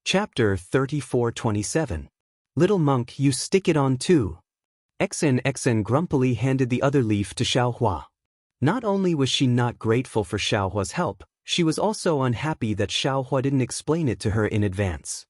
Chapter 34:27. Little monk, you stick it on too. XN grumpily handed the other leaf to Xiaohua. Not only was she not grateful for Xiaohua's help, she was also unhappy that Xiaohua didn't explain it to her in advance.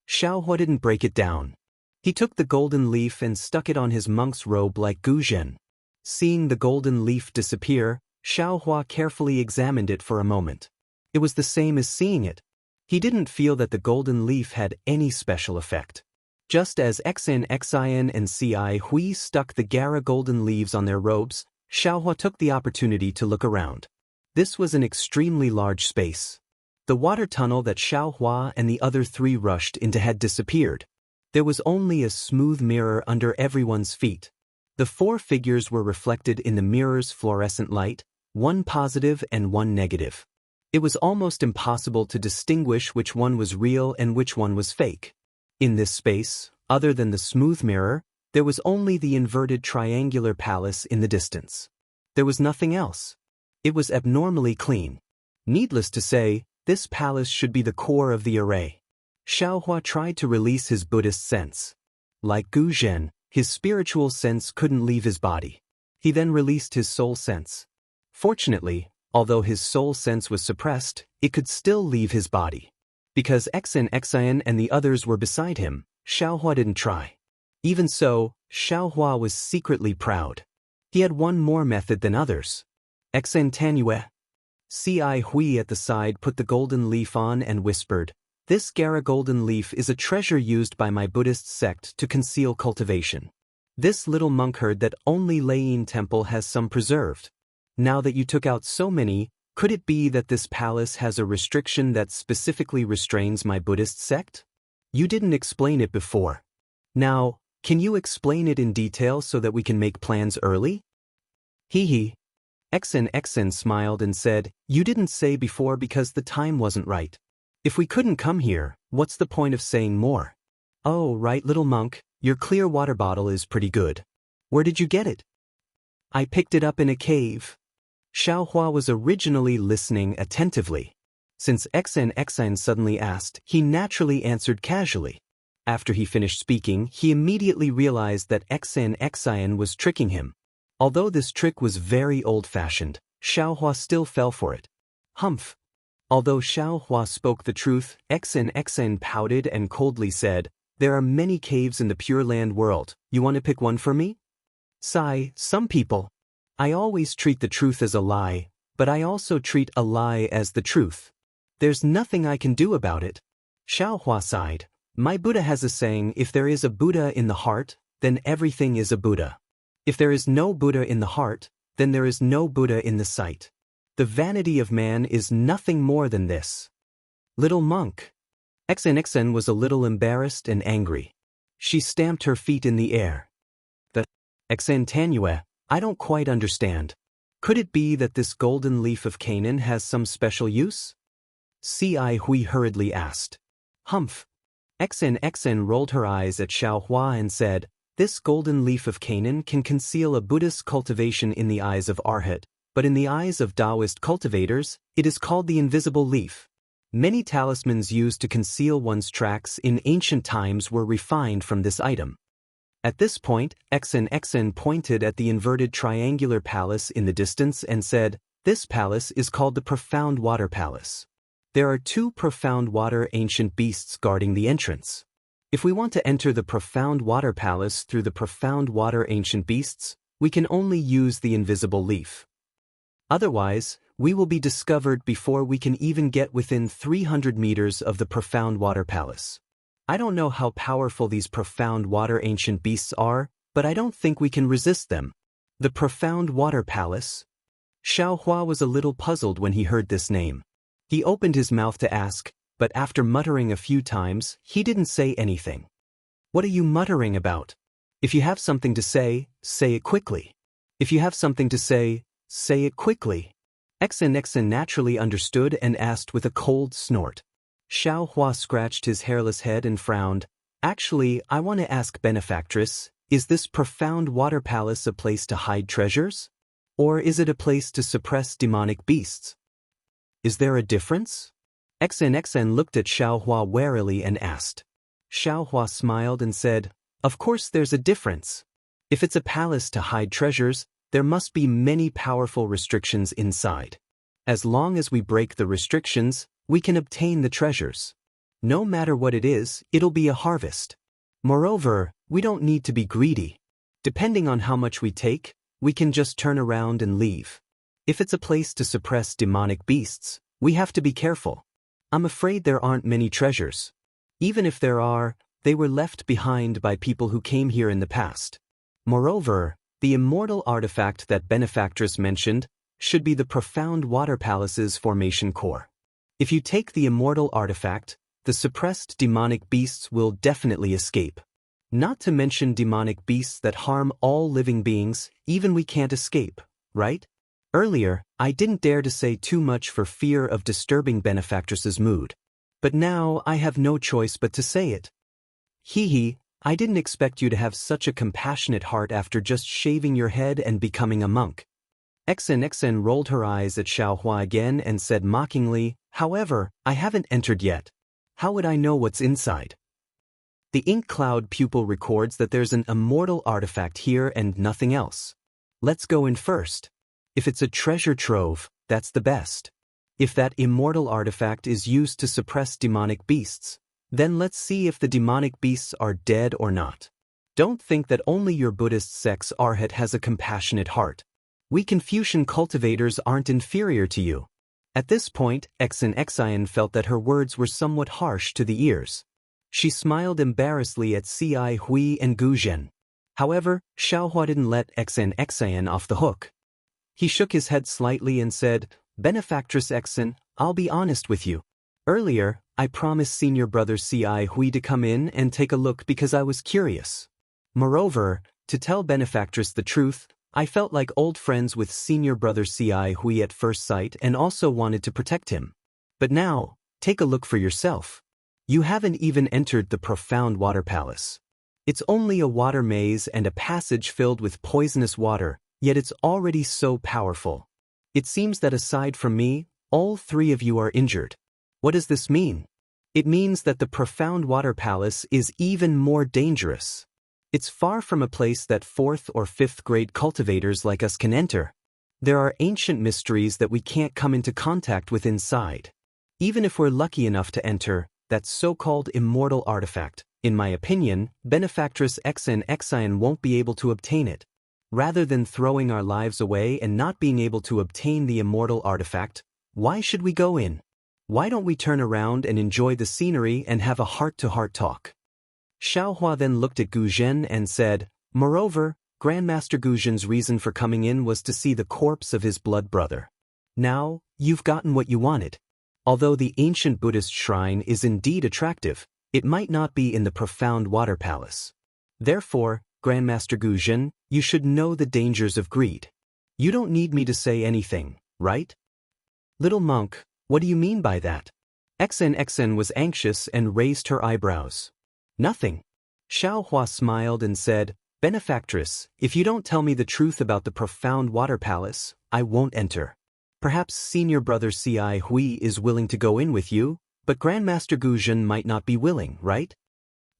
Xiaohua didn't break it down. He took the golden leaf and stuck it on his monk's robe like Guzhen. Seeing the golden leaf disappear, Xiaohua carefully examined it for a moment. It was the same as seeing it. He didn't feel that the golden leaf had any special effect. Just as XN and CI Hui stuck the Gara golden leaves on their robes, Xiaohua took the opportunity to look around. This was an extremely large space. The water tunnel that Xiaohua and the other three rushed into had disappeared. There was only a smooth mirror under everyone's feet. The four figures were reflected in the mirror's fluorescent light, one positive and one negative. It was almost impossible to distinguish which one was real and which one was fake. In this space, other than the smooth mirror, there was only the inverted triangular palace in the distance. There was nothing else. It was abnormally clean. Needless to say, this palace should be the core of the array. Xiaohua tried to release his Buddhist sense. Like Guzhen, his spiritual sense couldn't leave his body. He then released his soul sense. Fortunately, although his soul sense was suppressed, it could still leave his body. Because XN and the others were beside him, Xiaohua didn't try. Even so, Xiaohua was secretly proud. He had one more method than others. XN Tanyue. CI Hui at the side put the golden leaf on and whispered, "This Gara golden leaf is a treasure used by my Buddhist sect to conceal cultivation. This little monk heard that only Lei Temple has some preserved. Now that you took out so many, could it be that this palace has a restriction that specifically restrains my Buddhist sect? You didn't explain it before. Now, can you explain it in detail so that we can make plans early?" Hee. XN smiled and said, "You didn't say before because the time wasn't right. If we couldn't come here, what's the point of saying more? Oh, right, little monk, your clear water bottle is pretty good. Where did you get it?" "I picked it up in a cave." Xiaohua was originally listening attentively. Since XN suddenly asked, he naturally answered casually. After he finished speaking, he immediately realized that XN was tricking him. Although this trick was very old-fashioned, Xiaohua still fell for it. Humph. Although Xiaohua spoke the truth, XN pouted and coldly said, "There are many caves in the Pure Land world. You want to pick one for me?" Sigh, some people. I always treat the truth as a lie, but I also treat a lie as the truth. There's nothing I can do about it. Xiaohua sighed. My Buddha has a saying, if there is a Buddha in the heart, then everything is a Buddha. If there is no Buddha in the heart, then there is no Buddha in the sight. The vanity of man is nothing more than this. Little monk. XN was a little embarrassed and angry. She stamped her feet in the air. The XN Tanyue, I don't quite understand. Could it be that this golden leaf of Canaan has some special use? CI Hui hurriedly asked. Humph. XN rolled her eyes at Xiaohua and said, "This golden leaf of Canaan can conceal a Buddhist cultivation in the eyes of Arhat, but in the eyes of Taoist cultivators, it is called the invisible leaf. Many talismans used to conceal one's tracks in ancient times were refined from this item." At this point, XN pointed at the inverted triangular palace in the distance and said, "This palace is called the Profound Water Palace. There are two profound water ancient beasts guarding the entrance. If we want to enter the Profound Water Palace through the Profound Water ancient beasts, we can only use the invisible leaf. Otherwise, we will be discovered before we can even get within 300 meters of the Profound Water Palace. I don't know how powerful these Profound Water ancient beasts are, but I don't think we can resist them." The Profound Water Palace? Xiaohua was a little puzzled when he heard this name. He opened his mouth to ask, but after muttering a few times, he didn't say anything. "What are you muttering about? If you have something to say it quickly. If you have something to say it quickly." XN naturally understood and asked with a cold snort. Xiaohua scratched his hairless head and frowned. "Actually, I want to ask benefactress, is this Profound Water Palace a place to hide treasures? Or is it a place to suppress demonic beasts? Is there a difference?" XNXN looked at Xiaohua warily and asked. Xiaohua smiled and said, "Of course there's a difference. If it's a palace to hide treasures, there must be many powerful restrictions inside. As long as we break the restrictions, we can obtain the treasures. No matter what it is, it'll be a harvest. Moreover, we don't need to be greedy. Depending on how much we take, we can just turn around and leave. If it's a place to suppress demonic beasts, we have to be careful. I'm afraid there aren't many treasures. Even if there are, they were left behind by people who came here in the past. Moreover, the immortal artifact that Benefactress mentioned should be the profound water palace's formation core. If you take the immortal artifact, the suppressed demonic beasts will definitely escape. Not to mention demonic beasts that harm all living beings, even we can't escape, right? Earlier, I didn't dare to say too much for fear of disturbing Benefactress's mood. But now I have no choice but to say it. Hee, I didn't expect you to have such a compassionate heart after just shaving your head and becoming a monk. XNXN rolled her eyes at Xiaohua again and said mockingly, "However, I haven't entered yet. How would I know what's inside?" The ink cloud pupil records that there's an immortal artifact here and nothing else. Let's go in first. If it's a treasure trove, that's the best. If that immortal artifact is used to suppress demonic beasts, then let's see if the demonic beasts are dead or not. Don't think that only your Buddhist sex Arhat has a compassionate heart. We Confucian cultivators aren't inferior to you. At this point, XNXIN felt that her words were somewhat harsh to the ears. She smiled embarrassedly at Ci Hui and Gu Zhen. However, Xiaohua didn't let XNXIN off the hook. He shook his head slightly and said, "Benefactress Xen, I'll be honest with you. Earlier, I promised senior brother Ci Hui to come in and take a look because I was curious. Moreover, to tell Benefactress the truth, I felt like old friends with senior brother Ci Hui at first sight and also wanted to protect him. But now, take a look for yourself. You haven't even entered the profound water palace. It's only a water maze and a passage filled with poisonous water, yet it's already so powerful. It seems that aside from me, all three of you are injured. What does this mean? It means that the profound water palace is even more dangerous. It's far from a place that 4th or 5th grade cultivators like us can enter. There are ancient mysteries that we can't come into contact with inside. Even if we're lucky enough to enter that so-called immortal artifact, in my opinion, Benefactress XNXIN won't be able to obtain it. Rather than throwing our lives away and not being able to obtain the immortal artifact, why should we go in? Why don't we turn around and enjoy the scenery and have a heart-to-heart talk?" Xiaohua then looked at Gu Zhen and said, "Moreover, Grandmaster Gu Zhen's reason for coming in was to see the corpse of his blood brother. Now, you've gotten what you wanted. Although the ancient Buddhist shrine is indeed attractive, it might not be in the profound water palace. Therefore, Grandmaster Gu Zhen, you should know the dangers of greed. You don't need me to say anything, right?" "Little monk, what do you mean by that?" XNXN was anxious and raised her eyebrows. "Nothing." Xiaohua smiled and said, "Benefactress, if you don't tell me the truth about the profound water palace, I won't enter. Perhaps senior brother Ci Hui is willing to go in with you, but Grandmaster Gu Zhen might not be willing, right?"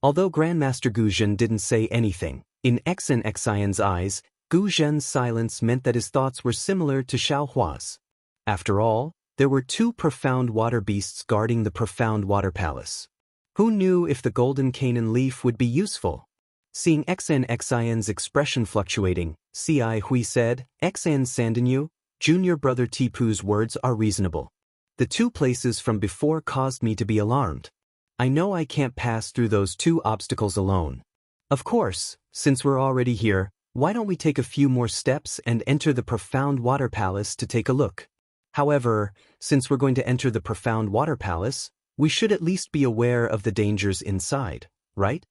Although Grandmaster Gu Zhen didn't say anything, in XNXIN's eyes, Gu Zhen's silence meant that his thoughts were similar to Xiaohua's. After all, there were 2 profound water beasts guarding the profound water palace. Who knew if the golden Canaan leaf would be useful? Seeing XNXIN's expression fluctuating, Ci Hui said, "XN Sandinyu, junior brother Tipu's words are reasonable. The 2 places from before caused me to be alarmed. I know I can't pass through those 2 obstacles alone. Of course, since we're already here, why don't we take a few more steps and enter the profound water palace to take a look? However, since we're going to enter the profound water palace, we should at least be aware of the dangers inside, right?"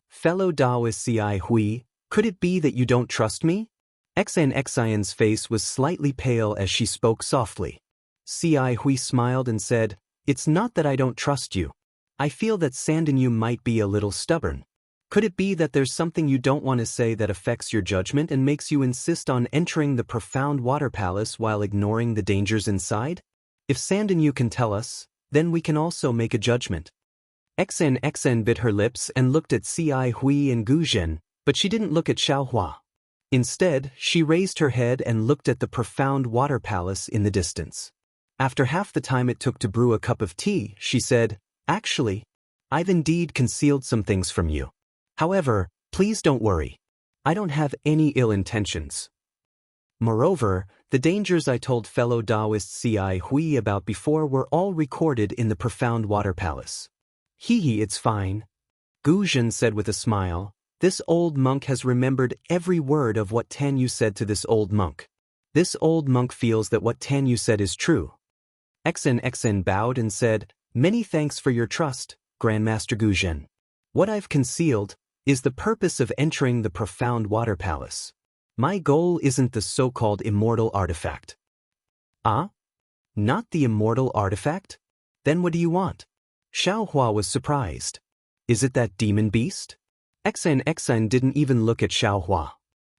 "Fellow Taoist Ci Hui, could it be that you don't trust me?" XNXIN's face was slightly pale as she spoke softly. Ci Hui smiled and said, "It's not that I don't trust you. I feel that Sandinyu might be a little stubborn. Could it be that there's something you don't want to say that affects your judgment and makes you insist on entering the profound water palace while ignoring the dangers inside? If Sandinyu can tell us, Then we can also make a judgment. XN bit her lips and looked at Ci Hui and Gu Zhen, but she didn't look at Xiaohua. Instead, she raised her head and looked at the profound water palace in the distance. After half the time it took to brew a cup of tea, she said, "Actually, I've indeed concealed some things from you. However, please don't worry. I don't have any ill intentions. Moreover, the dangers I told fellow Taoist Ci Hui about before were all recorded in the profound water palace." "Hee, it's fine," Gu Zhen said with a smile. "This old monk has remembered every word of what Tan Yu said to this old monk. This old monk feels that what Tan Yu said is true." XN bowed and said, "Many thanks for your trust, Grandmaster Gu Zhen. What I've concealed is the purpose of entering the profound water palace. My goal isn't the so-called immortal artifact." "Ah? Not the immortal artifact? Then what do you want?" Xiaohua was surprised. "Is it that demon beast?" XN didn't even look at Xiaohua.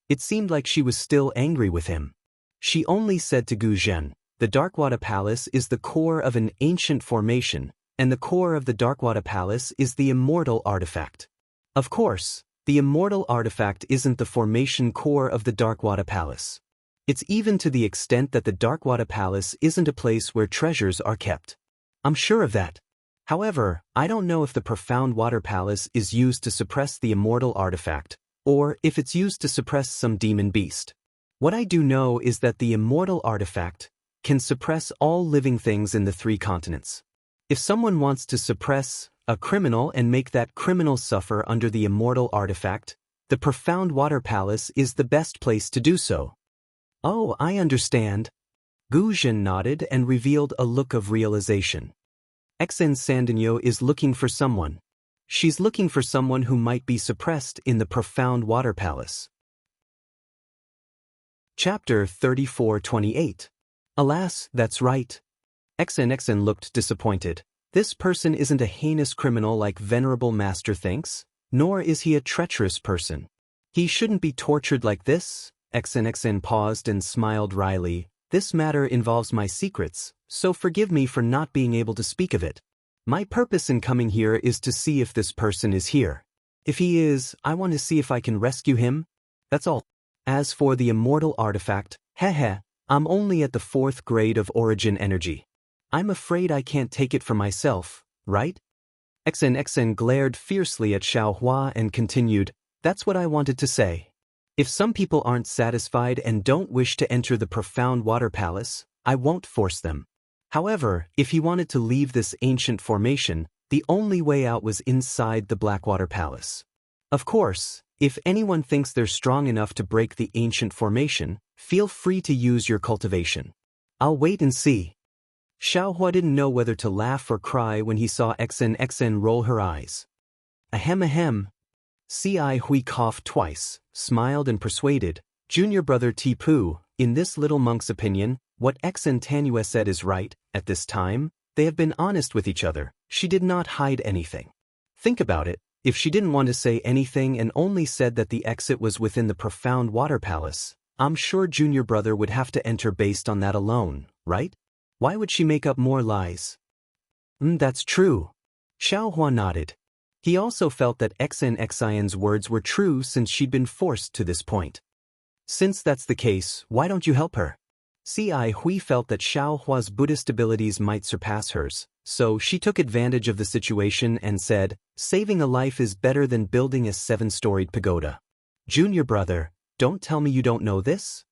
It seemed like she was still angry with him. She only said to Gu Zhen, "The Darkwater Palace is the core of an ancient formation, and the core of the Darkwater Palace is the immortal artifact. Of course, the immortal artifact isn't the formation core of the Darkwater Palace. It's even to the extent that the Darkwater Palace isn't a place where treasures are kept. I'm sure of that. However, I don't know if the profound water palace is used to suppress the immortal artifact, or if it's used to suppress some demon beast. What I do know is that the immortal artifact can suppress all living things in the 3 continents. If someone wants to suppress a criminal and make that criminal suffer under the immortal artifact, the profound water palace is the best place to do so." "Oh, I understand." Gu Zhen nodded and revealed a look of realization. XN Sandinyo is looking for someone. She's looking for someone who might be suppressed in the profound water palace. Chapter 34:28. "Alas, that's right." XN looked disappointed. "This person isn't a heinous criminal like Venerable Master thinks, nor is he a treacherous person. He shouldn't be tortured like this." XN paused and smiled wryly. "This matter involves my secrets, so forgive me for not being able to speak of it. My purpose in coming here is to see if this person is here. If he is, I want to see if I can rescue him. That's all. As for the immortal artifact, I'm only at the 4th grade of origin energy. I'm afraid I can't take it for myself, right?" XN glared fiercely at Xiaohua and continued, "That's what I wanted to say. If some people aren't satisfied and don't wish to enter the profound water palace, I won't force them. However, if he wanted to leave this ancient formation, the only way out was inside the Blackwater Palace. Of course, if anyone thinks they're strong enough to break the ancient formation, feel free to use your cultivation. I'll wait and see." Xiaohua didn't know whether to laugh or cry when he saw XN roll her eyes. Ahem. Ci Hui coughed twice, smiled and persuaded, "Junior brother Tipu, in this little monk's opinion, what XN Tanua said is right. At this time, they have been honest with each other. She did not hide anything. Think about it, if she didn't want to say anything and only said that the exit was within the profound water palace, I'm sure Junior brother would have to enter based on that alone, right? Why would she make up more lies?" That's true." Xiaohua nodded. He also felt that XNXIN's words were true since she'd been forced to this point. "Since that's the case, why don't you help her?" Ci Hui felt that Xiaohua's Buddhist abilities might surpass hers, so she took advantage of the situation and said, "Saving a life is better than building a 7-storied pagoda. Junior brother, don't tell me you don't know this?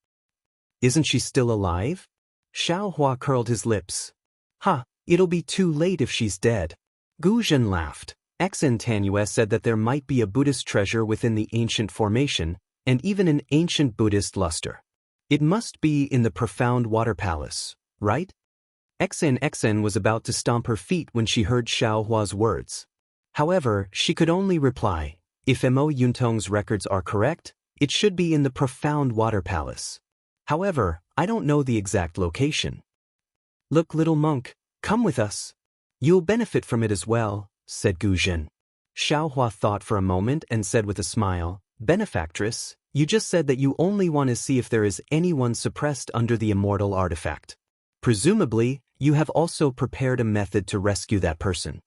Isn't she still alive?" Xiaohua curled his lips. It'll be too late if she's dead." Gu Zhen laughed. XN Tanua said that there might be a Buddhist treasure within the ancient formation, and even an ancient Buddhist luster. It must be in the profound water palace, right? XN was about to stomp her feet when she heard Xiaohua's words. However, she could only reply, "If Mo Yuntong's records are correct, it should be in the profound water palace. However, I don't know the exact location." "Look, little monk, come with us. You'll benefit from it as well," said Gu Zhen. Xiaohua thought for a moment and said with a smile, "Benefactress, you just said that you only want to see if there is anyone suppressed under the immortal artifact. Presumably, you have also prepared a method to rescue that person.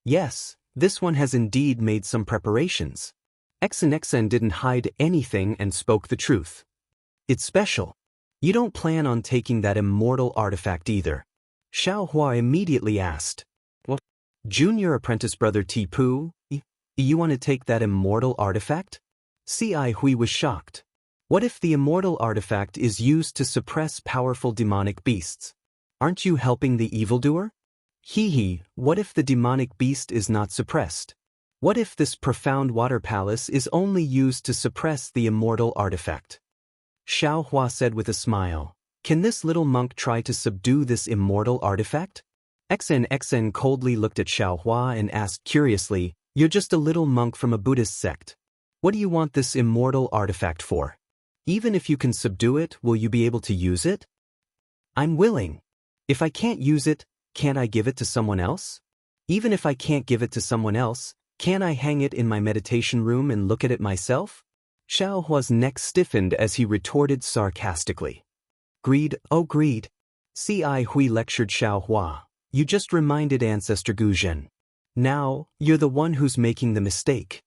Yes, this one has indeed made some preparations. XN didn't hide anything and spoke the truth. It's special. You don't plan on taking that immortal artifact either. Xiaohua immediately asked. What? Junior apprentice brother Tipu, you want to take that immortal artifact? Ci Hui was shocked. What if the immortal artifact is used to suppress powerful demonic beasts? Aren't you helping the evildoer? What if the demonic beast is not suppressed? What if this profound water palace is only used to suppress the immortal artifact? Xiaohua said with a smile. Can this little monk try to subdue this immortal artifact? XN coldly looked at Xiaohua and asked curiously, You're just a little monk from a Buddhist sect. What do you want this immortal artifact for? Even if you can subdue it, will you be able to use it? I'm willing. If I can't use it, can't I give it to someone else? Even if I can't give it to someone else, can't I hang it in my meditation room and look at it myself? Xiaohua's neck stiffened as he retorted sarcastically. Greed, oh greed. Ci Hui lectured Xiaohua. You just reminded Ancestor Guzhen. Now, you're the one who's making the mistake.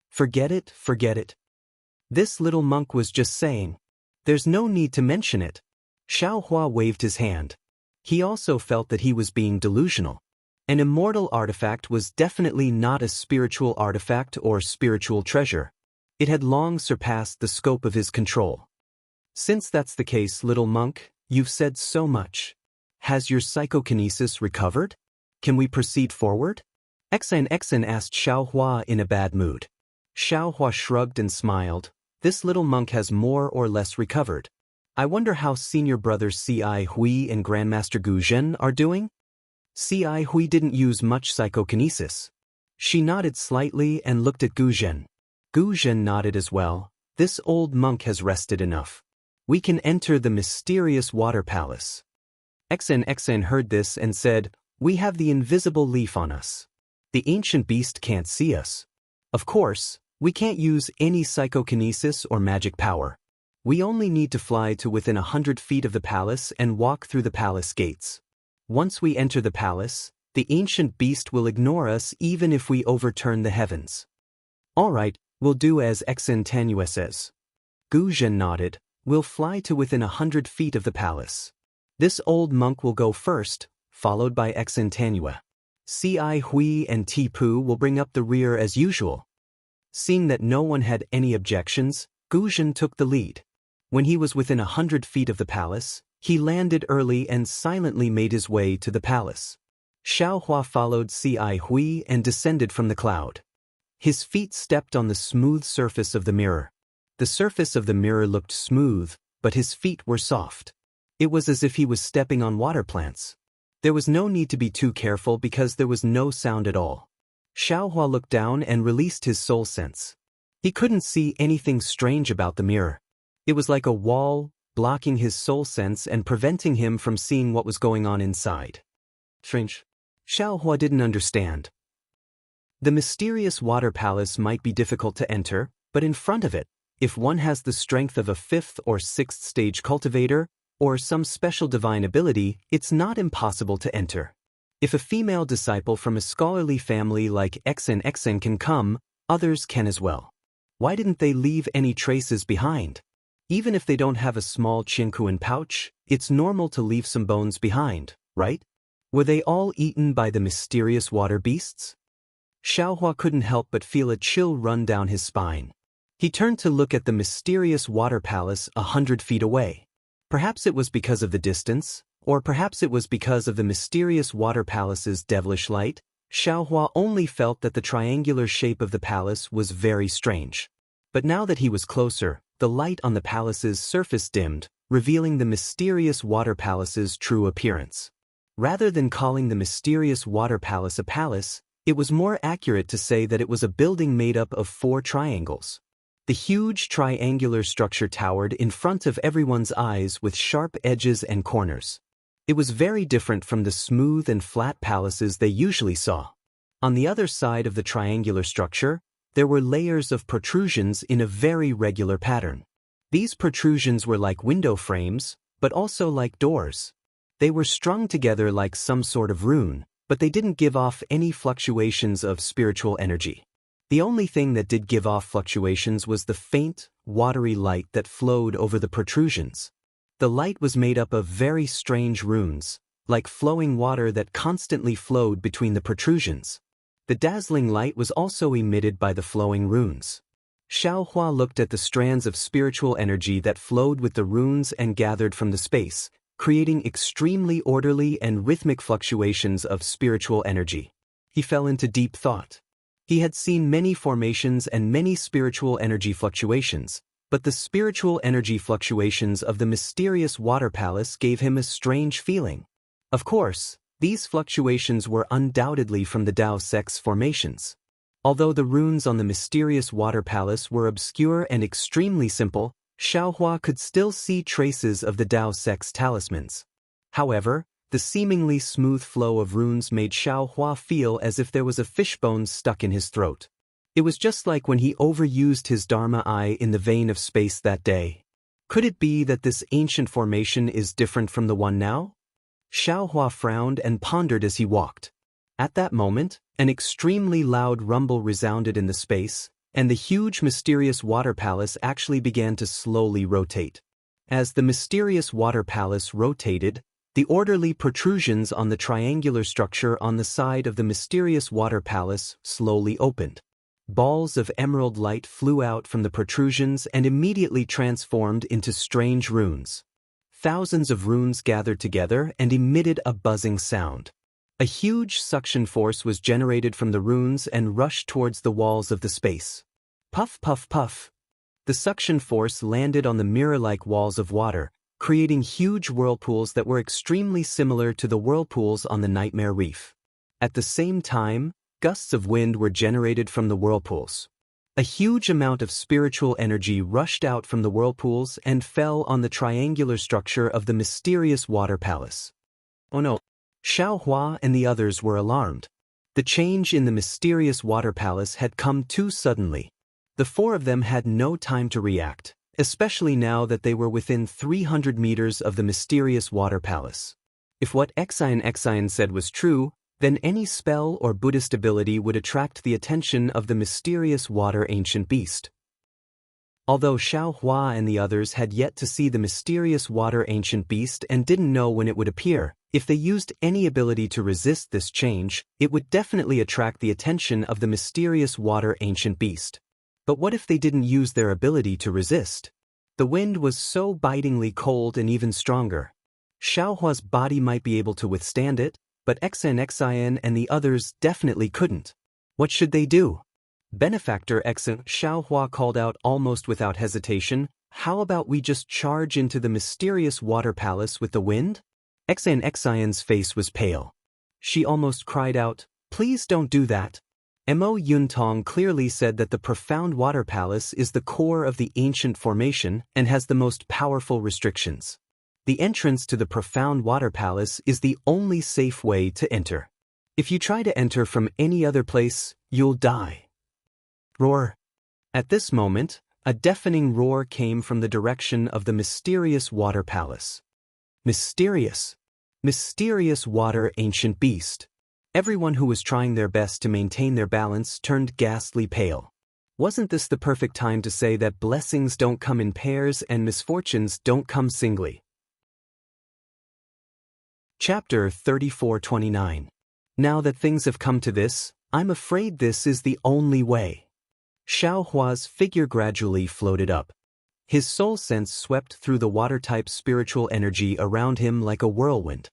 Forget it, forget it. This little monk was just saying. There's no need to mention it. Xiaohua waved his hand. He also felt that he was being delusional. An immortal artifact was definitely not a spiritual artifact or spiritual treasure. It had long surpassed the scope of his control. Since that's the case, little monk, you've said so much. Has your psychokinesis recovered? Can we proceed forward? XN asked Xiaohua in a bad mood. Xiaohua shrugged and smiled. This little monk has more or less recovered. I wonder how senior brothers Ci Hui and Grandmaster Guzhen are doing? Ci Hui didn't use much psychokinesis. She nodded slightly and looked at Guzhen. Guzhen nodded as well. This old monk has rested enough. We can enter the mysterious water palace. XN heard this and said, We have the invisible leaf on us. The ancient beast can't see us. Of course, we can't use any psychokinesis or magic power. We only need to fly to within 100 feet of the palace and walk through the palace gates. Once we enter the palace, the ancient beast will ignore us even if we overturn the heavens. All right, we'll do as XN says. Guzhen nodded. We'll fly to within 100 feet of the palace. This old monk will go first, followed by XN. Ci Hui and Tipu will bring up the rear as usual. Seeing that no one had any objections, Guzhen took the lead. When he was within 100 feet of the palace, he landed early and silently made his way to the palace. Xiaohua followed Ci Hui and descended from the cloud. His feet stepped on the smooth surface of the mirror. The surface of the mirror looked smooth, but his feet were soft. It was as if he was stepping on water plants. There was no need to be too careful because there was no sound at all. Xiaohua looked down and released his soul sense. He couldn't see anything strange about the mirror. It was like a wall, blocking his soul sense and preventing him from seeing what was going on inside. Strange. Xiaohua didn't understand. The mysterious water palace might be difficult to enter, but in front of it, if one has the strength of a 5th or 6th stage cultivator, or some special divine ability, it's not impossible to enter. If a female disciple from a scholarly family like XN can come, others can as well. Why didn't they leave any traces behind? Even if they don't have a small Qinkuan pouch, it's normal to leave some bones behind, right? Were they all eaten by the mysterious water beasts? Xiaohua couldn't help but feel a chill run down his spine. He turned to look at the mysterious water palace 100 feet away. Perhaps it was because of the distance, or perhaps it was because of the mysterious water palace's devilish light. Xiaohua only felt that the triangular shape of the palace was very strange. But now that he was closer, the light on the palace's surface dimmed, revealing the mysterious water palace's true appearance. Rather than calling the mysterious water palace a palace, it was more accurate to say that it was a building made up of 4 triangles. The huge triangular structure towered in front of everyone's eyes with sharp edges and corners. It was very different from the smooth and flat palaces they usually saw. On the other side of the triangular structure, there were layers of protrusions in a very regular pattern. These protrusions were like window frames, but also like doors. They were strung together like some sort of rune, but they didn't give off any fluctuations of spiritual energy. The only thing that did give off fluctuations was the faint, watery light that flowed over the protrusions. The light was made up of very strange runes, like flowing water that constantly flowed between the protrusions. The dazzling light was also emitted by the flowing runes. Xiaohua looked at the strands of spiritual energy that flowed with the runes and gathered from the space, creating extremely orderly and rhythmic fluctuations of spiritual energy. He fell into deep thought. He had seen many formations and many spiritual energy fluctuations, but the spiritual energy fluctuations of the mysterious water palace gave him a strange feeling. Of course, these fluctuations were undoubtedly from the Dao Sex formations. Although the runes on the mysterious water palace were obscure and extremely simple, Xiaohua could still see traces of the Dao Sex talismans. However, the seemingly smooth flow of runes made Xiaohua feel as if there was a fishbone stuck in his throat. It was just like when he overused his Dharma eye in the vein of space that day. Could it be that this ancient formation is different from the one now? Xiaohua frowned and pondered as he walked. At that moment, an extremely loud rumble resounded in the space, and the huge mysterious water palace actually began to slowly rotate. As the mysterious water palace rotated, the orderly protrusions on the triangular structure on the side of the mysterious water palace slowly opened. Balls of emerald light flew out from the protrusions and immediately transformed into strange runes. Thousands of runes gathered together and emitted a buzzing sound. A huge suction force was generated from the runes and rushed towards the walls of the space. Puff, puff, puff. The suction force landed on the mirror-like walls of water, creating huge whirlpools that were extremely similar to the whirlpools on the Nightmare Reef. At the same time, gusts of wind were generated from the whirlpools. A huge amount of spiritual energy rushed out from the whirlpools and fell on the triangular structure of the mysterious water palace. Oh no! Xiaohua and the others were alarmed. The change in the mysterious water palace had come too suddenly. The four of them had no time to react, especially now that they were within 300 meters of the mysterious water palace. If what Xian said was true, then any spell or Buddhist ability would attract the attention of the mysterious water ancient beast. Although Xiaohua and the others had yet to see the mysterious water ancient beast and didn't know when it would appear, if they used any ability to resist this change, it would definitely attract the attention of the mysterious water ancient beast. But what if they didn't use their ability to resist? The wind was so bitingly cold and even stronger. Xiaohua's body might be able to withstand it, but Xian and the others definitely couldn't. What should they do? Benefactor Xiaohua called out almost without hesitation, "How about we just charge into the mysterious water palace with the wind?" Xian's face was pale. She almost cried out, "Please don't do that." Mo Yuntong clearly said that the profound water palace is the core of the ancient formation and has the most powerful restrictions. The entrance to the profound water palace is the only safe way to enter. If you try to enter from any other place, you'll die. Roar. At this moment, a deafening roar came from the direction of the mysterious water palace. Mysterious. Mysterious water ancient beast. Everyone who was trying their best to maintain their balance turned ghastly pale. Wasn't this the perfect time to say that blessings don't come in pairs and misfortunes don't come singly? Chapter 34:29. Now that things have come to this, I'm afraid this is the only way. Xiaohua's figure gradually floated up. His soul sense swept through the water-type spiritual energy around him like a whirlwind.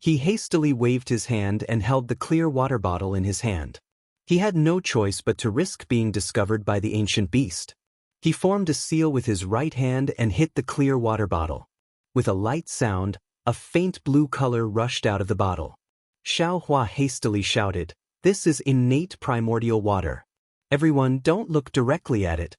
He hastily waved his hand and held the clear water bottle in his hand. He had no choice but to risk being discovered by the ancient beast. He formed a seal with his right hand and hit the clear water bottle. With a light sound, a faint blue color rushed out of the bottle. Xiaohua hastily shouted, "This is innate primordial water. Everyone, don't look directly at it."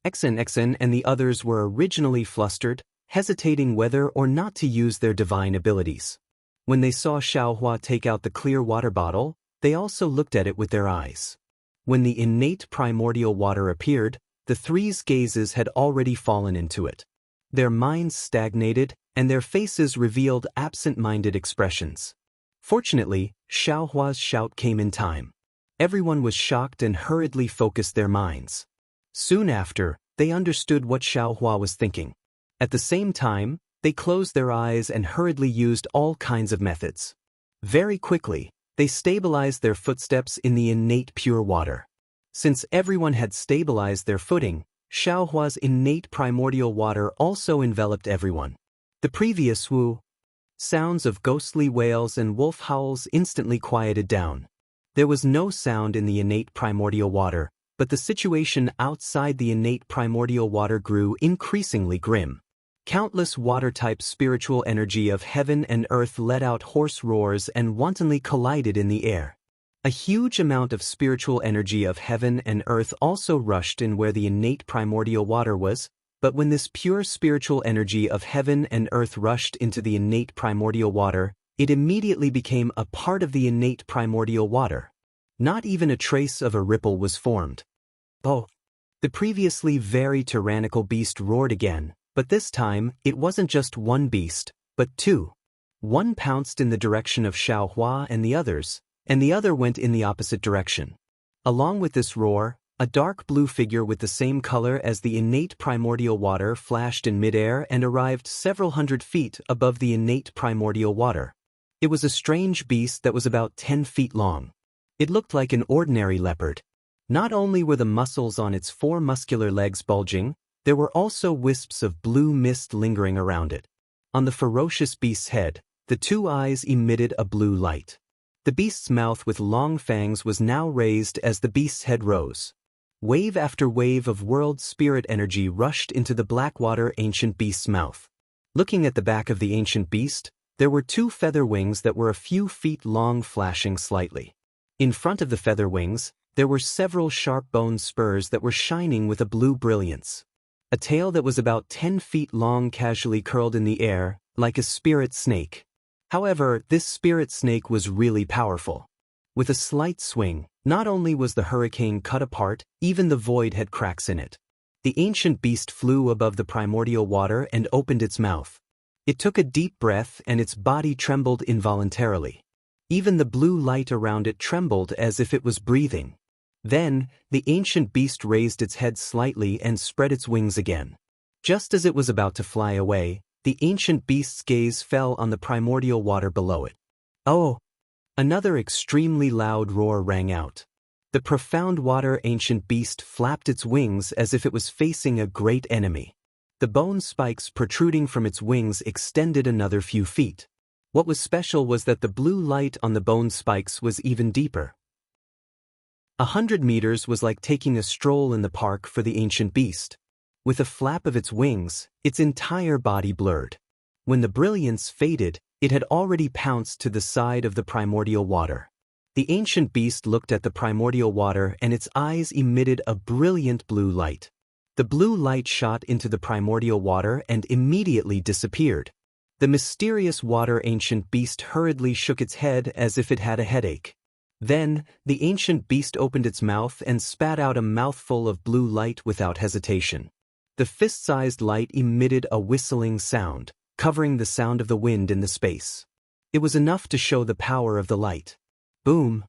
Xian and the others were originally flustered, hesitating whether or not to use their divine abilities. When they saw Xiaohua take out the clear water bottle, they also looked at it with their eyes. When the innate primordial water appeared, the three's gazes had already fallen into it. Their minds stagnated, and their faces revealed absent-minded expressions. Fortunately, Xiaohua's shout came in time. Everyone was shocked and hurriedly focused their minds. Soon after, they understood what Xiaohua was thinking. At the same time, they closed their eyes and hurriedly used all kinds of methods. Very quickly, they stabilized their footsteps in the innate pure water. Since everyone had stabilized their footing, Xiaohua's innate primordial water also enveloped everyone. The previous woo sounds of ghostly wails and wolf howls instantly quieted down. There was no sound in the innate primordial water, but the situation outside the innate primordial water grew increasingly grim. Countless water-type spiritual energy of heaven and earth let out hoarse roars and wantonly collided in the air. A huge amount of spiritual energy of heaven and earth also rushed in where the innate primordial water was, but when this pure spiritual energy of heaven and earth rushed into the innate primordial water, it immediately became a part of the innate primordial water. Not even a trace of a ripple was formed. Oh! The previously very tyrannical beast roared again, but this time, it wasn't just one beast, but two. One pounced in the direction of Xiaohua and the other went in the opposite direction. Along with this roar, a dark blue figure with the same color as the innate primordial water flashed in midair and arrived several hundred feet above the innate primordial water. It was a strange beast that was about 10 feet long. It looked like an ordinary leopard. Not only were the muscles on its 4 muscular legs bulging, there were also wisps of blue mist lingering around it. On the ferocious beast's head, the 2 eyes emitted a blue light. The beast's mouth with long fangs was now raised as the beast's head rose. Wave after wave of world spirit energy rushed into the blackwater ancient beast's mouth. Looking at the back of the ancient beast, there were 2 feather wings that were a few feet long, flashing slightly. In front of the feather wings, there were several sharp bone spurs that were shining with a blue brilliance. A tail that was about 10 feet long casually curled in the air, like a spirit snake. However, this spirit snake was really powerful. With a slight swing, not only was the hurricane cut apart, even the void had cracks in it. The ancient beast flew above the primordial water and opened its mouth. It took a deep breath and its body trembled involuntarily. Even the blue light around it trembled as if it was breathing. Then, the ancient beast raised its head slightly and spread its wings again. Just as it was about to fly away, the ancient beast's gaze fell on the primordial water below it. Oh! Another extremely loud roar rang out. The profound water ancient beast flapped its wings as if it was facing a great enemy. The bone spikes protruding from its wings extended another few feet. What was special was that the blue light on the bone spikes was even deeper. 100 meters was like taking a stroll in the park for the ancient beast. With a flap of its wings, its entire body blurred. When the brilliance faded, it had already pounced to the side of the primordial water. The ancient beast looked at the primordial water and its eyes emitted a brilliant blue light. The blue light shot into the primordial water and immediately disappeared. The mysterious water ancient beast hurriedly shook its head as if it had a headache. Then, the ancient beast opened its mouth and spat out a mouthful of blue light without hesitation. The fist-sized light emitted a whistling sound, covering the sound of the wind in the space. It was enough to show the power of the light. Boom!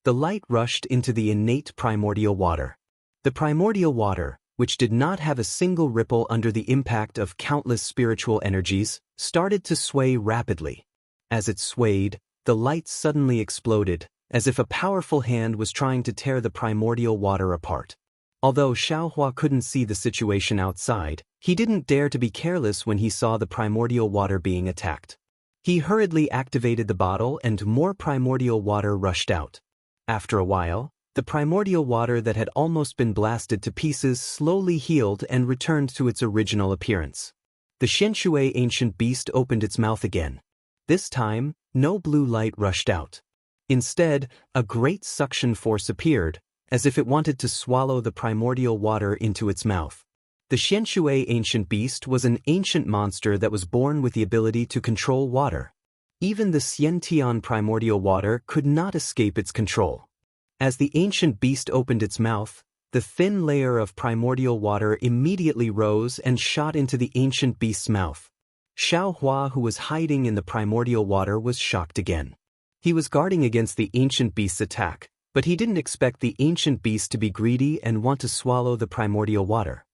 The light rushed into the innate primordial water. The primordial water, which did not have a single ripple under the impact of countless spiritual energies, started to sway rapidly. As it swayed, the light suddenly exploded, as if a powerful hand was trying to tear the primordial water apart. Although Xiaohua couldn't see the situation outside, he didn't dare to be careless when he saw the primordial water being attacked. He hurriedly activated the bottle and more primordial water rushed out. After a while, the primordial water that had almost been blasted to pieces slowly healed and returned to its original appearance. The Xianshui ancient beast opened its mouth again. This time, no blue light rushed out. Instead, a great suction force appeared, as if it wanted to swallow the primordial water into its mouth. The Xianshui ancient beast was an ancient monster that was born with the ability to control water. Even the Xiantian primordial water could not escape its control. As the ancient beast opened its mouth, the thin layer of primordial water immediately rose and shot into the ancient beast's mouth. Xiaohua, who was hiding in the primordial water, was shocked again. He was guarding against the ancient beast's attack, but he didn't expect the ancient beast to be greedy and want to swallow the primordial water.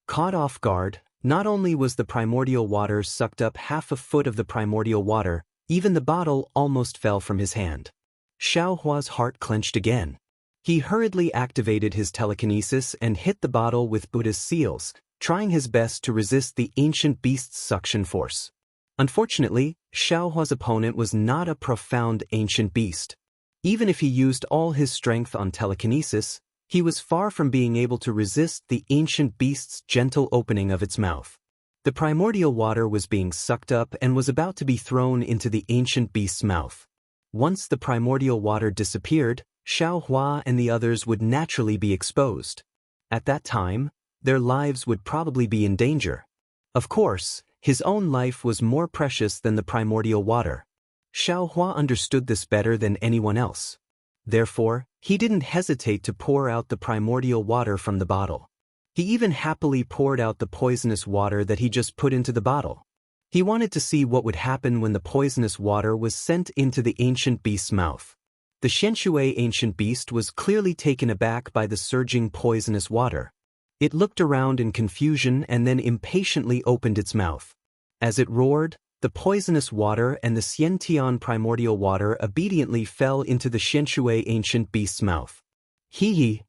Caught off guard, not only was the primordial water sucked up half a foot of the primordial water, even the bottle almost fell from his hand. Xiaohua's heart clenched again. He hurriedly activated his telekinesis and hit the bottle with Buddha's seals, trying his best to resist the ancient beast's suction force. Unfortunately, Xiaohua's opponent was not a profound ancient beast. Even if he used all his strength on telekinesis, he was far from being able to resist the ancient beast's gentle opening of its mouth. The primordial water was being sucked up and was about to be thrown into the ancient beast's mouth. Once the primordial water disappeared, Xiaohua and the others would naturally be exposed. At that time, their lives would probably be in danger. Of course, his own life was more precious than the primordial water. Xiaohua understood this better than anyone else. Therefore, he didn't hesitate to pour out the primordial water from the bottle. He even happily poured out the poisonous water that he just put into the bottle. He wanted to see what would happen when the poisonous water was sent into the ancient beast's mouth. The Xianshui ancient beast was clearly taken aback by the surging poisonous water. It looked around in confusion and then impatiently opened its mouth. As it roared, the poisonous water and the Xiantian primordial water obediently fell into the Xianshui ancient beast's mouth. Hee.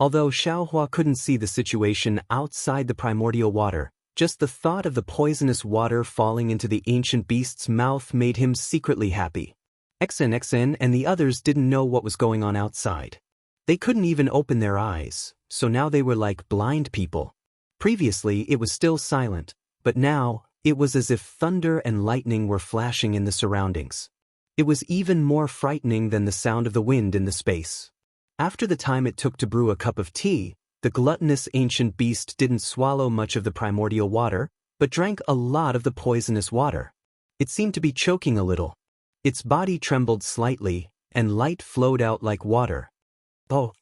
Although Xiaohua couldn't see the situation outside the primordial water, just the thought of the poisonous water falling into the ancient beast's mouth made him secretly happy. XN and the others didn't know what was going on outside. They couldn't even open their eyes, so now they were like blind people. Previously it was still silent, but now it was as if thunder and lightning were flashing in the surroundings. It was even more frightening than the sound of the wind in the space. After the time it took to brew a cup of tea, the gluttonous ancient beast didn't swallow much of the primordial water, but drank a lot of the poisonous water. It seemed to be choking a little. Its body trembled slightly, and light flowed out like water. Oh!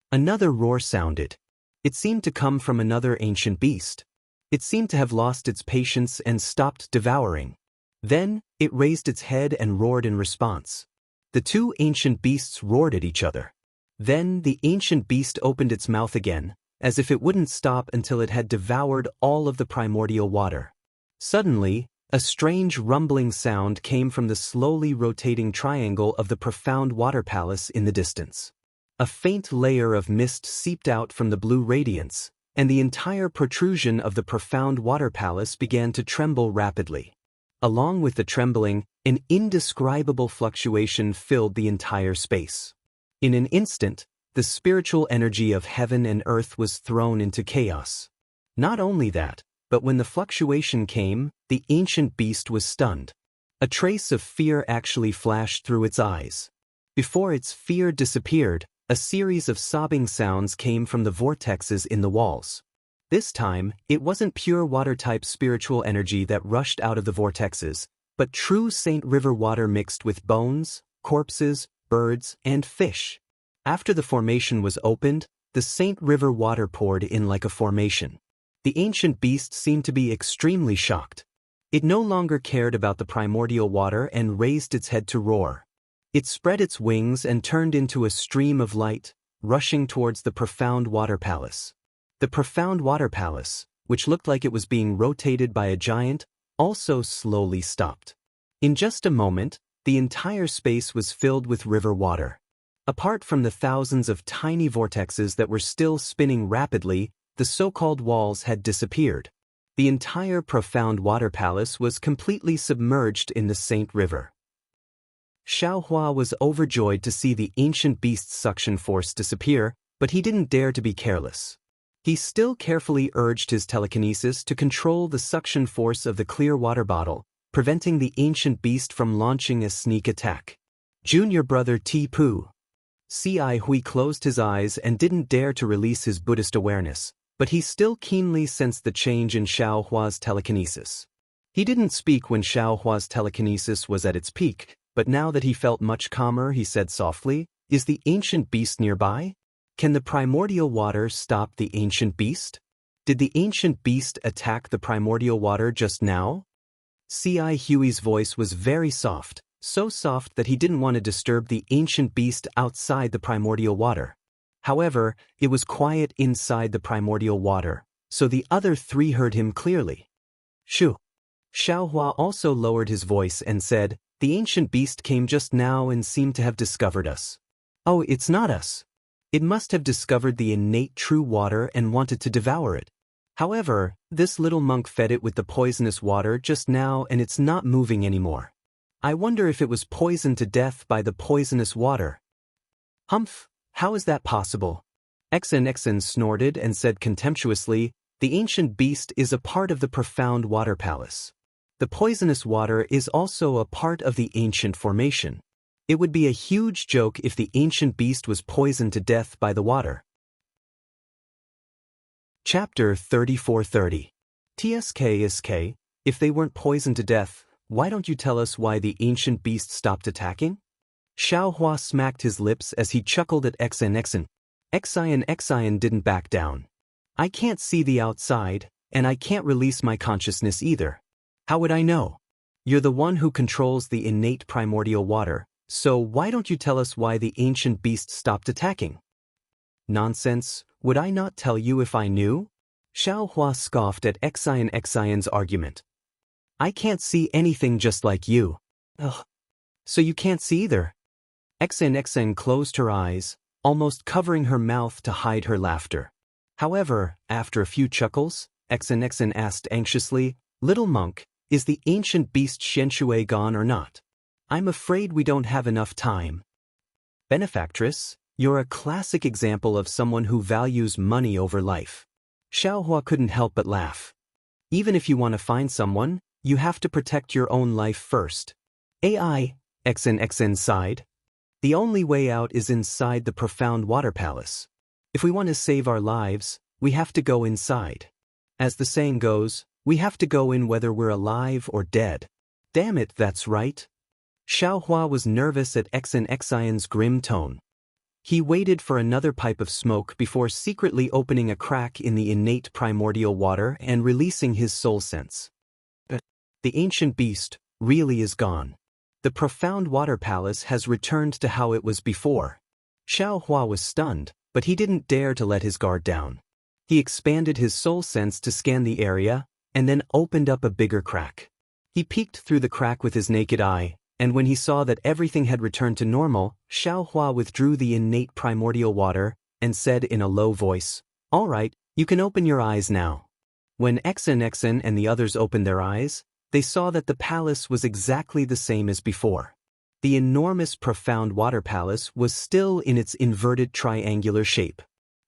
Another roar sounded. It seemed to come from another ancient beast. It seemed to have lost its patience and stopped devouring. Then, it raised its head and roared in response. The two ancient beasts roared at each other. Then the ancient beast opened its mouth again, as if it wouldn't stop until it had devoured all of the primordial water. Suddenly, a strange rumbling sound came from the slowly rotating triangle of the profound water palace in the distance. A faint layer of mist seeped out from the blue radiance, and the entire protrusion of the profound water palace began to tremble rapidly. Along with the trembling, an indescribable fluctuation filled the entire space. In an instant, the spiritual energy of heaven and earth was thrown into chaos. Not only that, but when the fluctuation came, the ancient beast was stunned. A trace of fear actually flashed through its eyes. Before its fear disappeared, a series of sobbing sounds came from the vortexes in the walls. This time, it wasn't pure water-type spiritual energy that rushed out of the vortexes, but true Saint River water mixed with bones, corpses, birds, and fish. After the formation was opened, the Saint River water poured in like a formation. The ancient beast seemed to be extremely shocked. It no longer cared about the primordial water and raised its head to roar. It spread its wings and turned into a stream of light, rushing towards the profound water palace. The profound water palace, which looked like it was being rotated by a giant, also slowly stopped. In just a moment, the entire space was filled with river water. Apart from the thousands of tiny vortexes that were still spinning rapidly, the so-called walls had disappeared. The entire profound water palace was completely submerged in the Saint River. Xiaohua was overjoyed to see the ancient beast's suction force disappear, but he didn't dare to be careless. He still carefully urged his telekinesis to control the suction force of the clear water bottle, preventing the ancient beast from launching a sneak attack. Junior brother Ti-Pu. Ci Hui closed his eyes and didn't dare to release his Buddhist awareness, but he still keenly sensed the change in Xiaohua's telekinesis. He didn't speak when Xiaohua's telekinesis was at its peak, but now that he felt much calmer, he said softly, "Is the ancient beast nearby? Can the primordial water stop the ancient beast? Did the ancient beast attack the primordial water just now? C.I. Huey's voice was very soft, so soft that he didn't want to disturb the ancient beast outside the primordial water. However, it was quiet inside the primordial water, so the other three heard him clearly. Shoo! Xiaohua also lowered his voice and said, "The ancient beast came just now and seemed to have discovered us." "Oh, it's not us. It must have discovered the innate true water and wanted to devour it. However, this little monk fed it with the poisonous water just now and it's not moving anymore. I wonder if it was poisoned to death by the poisonous water." "Humph, how is that possible?" XNXN snorted and said contemptuously, "The ancient beast is a part of the profound water palace. The poisonous water is also a part of the ancient formation. It would be a huge joke if the ancient beast was poisoned to death by the water." Chapter 3430. TSK, if they weren't poisoned to death, why don't you tell us why the ancient beast stopped attacking? Xiaohua smacked his lips as he chuckled at XNXN. Xion didn't back down. "I can't see the outside, and I can't release my consciousness either. How would I know? You're the one who controls the innate primordial water, so why don't you tell us why the ancient beast stopped attacking?" "Nonsense, would I not tell you if I knew?" Xiaohua scoffed at Xion's argument. "I can't see anything just like you." "Ugh. So you can't see either?" XNXN closed her eyes, almost covering her mouth to hide her laughter. However, after a few chuckles, XNXN asked anxiously, "Little monk, is the ancient beast Xianshui gone or not? I'm afraid we don't have enough time." "Benefactress, you're a classic example of someone who values money over life." Xiaohua couldn't help but laugh. "Even if you want to find someone, you have to protect your own life first." "AI," XNXN sighed. "The only way out is inside the profound water palace. If we want to save our lives, we have to go inside. As the saying goes, we have to go in whether we're alive or dead." "Damn it, that's right." Xiaohua was nervous at XNXion's grim tone. He waited for another pipe of smoke before secretly opening a crack in the innate primordial water and releasing his soul sense. The ancient beast really is gone. The profound water palace has returned to how it was before. Xiaohua was stunned, but he didn't dare to let his guard down. He expanded his soul sense to scan the area, and then opened up a bigger crack. He peeked through the crack with his naked eye, and when he saw that everything had returned to normal, Xiaohua withdrew the innate primordial water and said in a low voice, "All right, you can open your eyes now." When XNXN and the others opened their eyes, they saw that the palace was exactly the same as before. The enormous profound water palace was still in its inverted triangular shape.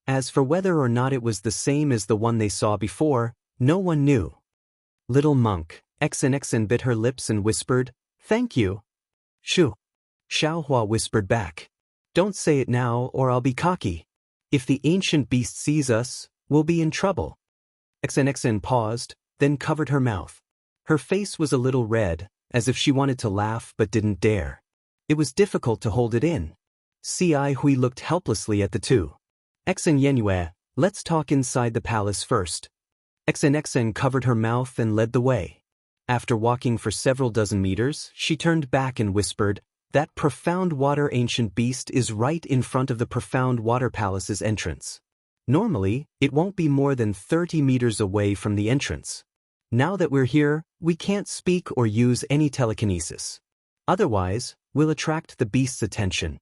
As for whether or not it was the same as the one they saw before, no one knew. "Little monk," XNXN bit her lips and whispered, "Thank you." "Shoo!" Xiaohua whispered back. "Don't say it now or I'll be cocky. If the ancient beast sees us, we'll be in trouble." XNXN paused, then covered her mouth. Her face was a little red, as if she wanted to laugh but didn't dare. It was difficult to hold it in. C.I. Hui looked helplessly at the two. "XN, let's talk inside the palace first." XNXN covered her mouth and led the way. After walking for several dozen meters, she turned back and whispered, "That profound water ancient beast is right in front of the profound water palace's entrance. Normally, it won't be more than 30 meters away from the entrance. Now that we're here, we can't speak or use any telekinesis. Otherwise, we'll attract the beast's attention."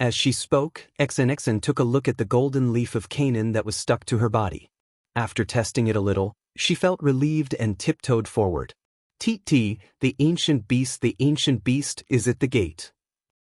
As she spoke, XNXN took a look at the golden leaf of Canaan that was stuck to her body. After testing it a little, she felt relieved and tiptoed forward. "TT, the ancient beast is at the gate."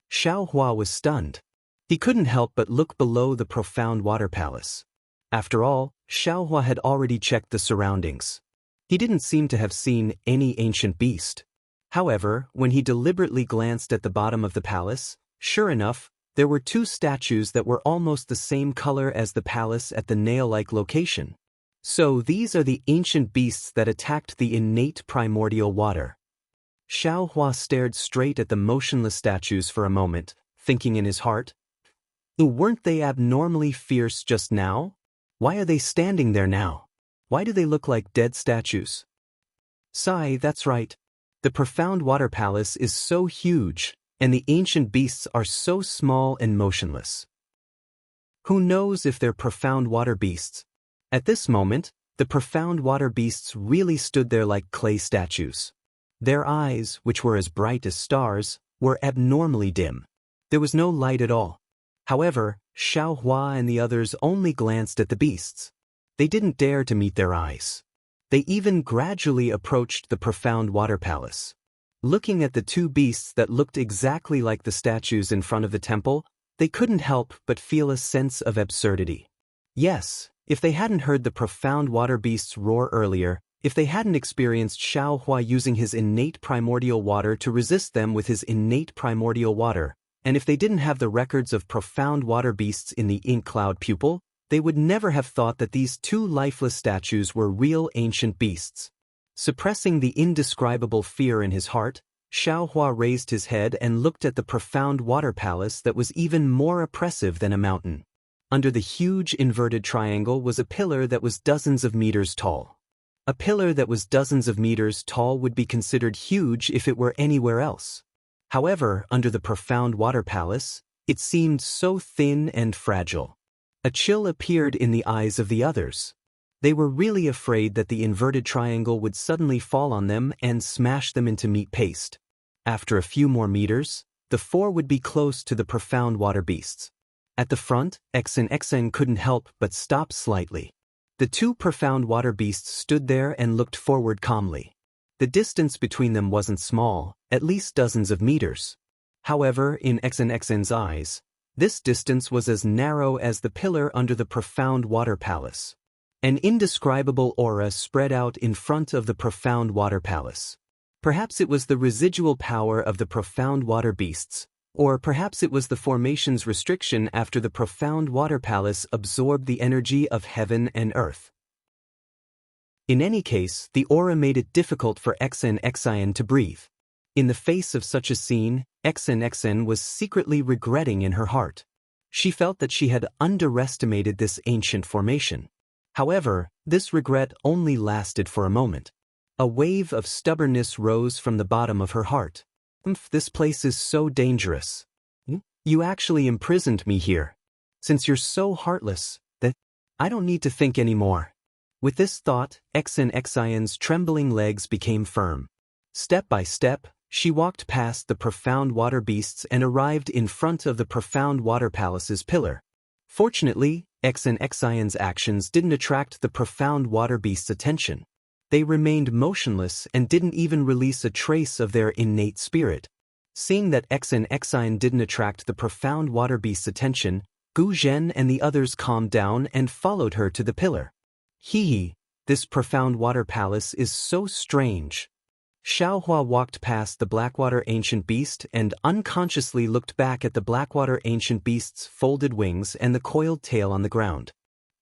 Xiaohua was stunned. He couldn't help but look below the profound water palace. After all, Xiaohua had already checked the surroundings. He didn't seem to have seen any ancient beast. However, when he deliberately glanced at the bottom of the palace, sure enough, there were two statues that were almost the same color as the palace at the nail-like location. So these are the ancient beasts that attacked the innate primordial water. Xiaohua stared straight at the motionless statues for a moment, thinking in his heart, weren't they abnormally fierce just now? Why are they standing there now? Why do they look like dead statues? That's right. The profound water palace is so huge, and the ancient beasts are so small and motionless. Who knows if they're profound water beasts? At this moment, the profound water beasts really stood there like clay statues. Their eyes, which were as bright as stars, were abnormally dim. There was no light at all. However, Xiaohua and the others only glanced at the beasts. They didn't dare to meet their eyes. They even gradually approached the profound water palace. Looking at the two beasts that looked exactly like the statues in front of the temple, they couldn't help but feel a sense of absurdity. Yes, if they hadn't heard the profound water beasts roar earlier, if they hadn't experienced Xiaohua using his innate primordial water to resist them with his innate primordial water, and if they didn't have the records of profound water beasts in the ink cloud pupil, they would never have thought that these two lifeless statues were real ancient beasts. Suppressing the indescribable fear in his heart, Xiaohua raised his head and looked at the profound water palace that was even more oppressive than a mountain. Under the huge inverted triangle was a pillar that was dozens of meters tall. A pillar that was dozens of meters tall would be considered huge if it were anywhere else. However, under the profound water palace, it seemed so thin and fragile. A chill appeared in the eyes of the others. They were really afraid that the inverted triangle would suddenly fall on them and smash them into meat paste. After a few more meters, the four would be close to the profound water beasts. At the front, Xen couldn't help but stop slightly. The two profound water beasts stood there and looked forward calmly. The distance between them wasn't small, at least dozens of meters. However, in Xen's eyes, this distance was as narrow as the pillar under the profound water palace. An indescribable aura spread out in front of the profound water palace. Perhaps it was the residual power of the profound water beasts, or perhaps it was the formation's restriction after the profound water palace absorbed the energy of heaven and earth. In any case, the aura made it difficult for Xen to breathe. In the face of such a scene, Xen was secretly regretting in her heart. She felt that she had underestimated this ancient formation. However, this regret only lasted for a moment. A wave of stubbornness rose from the bottom of her heart. This place is so dangerous. You actually imprisoned me here. Since you're so heartless, that I don't need to think anymore. With this thought, Xen's trembling legs became firm. Step by step, she walked past the profound water beasts and arrived in front of the profound water palace's pillar. Fortunately, Xen's actions didn't attract the profound water beast's attention. They remained motionless and didn't even release a trace of their innate spirit. Seeing that Xen didn't attract the profound water beast's attention, Gu Zhen and the others calmed down and followed her to the pillar. This profound water palace is so strange. Xiaohua walked past the Blackwater Ancient Beast and unconsciously looked back at the Blackwater Ancient Beast's folded wings and the coiled tail on the ground.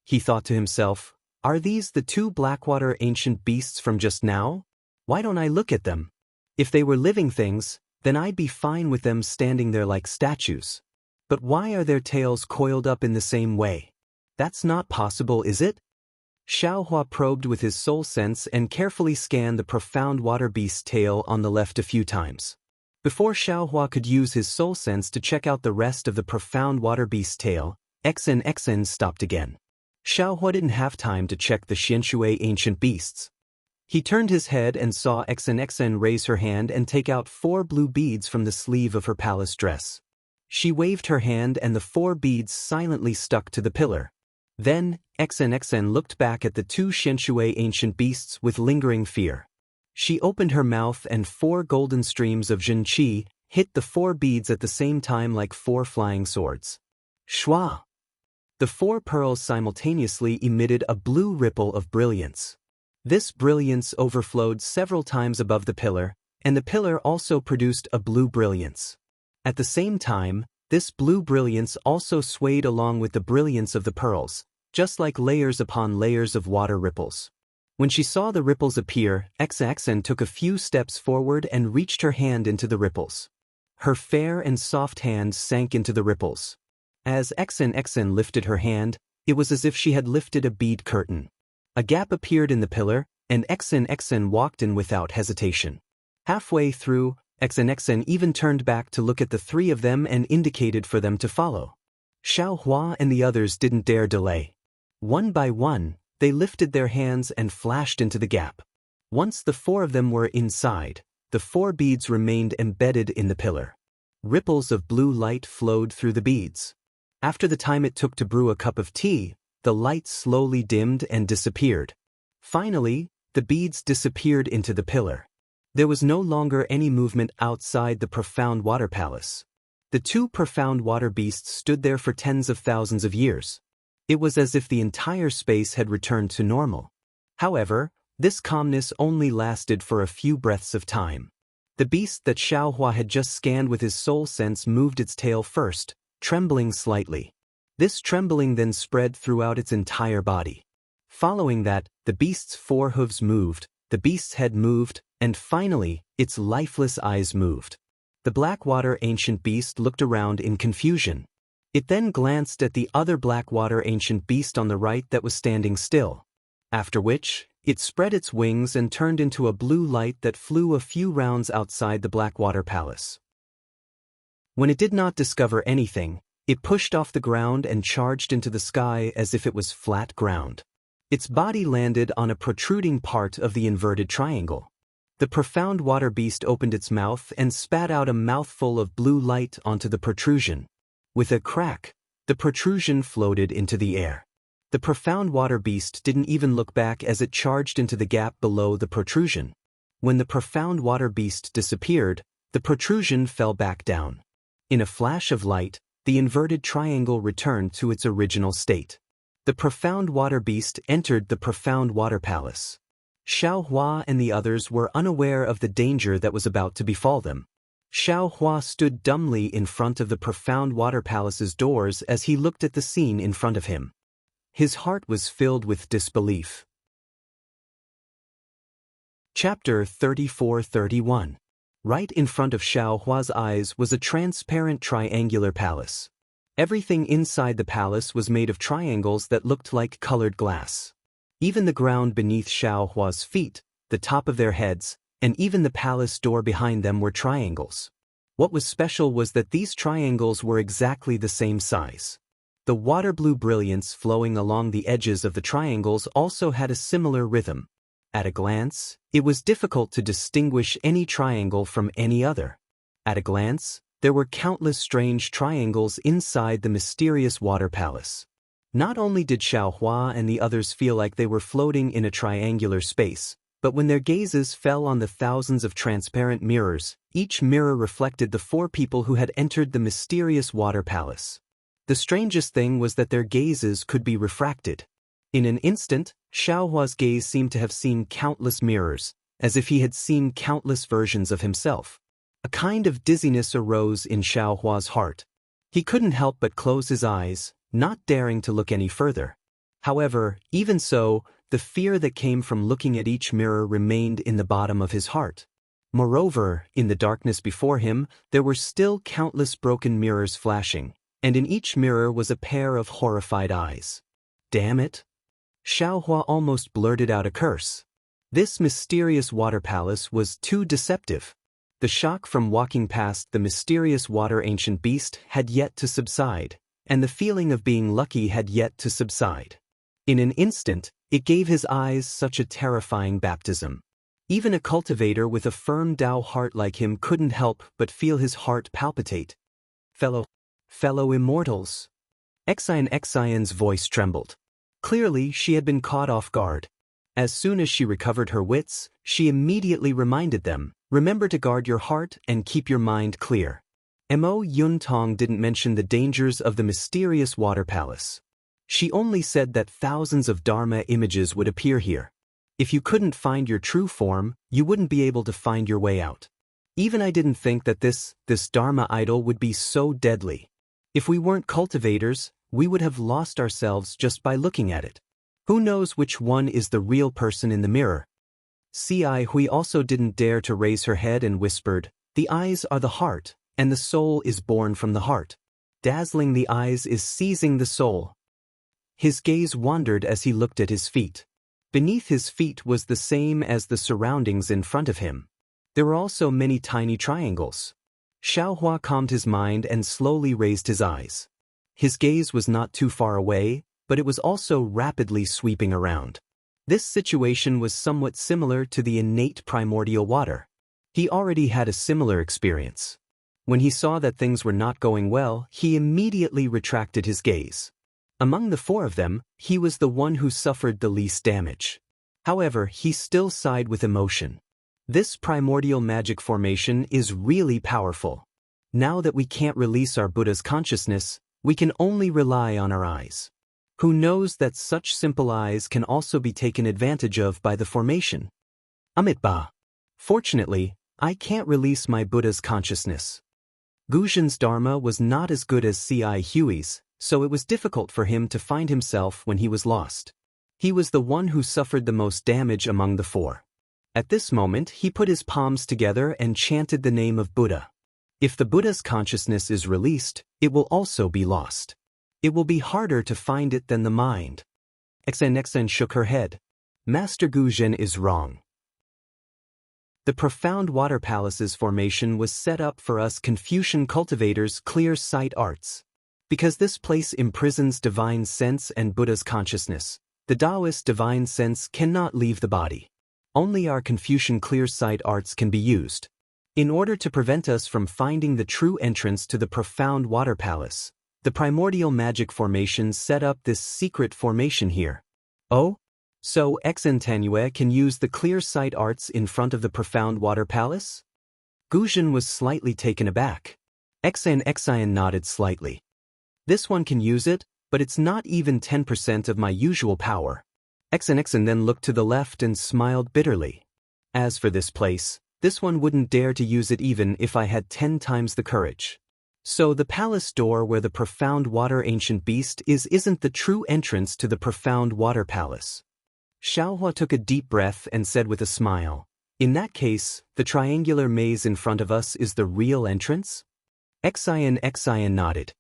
He thought to himself, are these the two Blackwater Ancient Beasts from just now? Why don't I look at them? If they were living things, then I'd be fine with them standing there like statues. But why are their tails coiled up in the same way? That's not possible, is it? Xiaohua probed with his soul sense and carefully scanned the profound water beast's tail on the left a few times. Before Xiaohua could use his soul sense to check out the rest of the profound water beast's tail, Xen stopped again. Xiaohua didn't have time to check the Xianshui ancient beasts. He turned his head and saw Xen raise her hand and take out 4 blue beads from the sleeve of her palace dress. She waved her hand and the 4 beads silently stuck to the pillar. Then, Xen looked back at the 2 Xianshui ancient beasts with lingering fear. She opened her mouth and 4 golden streams of Jin Qi hit the 4 beads at the same time like 4 flying swords. Shua! The 4 pearls simultaneously emitted a blue ripple of brilliance. This brilliance overflowed several times above the pillar, and the pillar also produced a blue brilliance. At the same time, this blue brilliance also swayed along with the brilliance of the pearls, just like layers upon layers of water ripples. When she saw the ripples appear, Xen took a few steps forward and reached her hand into the ripples. Her fair and soft hand sank into the ripples. As Xen lifted her hand, it was as if she had lifted a bead curtain. A gap appeared in the pillar, and Xen walked in without hesitation. Halfway through, XN even turned back to look at the three of them and indicated for them to follow. Xiao Hua and the others didn't dare delay. One by one, they lifted their hands and flashed into the gap. Once the four of them were inside, the four beads remained embedded in the pillar. Ripples of blue light flowed through the beads. After the time it took to brew a cup of tea, the light slowly dimmed and disappeared. Finally, the beads disappeared into the pillar. There was no longer any movement outside the profound water palace. The two profound water beasts stood there for tens of thousands of years. It was as if the entire space had returned to normal. However, this calmness only lasted for a few breaths of time. The beast that Xiaohua had just scanned with his soul sense moved its tail first, trembling slightly. This trembling then spread throughout its entire body. Following that, the beast's four hooves moved, the beast's head moved, and finally, its lifeless eyes moved. The Blackwater ancient beast looked around in confusion. It then glanced at the other Blackwater ancient beast on the right that was standing still. After which, it spread its wings and turned into a blue light that flew a few rounds outside the Blackwater Palace. When it did not discover anything, it pushed off the ground and charged into the sky as if it was flat ground. Its body landed on a protruding part of the inverted triangle. The profound water beast opened its mouth and spat out a mouthful of blue light onto the protrusion. With a crack, the protrusion floated into the air. The profound water beast didn't even look back as it charged into the gap below the protrusion. When the profound water beast disappeared, the protrusion fell back down. In a flash of light, the inverted triangle returned to its original state. The profound water beast entered the profound water palace. Xiao Hua and the others were unaware of the danger that was about to befall them. Xiao Hua stood dumbly in front of the profound water palace's doors as he looked at the scene in front of him. His heart was filled with disbelief. Chapter 34-31. Right in front of Xiao Hua's eyes was a transparent triangular palace. Everything inside the palace was made of triangles that looked like colored glass. Even the ground beneath Xiao Hua's feet, the top of their heads, and even the palace door behind them were triangles. What was special was that these triangles were exactly the same size. The water blue brilliance flowing along the edges of the triangles also had a similar rhythm. At a glance, it was difficult to distinguish any triangle from any other. At a glance, there were countless strange triangles inside the mysterious water palace. Not only did Xiao Hua and the others feel like they were floating in a triangular space, but when their gazes fell on the thousands of transparent mirrors, each mirror reflected the four people who had entered the mysterious water palace. The strangest thing was that their gazes could be refracted. In an instant, Xiao Hua's gaze seemed to have seen countless mirrors, as if he had seen countless versions of himself. A kind of dizziness arose in Xiao Hua's heart. He couldn't help but close his eyes, not daring to look any further. However, even so, the fear that came from looking at each mirror remained in the bottom of his heart. Moreover, in the darkness before him, there were still countless broken mirrors flashing, and in each mirror was a pair of horrified eyes. Damn it! Xiao Hua almost blurted out a curse. This mysterious water palace was too deceptive. The shock from walking past the mysterious water ancient beast had yet to subside, and the feeling of being lucky had yet to subside. In an instant, it gave his eyes such a terrifying baptism. Even a cultivator with a firm Tao heart like him couldn't help but feel his heart palpitate. Fellow immortals. Xion's voice trembled. Clearly, she had been caught off guard. As soon as she recovered her wits, she immediately reminded them, remember to guard your heart and keep your mind clear. Mo Yuntong didn't mention the dangers of the mysterious water palace. She only said that thousands of Dharma images would appear here. If you couldn't find your true form, you wouldn't be able to find your way out. Even I didn't think that this Dharma idol would be so deadly. If we weren't cultivators, we would have lost ourselves just by looking at it. Who knows which one is the real person in the mirror? Ci Hui also didn't dare to raise her head and whispered, the eyes are the heart, and the soul is born from the heart. Dazzling the eyes is seizing the soul. His gaze wandered as he looked at his feet. Beneath his feet was the same as the surroundings in front of him. There were also many tiny triangles. Xiaohua calmed his mind and slowly raised his eyes. His gaze was not too far away, but it was also rapidly sweeping around. This situation was somewhat similar to the innate primordial water. He already had a similar experience. When he saw that things were not going well, he immediately retracted his gaze. Among the four of them, he was the one who suffered the least damage. However, he still sighed with emotion. This primordial magic formation is really powerful. Now that we can't release our Buddha's consciousness, we can only rely on our eyes. Who knows that such simple eyes can also be taken advantage of by the formation? Amitabha. Fortunately, I can't release my Buddha's consciousness. Guzhen's dharma was not as good as C.I. Huey's, so it was difficult for him to find himself when he was lost. He was the one who suffered the most damage among the four. At this moment, he put his palms together and chanted the name of Buddha. If the Buddha's consciousness is released, it will also be lost. It will be harder to find it than the mind. XN shook her head. Master Guzhen is wrong. The profound water palace's formation was set up for us Confucian cultivators' clear sight arts. Because this place imprisons divine sense and Buddha's consciousness, the Taoist divine sense cannot leave the body. Only our Confucian clear sight arts can be used. In order to prevent us from finding the true entrance to the profound water palace, the primordial magic formation set up this secret formation here. Oh? So Xantanue can use the clear sight arts in front of the profound water palace? Guzhen was slightly taken aback. Xian nodded slightly. This one can use it, but it's not even 10% of my usual power. Xian then looked to the left and smiled bitterly. As for this place, this one wouldn't dare to use it even if I had 10 times the courage. So the palace door where the profound water ancient beast isn't the true entrance to the profound water palace. Xiaohua took a deep breath and said with a smile, in that case, the triangular maze in front of us is the real entrance? Xian nodded.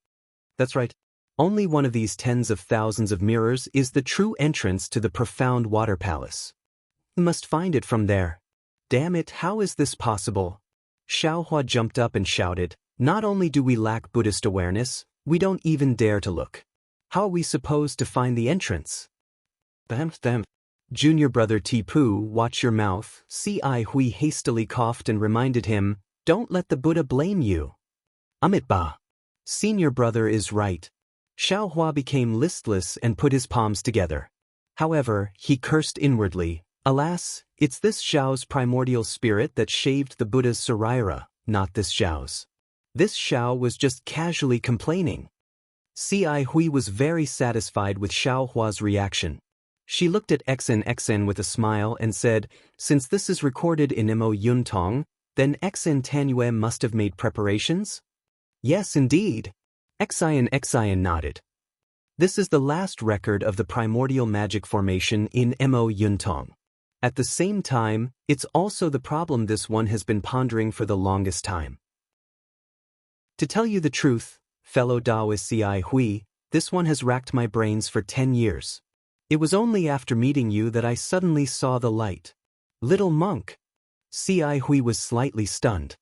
That's right. Only one of these tens of thousands of mirrors is the true entrance to the profound water palace. We must find it from there. Damn it, how is this possible? Xiaohua jumped up and shouted, not only do we lack Buddhist awareness, we don't even dare to look. How are we supposed to find the entrance? Them. Junior brother Tipu, watch your mouth. C.I. Hui hastily coughed and reminded him, don't let the Buddha blame you. Amitabha. Senior brother is right. Xiaohua became listless and put his palms together. However, he cursed inwardly, alas, it's this Xiao's primordial spirit that shaved the Buddha's saraira, not this Xiao's. This Xiao was just casually complaining. C.I. Hui was very satisfied with Xiaohua's reaction. She looked at Xn with a smile and said, since this is recorded in Mo Yuntong, then Xantanue must have made preparations? Yes, indeed. Xian nodded. This is the last record of the primordial magic formation in Mo Yuntong. At the same time, it's also the problem this one has been pondering for the longest time. To tell you the truth, fellow Taoist C.I. Hui, this one has racked my brains for 10 years. It was only after meeting you that I suddenly saw the light. Little monk. C.I. Hui was slightly stunned.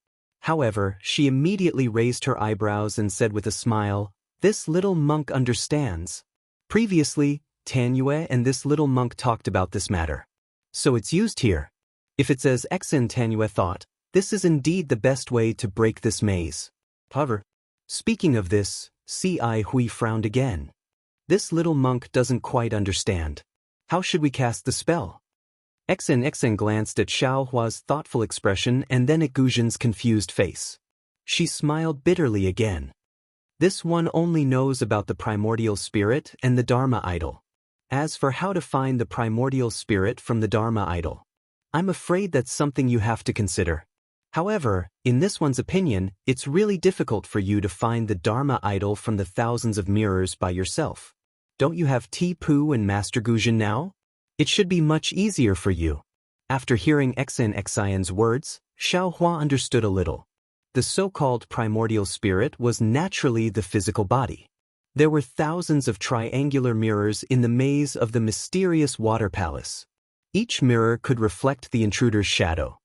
However, she immediately raised her eyebrows and said with a smile, this little monk understands. Previously, Tanue and this little monk talked about this matter. So it's used here. If it's as Tanue thought, this is indeed the best way to break this maze. However, speaking of this, C.I. Hui frowned again. This little monk doesn't quite understand. How should we cast the spell? Xn glanced at Xiaohua's thoughtful expression and then at Guzhen's confused face. She smiled bitterly again. This one only knows about the primordial spirit and the Dharma idol. As for how to find the primordial spirit from the Dharma idol, I'm afraid that's something you have to consider. However, in this one's opinion, it's really difficult for you to find the Dharma idol from the thousands of mirrors by yourself. Don't you have Tipu and Master Guzhen now? It should be much easier for you. After hearing Xian's words, Xiaohua understood a little. The so-called primordial spirit was naturally the physical body. There were thousands of triangular mirrors in the maze of the mysterious water palace. Each mirror could reflect the intruder's shadow.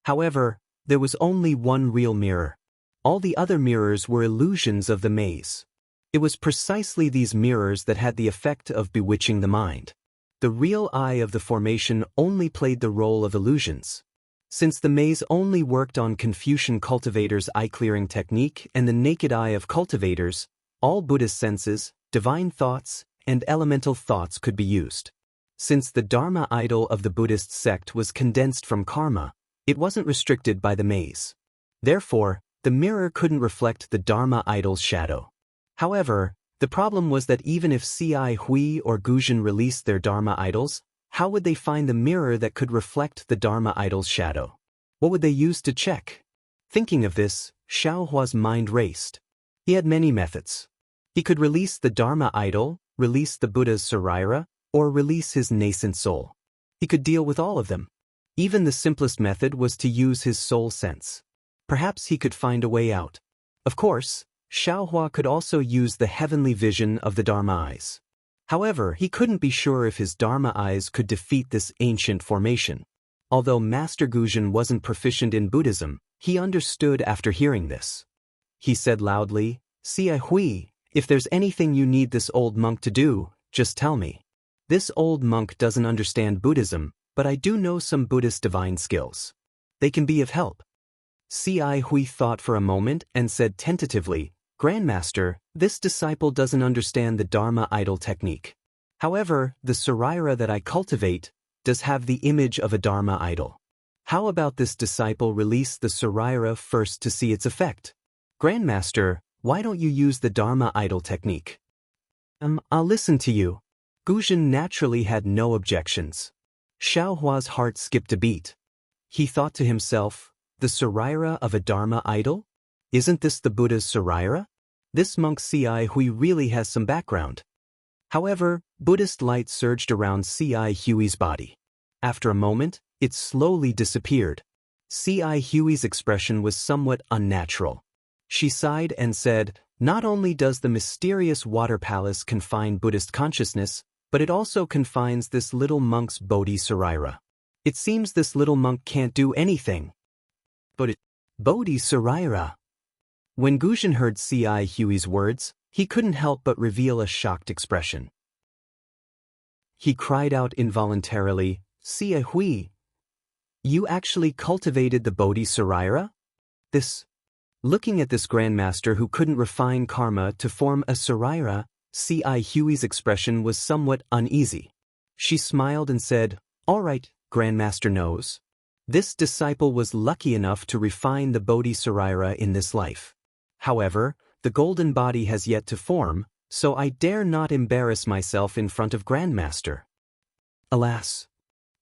However, There was only one real mirror. All the other mirrors were illusions of the maze. It was precisely these mirrors that had the effect of bewitching the mind. The real eye of the formation only played the role of illusions. Since the maze only worked on Confucian cultivators' eye-clearing technique and the naked eye of cultivators, all Buddhist senses, divine thoughts, and elemental thoughts could be used. Since the Dharma idol of the Buddhist sect was condensed from karma, it wasn't restricted by the maze. Therefore, the mirror couldn't reflect the Dharma idol's shadow. However, the problem was that even if Ci Hui or Guzhen released their Dharma idols, how would they find the mirror that could reflect the Dharma idol's shadow? What would they use to check? Thinking of this, Xiaohua's mind raced. He had many methods. He could release the Dharma idol, release the Buddha's Saraira, or release his nascent soul. He could deal with all of them. Even the simplest method was to use his soul sense. Perhaps he could find a way out. Of course, Xiaohua could also use the heavenly vision of the Dharma eyes. However, he couldn't be sure if his Dharma eyes could defeat this ancient formation. Although Master Guzhen wasn't proficient in Buddhism, he understood after hearing this. He said loudly, "Ci Hui, if there's anything you need this old monk to do, just tell me. This old monk doesn't understand Buddhism, but I do know some Buddhist divine skills. They can be of help." Ci Hui thought for a moment and said tentatively, "Grandmaster, this disciple doesn't understand the Dharma idol technique. However, the Saraira that I cultivate does have the image of a Dharma idol. How about this disciple release the Saraira first to see its effect? Grandmaster, why don't you use the Dharma idol technique?" I'll listen to you." Guzhen naturally had no objections. Xiaohua's heart skipped a beat. He thought to himself, the Saraira of a Dharma idol? Isn't this the Buddha's Saraira? This monk Ci Hui really has some background. However, Buddhist light surged around Ci Hui's body. After a moment, it slowly disappeared. Ci Hui's expression was somewhat unnatural. She sighed and said, "Not only does the mysterious water palace confine Buddhist consciousness, but it also confines this little monk's Bodhi Saraira. It seems this little monk can't do anything." But Bodhi Saraira. When Guzhen heard Ci Hui's words, he couldn't help but reveal a shocked expression. He cried out involuntarily, "Ci Hui, you actually cultivated the Bodhi Saraira?" Looking at this grandmaster who couldn't refine karma to form a Saraira, Ci Hui's expression was somewhat uneasy. She smiled and said, "All right, Grandmaster knows. This disciple was lucky enough to refine the Bodhi Saraira in this life. However, the golden body has yet to form, so I dare not embarrass myself in front of Grandmaster." Alas!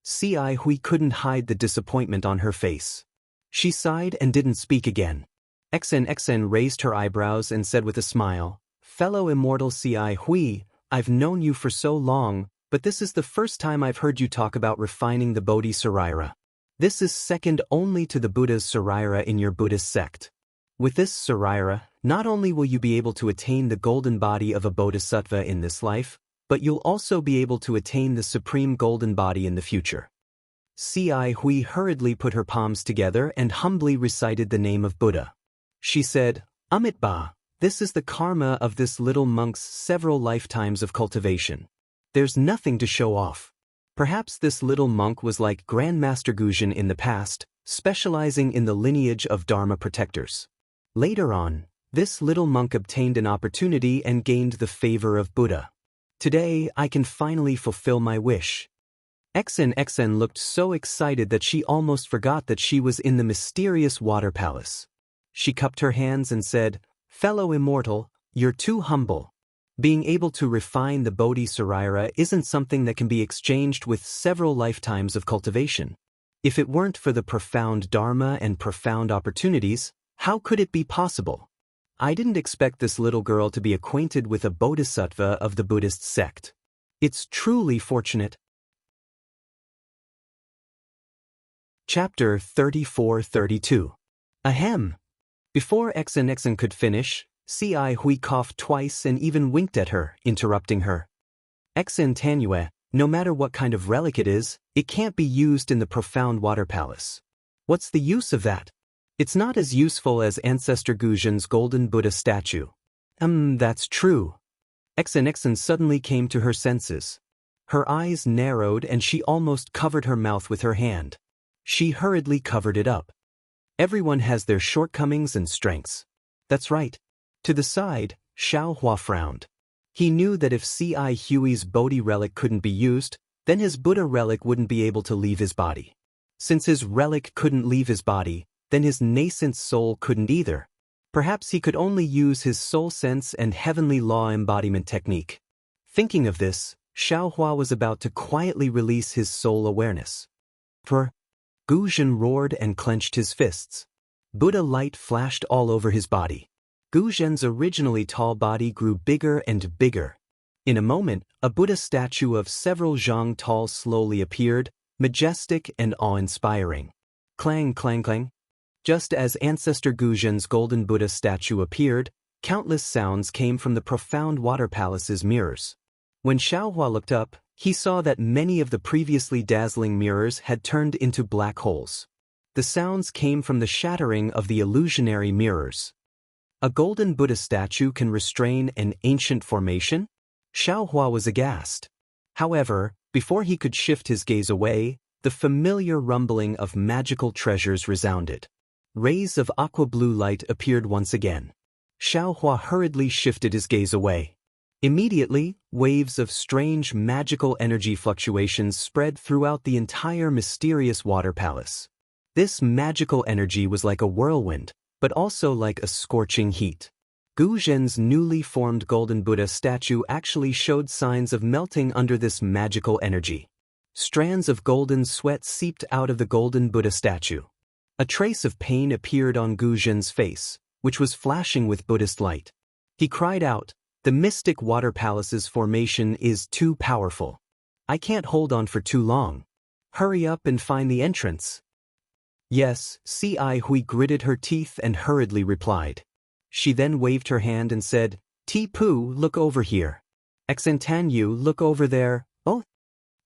Ci Hui couldn't hide the disappointment on her face. She sighed and didn't speak again. XN raised her eyebrows and said with a smile, "Fellow immortal Ci Hui, I've known you for so long, but this is the first time I've heard you talk about refining the Bodhi Saraira. This is second only to the Buddha's Saraira in your Buddhist sect. With this Saraira, not only will you be able to attain the golden body of a bodhisattva in this life, but you'll also be able to attain the supreme golden body in the future." Ci Hui hurriedly put her palms together and humbly recited the name of Buddha. She said, "Amitabha, this is the karma of this little monk's several lifetimes of cultivation. There's nothing to show off. Perhaps this little monk was like Grandmaster Guzhen in the past, specializing in the lineage of Dharma protectors. Later on, this little monk obtained an opportunity and gained the favor of Buddha. Today, I can finally fulfill my wish." XN looked so excited that she almost forgot that she was in the mysterious water palace. She cupped her hands and said, "Fellow immortal, you're too humble. Being able to refine the Bodhi Saraira isn't something that can be exchanged with several lifetimes of cultivation. If it weren't for the profound Dharma and profound opportunities, how could it be possible? I didn't expect this little girl to be acquainted with a bodhisattva of the Buddhist sect. It's truly fortunate." Chapter 34-32. Ahem. Before XN could finish, Ci Hui coughed twice and even winked at her, interrupting her. "XN Tanue, no matter what kind of relic it is, it can't be used in the profound water palace. What's the use of that? It's not as useful as Ancestor Guzhen's golden Buddha statue. That's true. Xen suddenly came to her senses. Her eyes narrowed and she almost covered her mouth with her hand. She hurriedly covered it up. Everyone has their shortcomings and strengths. That's right. To the side, Xiaohua frowned. He knew that if C.I. Hui's Bodhi relic couldn't be used, then his Buddha relic wouldn't be able to leave his body. Since his relic couldn't leave his body, then his nascent soul couldn't either. Perhaps he could only use his soul sense and heavenly law embodiment technique. Thinking of this, Xiaohua was about to quietly release his soul awareness. Guzhen roared and clenched his fists. Buddha light flashed all over his body. Guzhen's originally tall body grew bigger and bigger. In a moment, a Buddha statue of several zhang tall slowly appeared, majestic and awe-inspiring. Clang, clang, clang. Just as Ancestor Guzhen's golden Buddha statue appeared, countless sounds came from the profound water palace's mirrors. When Xiaohua looked up, he saw that many of the previously dazzling mirrors had turned into black holes. The sounds came from the shattering of the illusionary mirrors. A golden Buddha statue can restrain an ancient formation? Xiaohua was aghast. However, before he could shift his gaze away, the familiar rumbling of magical treasures resounded. Rays of aqua-blue light appeared once again. Xiaohua hurriedly shifted his gaze away. Immediately, waves of strange magical energy fluctuations spread throughout the entire mysterious water palace. This magical energy was like a whirlwind, but also like a scorching heat. Guzhen's newly formed golden Buddha statue actually showed signs of melting under this magical energy. Strands of golden sweat seeped out of the golden Buddha statue. A trace of pain appeared on Guzhen's face, which was flashing with Buddhist light. He cried out, "The mystic water palace's formation is too powerful. I can't hold on for too long. Hurry up and find the entrance." Yes, C.I. Hui gritted her teeth and hurriedly replied. She then waved her hand and said, "Ti-Pu, look over here. Xen Tanyu, look over there." Oh!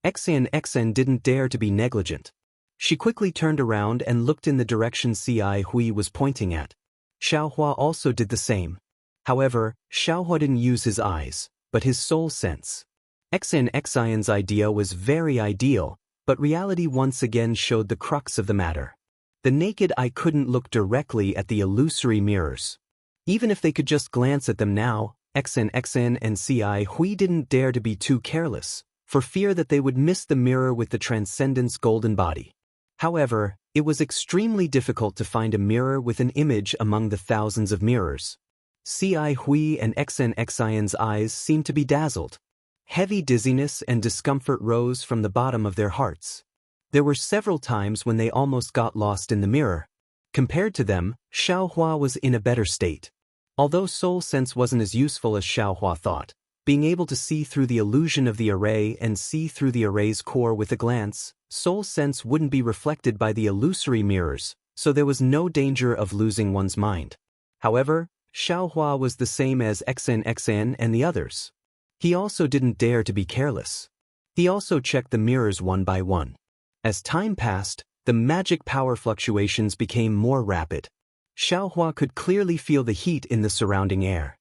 Xen didn't dare to be negligent. She quickly turned around and looked in the direction C.I. Hui was pointing at. Xiaohua also did the same. However, Xiaohua didn't use his eyes, but his soul sense. Xen's idea was very ideal, but reality once again showed the crux of the matter. The naked eye couldn't look directly at the illusory mirrors. Even if they could just glance at them now, Xen and C.I. Hui didn't dare to be too careless, for fear that they would miss the mirror with the transcendent's golden body. However, it was extremely difficult to find a mirror with an image among the thousands of mirrors. C.I. Hui and Xen's eyes seemed to be dazzled. Heavy dizziness and discomfort rose from the bottom of their hearts. There were several times when they almost got lost in the mirror. Compared to them, Xiaohua was in a better state. Although soul sense wasn't as useful as Xiaohua thought, being able to see through the illusion of the array and see through the array's core with a glance, soul sense wouldn't be reflected by the illusory mirrors, so there was no danger of losing one's mind. However, Xiaohua was the same as Xen and the others. He also didn't dare to be careless. He also checked the mirrors one by one. As time passed, the magic power fluctuations became more rapid. Xiaohua could clearly feel the heat in the surrounding air.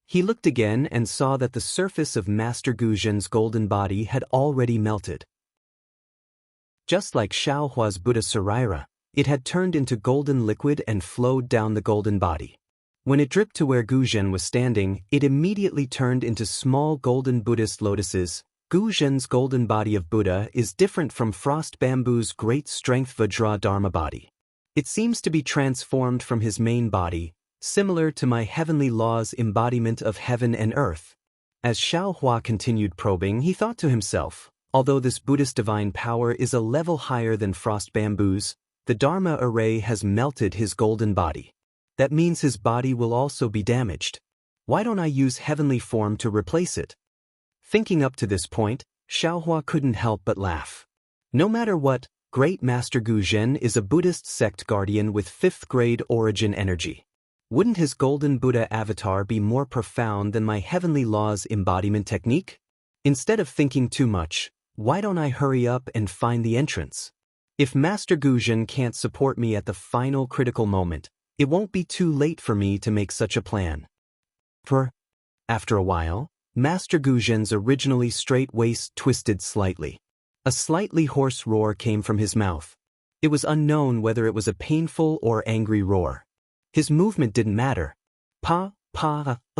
He looked again and saw that the surface of Master Guzhen's golden body had already melted. Just like Xiaohua's Buddha Saraira, it had turned into golden liquid and flowed down the golden body. When it dripped to where Guzhen was standing, it immediately turned into small golden Buddhist lotuses. Guzhen's golden body of Buddha is different from Frost Bamboo's great strength Vajra Dharma body. It seems to be transformed from his main body, similar to my heavenly law's embodiment of heaven and earth. As Xiaohua continued probing, he thought to himself, although this Buddhist divine power is a level higher than Frost Bamboo's, the Dharma array has melted his golden body. That means his body will also be damaged. Why don't I use heavenly form to replace it? Thinking up to this point, Xiaohua couldn't help but laugh. No matter what, Great Master Guzhen is a Buddhist sect guardian with 5th grade origin energy. Wouldn't his golden Buddha avatar be more profound than my heavenly law's embodiment technique? Instead of thinking too much, why don't I hurry up and find the entrance? If Master Guzhen can't support me at the final critical moment, it won't be too late for me to make such a plan. After a while, Master Guzhen's originally straight waist twisted slightly. A slightly hoarse roar came from his mouth. It was unknown whether it was a painful or angry roar. His movement didn't matter.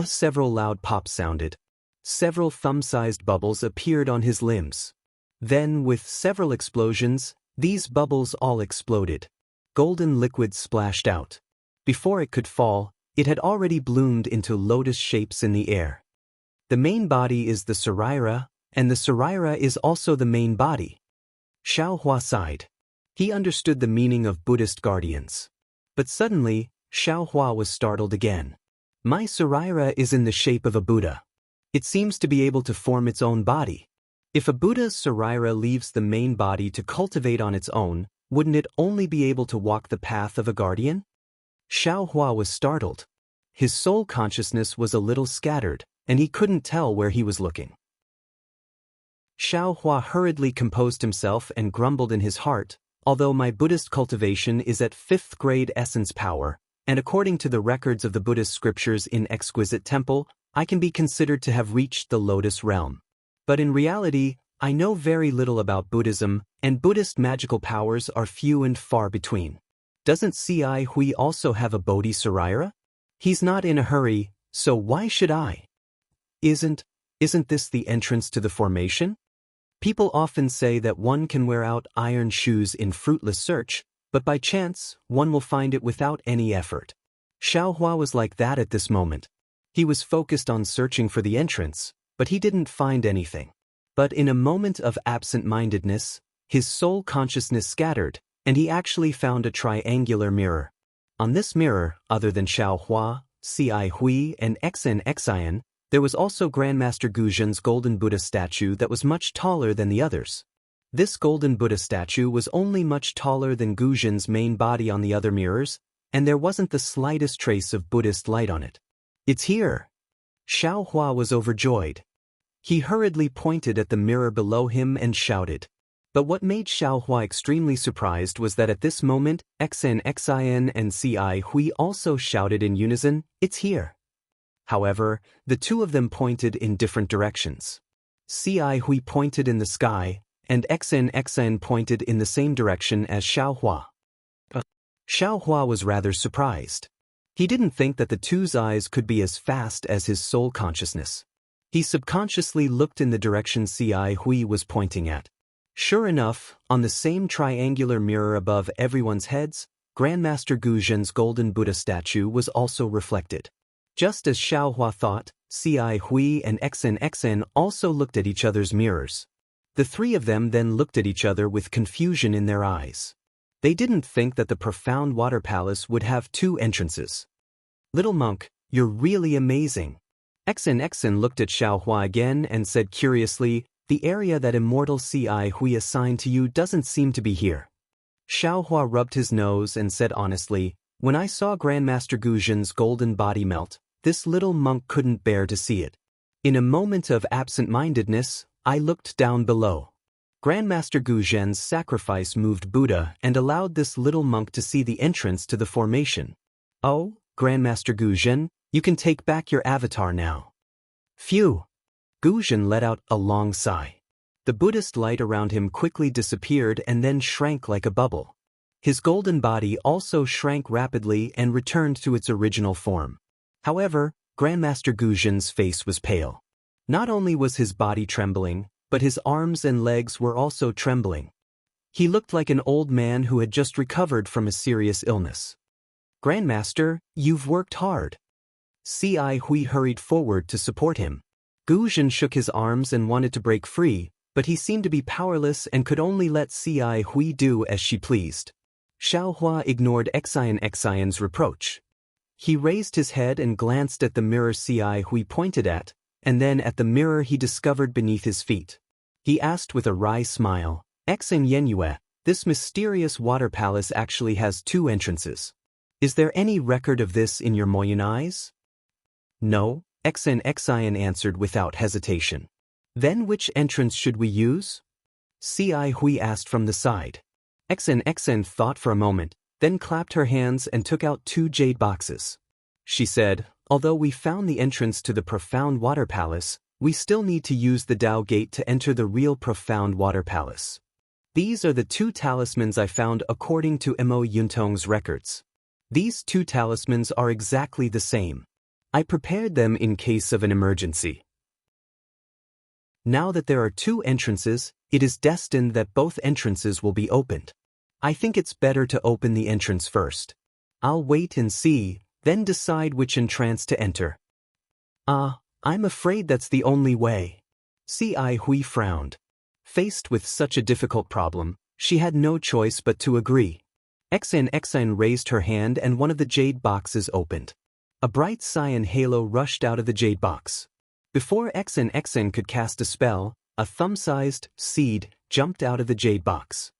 Several loud pops sounded. Several thumb-sized bubbles appeared on his limbs. Then, with several explosions, these bubbles all exploded. Golden liquid splashed out. Before it could fall, it had already bloomed into lotus shapes in the air. The main body is the Saraira, and the Saraira is also the main body. Xiaohua sighed. He understood the meaning of Buddhist guardians. But suddenly, Xiaohua was startled again. My Saraira is in the shape of a Buddha. It seems to be able to form its own body. If a Buddha's Saraira leaves the main body to cultivate on its own, wouldn't it only be able to walk the path of a guardian? Xiaohua was startled. His soul consciousness was a little scattered, and he couldn't tell where he was looking. Xiaohua hurriedly composed himself and grumbled in his heart, although my Buddhist cultivation is at 5th grade essence power, and according to the records of the Buddhist scriptures in Exquisite Temple, I can be considered to have reached the lotus realm. But in reality, I know very little about Buddhism, and Buddhist magical powers are few and far between. Doesn't Ci Hui also have a Bodhi Saraira? He's not in a hurry, so why should I? Isn't this the entrance to the formation? People often say that one can wear out iron shoes in fruitless search, but by chance, one will find it without any effort. Xiaohua was like that at this moment. He was focused on searching for the entrance, but he didn't find anything. But in a moment of absent-mindedness, his soul consciousness scattered, and he actually found a triangular mirror. On this mirror, other than Xiaohua, Ci Hui, and Xian, there was also Grandmaster Guzhen's golden Buddha statue that was much taller than the others. This golden Buddha statue was only much taller than Guzhen's main body on the other mirrors, and there wasn't the slightest trace of Buddhist light on it. It's here! Xiaohua was overjoyed. He hurriedly pointed at the mirror below him and shouted. But what made Xiaohua extremely surprised was that at this moment, Xian and Ci Hui also shouted in unison, "It's here!" However, the two of them pointed in different directions. Ci Hui pointed in the sky, and Xian pointed in the same direction as Xiaohua. Xiaohua was rather surprised. He didn't think that the two's eyes could be as fast as his soul consciousness. He subconsciously looked in the direction Ci Hui was pointing at. Sure enough, on the same triangular mirror above everyone's heads, Grandmaster Guzhen's golden Buddha statue was also reflected. Just as Xiaohua thought, Ci Hui and Xian also looked at each other's mirrors. The three of them then looked at each other with confusion in their eyes. They didn't think that the profound water palace would have two entrances. "Little monk, you're really amazing." Xian looked at Xiaohua again and said curiously, "The area that immortal Ci Hui assigned to you doesn't seem to be here." Xiaohua rubbed his nose and said honestly, "When I saw Grandmaster Guzhen's golden body melt, this little monk couldn't bear to see it. In a moment of absent-mindedness, I looked down below. Grandmaster Guzhen's sacrifice moved Buddha and allowed this little monk to see the entrance to the formation. Oh, Grandmaster Guzhen, you can take back your avatar now." Phew! Guzhen let out a long sigh. The Buddhist light around him quickly disappeared and then shrank like a bubble. His golden body also shrank rapidly and returned to its original form. However, Grandmaster Guzhen's face was pale. Not only was his body trembling, but his arms and legs were also trembling. He looked like an old man who had just recovered from a serious illness. "Grandmaster, you've worked hard." Ci Hui hurried forward to support him. Guzhen shook his arms and wanted to break free, but he seemed to be powerless and could only let Ci Hui do as she pleased. Xiaohua ignored Xian's reproach. He raised his head and glanced at the mirror Ci Hui pointed at, and then at the mirror he discovered beneath his feet. He asked with a wry smile, "Xian, this mysterious water palace actually has two entrances. Is there any record of this in your Moyan eyes?" "No," Xian answered without hesitation. "Then which entrance should we use?" Ci Hui asked from the side. XN thought for a moment, then clapped her hands and took out 2 jade boxes. She said, although we found the entrance to the Profound Water Palace, we still need to use the Dao Gate to enter the real Profound Water Palace. These are the 2 talismans I found according to Mo Yuntong's records. These 2 talismans are exactly the same. I prepared them in case of an emergency. Now that there are 2 entrances, it is destined that both entrances will be opened. I think it's better to open the entrance first. I'll wait and see, then decide which entrance to enter. I'm afraid that's the only way. Ci Hui frowned. Faced with such a difficult problem, she had no choice but to agree. XN raised her hand and one of the jade boxes opened. A bright cyan halo rushed out of the jade box. Before XN could cast a spell, a thumb-sized seed jumped out of the jade box.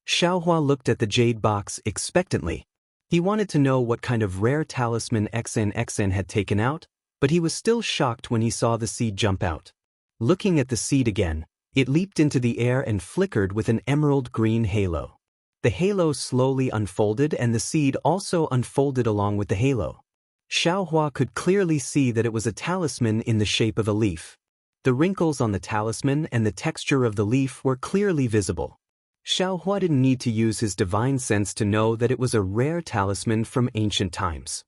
Xiaohua looked at the jade box expectantly. He wanted to know what kind of rare talisman XN had taken out, but he was still shocked when he saw the seed jump out. Looking at the seed again, it leaped into the air and flickered with an emerald green halo. The halo slowly unfolded and the seed also unfolded along with the halo. Xiaohua could clearly see that it was a talisman in the shape of a leaf. The wrinkles on the talisman and the texture of the leaf were clearly visible. Xiaohua didn't need to use his divine sense to know that it was a rare talisman from ancient times.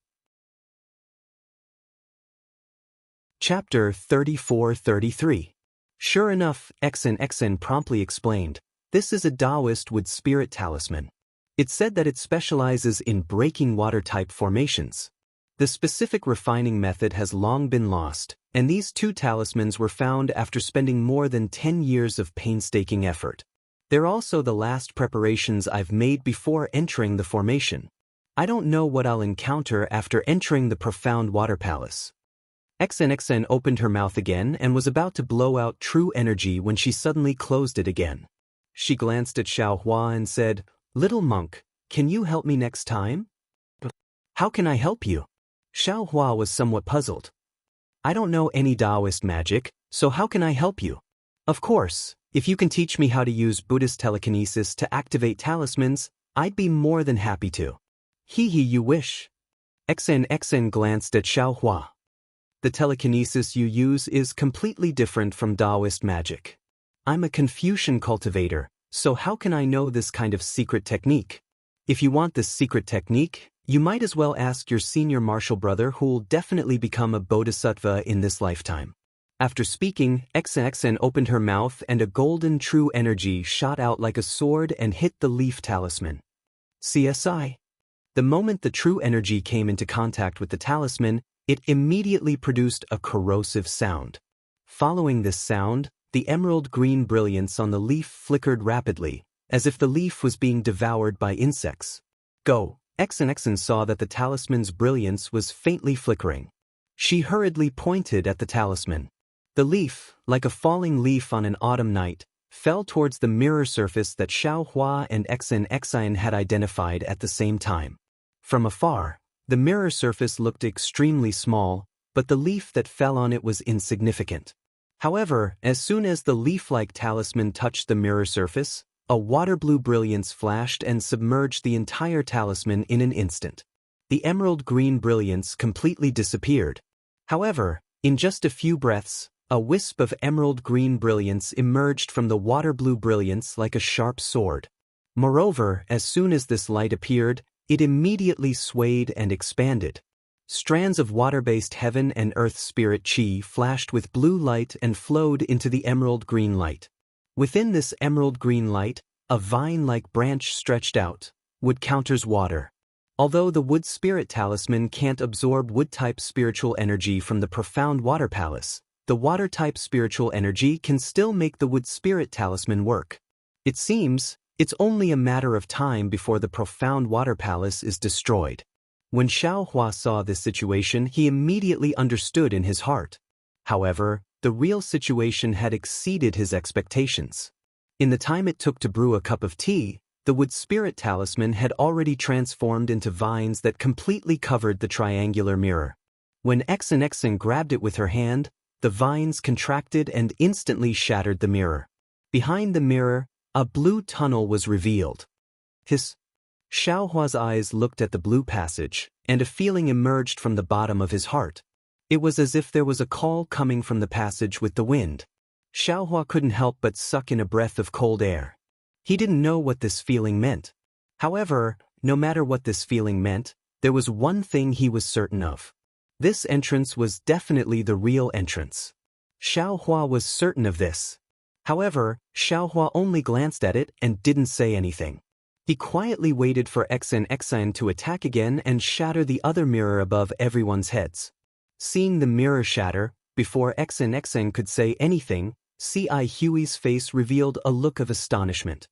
Chapter 34-33. Sure enough, XN promptly explained, this is a Taoist wood spirit talisman. It said that it specializes in breaking water-type formations. The specific refining method has long been lost, and these 2 talismans were found after spending more than 10 years of painstaking effort. They're also the last preparations I've made before entering the formation. I don't know what I'll encounter after entering the Profound Water Palace. XN opened her mouth again and was about to blow out true energy when she suddenly closed it again. She glanced at Xiaohua and said, "Little monk, can you help me next time?" "How can I help you?" Xiaohua was somewhat puzzled. "I don't know any Taoist magic, so how can I help you?" "Of course, if you can teach me how to use Buddhist telekinesis to activate talismans, I'd be more than happy to." You wish." XN glanced at Xiaohua. "The telekinesis you use is completely different from Taoist magic. I'm a Confucian cultivator, so how can I know this kind of secret technique? If you want this secret technique, you might as well ask your senior martial brother who'll definitely become a bodhisattva in this lifetime." After speaking, XN opened her mouth and a golden true energy shot out like a sword and hit the leaf talisman. CSI. The moment the true energy came into contact with the talisman, it immediately produced a corrosive sound. Following this sound, the emerald green brilliance on the leaf flickered rapidly, as if the leaf was being devoured by insects. Go! XN saw that the talisman's brilliance was faintly flickering. She hurriedly pointed at the talisman. The leaf, like a falling leaf on an autumn night, fell towards the mirror surface that Xiaohua and XN had identified at the same time. From afar, the mirror surface looked extremely small, but the leaf that fell on it was insignificant. However, as soon as the leaf-like talisman touched the mirror surface, a water-blue brilliance flashed and submerged the entire talisman in an instant. The emerald green brilliance completely disappeared. However, in just a few breaths, a wisp of emerald green brilliance emerged from the water-blue brilliance like a sharp sword. Moreover, as soon as this light appeared, it immediately swayed and expanded. Strands of water-based heaven and earth spirit chi flashed with blue light and flowed into the emerald green light. Within this emerald green light, a vine-like branch stretched out. Wood counters water. Although the wood spirit talisman can't absorb wood-type spiritual energy from the Profound Water Palace, the water-type spiritual energy can still make the wood spirit talisman work. It seems, it's only a matter of time before the Profound Water Palace is destroyed. When Xiaohua saw this situation, he immediately understood in his heart. However, the real situation had exceeded his expectations. In the time it took to brew a cup of tea, the wood spirit talisman had already transformed into vines that completely covered the triangular mirror. When XN grabbed it with her hand, the vines contracted and instantly shattered the mirror. Behind the mirror, a blue tunnel was revealed. His Xiaohua's eyes looked at the blue passage, and a feeling emerged from the bottom of his heart. It was as if there was a call coming from the passage with the wind. Xiaohua couldn't help but suck in a breath of cold air. He didn't know what this feeling meant. However, no matter what this feeling meant, there was one thing he was certain of. This entrance was definitely the real entrance. Xiaohua was certain of this. However, Xiaohua only glanced at it and didn't say anything. He quietly waited for Xan to attack again and shatter the other mirror above everyone's heads. Seeing the mirror shatter, before Xan could say anything, C.I. Huey's face revealed a look of astonishment.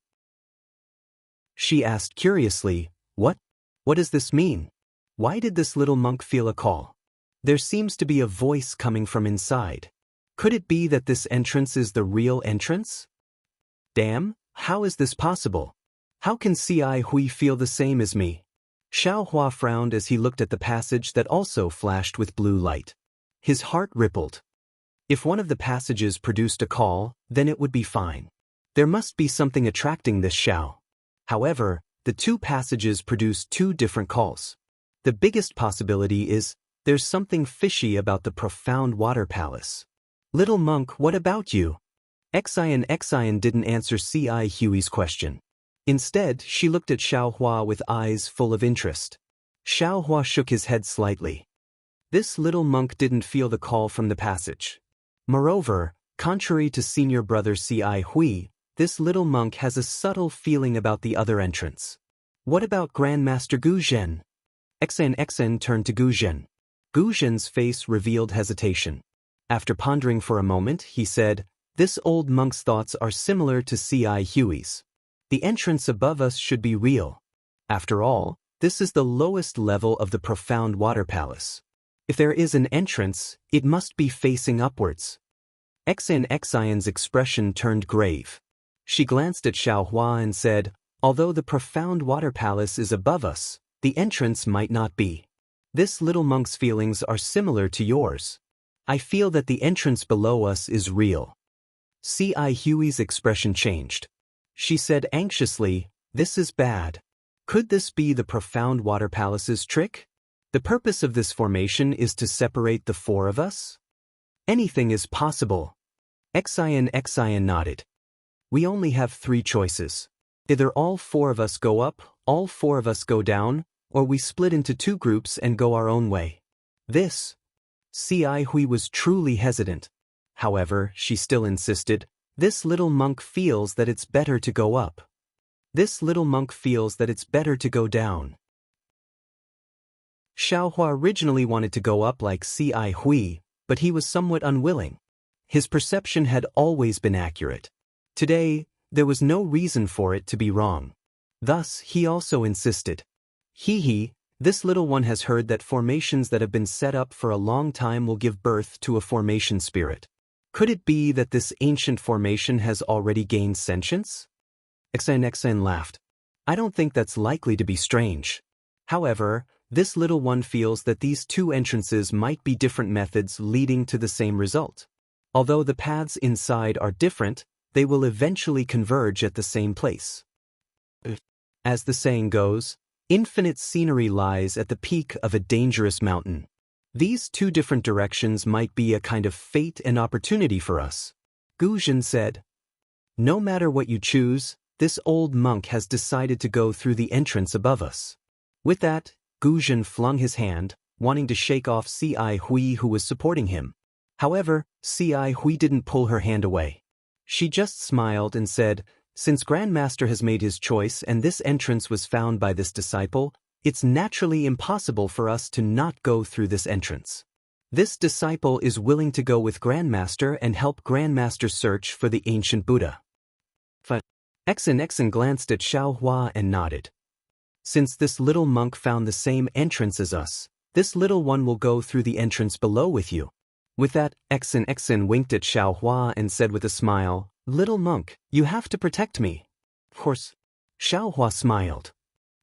She asked curiously, What does this mean? Why did this little monk feel a call? There seems to be a voice coming from inside. Could it be that this entrance is the real entrance? Damn, how is this possible? How can C.I. Hui feel the same as me? Xiaohua frowned as he looked at the passage that also flashed with blue light. His heart rippled. If one of the passages produced a call, then it would be fine. There must be something attracting this Xiao. However, the two passages produce two different calls. The biggest possibility is, there's something fishy about the profound water palace. Little monk, what about you? Xian didn't answer C.I. Huey's question. Instead, she looked at Xiaohua with eyes full of interest. Xiaohua shook his head slightly. This little monk didn't feel the call from the passage. Moreover, contrary to senior brother C.I. Hui, this little monk has a subtle feeling about the other entrance. What about Grandmaster Gu Zhen? Xan turned to Gu Zhen. Gu Zhen's face revealed hesitation. After pondering for a moment, he said, This old monk's thoughts are similar to C.I. Huey's. The entrance above us should be real. After all, this is the lowest level of the profound water palace. If there is an entrance, it must be facing upwards. Xian's expression turned grave. She glanced at Xiaohua and said, Although the profound water palace is above us, the entrance might not be. This little monk's feelings are similar to yours. I feel that the entrance below us is real. C.I. Huey's expression changed. She said anxiously, This is bad. Could this be the profound water palace's trick? The purpose of this formation is to separate the four of us? Anything is possible. Xian nodded. We only have three choices. Either all four of us go up, all four of us go down, or we split into two groups and go our own way. This. C.I. Hui was truly hesitant. However, she still insisted, This little monk feels that it's better to go up. This little monk feels that it's better to go down. Xiaohua originally wanted to go up like C.I. Hui, but he was somewhat unwilling. His perception had always been accurate. Today, there was no reason for it to be wrong. Thus, he also insisted. This little one has heard that formations that have been set up for a long time will give birth to a formation spirit. Could it be that this ancient formation has already gained sentience? Xan laughed. I don't think that's likely to be strange. However, this little one feels that these two entrances might be different methods leading to the same result. Although the paths inside are different, they will eventually converge at the same place. As the saying goes, infinite scenery lies at the peak of a dangerous mountain. These two different directions might be a kind of fate and opportunity for us. Gu Zhen said. No matter what you choose, this old monk has decided to go through the entrance above us. With that, Gu Zhen flung his hand, wanting to shake off C.I. Hui who was supporting him. However, C.I. Hui didn't pull her hand away. She just smiled and said, Since Grandmaster has made his choice and this entrance was found by this disciple, it's naturally impossible for us to not go through this entrance. This disciple is willing to go with Grandmaster and help Grandmaster search for the ancient Buddha. Xan glanced at Xiaohua and nodded. Since this little monk found the same entrance as us, this little one will go through the entrance below with you. With that, Xan winked at Xiaohua and said with a smile, Little monk, you have to protect me. Of course. Xiaohua smiled.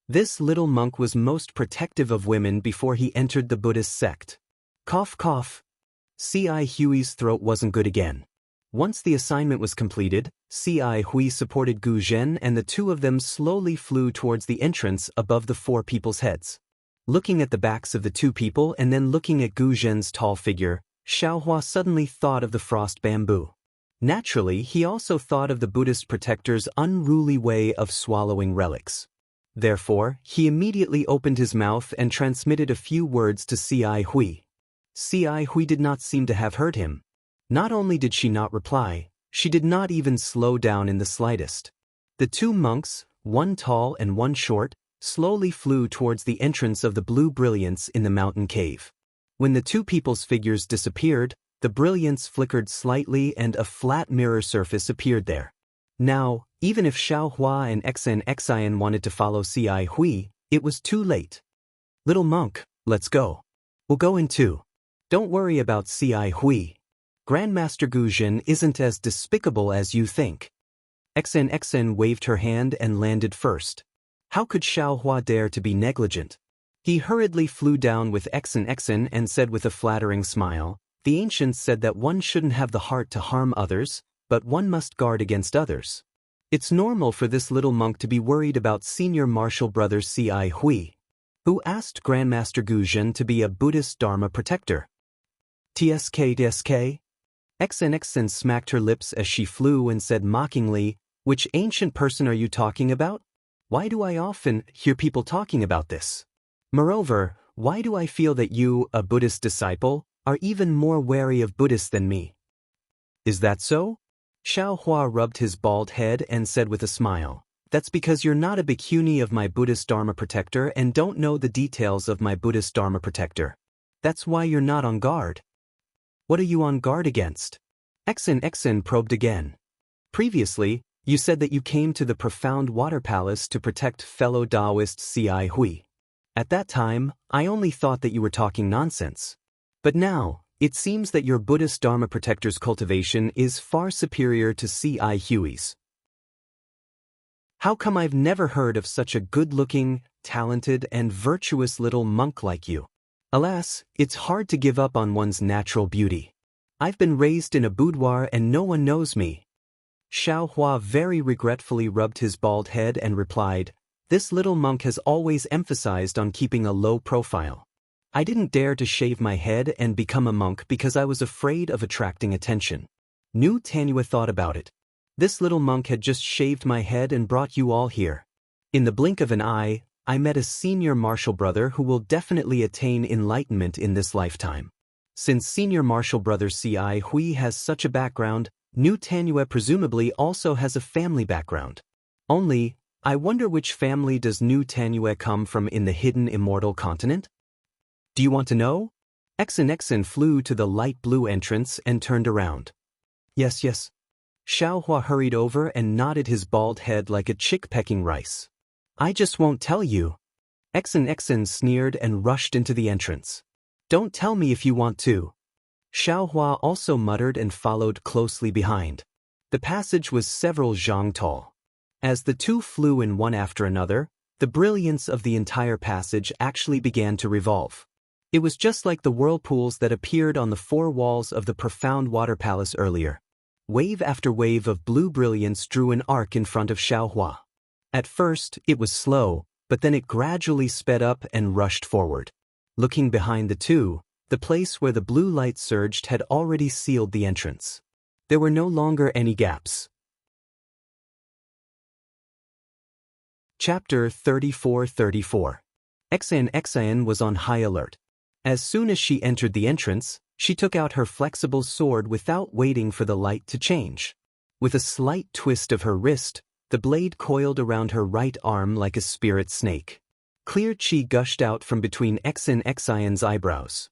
This little monk was most protective of women before he entered the Buddhist sect. Cough cough. C.I. Huey's throat wasn't good again. Once the assignment was completed, Ci Hui supported Gu Zhen and the two of them slowly flew towards the entrance above the four people's heads. Looking at the backs of the two people and then looking at Gu Zhen's tall figure, Xiaohua suddenly thought of the frost bamboo. Naturally, he also thought of the Buddhist protector's unruly way of swallowing relics. Therefore, he immediately opened his mouth and transmitted a few words to Ci Hui. Ci Hui did not seem to have heard him. Not only did she not reply, she did not even slow down in the slightest. The two monks, one tall and one short, slowly flew towards the entrance of the blue brilliance in the mountain cave. When the two people's figures disappeared, the brilliance flickered slightly and a flat mirror surface appeared there. Now, even if Xiaohua and Xian wanted to follow Ci Hui, it was too late. "Little monk, let's go. We'll go in too. Don't worry about Ci Hui. Grandmaster Gu Zhen isn't as despicable as you think." Xian waved her hand and landed first. How could Xiaohua dare to be negligent? He hurriedly flew down with Xian and said with a flattering smile, "The ancients said that one shouldn't have the heart to harm others, but one must guard against others. It's normal for this little monk to be worried about senior martial brother Ci Hui, who asked Grandmaster Gu Zhen to be a Buddhist Dharma protector." "Tsk. Xian smacked her lips as she flew and said mockingly, "Which ancient person are you talking about? Why do I often hear people talking about this? Moreover, why do I feel that you, a Buddhist disciple, are even more wary of Buddhists than me?" "Is that so?" Xiaohua rubbed his bald head and said with a smile, "That's because you're not a bhikkhuni of my Buddhist Dharma protector and don't know the details of my Buddhist Dharma protector. That's why you're not on guard." "What are you on guard against?" Xian probed again. "Previously, you said that you came to the profound water palace to protect fellow Taoist Ci Hui. At that time, I only thought that you were talking nonsense. But now, it seems that your Buddhist Dharma protector's cultivation is far superior to Ci Hui's. How come I've never heard of such a good-looking, talented, and virtuous little monk like you? Alas, it's hard to give up on one's natural beauty. I've been raised in a boudoir and no one knows me." Xiaohua very regretfully rubbed his bald head and replied, "This little monk has always emphasized on keeping a low profile. I didn't dare to shave my head and become a monk because I was afraid of attracting attention." Nu Tanua thought about it. "This little monk had just shaved my head and brought you all here. In the blink of an eye, I met a senior martial brother who will definitely attain enlightenment in this lifetime. Since senior martial brother Ci Hui has such a background, Nu Tanua presumably also has a family background. Only, I wonder which family does Nu Tanua come from in the hidden immortal continent? Do you want to know?" Xian flew to the light blue entrance and turned around. Yes. Xiaohua hurried over and nodded his bald head like a chick pecking rice. "I just won't tell you." Xian sneered and rushed into the entrance. "Don't tell me if you want to." Xiaohua also muttered and followed closely behind. The passage was several zhang tall. As the two flew in one after another, the brilliance of the entire passage actually began to revolve. It was just like the whirlpools that appeared on the four walls of the profound water palace earlier. Wave after wave of blue brilliance drew an arc in front of Xiaohua. At first, it was slow, but then it gradually sped up and rushed forward. Looking behind the two, the place where the blue light surged had already sealed the entrance. There were no longer any gaps. Chapter 34-34. Xian was on high alert. As soon as she entered the entrance, she took out her flexible sword without waiting for the light to change. With a slight twist of her wrist, the blade coiled around her right arm like a spirit snake. Clear chi gushed out from between Xian's eyebrows.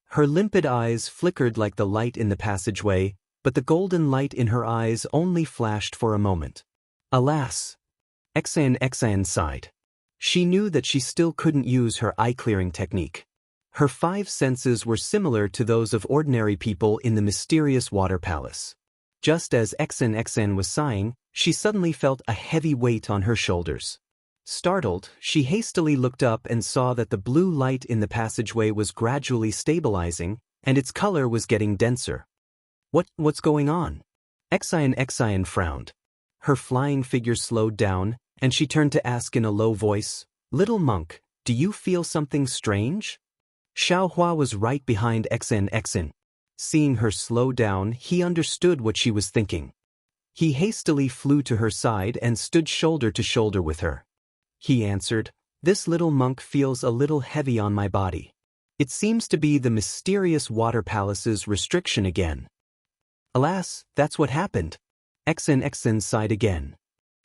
Her limpid eyes flickered like the light in the passageway, but the golden light in her eyes only flashed for a moment. Alas! Xian sighed. She knew that she still couldn't use her eye-clearing technique. Her five senses were similar to those of ordinary people in the mysterious water palace. Just as Xian was sighing, she suddenly felt a heavy weight on her shoulders. Startled, she hastily looked up and saw that the blue light in the passageway was gradually stabilizing, and its color was getting denser. What's going on? Xian frowned. Her flying figure slowed down, and she turned to ask in a low voice, "Little monk, do you feel something strange?" Xiaohua was right behind Xian. Seeing her slow down, he understood what she was thinking. He hastily flew to her side and stood shoulder to shoulder with her. He answered, "This little monk feels a little heavy on my body. It seems to be the mysterious water palace's restriction again." Alas, that's what happened. Xian sighed again.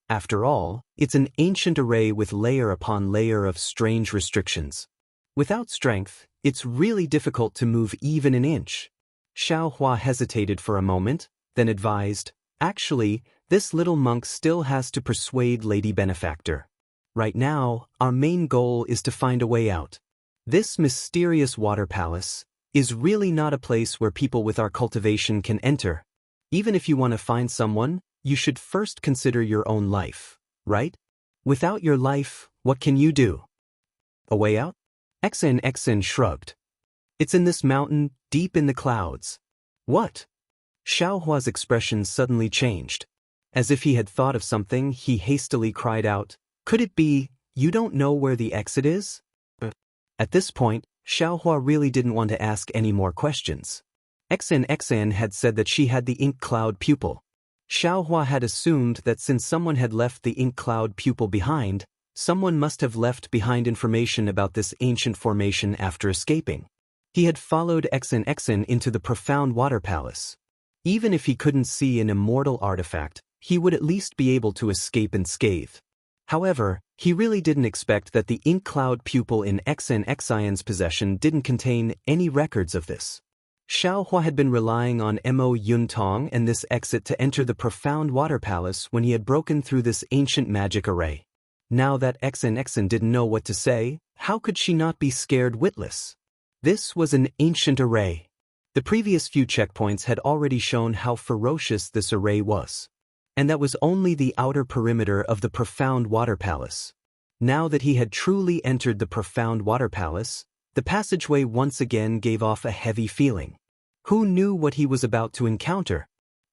After all, it's an ancient array with layer upon layer of strange restrictions. Without strength, it's really difficult to move even an inch. Xiaohua hesitated for a moment, then advised, "Actually, this little monk still has to persuade Lady Benefactor. Right now, our main goal is to find a way out. This mysterious water palace is really not a place where people with our cultivation can enter. Even if you want to find someone, you should first consider your own life, right? Without your life, what can you do?" "A way out?" Xian shrugged. "It's in this mountain, deep in the clouds." "What?" Xiaohua's expression suddenly changed. As if he had thought of something, he hastily cried out, "Could it be, you don't know where the exit is?" At this point, Xiaohua really didn't want to ask any more questions. Xian had said that she had the ink cloud pupil. Xiaohua had assumed that since someone had left the ink cloud pupil behind, someone must have left behind information about this ancient formation after escaping. He had followed Xian into the profound water palace. Even if he couldn't see an immortal artifact, he would at least be able to escape unscathed. However, he really didn't expect that the ink cloud pupil in Xian's possession didn't contain any records of this. Xiaohua had been relying on Mo Yuntong and this exit to enter the profound water palace when he had broken through this ancient magic array. Now that Xian didn't know what to say, how could she not be scared witless? This was an ancient array. The previous few checkpoints had already shown how ferocious this array was. And that was only the outer perimeter of the profound water palace. Now that he had truly entered the profound water palace, the passageway once again gave off a heavy feeling. Who knew what he was about to encounter?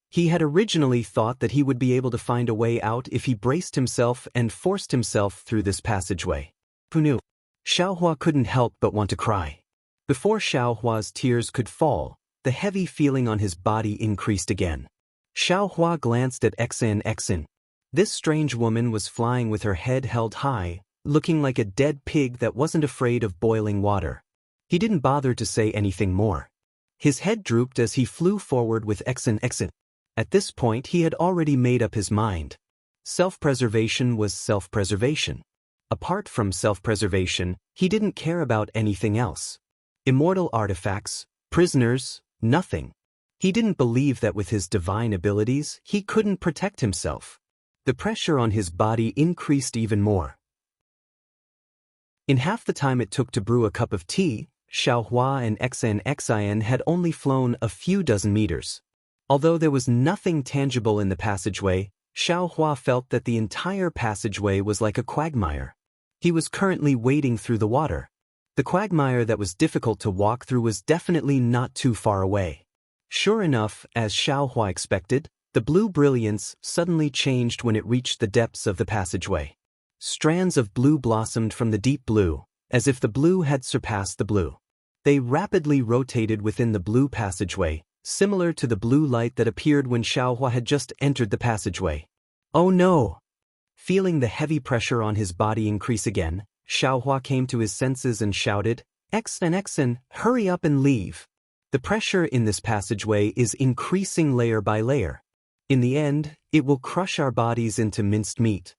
He had originally thought that he would be able to find a way out if he braced himself and forced himself through this passageway. Who knew? Xiaohua couldn't help but want to cry. Before Xiaohua's tears could fall, the heavy feeling on his body increased again. Xiaohua glanced at Xian. This strange woman was flying with her head held high, looking like a dead pig that wasn't afraid of boiling water. He didn't bother to say anything more. His head drooped as he flew forward with Xian. At this point he had already made up his mind. Self-preservation was self-preservation. Apart from self-preservation, he didn't care about anything else. Immortal artifacts, prisoners, nothing. He didn't believe that with his divine abilities, he couldn't protect himself. The pressure on his body increased even more. In half the time it took to brew a cup of tea, Xiaohua and Xian had only flown a few dozen meters. Although there was nothing tangible in the passageway, Xiaohua felt that the entire passageway was like a quagmire. He was currently wading through the water. The quagmire that was difficult to walk through was definitely not too far away. Sure enough, as Xiaohua expected, the blue brilliance suddenly changed when it reached the depths of the passageway. Strands of blue blossomed from the deep blue, as if the blue had surpassed the blue. They rapidly rotated within the blue passageway, similar to the blue light that appeared when Xiaohua had just entered the passageway. Oh no! Feeling the heavy pressure on his body increase again, Xiaohua came to his senses and shouted, Xian, hurry up and leave. The pressure in this passageway is increasing layer by layer. In the end, it will crush our bodies into minced meat.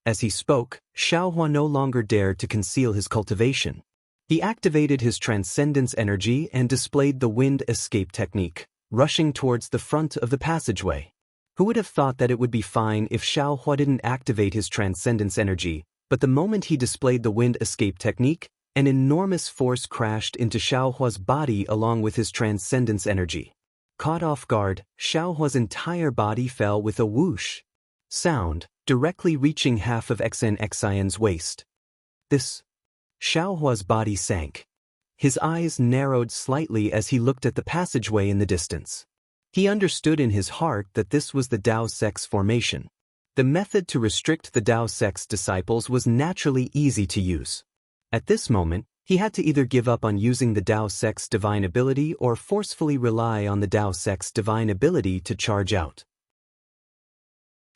As he spoke, Xiaohua no longer dared to conceal his cultivation. He activated his transcendence energy and displayed the wind escape technique, rushing towards the front of the passageway. Who would have thought that it would be fine if Xiaohua didn't activate his transcendence energy, but the moment he displayed the wind escape technique, an enormous force crashed into Xiaohua's body along with his transcendence energy. Caught off guard, Xiaohua's entire body fell with a whoosh sound, directly reaching half of Xian's waist. Xiaohua's body sank. His eyes narrowed slightly as he looked at the passageway in the distance. He understood in his heart that this was the Tao sect's formation. The method to restrict the Tao sect's disciples was naturally easy to use. At this moment, he had to either give up on using the Tao sect's divine ability or forcefully rely on the Tao sect's divine ability to charge out.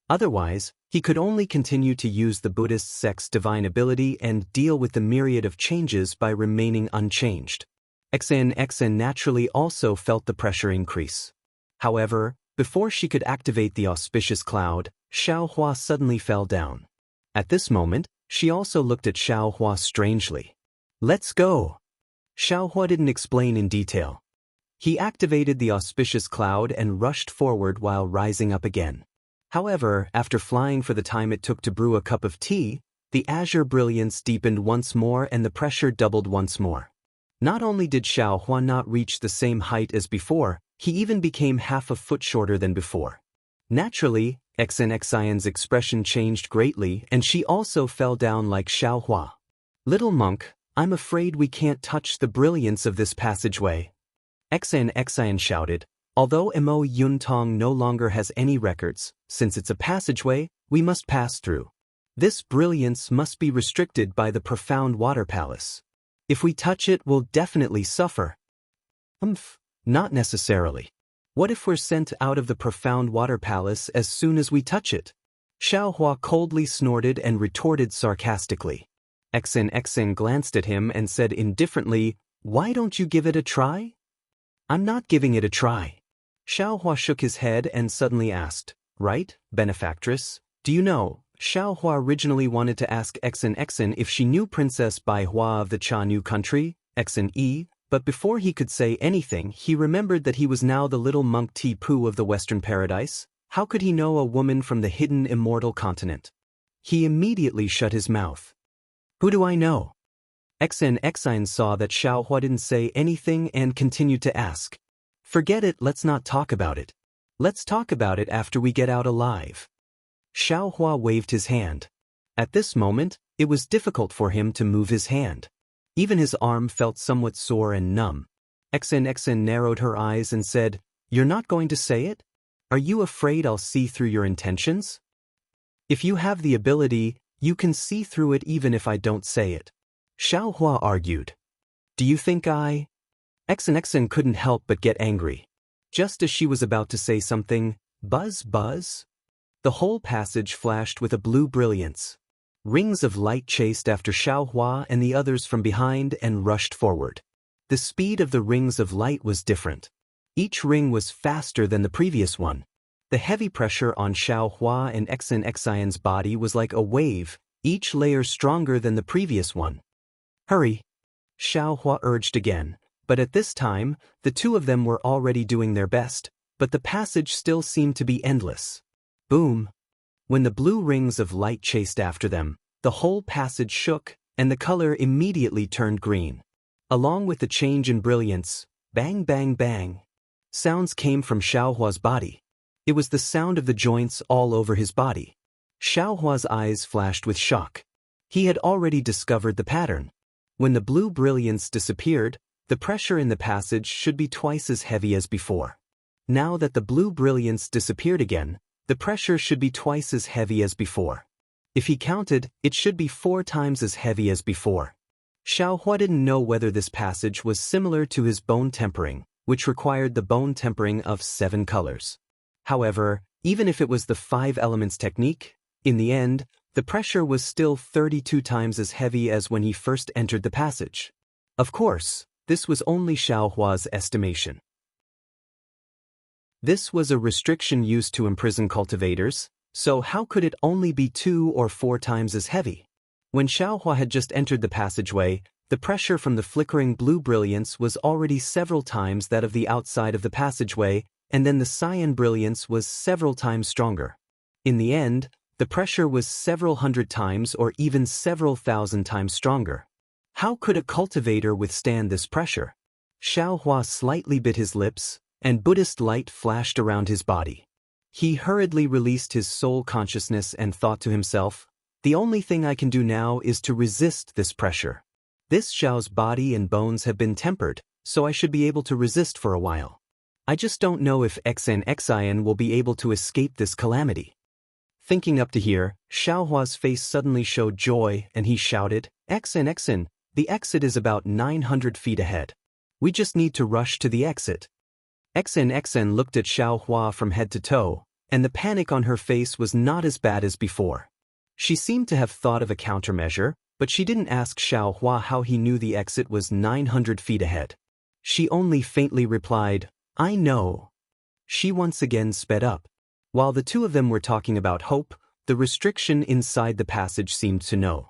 Otherwise, he could only continue to use the Buddhist sect's divine ability and deal with the myriad of changes by remaining unchanged. XN naturally also felt the pressure increase. However, before she could activate the auspicious cloud, Xiaohua suddenly fell down. At this moment, she also looked at Xiaohua strangely. "Let's go." Xiaohua didn't explain in detail. He activated the auspicious cloud and rushed forward while rising up again. However, after flying for the time it took to brew a cup of tea, the azure brilliance deepened once more and the pressure doubled once more. Not only did Xiaohua not reach the same height as before, he even became half a foot shorter than before. Naturally, Xian's expression changed greatly and she also fell down like Xiaohua. "Little monk, I'm afraid we can't touch the brilliance of this passageway," Xian shouted. "Although Mo Yuntong no longer has any records, since it's a passageway, we must pass through. This brilliance must be restricted by the profound water palace. If we touch it, we'll definitely suffer." Not necessarily. What if we're sent out of the profound water palace as soon as we touch it? Xiaohua coldly snorted and retorted sarcastically. Xian glanced at him and said indifferently, "Why don't you give it a try?" "I'm not giving it a try." Xiaohua shook his head and suddenly asked, "Right, benefactress, do you know?" Xiaohua originally wanted to ask Xian if she knew Princess Baihua of the Cha-Nu country, Xian, but before he could say anything, he remembered that he was now the little monk Ti-Pu of the Western Paradise. How could he know a woman from the hidden immortal continent? He immediately shut his mouth. "Who do I know?" Xian saw that Xiaohua didn't say anything and continued to ask. "Forget it, let's not talk about it. Let's talk about it after we get out alive." Xiaohua waved his hand. At this moment, it was difficult for him to move his hand. Even his arm felt somewhat sore and numb. Xian narrowed her eyes and said, "You're not going to say it? Are you afraid I'll see through your intentions? If you have the ability, you can see through it even if I don't say it." Xiaohua argued. "Do you think I—" Xian couldn't help but get angry. Just as she was about to say something, buzz, the whole passage flashed with a blue brilliance. Rings of light chased after Xiaohua and the others from behind and rushed forward. The speed of the rings of light was different. Each ring was faster than the previous one. The heavy pressure on Xiaohua and Xian's body was like a wave, each layer stronger than the previous one. "Hurry!" Xiaohua urged again, but at this time, the two of them were already doing their best, but the passage still seemed to be endless. Boom! When the blue rings of light chased after them, the whole passage shook, and the color immediately turned green. Along with the change in brilliance, bang bang bang, sounds came from Xiaohua's body. It was the sound of the joints all over his body. Xiaohua's eyes flashed with shock. He had already discovered the pattern. When the blue brilliance disappeared, the pressure in the passage should be twice as heavy as before. Now that the blue brilliance disappeared again, the pressure should be twice as heavy as before. If he counted, it should be 4 times as heavy as before. Xiaohua didn't know whether this passage was similar to his bone tempering, which required the bone tempering of 7 colors. However, even if it was the 5 elements technique, in the end, the pressure was still 32 times as heavy as when he first entered the passage. Of course, this was only Xiaohua's estimation. This was a restriction used to imprison cultivators, so how could it only be 2 or 4 times as heavy? When Xiaohua had just entered the passageway, the pressure from the flickering blue brilliance was already several times that of the outside of the passageway, and then the cyan brilliance was several times stronger. In the end, the pressure was several hundred times or even several thousand times stronger. How could a cultivator withstand this pressure? Xiaohua slightly bit his lips, and Buddhist light flashed around his body. He hurriedly released his soul consciousness and thought to himself, "The only thing I can do now is to resist this pressure. This Xiao's body and bones have been tempered, so I should be able to resist for a while." I just don't know if Xian will be able to escape this calamity. Thinking up to here, Xiaohua's face suddenly showed joy and he shouted, Xian, the exit is about 900 feet ahead. We just need to rush to the exit. Xian looked at Xiaohua from head to toe, and the panic on her face was not as bad as before. She seemed to have thought of a countermeasure, but she didn't ask Xiaohua how he knew the exit was 900 feet ahead. She only faintly replied, I know. She once again sped up. While the two of them were talking about hope, the restriction inside the passage seemed to know.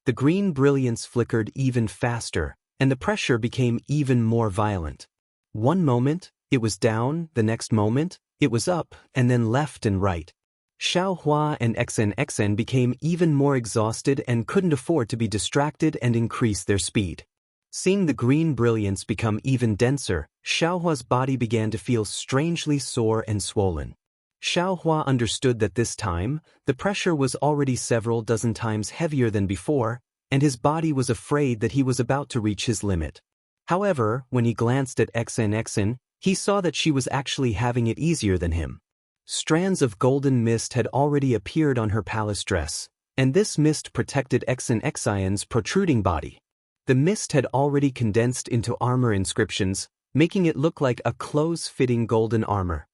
The green brilliance flickered even faster, and the pressure became even more violent. One moment, it was down, the next moment, it was up, and then left and right. Xiaohua and Xian became even more exhausted and couldn't afford to be distracted and increase their speed. Seeing the green brilliance become even denser, Xiaohua's body began to feel strangely sore and swollen. Xiaohua understood that this time, the pressure was already several dozen times heavier than before, and his body was afraid that he was about to reach his limit. However, when he glanced at Xian, he saw that she was actually having it easier than him. Strands of golden mist had already appeared on her palace dress, and this mist protected Xian's protruding body. The mist had already condensed into armor inscriptions, making it look like a close-fitting golden armor.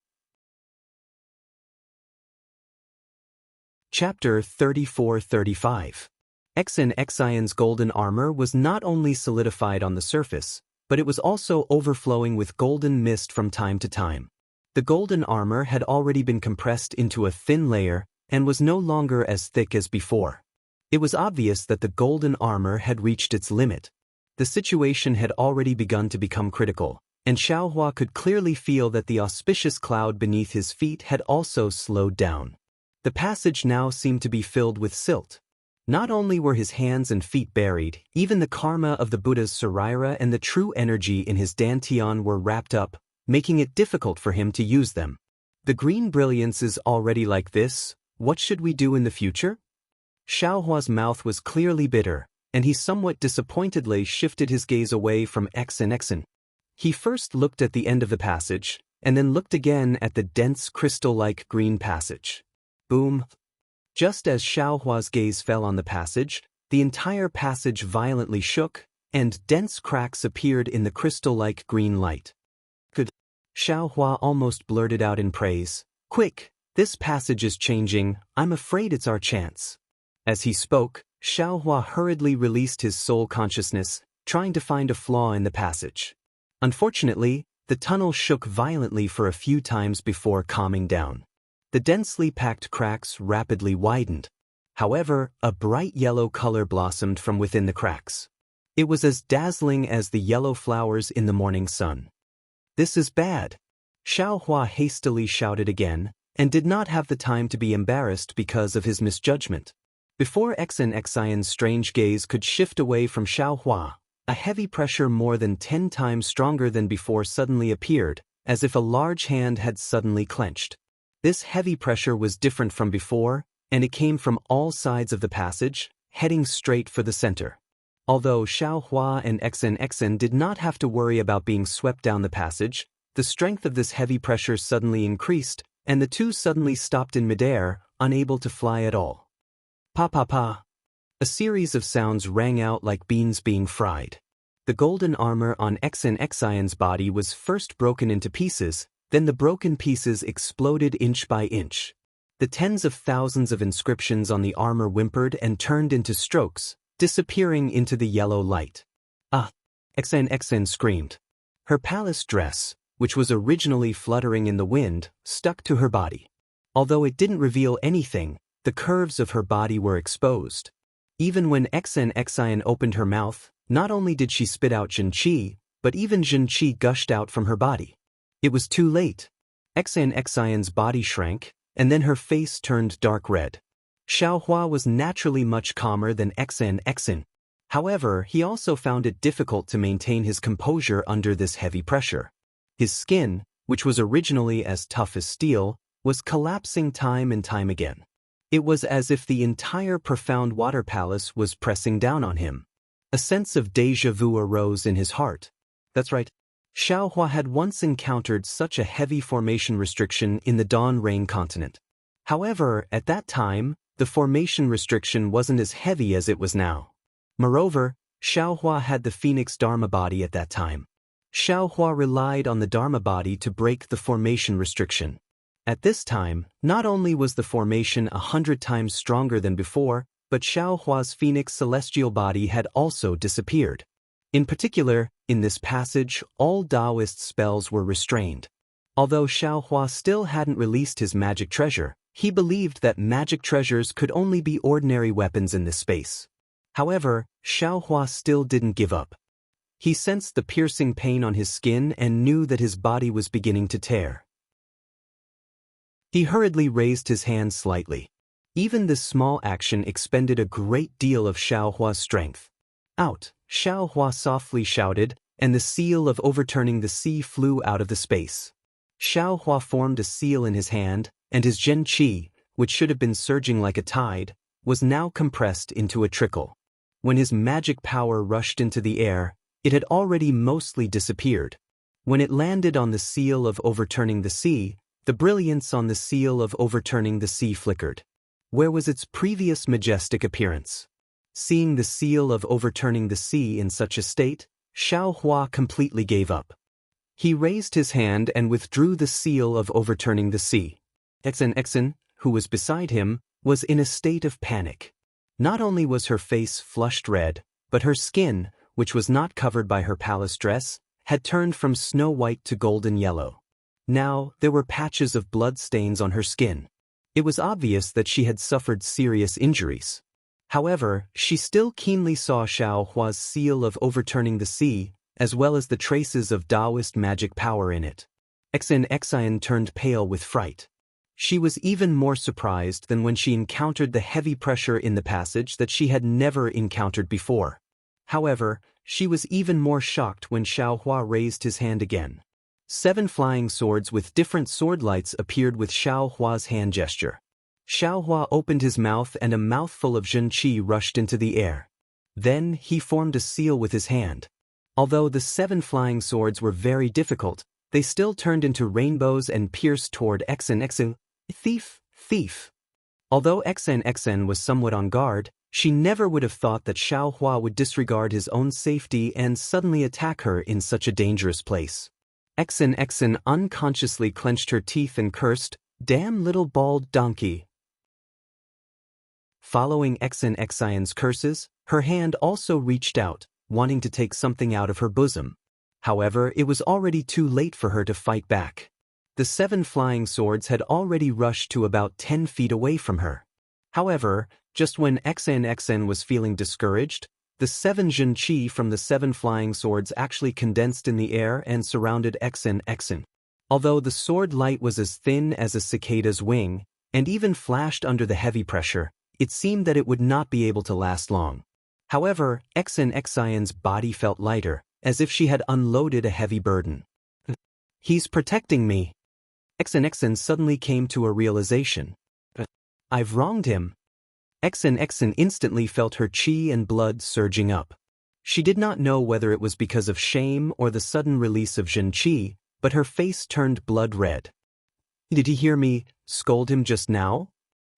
Chapter 34-35. Xian's golden armor was not only solidified on the surface, but it was also overflowing with golden mist from time to time. The golden armor had already been compressed into a thin layer and was no longer as thick as before. It was obvious that the golden armor had reached its limit. The situation had already begun to become critical, and Xiaohua could clearly feel that the auspicious cloud beneath his feet had also slowed down. The passage now seemed to be filled with silt. Not only were his hands and feet buried, even the karma of the Buddha's Saraira and the true energy in his dantian were wrapped up, making it difficult for him to use them. The green brilliance is already like this, what should we do in the future? Xiaohua's mouth was clearly bitter, and he somewhat disappointedly shifted his gaze away from Xian. He first looked at the end of the passage, and then looked again at the dense crystal-like green passage. Boom! Just as Xiaohua's gaze fell on the passage, the entire passage violently shook, and dense cracks appeared in the crystal-like green light. Good. Xiaohua almost blurted out in praise. Quick, this passage is changing, I'm afraid it's our chance. As he spoke, Xiaohua hurriedly released his soul consciousness, trying to find a flaw in the passage. Unfortunately, the tunnel shook violently for a few times before calming down. The densely packed cracks rapidly widened. However, a bright yellow color blossomed from within the cracks. It was as dazzling as the yellow flowers in the morning sun. This is bad. Xiaohua hastily shouted again, and did not have the time to be embarrassed because of his misjudgment. Before Xian's strange gaze could shift away from Xiaohua, a heavy pressure more than 10 times stronger than before suddenly appeared, as if a large hand had suddenly clenched. This heavy pressure was different from before, and it came from all sides of the passage, heading straight for the center. Although Xiaohua and Xian did not have to worry about being swept down the passage, the strength of this heavy pressure suddenly increased, and the two suddenly stopped in midair, unable to fly at all. Pa pa pa. A series of sounds rang out like beans being fried. The golden armor on Xian's body was first broken into pieces, then the broken pieces exploded inch by inch. The tens of thousands of inscriptions on the armor whimpered and turned into strokes, disappearing into the yellow light. Ah! Xian screamed. Her palace dress, which was originally fluttering in the wind, stuck to her body. Although it didn't reveal anything, the curves of her body were exposed. Even when Xian opened her mouth, not only did she spit out Zhenqi, but even Zhenqi gushed out from her body. It was too late. Xian's body shrank, and then her face turned dark red. Xiaohua was naturally much calmer than Xian. However, he also found it difficult to maintain his composure under this heavy pressure. His skin, which was originally as tough as steel, was collapsing time and time again. It was as if the entire profound water palace was pressing down on him. A sense of déjà vu arose in his heart. That's right. Xiaohua had once encountered such a heavy formation restriction in the Dawn Rain continent. However, at that time, the formation restriction wasn't as heavy as it was now. Moreover, Xiaohua had the Phoenix Dharma body at that time. Xiaohua relied on the Dharma body to break the formation restriction. At this time, not only was the formation 100 times stronger than before, but Xiaohua's Phoenix celestial body had also disappeared. In particular, in this passage, all Taoist spells were restrained. Although Xiaohua still hadn't released his magic treasure, he believed that magic treasures could only be ordinary weapons in this space. However, Xiaohua still didn't give up. He sensed the piercing pain on his skin and knew that his body was beginning to tear. He hurriedly raised his hand slightly. Even this small action expended a great deal of Xiaohua's strength. Out, Xiaohua softly shouted, and the seal of overturning the sea flew out of the space. Xiaohua formed a seal in his hand, and his Zhen Qi, which should have been surging like a tide, was now compressed into a trickle. When his magic power rushed into the air, it had already mostly disappeared. When it landed on the seal of overturning the sea, the brilliance on the seal of overturning the sea flickered. Where was its previous majestic appearance? Seeing the seal of overturning the sea in such a state, Xiaohua completely gave up. He raised his hand and withdrew the seal of overturning the sea. Exen, who was beside him, was in a state of panic. Not only was her face flushed red, but her skin, which was not covered by her palace dress, had turned from snow white to golden yellow. Now, there were patches of blood stains on her skin. It was obvious that she had suffered serious injuries. However, she still keenly saw Xiaohua's seal of overturning the sea, as well as the traces of Taoist magic power in it. Xian turned pale with fright. She was even more surprised than when she encountered the heavy pressure in the passage that she had never encountered before. However, she was even more shocked when Xiaohua raised his hand again. 7 flying swords with different sword lights appeared with Xiaohua's hand gesture. Xiaohua opened his mouth and a mouthful of Zhen Qi rushed into the air. Then he formed a seal with his hand. Although the 7 flying swords were very difficult, they still turned into rainbows and pierced toward Xen. Thief. Although Xen was somewhat on guard, she never would have thought that Xiaohua would disregard his own safety and suddenly attack her in such a dangerous place. Xen unconsciously clenched her teeth and cursed, "Damn little bald donkey." Following Xian's curses, her hand also reached out, wanting to take something out of her bosom. However, it was already too late for her to fight back. The 7 flying swords had already rushed to about 10 feet away from her. However, just when Xen was feeling discouraged, the 7 Zhen Qi from the 7 flying swords actually condensed in the air and surrounded Xen. Although the sword light was as thin as a cicada's wing, and even flashed under the heavy pressure, it seemed that it would not be able to last long. However, Xian's body felt lighter, as if she had unloaded a heavy burden. "He's protecting me." Xen suddenly came to a realization. "I've wronged him." Xen instantly felt her qi and blood surging up. She did not know whether it was because of shame or the sudden release of Zhen Qi, but her face turned blood red. "Did he hear me scold him just now?"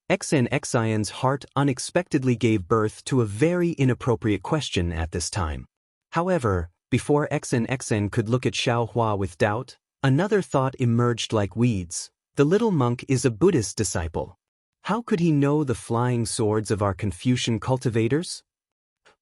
Xian's heart unexpectedly gave birth to a very inappropriate question at this time. However, before Xen could look at Xiaohua with doubt, another thought emerged like weeds. The little monk is a Buddhist disciple. How could he know the flying swords of our Confucian cultivators?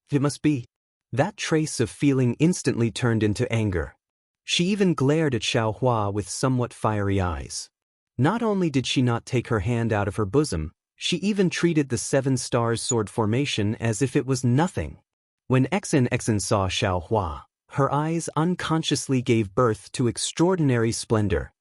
It must be. That trace of feeling instantly turned into anger. She even glared at Xiaohua with somewhat fiery eyes. Not only did she not take her hand out of her bosom, she even treated the 7 stars sword formation as if it was nothing. When Xen saw Xiaohua, her eyes unconsciously gave birth to extraordinary splendor.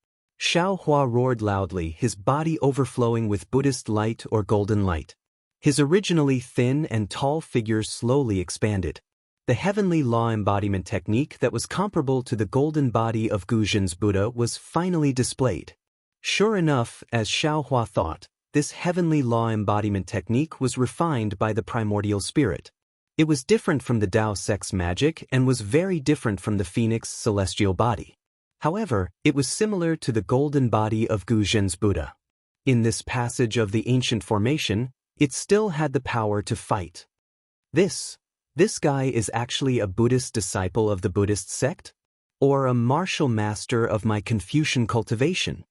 Xiaohua roared loudly, his body overflowing with Buddhist light or golden light. His originally thin and tall figure slowly expanded. The heavenly law embodiment technique that was comparable to the golden body of Guzhen's Buddha was finally displayed. Sure enough, as Xiaohua thought, this heavenly law embodiment technique was refined by the primordial spirit. It was different from the Tao sex magic and was very different from the phoenix celestial body. However, it was similar to the golden body of Gu Zhen's Buddha. In this passage of the ancient formation, it still had the power to fight. This guy is actually a Buddhist disciple of the Buddhist sect? Or a martial master of my Confucian cultivation?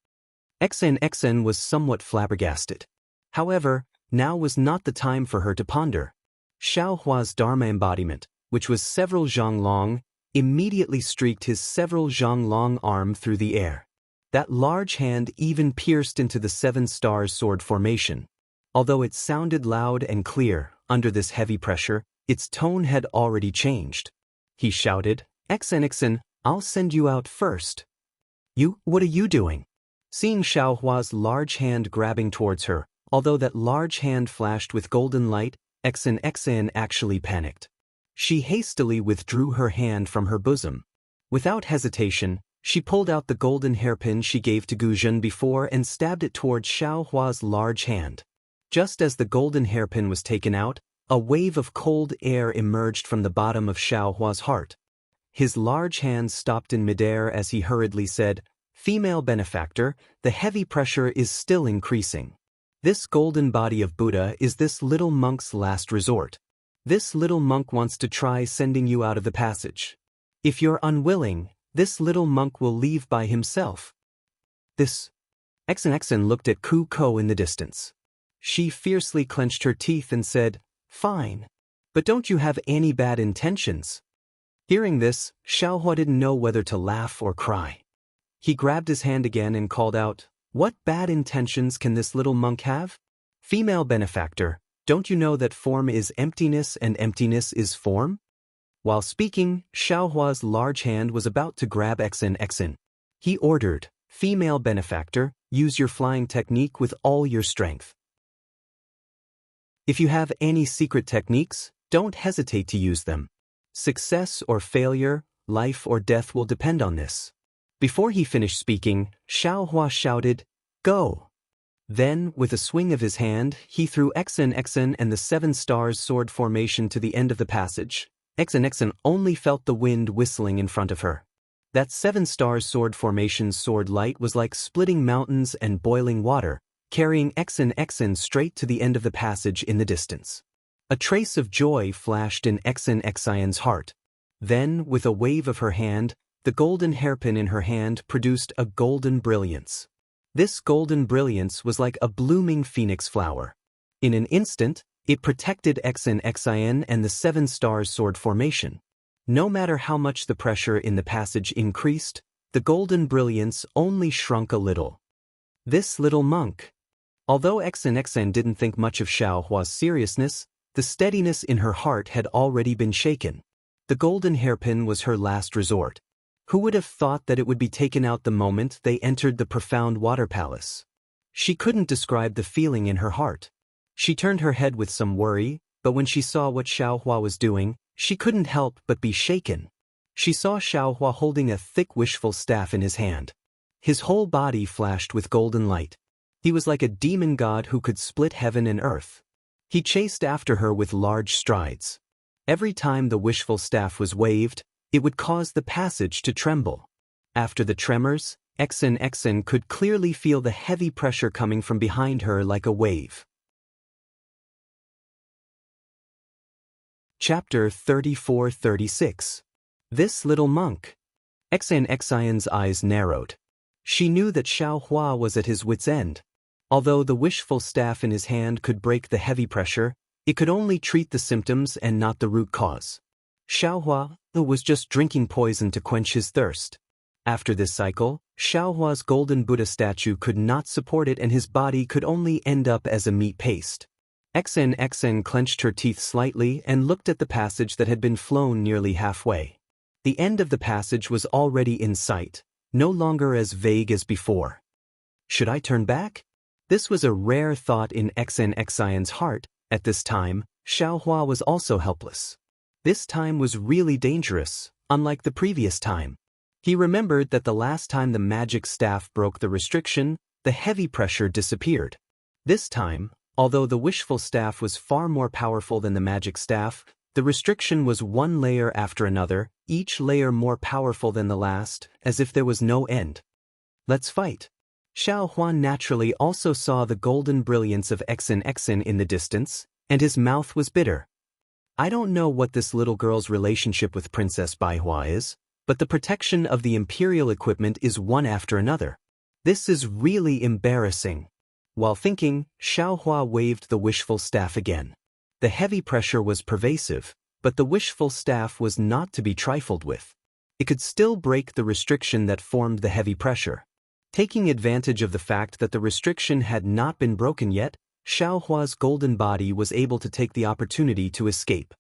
XN was somewhat flabbergasted. However, now was not the time for her to ponder. Xiao Hua's Dharma embodiment, which was several zhang long, immediately streaked his several zhang long arm through the air. That large hand even pierced into the 7 stars sword formation. Although it sounded loud and clear, under this heavy pressure, its tone had already changed. He shouted, XN, I'll send you out first. You, what are you doing? Seeing Xiao Hua's large hand grabbing towards her, although that large hand flashed with golden light, XN actually panicked. She hastily withdrew her hand from her bosom. Without hesitation, she pulled out the golden hairpin she gave to Gu Zhen before and stabbed it towards Xiao Hua's large hand. Just as the golden hairpin was taken out, a wave of cold air emerged from the bottom of Xiao Hua's heart. His large hand stopped in midair as he hurriedly said, Female benefactor, the heavy pressure is still increasing. This golden body of Buddha is this little monk's last resort. This little monk wants to try sending you out of the passage. If you're unwilling, this little monk will leave by himself. This. XN looked at Ku Ko in the distance. She fiercely clenched her teeth and said, Fine. But don't you have any bad intentions? Hearing this, Xiao Hua didn't know whether to laugh or cry. He grabbed his hand again and called out, What bad intentions can this little monk have? Female benefactor, don't you know that form is emptiness and emptiness is form? While speaking, Xiao Hua's large hand was about to grab XN. He ordered, Female benefactor, use your flying technique with all your strength. If you have any secret techniques, don't hesitate to use them. Success or failure, life or death will depend on this. Before he finished speaking, Xiao Hua shouted, Go! Then, with a swing of his hand, he threw XN and the 7 stars sword formation to the end of the passage. XN only felt the wind whistling in front of her. That 7 stars sword formation's sword light was like splitting mountains and boiling water, carrying XN straight to the end of the passage in the distance. A trace of joy flashed in XN's heart. Then, with a wave of her hand, the golden hairpin in her hand produced a golden brilliance. This golden brilliance was like a blooming phoenix flower. In an instant, it protected XN and the 7 stars sword formation. No matter how much the pressure in the passage increased, the golden brilliance only shrunk a little. This little monk. Although XN didn't think much of Xiao Hua's seriousness, the steadiness in her heart had already been shaken. The golden hairpin was her last resort. Who would have thought that it would be taken out the moment they entered the profound water palace? She couldn't describe the feeling in her heart. She turned her head with some worry, but when she saw what Xiao Hua was doing, she couldn't help but be shaken. She saw Xiao Hua holding a thick wishful staff in his hand. His whole body flashed with golden light. He was like a demon god who could split heaven and earth. He chased after her with large strides. Every time the wishful staff was waved, it would cause the passage to tremble. After the tremors, XN could clearly feel the heavy pressure coming from behind her like a wave. Chapter 34-36. This little monk. XN's eyes narrowed. She knew that Xiao Hua was at his wit's end. Although the wishful staff in his hand could break the heavy pressure, it could only treat the symptoms and not the root cause. Xiao Hua was just drinking poison to quench his thirst. After this cycle, Xiao Hua's golden Buddha statue could not support it and his body could only end up as a meat paste. XN clenched her teeth slightly and looked at the passage that had been flown nearly halfway. The end of the passage was already in sight, no longer as vague as before. Should I turn back? This was a rare thought in XN's heart. At this time, Xiao Hua was also helpless. This time was really dangerous, unlike the previous time. He remembered that the last time the magic staff broke the restriction, the heavy pressure disappeared. This time, although the wishful staff was far more powerful than the magic staff, The restriction was one layer after another, each layer more powerful than the last, as if there was no end. Let's fight. Xiao Huan naturally also saw the golden brilliance of Xen in the distance, and his mouth was bitter. I don't know what this little girl's relationship with Princess Baihua is, but the protection of the imperial equipment is one after another. This is really embarrassing. While thinking, Xiao Hua waved the wishful staff again. The heavy pressure was pervasive, but the wishful staff was not to be trifled with. It could still break the restriction that formed the heavy pressure. Taking advantage of the fact that the restriction had not been broken yet, Xiao Hua's golden body was able to take the opportunity to escape.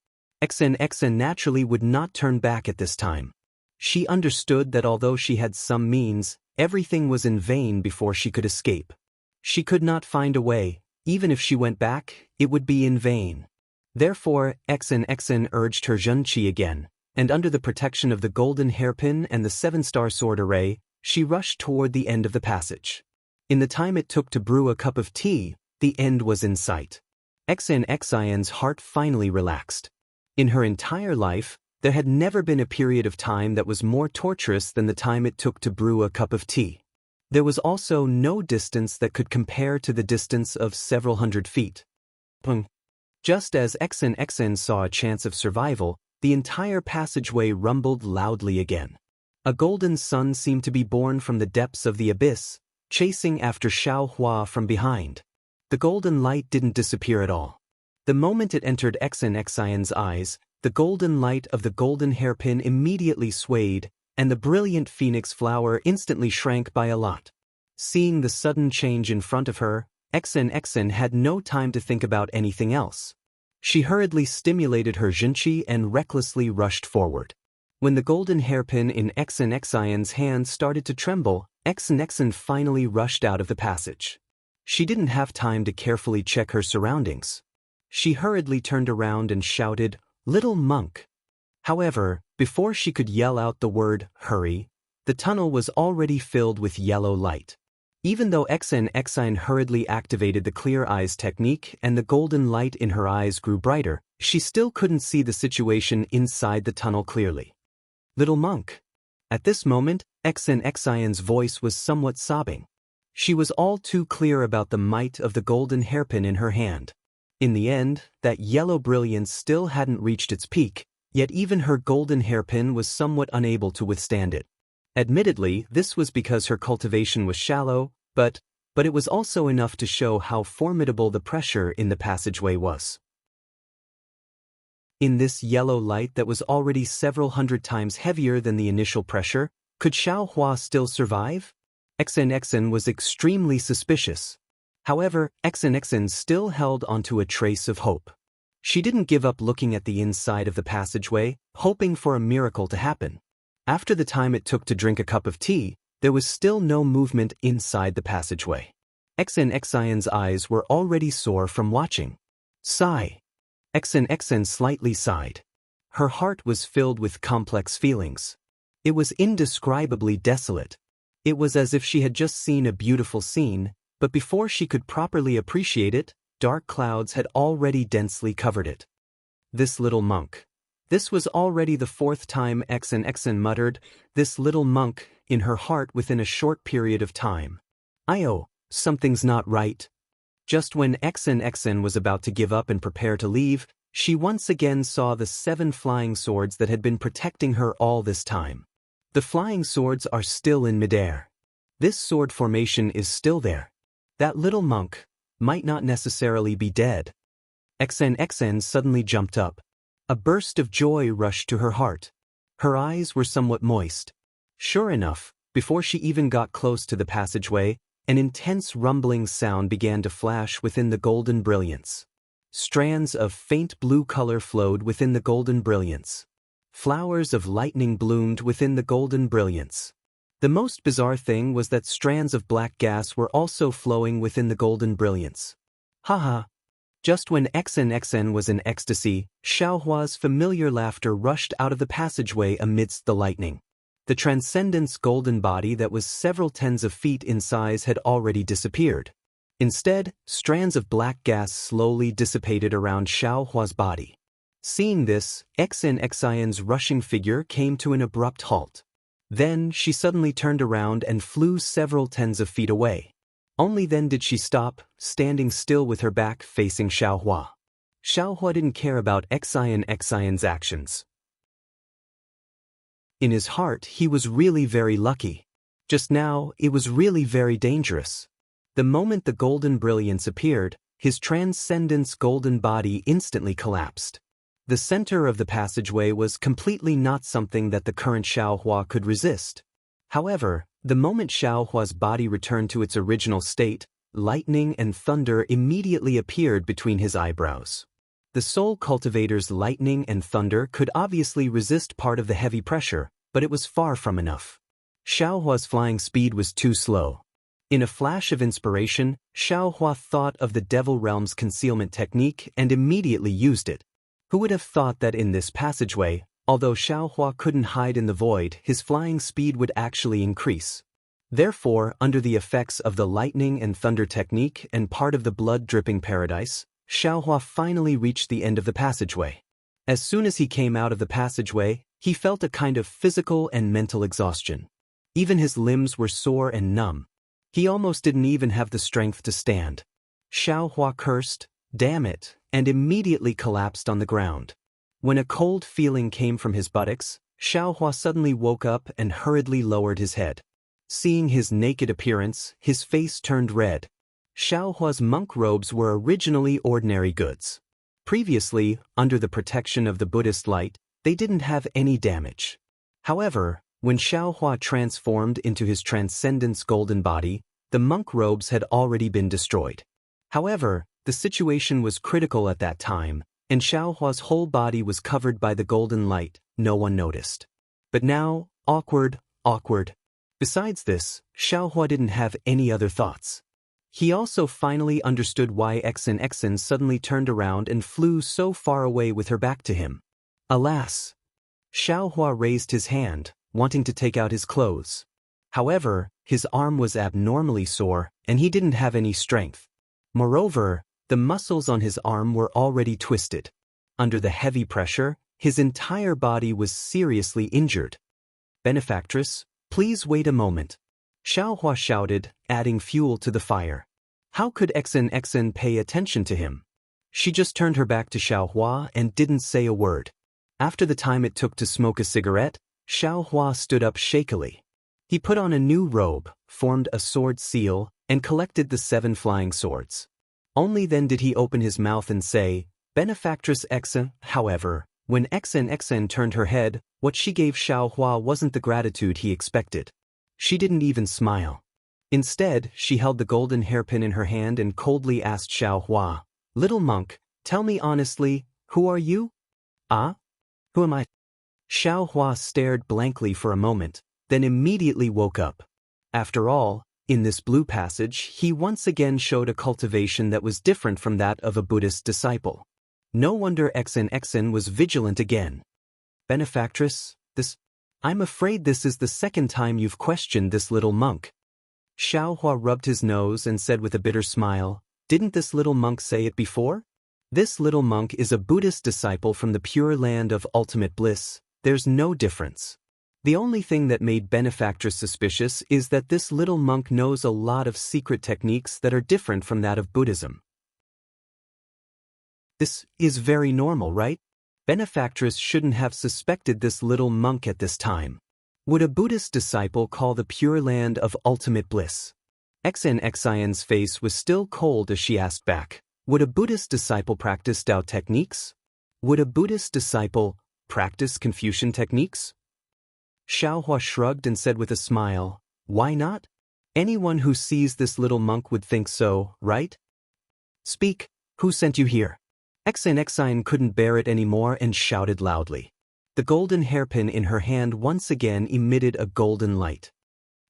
Xen naturally would not turn back at this time. She understood that although she had some means, everything was in vain before she could escape. She could not find a way. Even if she went back, it would be in vain. Therefore, Xen urged her Zhenqi again, and under the protection of the golden hairpin and the 7-star sword array, she rushed toward the end of the passage. In the time it took to brew a cup of tea, the end was in sight. Xen's heart finally relaxed. In her entire life, there had never been a period of time that was more torturous than the time it took to brew a cup of tea. There was also no distance that could compare to the distance of several hundred feet. Just as Xen saw a chance of survival, the entire passageway rumbled loudly again. A golden sun seemed to be born from the depths of the abyss, chasing after Xiao Hua from behind. The golden light didn't disappear at all. The moment it entered Xen's eyes, the golden light of the golden hairpin immediately swayed, and the brilliant phoenix flower instantly shrank by a lot. Seeing the sudden change in front of her, Xen had no time to think about anything else. She hurriedly stimulated her Zhenqi and recklessly rushed forward. When the golden hairpin in Xen's hand started to tremble, Xen finally rushed out of the passage. She didn't have time to carefully check her surroundings. She hurriedly turned around and shouted, "Little monk!" However, before she could yell out the word, "Hurry," the tunnel was already filled with yellow light. Even though Xen hurriedly activated the clear eyes technique and the golden light in her eyes grew brighter, she still couldn't see the situation inside the tunnel clearly. "Little monk." At this moment, Xen's voice was somewhat sobbing. She was all too clear about the might of the golden hairpin in her hand. In the end, that yellow brilliance still hadn't reached its peak, yet even her golden hairpin was somewhat unable to withstand it. Admittedly, this was because her cultivation was shallow, but it was also enough to show how formidable the pressure in the passageway was. In this yellow light that was already several hundred times heavier than the initial pressure, could Xiao Hua still survive? Xen was extremely suspicious. However, Xen still held onto a trace of hope. She didn't give up looking at the inside of the passageway, hoping for a miracle to happen. After the time it took to drink a cup of tea, there was still no movement inside the passageway. Xen's eyes were already sore from watching. Sigh. Xen slightly sighed. Her heart was filled with complex feelings. It was indescribably desolate. It was as if she had just seen a beautiful scene, but before she could properly appreciate it, dark clouds had already densely covered it. This little monk. This was already the 4th time Xen muttered, "This little monk," in her heart within a short period of time. Something's not right. Just when Xen was about to give up and prepare to leave, she once again saw the 7 flying swords that had been protecting her all this time. The flying swords are still in midair. This sword formation is still there. That little monk might not necessarily be dead. Xen suddenly jumped up. A burst of joy rushed to her heart. Her eyes were somewhat moist. Sure enough, before she even got close to the passageway, an intense rumbling sound began to flash within the golden brilliance. Strands of faint blue color flowed within the golden brilliance. Flowers of lightning bloomed within the golden brilliance. The most bizarre thing was that strands of black gas were also flowing within the golden brilliance. Haha. Just when Xen was in ecstasy, Xiao Hua's familiar laughter rushed out of the passageway amidst the lightning. The Transcendent's golden body that was several tens of feet in size had already disappeared. Instead, strands of black gas slowly dissipated around Xiao Hua's body. Seeing this, Xian's rushing figure came to an abrupt halt. Then she suddenly turned around and flew several tens of feet away. Only then did she stop, standing still with her back facing Xiaohua. Xiaohua didn't care about Xian's actions. In his heart, he was really very lucky. Just now, it was really very dangerous. The moment the golden brilliance appeared, his transcendence golden body instantly collapsed. The center of the passageway was completely not something that the current Xiaohua could resist. However, the moment Xiaohua's body returned to its original state, lightning and thunder immediately appeared between his eyebrows. The soul cultivator's lightning and thunder could obviously resist part of the heavy pressure, but it was far from enough. Xiaohua's flying speed was too slow. In a flash of inspiration, Xiaohua thought of the Devil Realm's concealment technique and immediately used it. Who would have thought that in this passageway, although Xiaohua couldn't hide in the void, his flying speed would actually increase. Therefore, under the effects of the lightning and thunder technique and part of the blood-dripping paradise, Xiaohua finally reached the end of the passageway. As soon as he came out of the passageway, he felt a kind of physical and mental exhaustion. Even his limbs were sore and numb. He almost didn't even have the strength to stand. Xiaohua cursed, "Damn it," and immediately collapsed on the ground. When a cold feeling came from his buttocks, Xiaohua suddenly woke up and hurriedly lowered his head. Seeing his naked appearance, his face turned red. Xiaohua's monk robes were originally ordinary goods. Previously, under the protection of the Buddhist light, they didn't have any damage. However, when Xiaohua transformed into his transcendence golden body, the monk robes had already been destroyed. However, the situation was critical at that time, and Xiaohua's whole body was covered by the golden light. No one noticed. But now, awkward. Besides this, Xiaohua didn't have any other thoughts. He also finally understood why Xian suddenly turned around and flew so far away with her back to him. Alas! Xiaohua raised his hand, wanting to take out his clothes. However, his arm was abnormally sore, and he didn't have any strength. Moreover, the muscles on his arm were already twisted. Under the heavy pressure, his entire body was seriously injured. "Benefactress, please wait a moment," Xiaohua shouted, adding fuel to the fire. How could Xian pay attention to him? She just turned her back to Xiaohua and didn't say a word. After the time it took to smoke a cigarette, Xiaohua stood up shakily. He put on a new robe, formed a sword seal, and collected the 7 flying swords. Only then did he open his mouth and say, "Benefactress Xian." However, when Xian turned her head, what she gave Xiaohua wasn't the gratitude he expected. She didn't even smile. Instead, she held the golden hairpin in her hand and coldly asked Xiaohua, "Little monk, tell me honestly, who are you?" "Ah? Who am I?" Xiaohua stared blankly for a moment, then immediately woke up. After all, in this blue passage, he once again showed a cultivation that was different from that of a Buddhist disciple. No wonder Xian was vigilant again. "Benefactress, I'm afraid this is the second time you've questioned this little monk." Xiaohua rubbed his nose and said with a bitter smile, "Didn't this little monk say it before? This little monk is a Buddhist disciple from the pure land of ultimate bliss. There's no difference. The only thing that made Benefactress suspicious is that this little monk knows a lot of secret techniques that are different from that of Buddhism. This is very normal, right? Benefactress shouldn't have suspected this little monk at this time. Would a Buddhist disciple call the pure land of ultimate bliss?" Xian's face was still cold as she asked back, "Would a Buddhist disciple practice Tao techniques? Would a Buddhist disciple practice Confucian techniques?" Xiaohua shrugged and said with a smile, "Why not? Anyone who sees this little monk would think so, right? Speak, who sent you here?" Xian couldn't bear it anymore and shouted loudly. The golden hairpin in her hand once again emitted a golden light.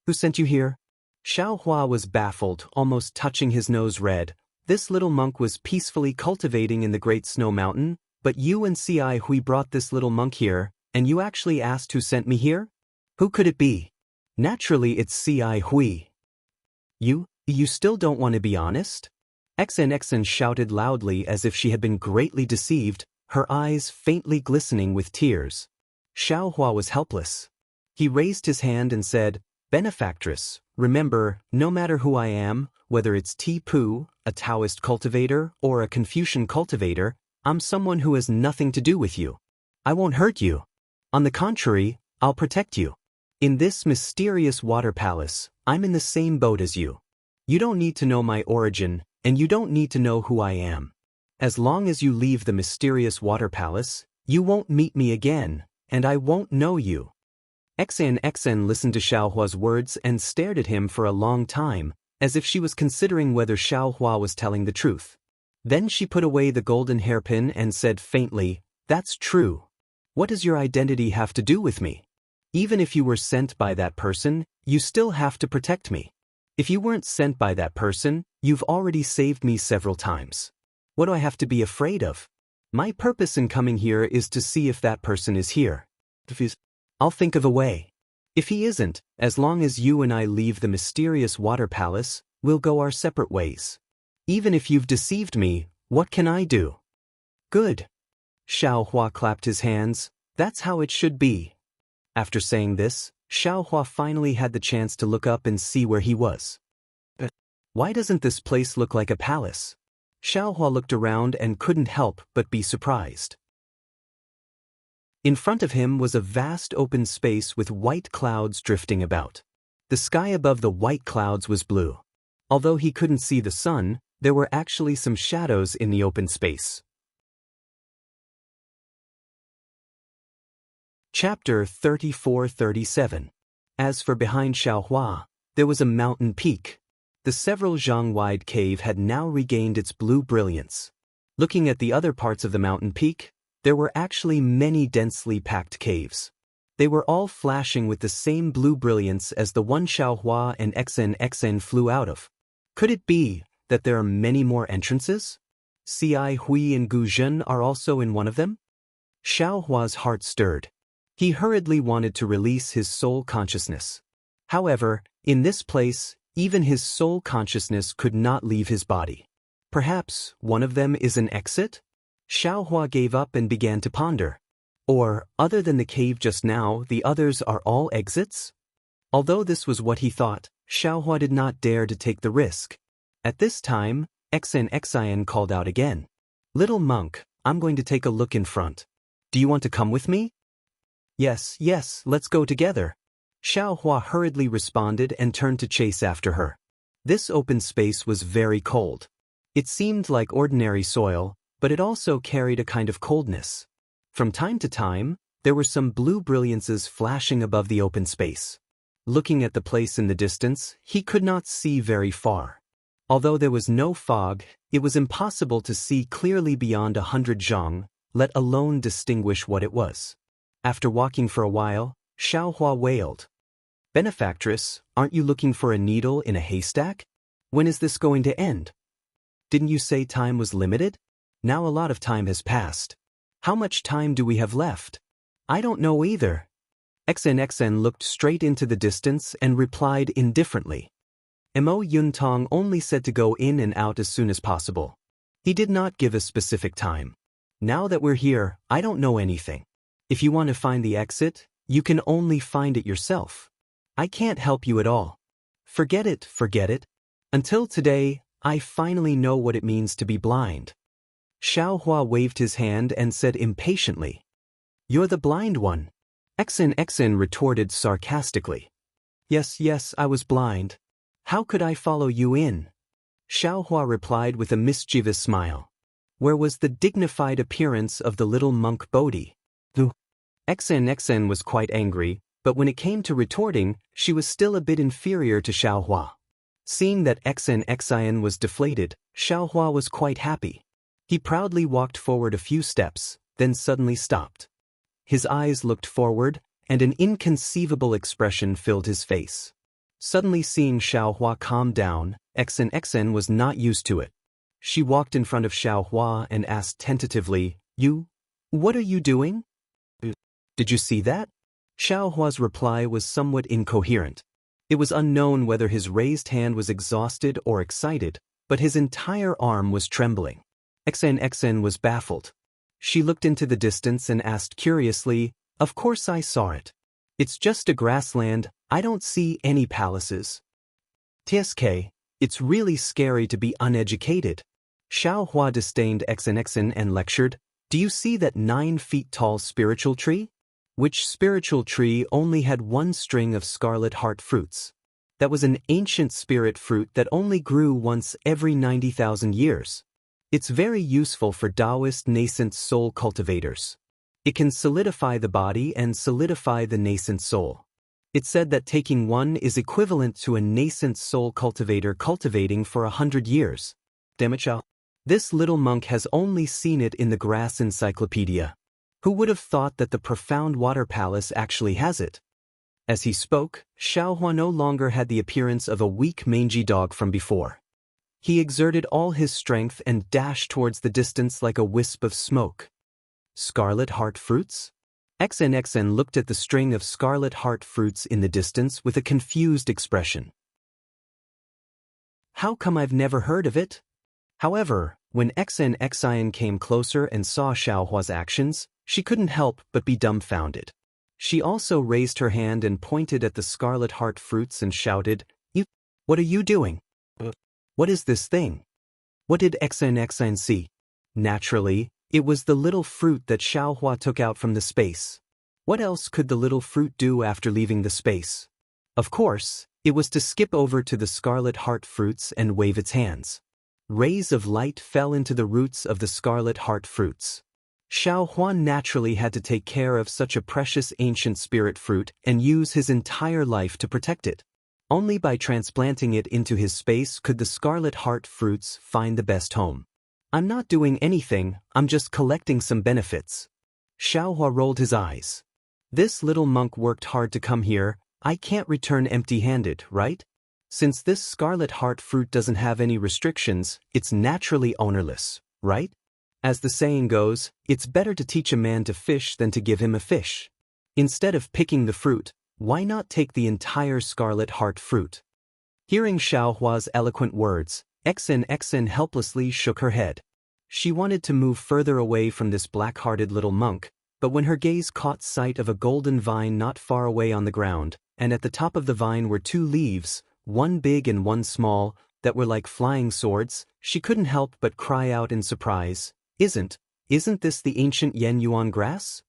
"Who sent you here?" Xiaohua was baffled, almost touching his nose red. This little monk was peacefully cultivating in the Great Snow Mountain, but you and Ci Hui brought this little monk here, and you actually asked who sent me here? Who could it be? Naturally it's Ci Hui. You still don't want to be honest? Xian shouted loudly as if she had been greatly deceived, her eyes faintly glistening with tears. Xiaohua was helpless. He raised his hand and said, "Benefactress, remember, no matter who I am, whether it's Tipu, a Taoist cultivator, or a Confucian cultivator, I'm someone who has nothing to do with you. I won't hurt you. On the contrary, I'll protect you. In this mysterious water palace, I'm in the same boat as you. You don't need to know my origin, and you don't need to know who I am. As long as you leave the mysterious water palace, you won't meet me again, and I won't know you." Xan listened to Xiaohua's words and stared at him for a long time, as if she was considering whether Xiaohua was telling the truth. Then she put away the golden hairpin and said faintly, "That's true. What does your identity have to do with me? Even if you were sent by that person, you still have to protect me. If you weren't sent by that person, you've already saved me several times. What do I have to be afraid of? My purpose in coming here is to see if that person is here. I'll think of a way. If he isn't, as long as you and I leave the mysterious water palace, we'll go our separate ways. Even if you've deceived me, what can I do?" "Good." Xiaohua clapped his hands. "That's how it should be." After saying this, Xiaohua finally had the chance to look up and see where he was. "But why doesn't this place look like a palace?" Xiaohua looked around and couldn't help but be surprised. In front of him was a vast open space with white clouds drifting about. The sky above the white clouds was blue. Although he couldn't see the sun, there were actually some shadows in the open space. Chapter 34-37. As for behind Xiaohua, there was a mountain peak. The several zhang-wide cave had now regained its blue brilliance. Looking at the other parts of the mountain peak, there were actually many densely packed caves. They were all flashing with the same blue brilliance as the one Xiaohua and Xan flew out of. Could it be that there are many more entrances? Ci Hui and Gu Zhen are also in one of them? Xiaohua's heart stirred. He hurriedly wanted to release his soul consciousness. However, in this place, even his soul consciousness could not leave his body. Perhaps one of them is an exit? Xiaohua gave up and began to ponder. Or, other than the cave just now, the others are all exits? Although this was what he thought, Xiaohua did not dare to take the risk. At this time, Xian called out again. "Little monk, I'm going to take a look in front. Do you want to come with me?" Yes, let's go together." Xiaohua hurriedly responded and turned to chase after her. This open space was very cold. It seemed like ordinary soil, but it also carried a kind of coldness. From time to time, there were some blue brilliances flashing above the open space. Looking at the place in the distance, he could not see very far. Although there was no fog, it was impossible to see clearly beyond 100 zhang, let alone distinguish what it was. After walking for a while, Xiaohua wailed. "Benefactress, aren't you looking for a needle in a haystack? When is this going to end? Didn't you say time was limited? Now a lot of time has passed. How much time do we have left?" "I don't know either." Xan looked straight into the distance and replied indifferently. Mo Yuntong only said to go in and out as soon as possible. He did not give a specific time. "Now that we're here, I don't know anything. If you want to find the exit, you can only find it yourself. I can't help you at all. Forget it. Until today, I finally know what it means to be blind." Xiaohua waved his hand and said impatiently, "You're the blind one." Xan retorted sarcastically. Yes, I was blind. How could I follow you in?" Xiaohua replied with a mischievous smile. Where was the dignified appearance of the little monk Bodhi? Xan was quite angry, but when it came to retorting, she was still a bit inferior to Xiaohua. Seeing that Xan was deflated, Xiaohua was quite happy. He proudly walked forward a few steps, then suddenly stopped. His eyes looked forward, and an inconceivable expression filled his face. Suddenly seeing Xiaohua calm down, Xan was not used to it. She walked in front of Xiaohua and asked tentatively, What are you doing? Did you see that?" Xiaohua's reply was somewhat incoherent. It was unknown whether his raised hand was exhausted or excited, but his entire arm was trembling. Xan was baffled. She looked into the distance and asked curiously, "Of course I saw it. It's just a grassland, I don't see any palaces." "TSK, it's really scary to be uneducated." Xiao Hua disdained Xen and lectured, "Do you see that 9 feet tall spiritual tree? Which spiritual tree only had one string of scarlet heart fruits? That was an ancient spirit fruit that only grew once every 90,000 years. It's very useful for Taoist nascent soul cultivators. It can solidify the body and solidify the nascent soul. It said that taking one is equivalent to a nascent soul cultivator cultivating for 100 years. Demichao. This little monk has only seen it in the grass encyclopedia. Who would have thought that the profound water palace actually has it?" As he spoke, Xiaohua no longer had the appearance of a weak mangy dog from before. He exerted all his strength and dashed towards the distance like a wisp of smoke. Scarlet heart fruits? Xen looked at the string of scarlet heart fruits in the distance with a confused expression. "How come I've never heard of it?" However, when Xen came closer and saw Xiaohua's actions, she couldn't help but be dumbfounded. She also raised her hand and pointed at the scarlet heart fruits and shouted, What are you doing? What is this thing?" What did Xen see? Naturally, it was the little fruit that Xiaohua took out from the space. What else could the little fruit do after leaving the space? Of course, it was to skip over to the scarlet heart fruits and wave its hands. Rays of light fell into the roots of the scarlet heart fruits. Xiaohua naturally had to take care of such a precious ancient spirit fruit and use his entire life to protect it. Only by transplanting it into his space could the scarlet heart fruits find the best home. "I'm not doing anything, I'm just collecting some benefits." Xiaohua rolled his eyes. "This little monk worked hard to come here, I can't return empty-handed, right? Since this scarlet heart fruit doesn't have any restrictions, it's naturally ownerless, right? As the saying goes, it's better to teach a man to fish than to give him a fish. Instead of picking the fruit, why not take the entire scarlet heart fruit?" Hearing Xiaohua's eloquent words, Xen helplessly shook her head. She wanted to move further away from this black-hearted little monk, but when her gaze caught sight of a golden vine not far away on the ground, and at the top of the vine were 2 leaves, one big and one small, that were like flying swords, she couldn't help but cry out in surprise, Isn't this the ancient Yen Yuan grass?"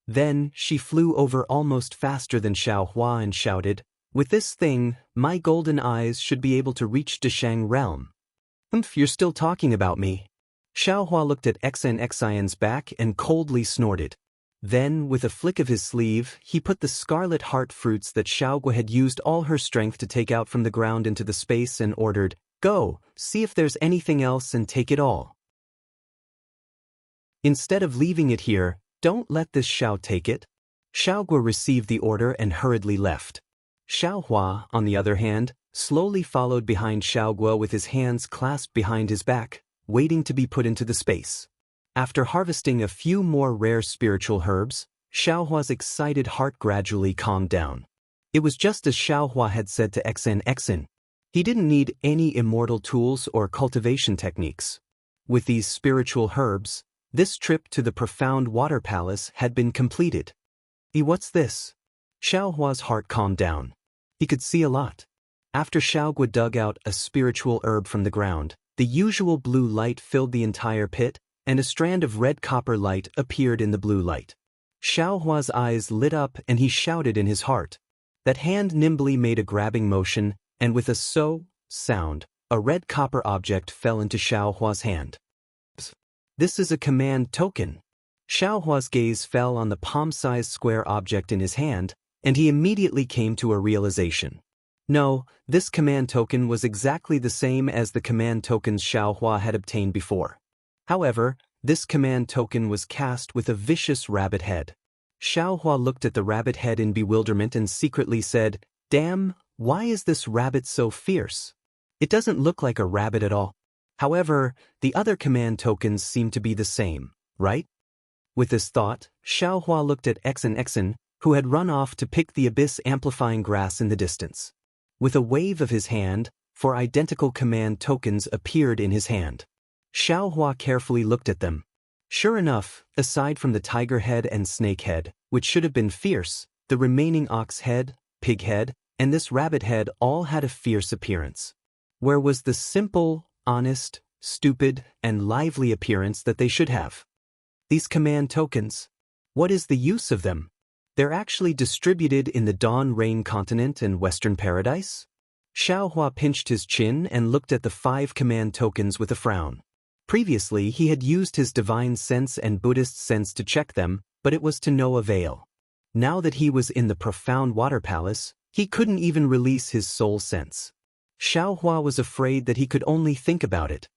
Then she flew over almost faster than Xiaohua and shouted, "With this thing, my golden eyes should be able to reach Deshang realm." You're still talking about me." Xiaohua looked at Xen's back and coldly snorted. Then, with a flick of his sleeve, he put the scarlet heart fruits that Xiaogua had used all her strength to take out from the ground into the space and ordered, "Go, see if there's anything else and take it all. Instead of leaving it here, don't let this Xiao take it." Xiaogua received the order and hurriedly left. Xiaohua, on the other hand, slowly followed behind Xiaogua with his hands clasped behind his back, waiting to be put into the space. After harvesting a few more rare spiritual herbs, Xiaohua's excited heart gradually calmed down. It was just as Xiaohua had said to Xen. He didn't need any immortal tools or cultivation techniques. With these spiritual herbs, this trip to the profound water palace had been completed. What's this? Xiaohua's heart calmed down. He could see a lot. After Xiaogua dug out a spiritual herb from the ground, the usual blue light filled the entire pit, and a strand of red copper light appeared in the blue light. Xiaohua's eyes lit up and he shouted in his heart. That hand nimbly made a grabbing motion, and with a sound, a red copper object fell into Xiaohua's hand. This is a command token. Xiaohua's gaze fell on the palm-sized square object in his hand, and he immediately came to a realization. No, this command token was exactly the same as the command tokens Xiaohua had obtained before. However, this command token was cast with a vicious rabbit head. Xiaohua looked at the rabbit head in bewilderment and secretly said, "Damn, why is this rabbit so fierce? It doesn't look like a rabbit at all." However, the other command tokens seem to be the same, right? With this thought, Xiaohua looked at Xen, who had run off to pick the abyss-amplifying grass in the distance. With a wave of his hand, 4 identical command tokens appeared in his hand. Xiaohua carefully looked at them. Sure enough, aside from the tiger head and snake head, which should have been fierce, the remaining ox head, pig head, and this rabbit head all had a fierce appearance. Where was the simple, honest, stupid, and lively appearance that they should have? These command tokens. What is the use of them? They're actually distributed in the Dawn Rain continent and Western Paradise? Xiaohua pinched his chin and looked at the 5 command tokens with a frown. Previously, he had used his divine sense and Buddhist sense to check them, but it was to no avail. Now that he was in the profound water palace, he couldn't even release his soul sense. Xiaohua was afraid that he could only think about it.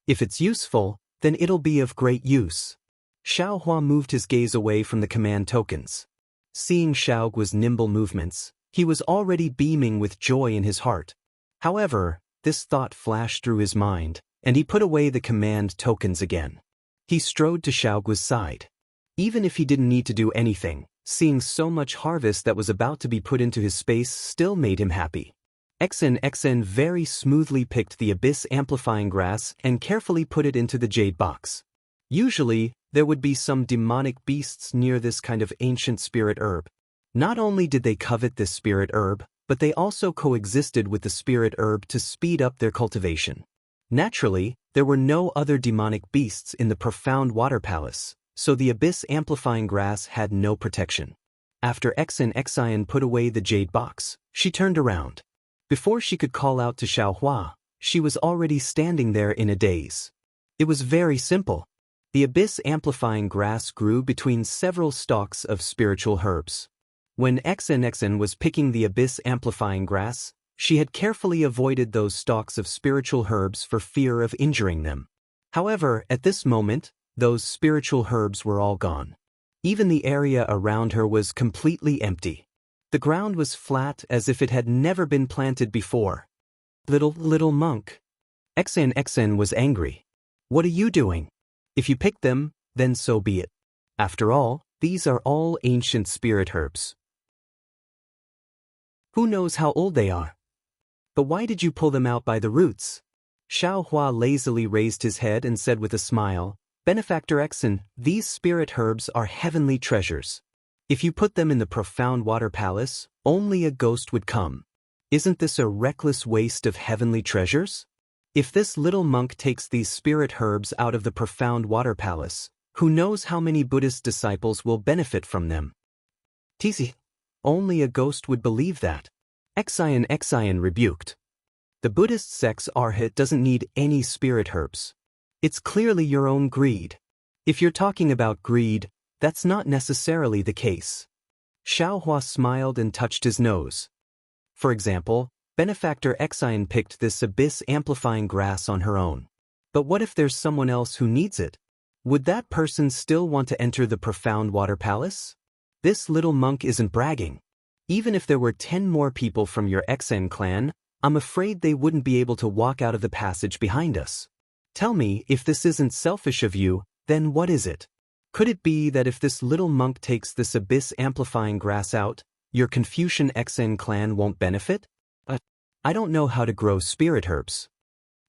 If it's useful, then it'll be of great use. Xiaohua moved his gaze away from the command tokens. Seeing Xiaoguo's nimble movements, he was already beaming with joy in his heart. However, this thought flashed through his mind, and he put away the command tokens again. He strode to Xiaoguo's side. Even if he didn't need to do anything, seeing so much harvest that was about to be put into his space still made him happy. XN very smoothly picked the abyss amplifying grass and carefully put it into the jade box. Usually, there would be some demonic beasts near this kind of ancient spirit herb. Not only did they covet this spirit herb, but they also coexisted with the spirit herb to speed up their cultivation. Naturally, there were no other demonic beasts in the profound water palace, so the abyss amplifying grass had no protection. After XN put away the jade box, she turned around. Before she could call out to Xiaohua, she was already standing there in a daze. It was very simple. The abyss amplifying grass grew between several stalks of spiritual herbs. When XN was picking the abyss amplifying grass, she had carefully avoided those stalks of spiritual herbs for fear of injuring them. However, at this moment, those spiritual herbs were all gone. Even the area around her was completely empty. The ground was flat as if it had never been planted before. Little monk. XN was angry. What are you doing? If you picked them, then so be it. After all, these are all ancient spirit herbs. Who knows how old they are? But why did you pull them out by the roots? Xiaohua lazily raised his head and said with a smile, Benefactor XN, these spirit herbs are heavenly treasures. If you put them in the profound water palace, only a ghost would come. Isn't this a reckless waste of heavenly treasures? If this little monk takes these spirit herbs out of the profound water palace, who knows how many Buddhist disciples will benefit from them? Tizi, only a ghost would believe that. Xian rebuked. The Buddhist sect's Arhat doesn't need any spirit herbs. It's clearly your own greed. If you're talking about greed, that's not necessarily the case. Xiaohua smiled and touched his nose. For example, Benefactor Xian picked this abyss amplifying grass on her own. But what if there's someone else who needs it? Would that person still want to enter the profound water palace? This little monk isn't bragging. Even if there were 10 more people from your XN clan, I'm afraid they wouldn't be able to walk out of the passage behind us. Tell me, if this isn't selfish of you, then what is it? Could it be that if this little monk takes this abyss amplifying grass out, your Confucian XN clan won't benefit? I don't know how to grow spirit herbs.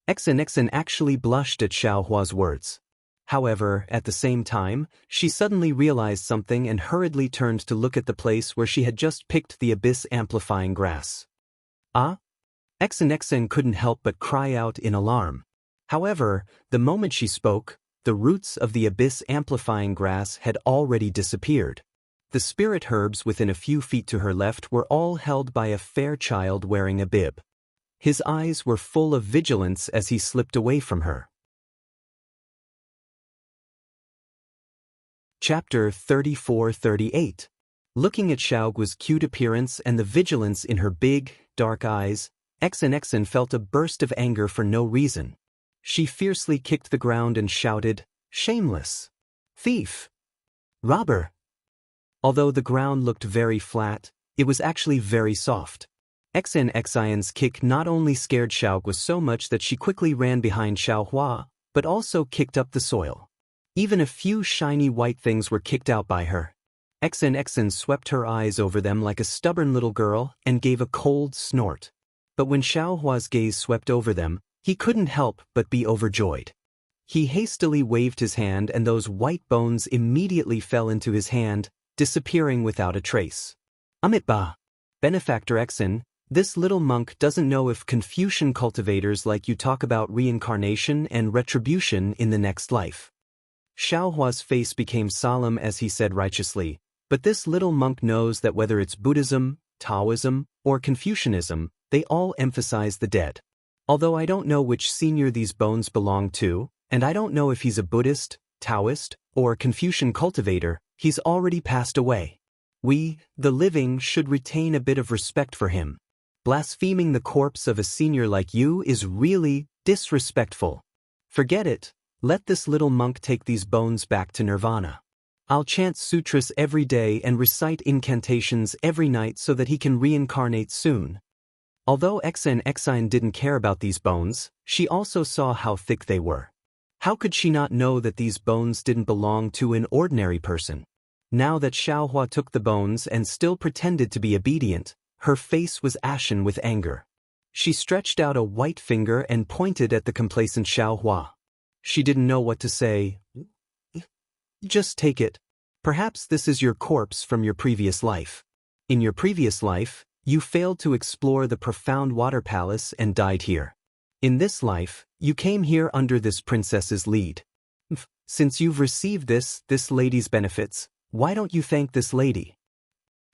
XN actually blushed at Xiaohua's words. However, at the same time, she suddenly realized something and hurriedly turned to look at the place where she had just picked the abyss amplifying grass. Ah? XN couldn't help but cry out in alarm. However, the moment she spoke, the roots of the abyss amplifying grass had already disappeared. The spirit herbs within a few feet to her left were all held by a fair child wearing a bib. His eyes were full of vigilance as he slipped away from her. Chapter 34-38. Looking at Xiaoguo's cute appearance and the vigilance in her big, dark eyes, XN felt a burst of anger for no reason. She fiercely kicked the ground and shouted, "Shameless! Thief! Robber!" Although the ground looked very flat, it was actually very soft. XN's kick not only scared Xiaoguo so much that she quickly ran behind Xiaohua, but also kicked up the soil. Even a few shiny white things were kicked out by her. XN swept her eyes over them like a stubborn little girl and gave a cold snort. But when Xiaohua's gaze swept over them, he couldn't help but be overjoyed. He hastily waved his hand and those white bones immediately fell into his hand, disappearing without a trace. Amitba. Benefactor Exen, this little monk doesn't know if Confucian cultivators like you talk about reincarnation and retribution in the next life. Xiaohua's face became solemn as he said righteously, but this little monk knows that whether it's Buddhism, Taoism, or Confucianism, they all emphasize the dead. Although I don't know which senior these bones belong to, and I don't know if he's a Buddhist, Taoist, or Confucian cultivator, he's already passed away. We, the living, should retain a bit of respect for him. Blaspheming the corpse of a senior like you is really disrespectful. Forget it, let this little monk take these bones back to nirvana. I'll chant sutras every day and recite incantations every night so that he can reincarnate soon. Although Exine didn't care about these bones, she also saw how thick they were. How could she not know that these bones didn't belong to an ordinary person? Now that Xiaohua took the bones and still pretended to be obedient, her face was ashen with anger. She stretched out a white finger and pointed at the complacent Xiaohua. She didn't know what to say. Just take it. Perhaps this is your corpse from your previous life. In your previous life, you failed to explore the profound water palace and died here. In this life, you came here under this princess's lead. Since you've received this lady's benefits, why don't you thank this lady?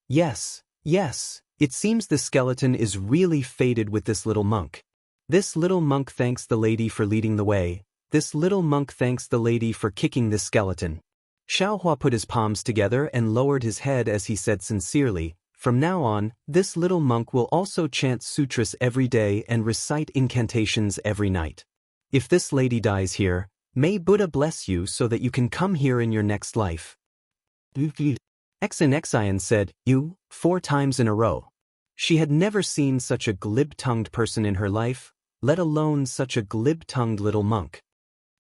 Yes, it seems the skeleton is really faded with this little monk. This little monk thanks the lady for leading the way. This little monk thanks the lady for kicking this skeleton. Xiaohua put his palms together and lowered his head as he said sincerely, from now on, this little monk will also chant sutras every day and recite incantations every night. If this lady dies here, may Buddha bless you so that you can come here in your next life. Exine said, you, 4 times in a row. She had never seen such a glib-tongued person in her life, let alone such a glib-tongued little monk.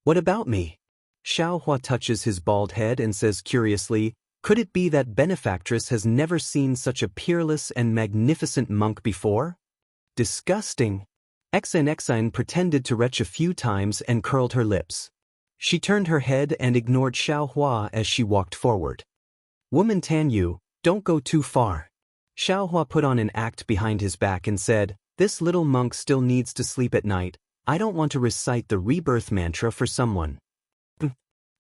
What about me? Xiaohua touches his bald head and says curiously, could it be that benefactress has never seen such a peerless and magnificent monk before? Disgusting. Exine pretended to retch a few times and curled her lips. She turned her head and ignored Xiaohua as she walked forward. Woman Tanyu, don't go too far. Xiaohua put on an act behind his back and said, this little monk still needs to sleep at night. I don't want to recite the rebirth mantra for someone.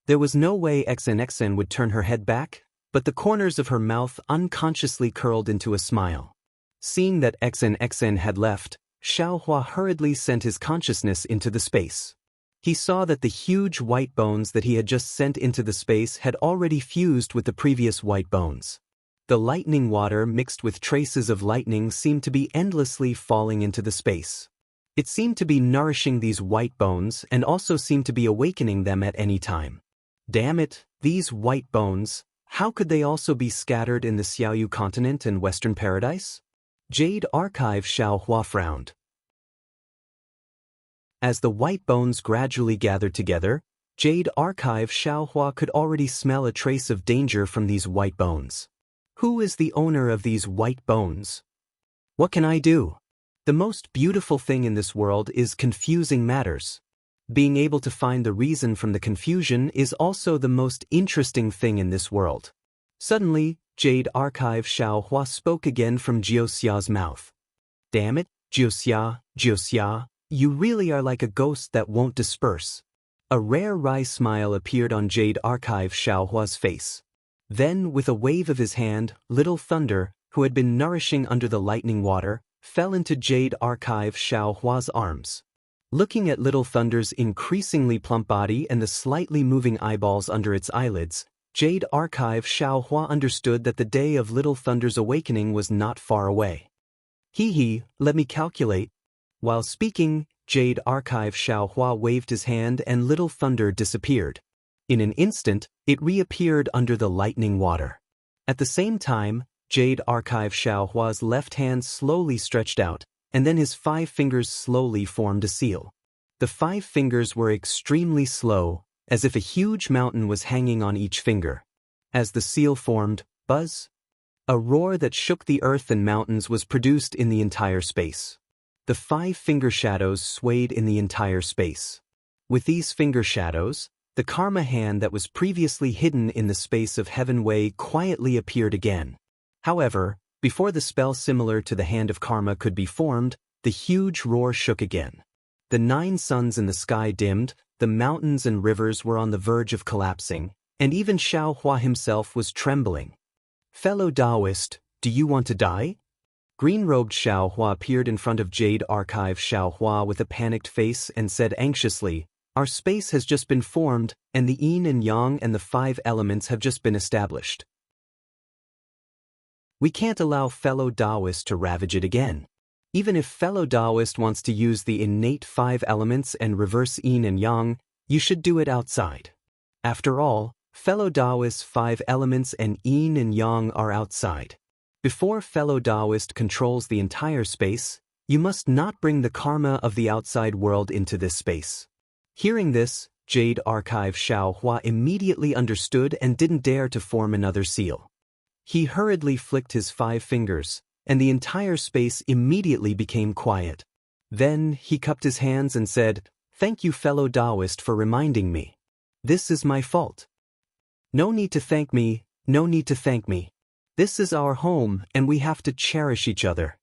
There was no way Exine would turn her head back, but the corners of her mouth unconsciously curled into a smile. Seeing that Exine had left, Xiaohua hurriedly sent his consciousness into the space. He saw that the huge white bones that he had just sent into the space had already fused with the previous white bones. The lightning water mixed with traces of lightning seemed to be endlessly falling into the space. It seemed to be nourishing these white bones and also seemed to be awakening them at any time. Damn it, these white bones, how could they also be scattered in the Xiaoyu continent and Western Paradise? Jade Archive. Xiaohua frowned. As the white bones gradually gathered together, Jade Archive Xiaohua could already smell a trace of danger from these white bones. Who is the owner of these white bones? What can I do? The most beautiful thing in this world is confusing matters. Being able to find the reason from the confusion is also the most interesting thing in this world. Suddenly, Jade Archive Xiaohua spoke again from Jiuxia's mouth. Damn it, Jiuxia, you really are like a ghost that won't disperse. A rare wry smile appeared on Jade Archive Xiaohua's face. Then, with a wave of his hand, Little Thunder, who had been nourishing under the lightning water, fell into Jade Archive Xiaohua's arms. Looking at Little Thunder's increasingly plump body and the slightly moving eyeballs under its eyelids, Jade Archive Xiaohua understood that the day of Little Thunder's awakening was not far away. Let me calculate. While speaking, Jade Archive Xiaohua waved his hand and Little Thunder disappeared. In an instant, it reappeared under the lightning water. At the same time, Jade Archive Xiaohua's left hand slowly stretched out, and then his 5 fingers slowly formed a seal. The 5 fingers were extremely slow, as if a huge mountain was hanging on each finger. As the seal formed, buzz! A roar that shook the earth and mountains was produced in the entire space. The 5 finger shadows swayed in the entire space. With these finger shadows, the karma hand that was previously hidden in the space of Heaven Wei quietly appeared again. However, before the spell similar to the hand of karma could be formed, the huge roar shook again. The 9 suns in the sky dimmed, the mountains and rivers were on the verge of collapsing, and even Xiao Hua himself was trembling. "Fellow Taoist, do you want to die?" Green-robed Xiao Hua appeared in front of Jade Archive Xiao Hua with a panicked face and said anxiously, "Our space has just been formed, and the yin and yang and the 5 elements have just been established. We can't allow fellow Taoist to ravage it again. Even if fellow Taoist wants to use the innate 5 elements and reverse yin and yang, you should do it outside. After all, fellow Taoist's 5 elements and yin and yang are outside. Before fellow Taoist controls the entire space, you must not bring the karma of the outside world into this space." Hearing this, Jade Archive Xiao Hua immediately understood and didn't dare to form another seal. He hurriedly flicked his 5 fingers, and the entire space immediately became quiet. Then he cupped his hands and said, "Thank you, fellow Taoist, for reminding me. This is my fault. No need to thank me, no need to thank me. This is our home and we have to cherish each other.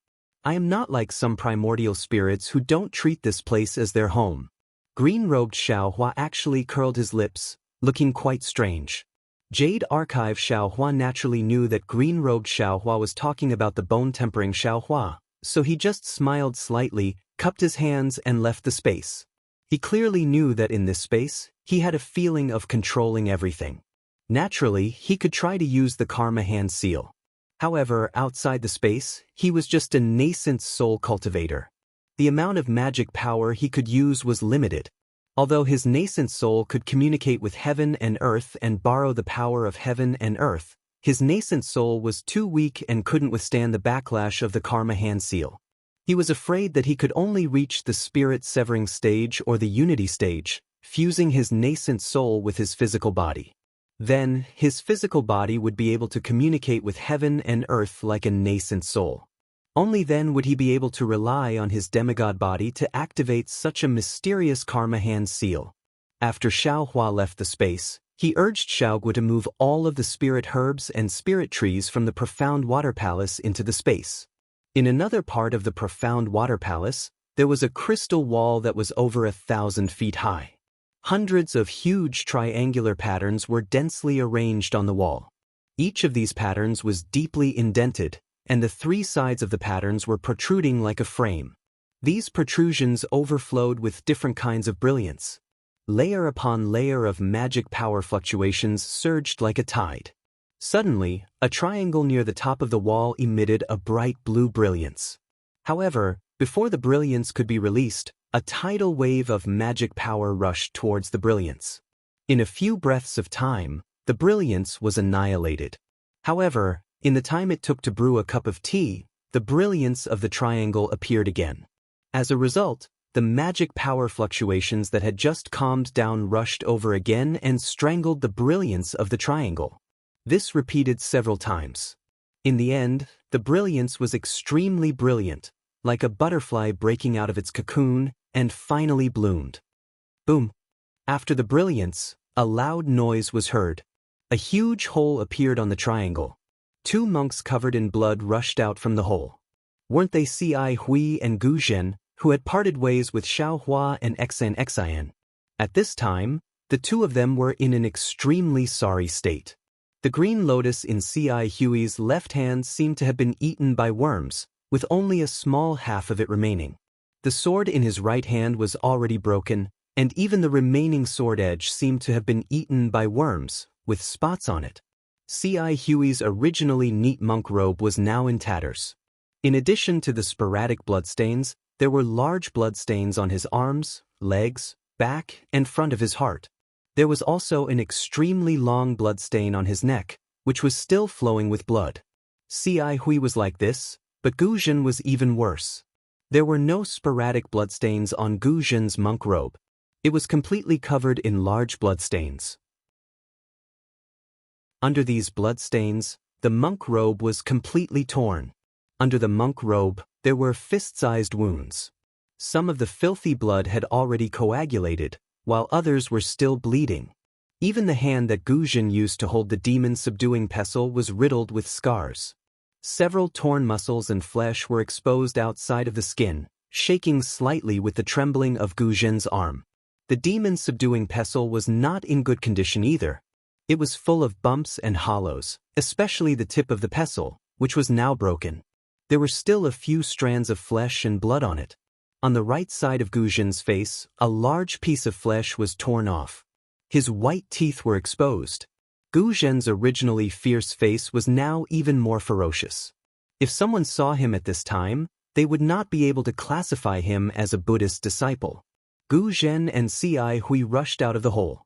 I am not like some primordial spirits who don't treat this place as their home." Green-robed Xiao Hua actually curled his lips, looking quite strange. Jade Archive Xiao Hua naturally knew that green-robed Xiao Hua was talking about the bone-tempering Xiao Hua, so he just smiled slightly, cupped his hands and left the space. He clearly knew that in this space, he had a feeling of controlling everything. Naturally, he could try to use the karma hand seal. However, outside the space, he was just a nascent soul cultivator. The amount of magic power he could use was limited. Although his nascent soul could communicate with heaven and earth and borrow the power of heaven and earth, his nascent soul was too weak and couldn't withstand the backlash of the karma hand seal. He was afraid that he could only reach the spirit-severing stage or the unity stage, fusing his nascent soul with his physical body. Then, his physical body would be able to communicate with heaven and earth like a nascent soul. Only then would he be able to rely on his demigod body to activate such a mysterious karma hand seal. After Xiao Hua left the space, he urged Xiao Gu to move all of the spirit herbs and spirit trees from the profound water palace into the space. In another part of the profound water palace, there was a crystal wall that was over 1,000 feet high. Hundreds of huge triangular patterns were densely arranged on the wall. Each of these patterns was deeply indented, and the 3 sides of the patterns were protruding like a frame. These protrusions overflowed with different kinds of brilliance. Layer upon layer of magic power fluctuations surged like a tide. Suddenly, a triangle near the top of the wall emitted a bright blue brilliance. However, before the brilliance could be released, a tidal wave of magic power rushed towards the brilliance. In a few breaths of time, the brilliance was annihilated. However, in the time it took to brew a cup of tea, the brilliance of the triangle appeared again. As a result, the magic power fluctuations that had just calmed down rushed over again and strangled the brilliance of the triangle. This repeated several times. In the end, the brilliance was extremely brilliant, like a butterfly breaking out of its cocoon, and finally bloomed. Boom! After the brilliance, a loud noise was heard. A huge hole appeared on the triangle. 2 monks covered in blood rushed out from the hole. Weren't they Ci Hui and Gu Zhen, who had parted ways with Xiao Hua and Xian? At this time, the 2 of them were in an extremely sorry state. The green lotus in Ci Hui's left hand seemed to have been eaten by worms, with only a small half of it remaining. The sword in his right hand was already broken, and even the remaining sword edge seemed to have been eaten by worms, with spots on it. Ci Hui's originally neat monk robe was now in tatters. In addition to the sporadic bloodstains, there were large bloodstains on his arms, legs, back, and front of his heart. There was also an extremely long bloodstain on his neck, which was still flowing with blood. Ci Hui was like this, but Gu Zhen was even worse. There were no sporadic bloodstains on Gu Zhen's monk robe. It was completely covered in large bloodstains. Under these bloodstains, the monk robe was completely torn. Under the monk robe, there were fist-sized wounds. Some of the filthy blood had already coagulated, while others were still bleeding. Even the hand that Gu Zhen used to hold the demon-subduing pestle was riddled with scars. Several torn muscles and flesh were exposed outside of the skin, shaking slightly with the trembling of Gu Zhen's arm. The demon-subduing pestle was not in good condition either. It was full of bumps and hollows, especially the tip of the pestle, which was now broken. There were still a few strands of flesh and blood on it. On the right side of Gu Zhen's face, a large piece of flesh was torn off. His white teeth were exposed. Gu Zhen's originally fierce face was now even more ferocious. If someone saw him at this time, they would not be able to classify him as a Buddhist disciple. Gu Zhen and Ci Hui rushed out of the hole.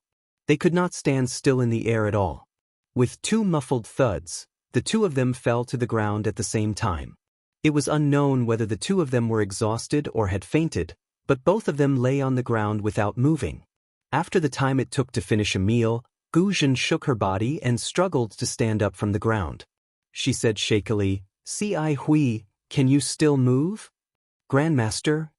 They could not stand still in the air at all. With two muffled thuds, the two of them fell to the ground at the same time. It was unknown whether the two of them were exhausted or had fainted, but both of them lay on the ground without moving. After the time it took to finish a meal, Gu Zhen shook her body and struggled to stand up from the ground. She said shakily, "Ci Hui, can you still move?" "Grandmaster?"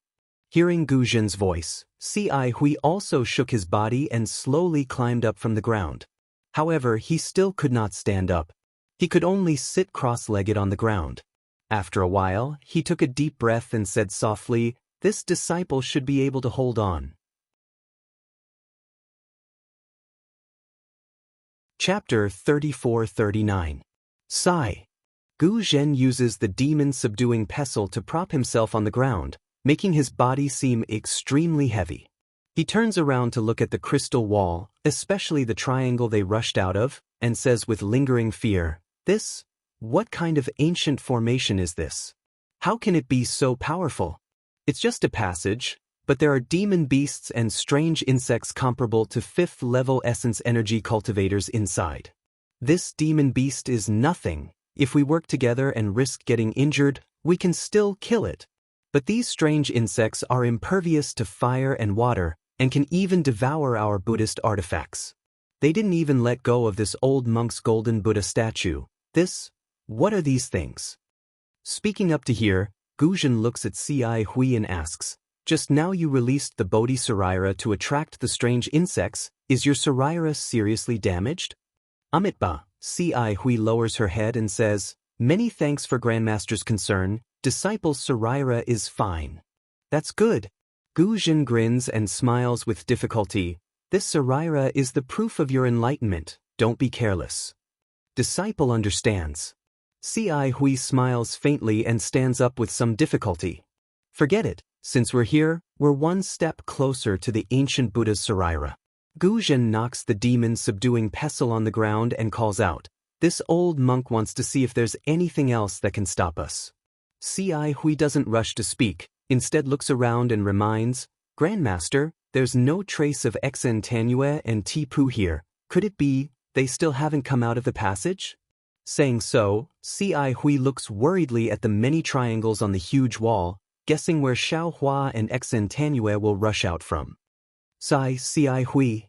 Hearing Gu Zhen's voice, Ci Hui also shook his body and slowly climbed up from the ground. However, he still could not stand up. He could only sit cross-legged on the ground. After a while, he took a deep breath and said softly, "This disciple should be able to hold on." Chapter 34-39. Sigh. Gu Zhen uses the demon-subduing pestle to prop himself on the ground, making his body seem extremely heavy. He turns around to look at the crystal wall, especially the triangle they rushed out of, and says with lingering fear, What kind of ancient formation is this? How can it be so powerful? It's just a passage, but there are demon beasts and strange insects comparable to 5th-level essence energy cultivators inside. This demon beast is nothing. If we work together and risk getting injured, we can still kill it. But these strange insects are impervious to fire and water, and can even devour our Buddhist artifacts. They didn't even let go of this old monk's golden Buddha statue. What are these things? Speaking up to here, Gu Zhen looks at Ci Hui and asks, "Just now you released the Bodhi Saraira to attract the strange insects. Is your Saraira seriously damaged?" "Amitba," Ci Hui lowers her head and says, "Many thanks for Grandmaster's concern. Disciple Saraira is fine." "That's good." Gu Zhen grins and smiles with difficulty. "This Saraira is the proof of your enlightenment. Don't be careless." Disciple understands. Ci Hui smiles faintly and stands up with some difficulty. "Forget it. Since we're here, we're one step closer to the ancient Buddha's Saraira." Gu Zhen knocks the demon-subduing pestle on the ground and calls out, "This old monk wants to see if there's anything else that can stop us." Ci Hui doesn't rush to speak, instead looks around and reminds, "Grandmaster, there's no trace of Xen Tanue and Tipu here. Could it be they still haven't come out of the passage?" Saying so, Ci Hui looks worriedly at the many triangles on the huge wall, guessing where Xiaohua and Xen Tanue will rush out from. "Sigh, Ci Hui."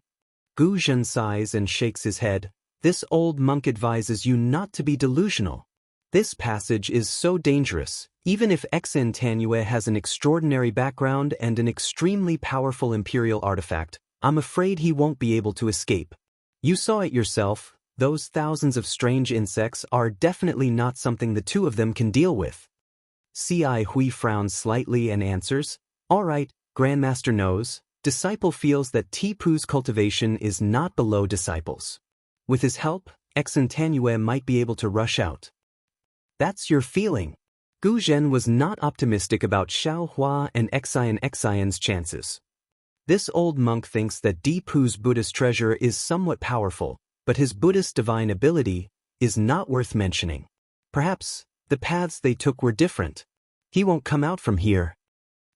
Gu Zhen sighs and shakes his head. "This old monk advises you not to be delusional. This passage is so dangerous. Even if Xen Tanue has an extraordinary background and an extremely powerful imperial artifact, I'm afraid he won't be able to escape. You saw it yourself. Those thousands of strange insects are definitely not something the two of them can deal with." Ci Hui frowns slightly and answers, "All right, Grandmaster knows. Disciple feels that Tipu's cultivation is not below disciples. With his help, Xen Tanue might be able to rush out." "That's your feeling." Gu Zhen was not optimistic about Xiaohua and Xian's chances. "This old monk thinks that Tipu's Buddhist treasure is somewhat powerful, but his Buddhist divine ability is not worth mentioning. Perhaps the paths they took were different. He won't come out from here."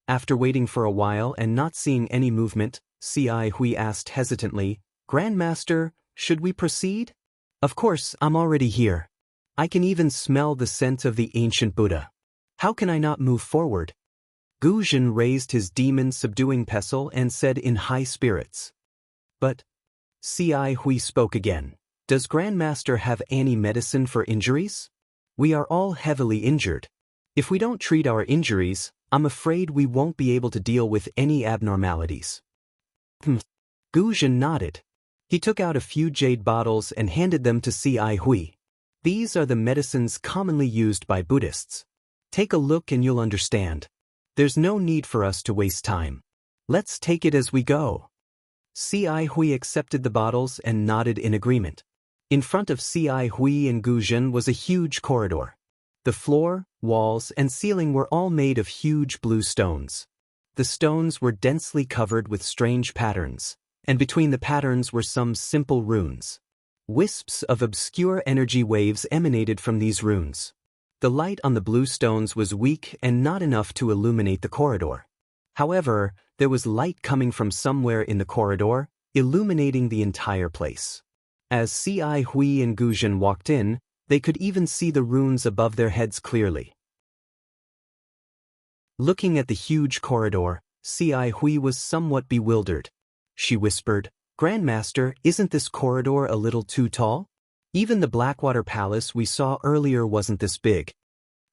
After waiting for a while and not seeing any movement, Ci Hui asked hesitantly, "Grandmaster, should we proceed?" "Of course, I'm already here. I can even smell the scent of the ancient Buddha. How can I not move forward?" Gu Zhen raised his demon-subduing pestle and said in high spirits. "But," Ci Hui spoke again, "does Grandmaster have any medicine for injuries? We are all heavily injured. If we don't treat our injuries, I'm afraid we won't be able to deal with any abnormalities." Gu Zhen nodded. He took out a few jade bottles and handed them to Si Hui. These are the medicines commonly used by Buddhists. Take a look and you'll understand. There's no need for us to waste time. Let's take it as we go. Si Hui accepted the bottles and nodded in agreement. In front of Si Hui and Gu Zhen was a huge corridor. The floor, walls, and ceiling were all made of huge blue stones. The stones were densely covered with strange patterns, and between the patterns were some simple runes. Wisps of obscure energy waves emanated from these runes. The light on the blue stones was weak and not enough to illuminate the corridor. However, there was light coming from somewhere in the corridor, illuminating the entire place. As Si Hui and Gu Zhen walked in, they could even see the runes above their heads clearly. Looking at the huge corridor, Si Hui was somewhat bewildered. She whispered, "Grandmaster, isn't this corridor a little too tall? Even the Blackwater Palace we saw earlier wasn't this big."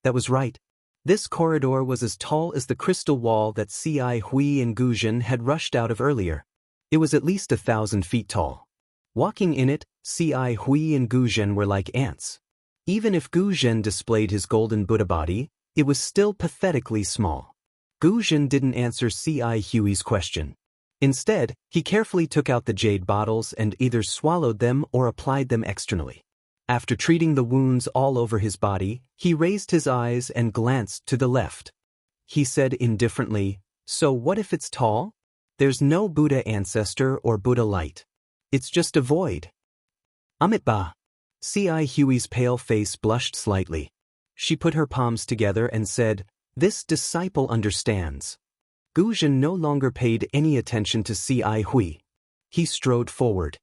That was right. This corridor was as tall as the crystal wall that Si Hui and Gu Zhen had rushed out of earlier. It was at least 1,000 feet tall. Walking in it, Si Hui and Gu Zhen were like ants. Even if Gu Zhen displayed his golden Buddha body, it was still pathetically small. Gu Zhen didn't answer Si Hui's question. Instead, he carefully took out the jade bottles and either swallowed them or applied them externally. After treating the wounds all over his body, he raised his eyes and glanced to the left. He said indifferently, "So what if it's tall? There's no Buddha ancestor or Buddha light. It's just a void." Amitabha. Si Hui's pale face blushed slightly. She put her palms together and said, "This disciple understands." Gu Zhen no longer paid any attention to Si Hui. He strode forward.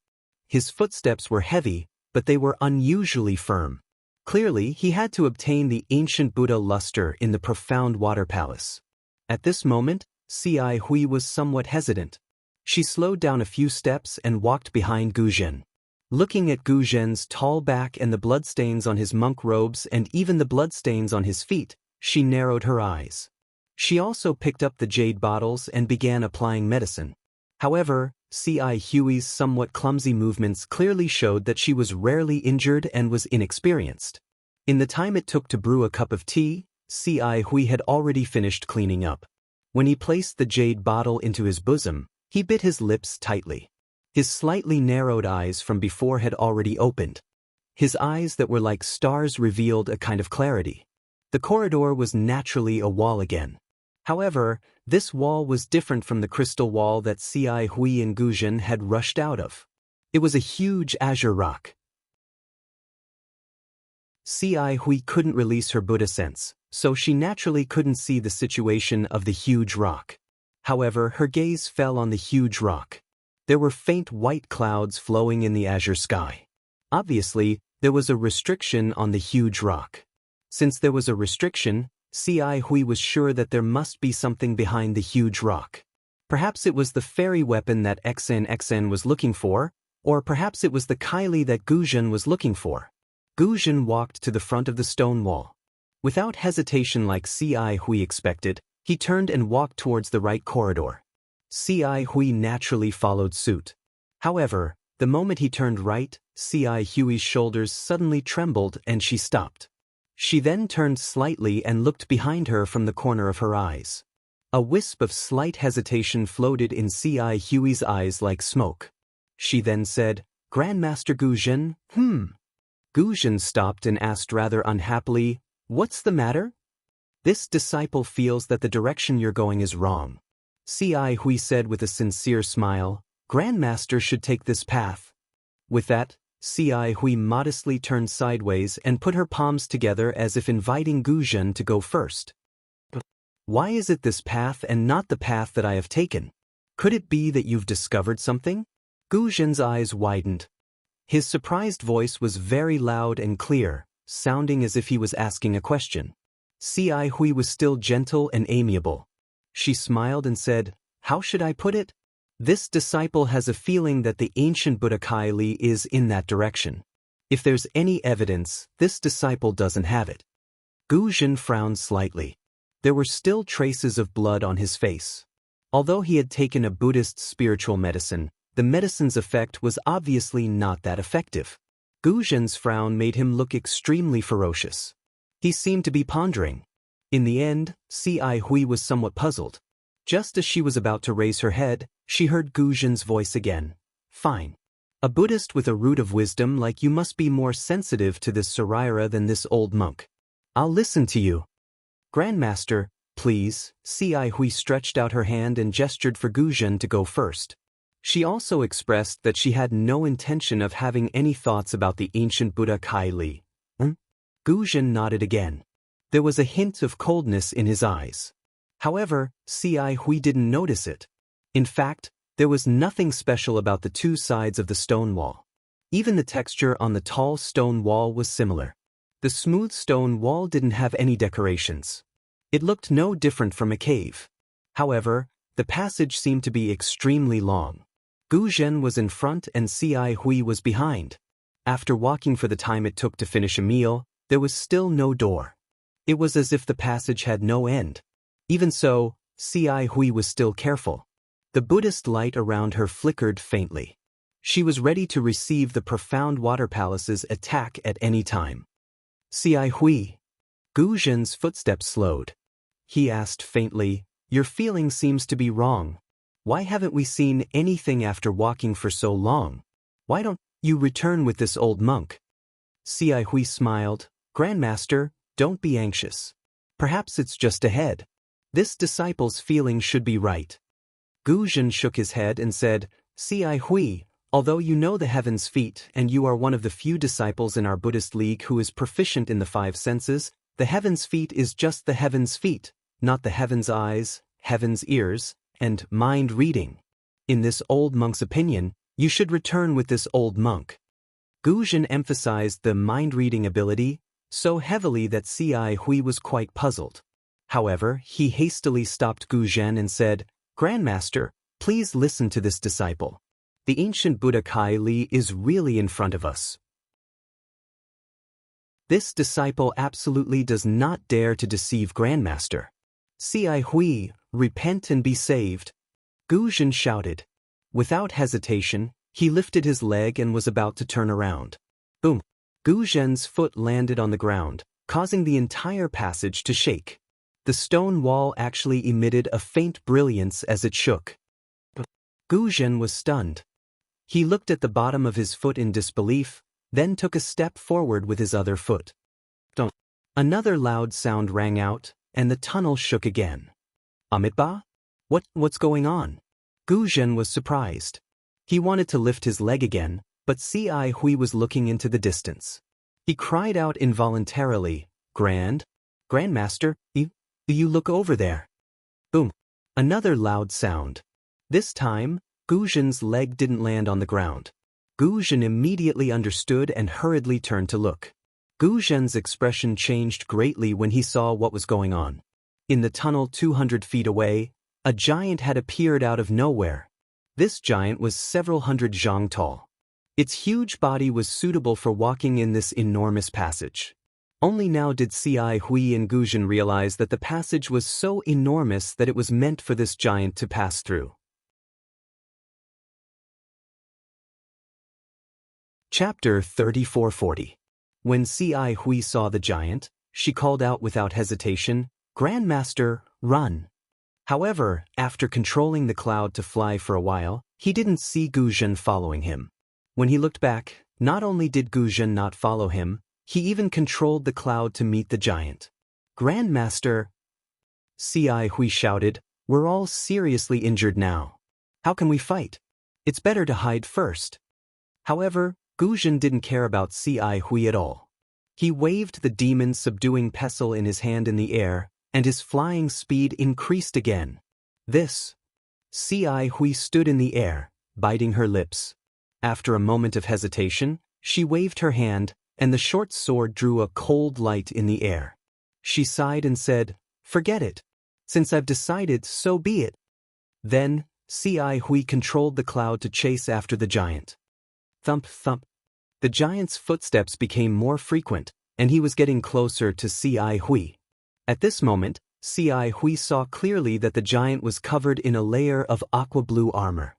His footsteps were heavy, but they were unusually firm. Clearly, he had to obtain the ancient Buddha luster in the profound water palace. At this moment, Si Hui was somewhat hesitant. She slowed down a few steps and walked behind Gu Zhen. Looking at Gu Zhen's tall back and the bloodstains on his monk robes and even the bloodstains on his feet, she narrowed her eyes. She also picked up the jade bottles and began applying medicine. However, Si Hui's somewhat clumsy movements clearly showed that she was rarely injured and was inexperienced. In the time it took to brew a cup of tea, Si Hui had already finished cleaning up. When he placed the jade bottle into his bosom, he bit his lips tightly. His slightly narrowed eyes from before had already opened. His eyes that were like stars revealed a kind of clarity. The corridor was naturally a wall again. However, this wall was different from the crystal wall that Si Hui and Gu Zhen had rushed out of. It was a huge azure rock. Si Hui couldn't release her Buddha sense, so she naturally couldn't see the situation of the huge rock. However, her gaze fell on the huge rock. There were faint white clouds flowing in the azure sky. Obviously, there was a restriction on the huge rock. Since there was a restriction, Si Hui was sure that there must be something behind the huge rock. Perhaps it was the fairy weapon that XN was looking for, or perhaps it was the Kylie that Gu Zhen was looking for. Gu Zhen walked to the front of the stone wall. Without hesitation like Si Hui expected, he turned and walked towards the right corridor. Si Hui naturally followed suit. However, the moment he turned right, Si Hui's shoulders suddenly trembled and she stopped. She then turned slightly and looked behind her from the corner of her eyes. A wisp of slight hesitation floated in Si Hui's eyes like smoke. She then said, "Grandmaster Gu Zhen, Gu Zhen stopped and asked rather unhappily, "What's the matter?" "This disciple feels that the direction you're going is wrong." Si Hui said with a sincere smile, "Grandmaster should take this path." With that, Si Hui modestly turned sideways and put her palms together as if inviting Gu Zhen to go first. "Why is it this path and not the path that I have taken? Could it be that you've discovered something?" Gu Zhen's eyes widened. His surprised voice was very loud and clear, sounding as if he was asking a question. Si Hui was still gentle and amiable. She smiled and said, "How should I put it? This disciple has a feeling that the ancient Buddha Kylie is in that direction. If there's any evidence, this disciple doesn't have it." Gu Zhen frowned slightly. There were still traces of blood on his face. Although he had taken a Buddhist spiritual medicine, the medicine's effect was obviously not that effective. Gu Zhen's frown made him look extremely ferocious. He seemed to be pondering. In the end, Si Hui was somewhat puzzled. Just as she was about to raise her head, she heard Gu Zhen's voice again. Fine. A Buddhist with a root of wisdom like you must be more sensitive to this Saraira than this old monk. I'll listen to you. Grandmaster, please. Si Hui stretched out her hand and gestured for Gu Zhen to go first. She also expressed that she had no intention of having any thoughts about the ancient Buddha Kai Li. Gu Zhen nodded again. There was a hint of coldness in his eyes. However, Si Hui didn't notice it. In fact, there was nothing special about the two sides of the stone wall. Even the texture on the tall stone wall was similar. The smooth stone wall didn't have any decorations. It looked no different from a cave. However, the passage seemed to be extremely long. Gu Zhen was in front and Si Hui was behind. After walking for the time it took to finish a meal, there was still no door. It was as if the passage had no end. Even so, Si Hui was still careful. The Buddhist light around her flickered faintly. She was ready to receive the profound water palace's attack at any time. Si Hui. Gu Zhen's footsteps slowed. He asked faintly, "Your feeling seems to be wrong. Why haven't we seen anything after walking for so long? Why don't you return with this old monk?" Si Hui smiled. "Grandmaster, don't be anxious. Perhaps it's just ahead. This disciple's feeling should be right." Gu Zhen shook his head and said, "Si Hui, although you know the heaven's feet and you are one of the few disciples in our Buddhist league who is proficient in the five senses, the heaven's feet is just the heaven's feet, not the heaven's eyes, heaven's ears, and mind reading. In this old monk's opinion, you should return with this old monk." Gu Zhen emphasized the mind-reading ability so heavily that Si Hui was quite puzzled. However, he hastily stopped Gu Zhen and said, "Grandmaster, please listen to this disciple. The ancient Buddha Kai Li is really in front of us. This disciple absolutely does not dare to deceive Grandmaster. Si Hui, repent and be saved." Gu Zhen shouted. Without hesitation, he lifted his leg and was about to turn around. Boom! Gu Zhen's foot landed on the ground, causing the entire passage to shake. The stone wall actually emitted a faint brilliance as it shook. Gu Zhen was stunned. He looked at the bottom of his foot in disbelief, then took a step forward with his other foot. Don't. Another loud sound rang out, and the tunnel shook again. Amitabha? What's going on? Gu Zhen was surprised. He wanted to lift his leg again, but Si Hui was looking into the distance. He cried out involuntarily, Grandmaster, you look over there." Boom! Another loud sound. This time, Gu Zhen's leg didn't land on the ground. Gu Zhen immediately understood and hurriedly turned to look. Gu Zhen's expression changed greatly when he saw what was going on. In the tunnel 200 feet away, a giant had appeared out of nowhere. This giant was several hundred zhang tall. Its huge body was suitable for walking in this enormous passage. Only now did Si Hui and Gu Zhen realize that the passage was so enormous that it was meant for this giant to pass through. Chapter 3440. When Si Hui saw the giant, she called out without hesitation, "Grandmaster, run!" However, after controlling the cloud to fly for a while, he didn't see Gu Zhen following him. When he looked back, not only did Gu Zhen not follow him, he even controlled the cloud to meet the giant. "Grandmaster!" Si Hui shouted, "We're all seriously injured now. How can we fight? It's better to hide first." However, Gu Zhen didn't care about Si Hui at all. He waved the demon's subduing pestle in his hand in the air, and his flying speed increased again. Si Hui stood in the air, biting her lips. After a moment of hesitation, she waved her hand, and the short sword drew a cold light in the air. She sighed and said, "Forget it. Since I've decided, so be it." Then, Si Hui controlled the cloud to chase after the giant. Thump, thump. The giant's footsteps became more frequent, and he was getting closer to Si Hui. At this moment, Si Hui saw clearly that the giant was covered in a layer of aqua blue armor.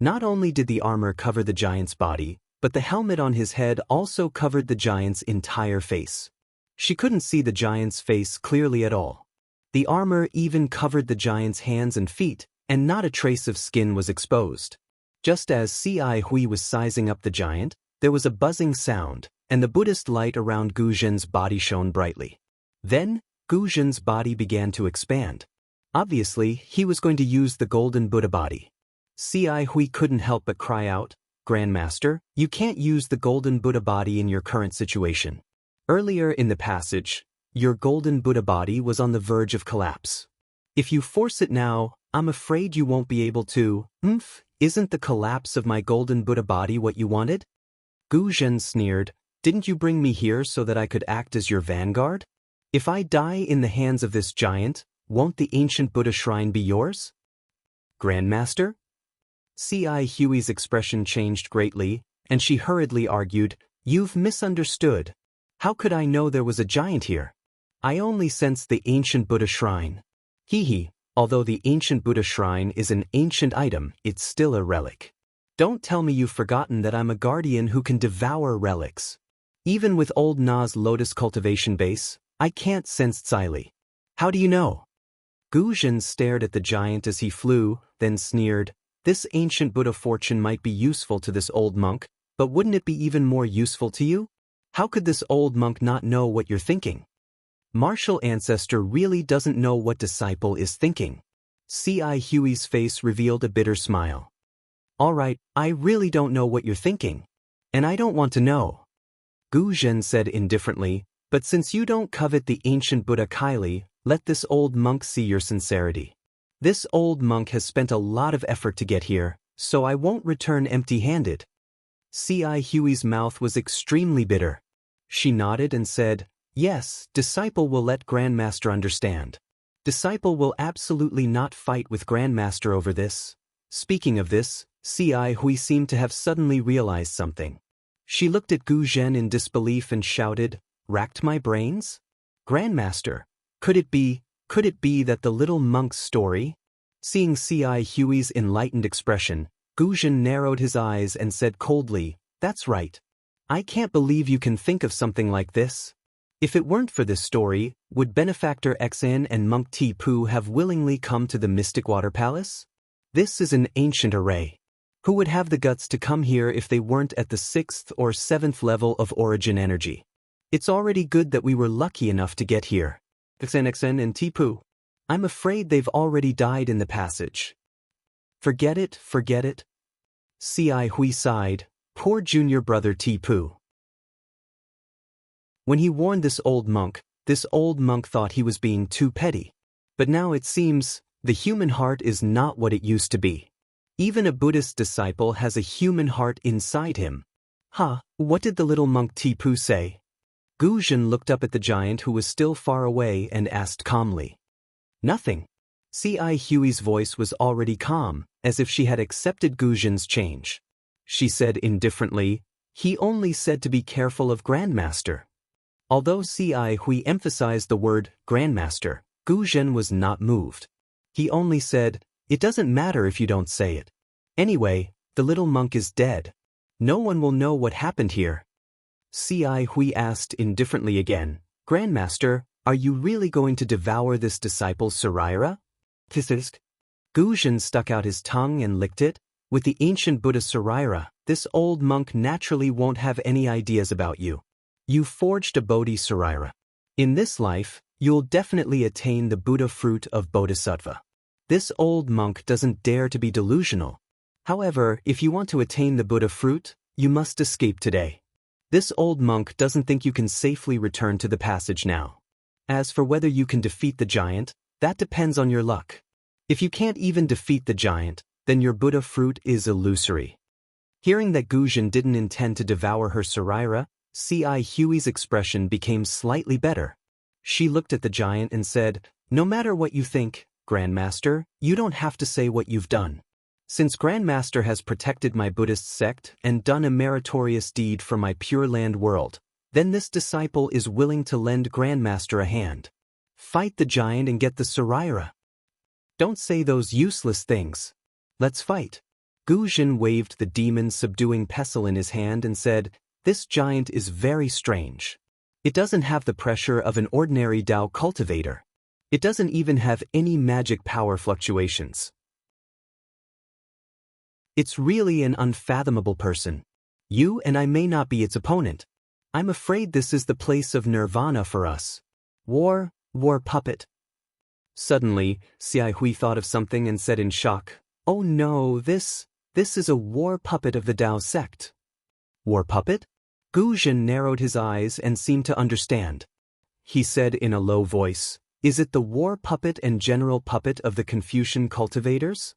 Not only did the armor cover the giant's body, but the helmet on his head also covered the giant's entire face. She couldn't see the giant's face clearly at all. The armor even covered the giant's hands and feet, and not a trace of skin was exposed. Just as Ci Hui was sizing up the giant, there was a buzzing sound, and the Buddhist light around Gu Zhen's body shone brightly. Then, Gu Zhen's body began to expand. Obviously, he was going to use the golden Buddha body. Ci Hui couldn't help but cry out, "Grandmaster, you can't use the golden Buddha body in your current situation. Earlier in the passage, your golden Buddha body was on the verge of collapse. If you force it now, I'm afraid you won't be able to. Isn't the collapse of my golden Buddha body what you wanted?" Gu Zhen sneered, "Didn't you bring me here so that I could act as your vanguard? If I die in the hands of this giant, won't the ancient Buddha shrine be yours?" "Grandmaster?" Ci Hui's expression changed greatly, and she hurriedly argued, "You've misunderstood. How could I know there was a giant here? I only sensed the ancient Buddha shrine." Although the ancient Buddha shrine is an ancient item, it's still a relic. Don't tell me you've forgotten that I'm a guardian who can devour relics. Even with old Na's lotus cultivation base, I can't sense Tsaili. How do you know? Gu Zhen stared at the giant as he flew, then sneered, "This ancient Buddha fortune might be useful to this old monk, but wouldn't it be even more useful to you? How could this old monk not know what you're thinking? Martial ancestor really doesn't know what disciple is thinking." Ci Hui's face revealed a bitter smile. "All right, I really don't know what you're thinking. And I don't want to know." Gu Zhen said indifferently, "But since you don't covet the ancient Buddha Kylie, let this old monk see your sincerity. This old monk has spent a lot of effort to get here, so I won't return empty-handed." Ci Hui's mouth was extremely bitter. She nodded and said, "Yes, disciple will let Grandmaster understand. Disciple will absolutely not fight with Grandmaster over this." Speaking of this, Ci Hui seemed to have suddenly realized something. She looked at Gu Zhen in disbelief and shouted, "Racked my brains? Grandmaster, could it be that the little monk's story?" Seeing Ci Hui's enlightened expression, Gu Zhen narrowed his eyes and said coldly, "That's right. I can't believe you can think of something like this. If it weren't for this story, would Benefactor Xn and Monk Ti Pu have willingly come to the Mystic Water Palace? This is an ancient array. Who would have the guts to come here if they weren't at the 6th or 7th level of origin energy? It's already good that we were lucky enough to get here. Xn and Ti Pu. I'm afraid they've already died in the passage." Forget it. Ci Hui sighed, "Poor junior brother Ti Pu." When he warned this old monk thought he was being too petty. But now it seems, the human heart is not what it used to be. Even a Buddhist disciple has a human heart inside him. What did the little monk Ti Pu say? Gu Zhen looked up at the giant who was still far away and asked calmly. "Nothing." Ci Hui's voice was already calm, as if she had accepted Gu Zhen's change. She said indifferently, "He only said to be careful of Grandmaster." Although Ci Hui emphasized the word Grandmaster, Gu Zhen was not moved. He only said, "It doesn't matter if you don't say it. Anyway, the little monk is dead. No one will know what happened here." Ci Hui asked indifferently again, "Grandmaster, are you really going to devour this disciple's Saraira?" Gu Zhen stuck out his tongue and licked it. "With the ancient Buddha Saraira, this old monk naturally won't have any ideas about you. You forged a Bodhi Saraira. In this life, you'll definitely attain the Buddha fruit of Bodhisattva. This old monk doesn't dare to be delusional. However, if you want to attain the Buddha fruit, you must escape today. This old monk doesn't think you can safely return to the passage now. As for whether you can defeat the giant, that depends on your luck. If you can't even defeat the giant, then your Buddha fruit is illusory." Hearing that Gu Zhen didn't intend to devour her Saraira, Ci Hui's expression became slightly better. She looked at the giant and said, "No matter what you think, Grandmaster, you don't have to say what you've done. Since Grandmaster has protected my Buddhist sect and done a meritorious deed for my Pure Land world, then this disciple is willing to lend Grandmaster a hand. Fight the giant and get the Saraira. Don't say those useless things. Let's fight." Gu Zhen waved the demon-subduing pestle in his hand and said, "This giant is very strange. It doesn't have the pressure of an ordinary Dao cultivator. It doesn't even have any magic power fluctuations. It's really an unfathomable person. You and I may not be its opponent. I'm afraid this is the place of nirvana for us. War puppet." Suddenly, Xiai Hui thought of something and said in shock, "Oh no, this is a war puppet of the Dao sect." War puppet? Gu Zhen narrowed his eyes and seemed to understand. He said in a low voice, "Is it the war puppet and general puppet of the Confucian cultivators?"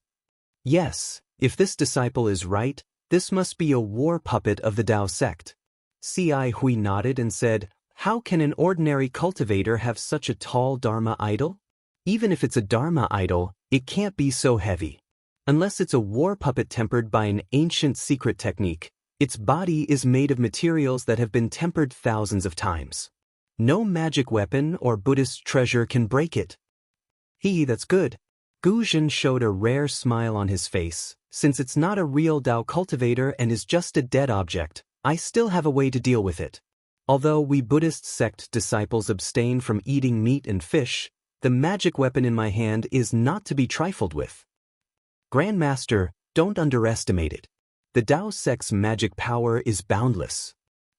"Yes, if this disciple is right, this must be a war puppet of the Dao sect." Xiai Hui nodded and said, "How can an ordinary cultivator have such a tall Dharma idol? Even if it's a Dharma idol, it can't be so heavy. Unless it's a war puppet tempered by an ancient secret technique, its body is made of materials that have been tempered thousands of times. No magic weapon or Buddhist treasure can break it." That's good." Gu Zhen showed a rare smile on his face. "Since it's not a real Dao cultivator and is just a dead object, I still have a way to deal with it. Although we Buddhist sect disciples abstain from eating meat and fish, the magic weapon in my hand is not to be trifled with. Grandmaster, don't underestimate it. The Dao sect's magic power is boundless."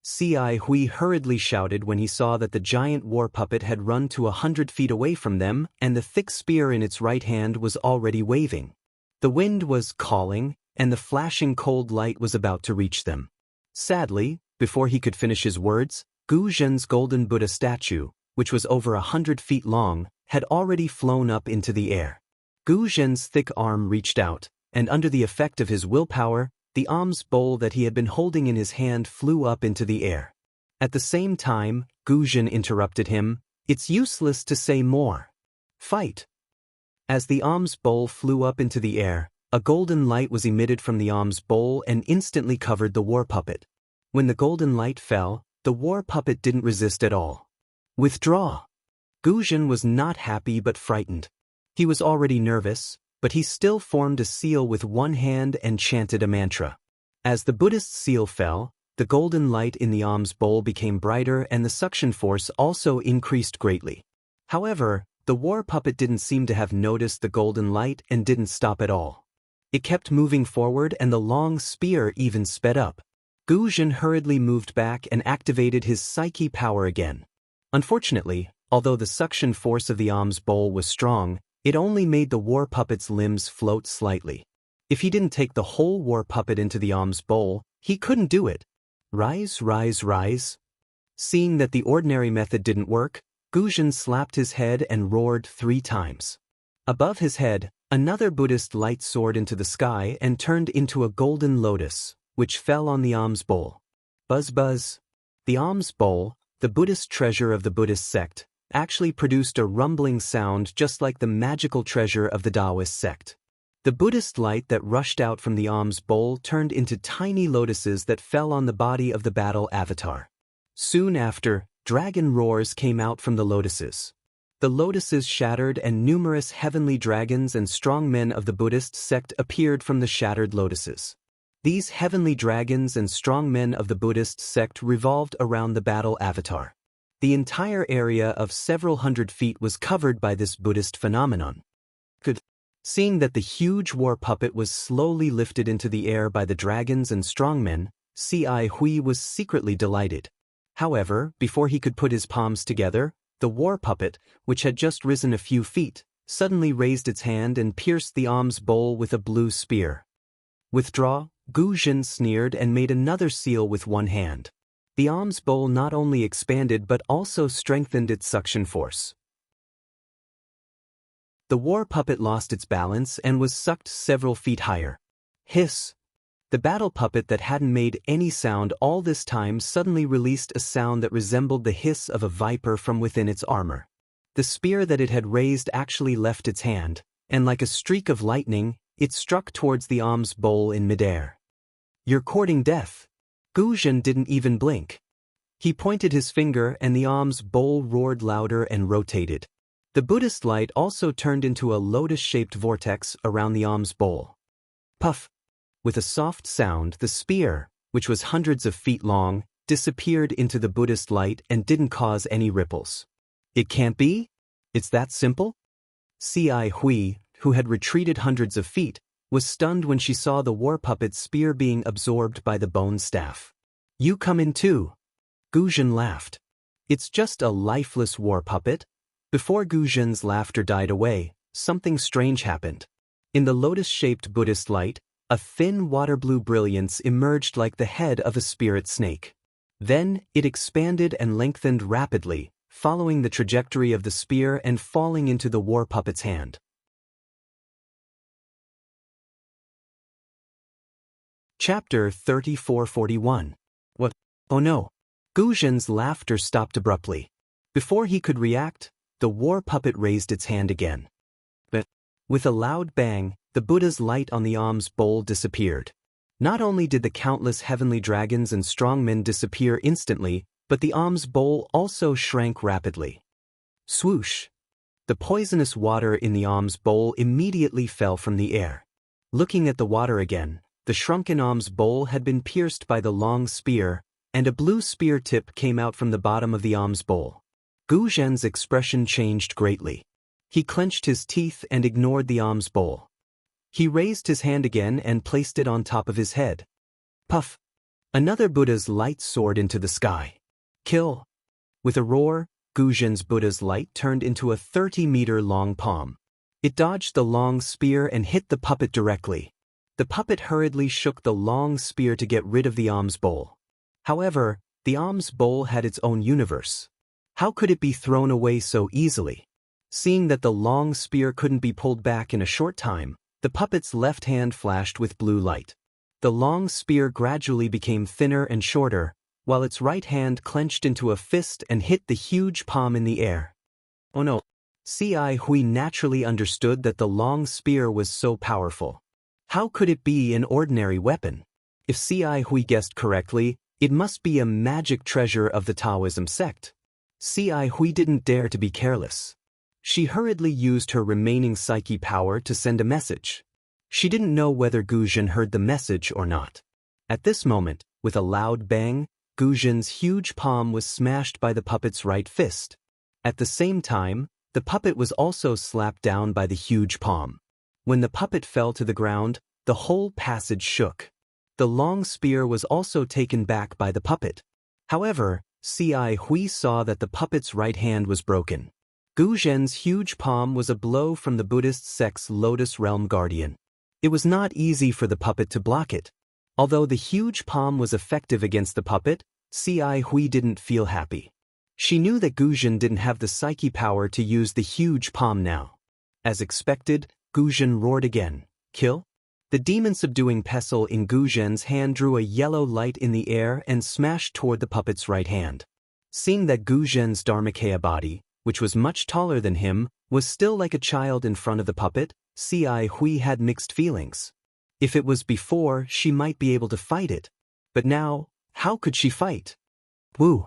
Xiai Hui hurriedly shouted when he saw that the giant war puppet had run to 100 feet away from them and the thick spear in its right hand was already waving. The wind was calling, and the flashing cold light was about to reach them. Sadly, before he could finish his words, Gu Zhen's golden Buddha statue, which was over 100 feet long, had already flown up into the air. Gu Zhen's thick arm reached out, and under the effect of his willpower, the alms bowl that he had been holding in his hand flew up into the air. At the same time, Gu Zhen interrupted him, "It's useless to say more. Fight." As the alms bowl flew up into the air, a golden light was emitted from the alms bowl and instantly covered the war puppet. When the golden light fell, the war puppet didn't resist at all. "Withdraw." Gu Zhen was not happy but frightened. He was already nervous, but he still formed a seal with one hand and chanted a mantra. As the Buddhist seal fell, the golden light in the alms bowl became brighter and the suction force also increased greatly. However, the war puppet didn't seem to have noticed the golden light and didn't stop at all. It kept moving forward and the long spear even sped up. Gu Zhen hurriedly moved back and activated his psyche power again. Unfortunately, although the suction force of the alms bowl was strong, it only made the war puppet's limbs float slightly. If he didn't take the whole war puppet into the alms bowl, he couldn't do it. "Rise, rise, rise." Seeing that the ordinary method didn't work, Gu Zhen slapped his head and roared 3 times. Above his head, another Buddhist light soared into the sky and turned into a golden lotus, which fell on the alms bowl. Buzz buzz. The alms bowl, the Buddhist treasure of the Buddhist sect, actually produced a rumbling sound just like the magical treasure of the Taoist sect. The Buddhist light that rushed out from the alms bowl turned into tiny lotuses that fell on the body of the battle avatar. Soon after, dragon roars came out from the lotuses. The lotuses shattered and numerous heavenly dragons and strong men of the Buddhist sect appeared from the shattered lotuses. These heavenly dragons and strong men of the Buddhist sect revolved around the battle avatar. The entire area of several hundred feet was covered by this Buddhist phenomenon. Seeing that the huge war puppet was slowly lifted into the air by the dragons and strongmen, Xiai Hui was secretly delighted. However, before he could put his palms together, the war puppet, which had just risen a few feet, suddenly raised its hand and pierced the alms bowl with a blue spear. "Withdraw," Gu Zhen sneered and made another seal with one hand. The alms bowl not only expanded but also strengthened its suction force. The war puppet lost its balance and was sucked several feet higher. Hiss! The battle puppet that hadn't made any sound all this time suddenly released a sound that resembled the hiss of a viper from within its armor. The spear that it had raised actually left its hand, and like a streak of lightning, it struck towards the alms bowl in midair. "You're courting death." Gu Zhen didn't even blink. He pointed his finger and the alms bowl roared louder and rotated. The Buddhist light also turned into a lotus-shaped vortex around the alms bowl. Puff! With a soft sound, the spear, which was hundreds of feet long, disappeared into the Buddhist light and didn't cause any ripples. It can't be? It's that simple? Ci Hui, who had retreated hundreds of feet, was stunned when she saw the war puppet's spear being absorbed by the bone staff. You come in too. Guzhen laughed. It's just a lifeless war puppet. Before Guzhen's laughter died away, something strange happened. In the lotus-shaped Buddhist light, a thin water-blue brilliance emerged like the head of a spirit snake. Then, it expanded and lengthened rapidly, following the trajectory of the spear and falling into the war puppet's hand. Chapter 3441. What? Oh no. Guzhen's laughter stopped abruptly. Before he could react, the war puppet raised its hand again. But, with a loud bang, the Buddha's light on the alms bowl disappeared. Not only did the countless heavenly dragons and strongmen disappear instantly, but the alms bowl also shrank rapidly. Swoosh! The poisonous water in the alms bowl immediately fell from the air. Looking at the water again, the shrunken alms bowl had been pierced by the long spear, and a blue spear tip came out from the bottom of the alms bowl. Guzhen's expression changed greatly. He clenched his teeth and ignored the alms bowl. He raised his hand again and placed it on top of his head. Puff! Another Buddha's light soared into the sky. Kill! With a roar, Guzhen's Buddha's light turned into a 30-meter-long palm. It dodged the long spear and hit the puppet directly. The puppet hurriedly shook the long spear to get rid of the alms bowl. However, the alms bowl had its own universe. How could it be thrown away so easily? Seeing that the long spear couldn't be pulled back in a short time, the puppet's left hand flashed with blue light. The long spear gradually became thinner and shorter, while its right hand clenched into a fist and hit the huge palm in the air. Oh no! Ci Hui naturally understood that the long spear was so powerful. How could it be an ordinary weapon? If Ci Hui guessed correctly, it must be a magic treasure of the Taoism sect. Ci Hui didn't dare to be careless. She hurriedly used her remaining psyche power to send a message. She didn't know whether Guzhen heard the message or not. At this moment, with a loud bang, Guzhen's huge palm was smashed by the puppet's right fist. At the same time, the puppet was also slapped down by the huge palm. When the puppet fell to the ground, the whole passage shook. The long spear was also taken back by the puppet. However, Ci Hui saw that the puppet's right hand was broken. Guzhen's huge palm was a blow from the Buddhist sect's Lotus Realm Guardian. It was not easy for the puppet to block it. Although the huge palm was effective against the puppet, Ci Hui didn't feel happy. She knew that Guzhen didn't have the psyche power to use the huge palm now. As expected, Guzhen roared again. Kill? The demon-subduing pestle in Guzhen's hand drew a yellow light in the air and smashed toward the puppet's right hand. Seeing that Guzhen's Dharmakaya body, which was much taller than him, was still like a child in front of the puppet, Ci Hui had mixed feelings. If it was before, she might be able to fight it. But now, how could she fight? Woo!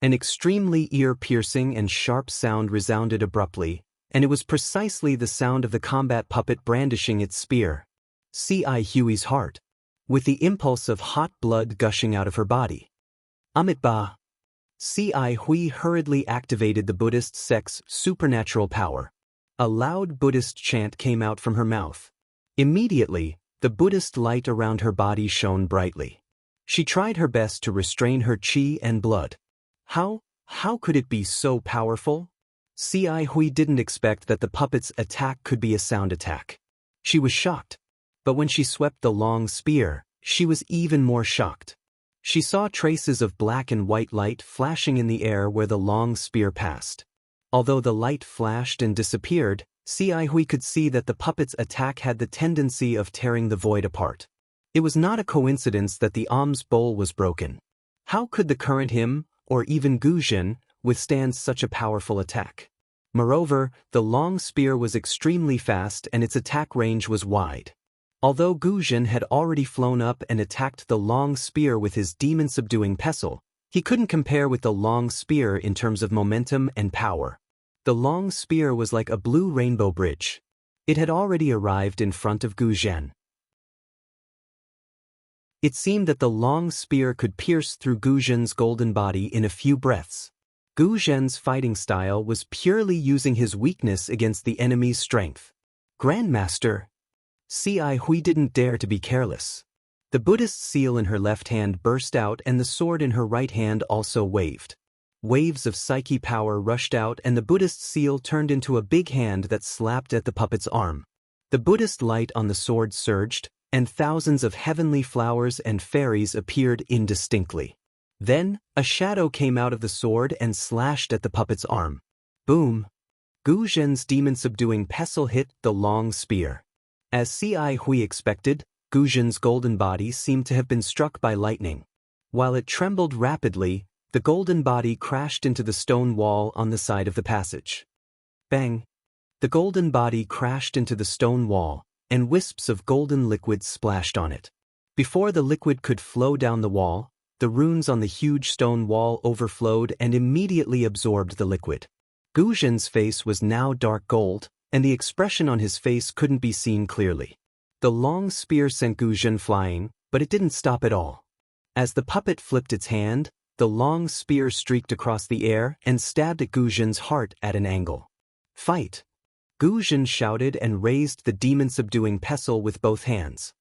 An extremely ear-piercing and sharp sound resounded abruptly, and it was precisely the sound of the combat puppet brandishing its spear. Ci Hui's heart, with the impulse of hot blood gushing out of her body. Amitba! Ci Hui hurriedly activated the Buddhist sect's supernatural power. A loud Buddhist chant came out from her mouth. Immediately, the Buddhist light around her body shone brightly. She tried her best to restrain her qi and blood. How could it be so powerful? Ci Hui didn't expect that the puppet's attack could be a sound attack. She was shocked. But when she swept the long spear, she was even more shocked. She saw traces of black and white light flashing in the air where the long spear passed. Although the light flashed and disappeared, Ci Hui could see that the puppet's attack had the tendency of tearing the void apart. It was not a coincidence that the alms bowl was broken. How could the current him, or even Guzhen, withstand such a powerful attack? Moreover, the long spear was extremely fast and its attack range was wide. Although Guzhen had already flown up and attacked the long spear with his demon-subduing pestle, he couldn't compare with the long spear in terms of momentum and power. The long spear was like a blue rainbow bridge. It had already arrived in front of Guzhen. It seemed that the long spear could pierce through Gu Zhen's golden body in a few breaths. Gu Zhen's fighting style was purely using his weakness against the enemy's strength. Grandmaster, Ci Hui didn't dare to be careless. The Buddhist seal in her left hand burst out and the sword in her right hand also waved. Waves of psyche power rushed out and the Buddhist seal turned into a big hand that slapped at the puppet's arm. The Buddhist light on the sword surged, and thousands of heavenly flowers and fairies appeared indistinctly. Then, a shadow came out of the sword and slashed at the puppet's arm. Boom! Gu Zhen's demon-subduing pestle hit the long spear. As Ci Hui expected, Gu Zhen's golden body seemed to have been struck by lightning. While it trembled rapidly, the golden body crashed into the stone wall on the side of the passage. Bang! The golden body crashed into the stone wall, and wisps of golden liquid splashed on it. Before the liquid could flow down the wall, the runes on the huge stone wall overflowed and immediately absorbed the liquid. Gu Zhen's face was now dark gold, and the expression on his face couldn't be seen clearly. The long spear sent Gu Zhen flying, but it didn't stop at all. As the puppet flipped its hand, the long spear streaked across the air and stabbed at Gu Zhen's heart at an angle. Fight! Gu Zhen shouted and raised the demon-subduing pestle with both hands.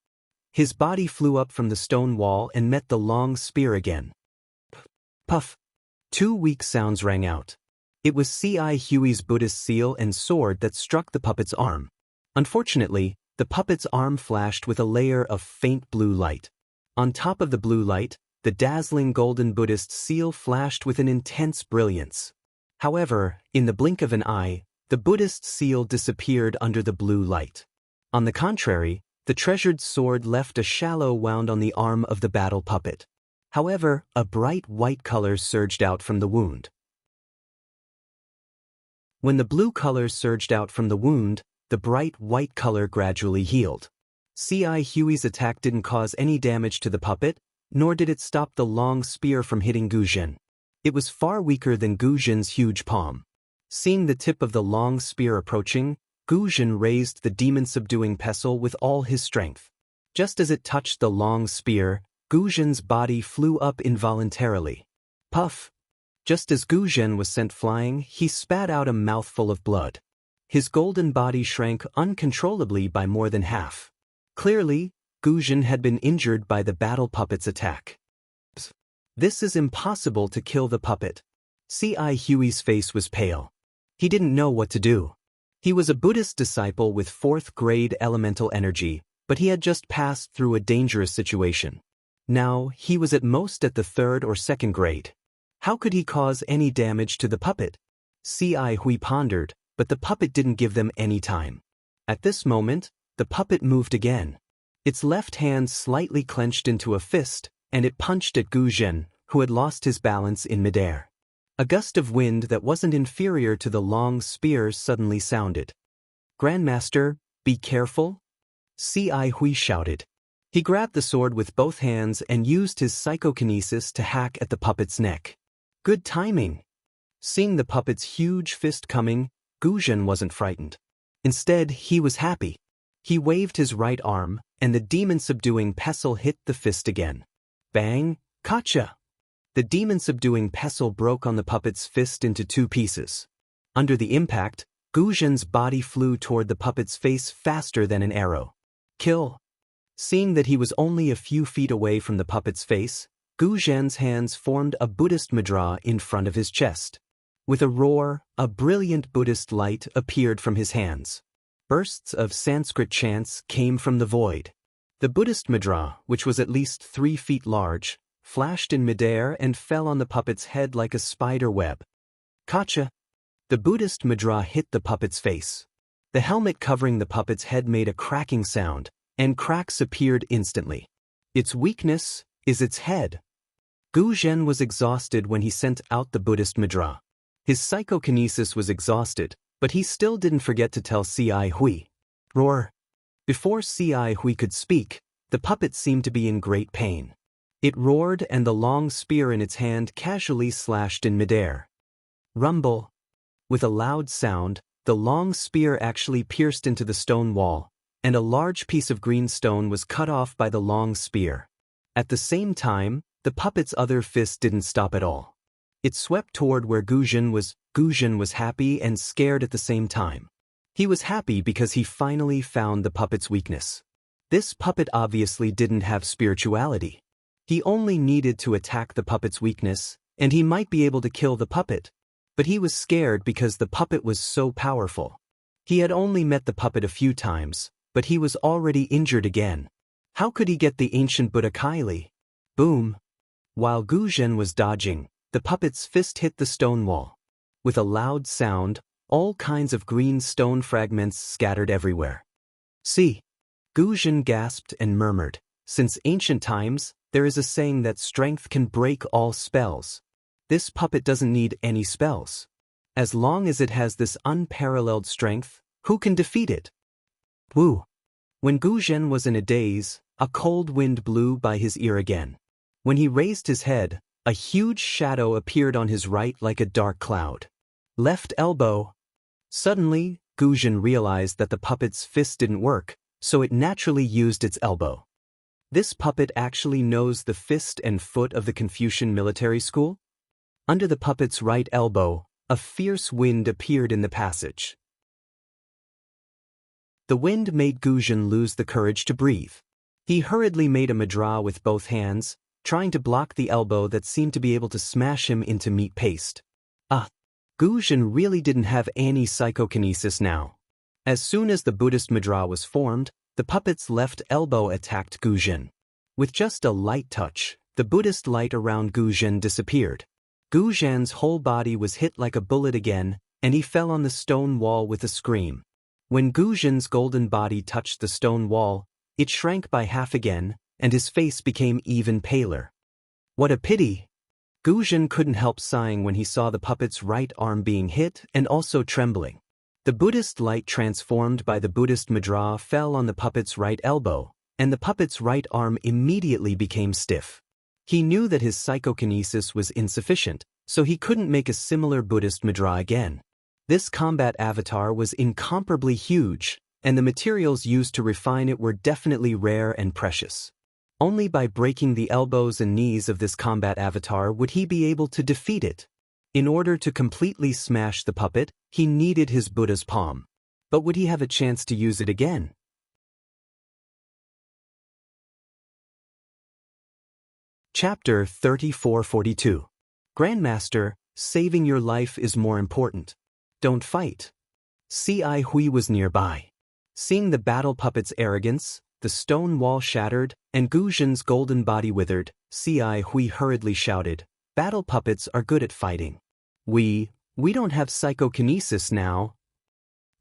His body flew up from the stone wall and met the long spear again. Puff! Two weak sounds rang out. It was Ci Hui's Buddhist seal and sword that struck the puppet's arm. Unfortunately, the puppet's arm flashed with a layer of faint blue light. On top of the blue light, the dazzling golden Buddhist seal flashed with an intense brilliance. However, in the blink of an eye, the Buddhist seal disappeared under the blue light. On the contrary, the treasured sword left a shallow wound on the arm of the battle puppet. However, a bright white color surged out from the wound. When the blue color surged out from the wound, the bright white color gradually healed. Ci Hui's attack didn't cause any damage to the puppet, nor did it stop the long spear from hitting Gu Zhen. It was far weaker than Gu Zhen's huge palm. Seeing the tip of the long spear approaching, Gu Zhen raised the demon-subduing pestle with all his strength. Just as it touched the long spear, Gu Zhen's body flew up involuntarily. Puff! Just as Gu Zhen was sent flying, he spat out a mouthful of blood. His golden body shrank uncontrollably by more than half. Clearly, Gu Zhen had been injured by the battle puppet's attack. Psst. This is impossible to kill the puppet. Ci Hui's face was pale. He didn't know what to do. He was a Buddhist disciple with 4th grade elemental energy, but he had just passed through a dangerous situation. Now, he was at most at the 3rd or 2nd grade. How could he cause any damage to the puppet? Ci Hui pondered, but the puppet didn't give them any time. At this moment, the puppet moved again. Its left hand slightly clenched into a fist, and it punched at Gu Zhen, who had lost his balance in midair. A gust of wind that wasn't inferior to the long spear suddenly sounded. Grandmaster, be careful! Ci Hui shouted. He grabbed the sword with both hands and used his psychokinesis to hack at the puppet's neck. Good timing! Seeing the puppet's huge fist coming, Gu Zhen wasn't frightened. Instead, he was happy. He waved his right arm, and the demon-subduing pestle hit the fist again. Bang! Gotcha! The demon-subduing pestle broke on the puppet's fist into 2 pieces. Under the impact, Gu Zhen's body flew toward the puppet's face faster than an arrow. Kill! Seeing that he was only a few feet away from the puppet's face, Gu Zhen's hands formed a Buddhist mudra in front of his chest. With a roar, a brilliant Buddhist light appeared from his hands. Bursts of Sanskrit chants came from the void. The Buddhist mudra, which was at least 3 feet large, flashed in midair and fell on the puppet's head like a spider web. Gotcha! The Buddhist mudra hit the puppet's face. The helmet covering the puppet's head made a cracking sound, and cracks appeared instantly. Its weakness is its head. Gu Zhen was exhausted when he sent out the Buddhist mudra. His psychokinesis was exhausted, but he still didn't forget to tell Ci Hui. Roar! Before Ci Hui could speak, the puppet seemed to be in great pain. It roared and the long spear in its hand casually slashed in midair. Rumble! With a loud sound, the long spear actually pierced into the stone wall, and a large piece of green stone was cut off by the long spear. At the same time, the puppet's other fist didn't stop at all. It swept toward where Guzhen was. Guzhen was happy and scared at the same time. He was happy because he finally found the puppet's weakness. This puppet obviously didn't have spirituality. He only needed to attack the puppet's weakness, and he might be able to kill the puppet. But he was scared because the puppet was so powerful. He had only met the puppet a few times, but he was already injured again. How could he get the ancient Buddha Kylie? Boom! While Guzhen was dodging, the puppet's fist hit the stone wall. With a loud sound, all kinds of green stone fragments scattered everywhere. See? Guzhen gasped and murmured, since ancient times, there is a saying that strength can break all spells. This puppet doesn't need any spells. As long as it has this unparalleled strength, who can defeat it? Woo! When Guzhen was in a daze, a cold wind blew by his ear again. When he raised his head, a huge shadow appeared on his right like a dark cloud. Left elbow. Suddenly, Guzhen realized that the puppet's fist didn't work, so it naturally used its elbow. This puppet actually knows the fist and foot of the Confucian military school? Under the puppet's right elbow, a fierce wind appeared in the passage. The wind made Guzhen lose the courage to breathe. He hurriedly made a mudra with both hands, trying to block the elbow that seemed to be able to smash him into meat paste. Guzhen really didn't have any psychokinesis now. As soon as the Buddhist mudra was formed, the puppet's left elbow attacked Guzhen. With just a light touch, the Buddhist light around Guzhen disappeared. Guzhen's whole body was hit like a bullet again, and he fell on the stone wall with a scream. When Guzhen's golden body touched the stone wall, it shrank by half again, and his face became even paler. What a pity! Guzhen couldn't help sighing when he saw the puppet's right arm being hit and also trembling. The Buddhist light transformed by the Buddhist mudra fell on the puppet's right elbow, and the puppet's right arm immediately became stiff. He knew that his psychokinesis was insufficient, so he couldn't make a similar Buddhist mudra again. This combat avatar was incomparably huge, and the materials used to refine it were definitely rare and precious. Only by breaking the elbows and knees of this combat avatar would he be able to defeat it. In order to completely smash the puppet, he needed his Buddha's palm. But would he have a chance to use it again? Chapter 3442. Grandmaster, saving your life is more important. Don't fight. C.I. Hui was nearby. Seeing the battle puppet's arrogance, the stone wall shattered, and Guzhen's golden body withered, C.I. Hui hurriedly shouted, "Battle puppets are good at fighting. We don't have psychokinesis now."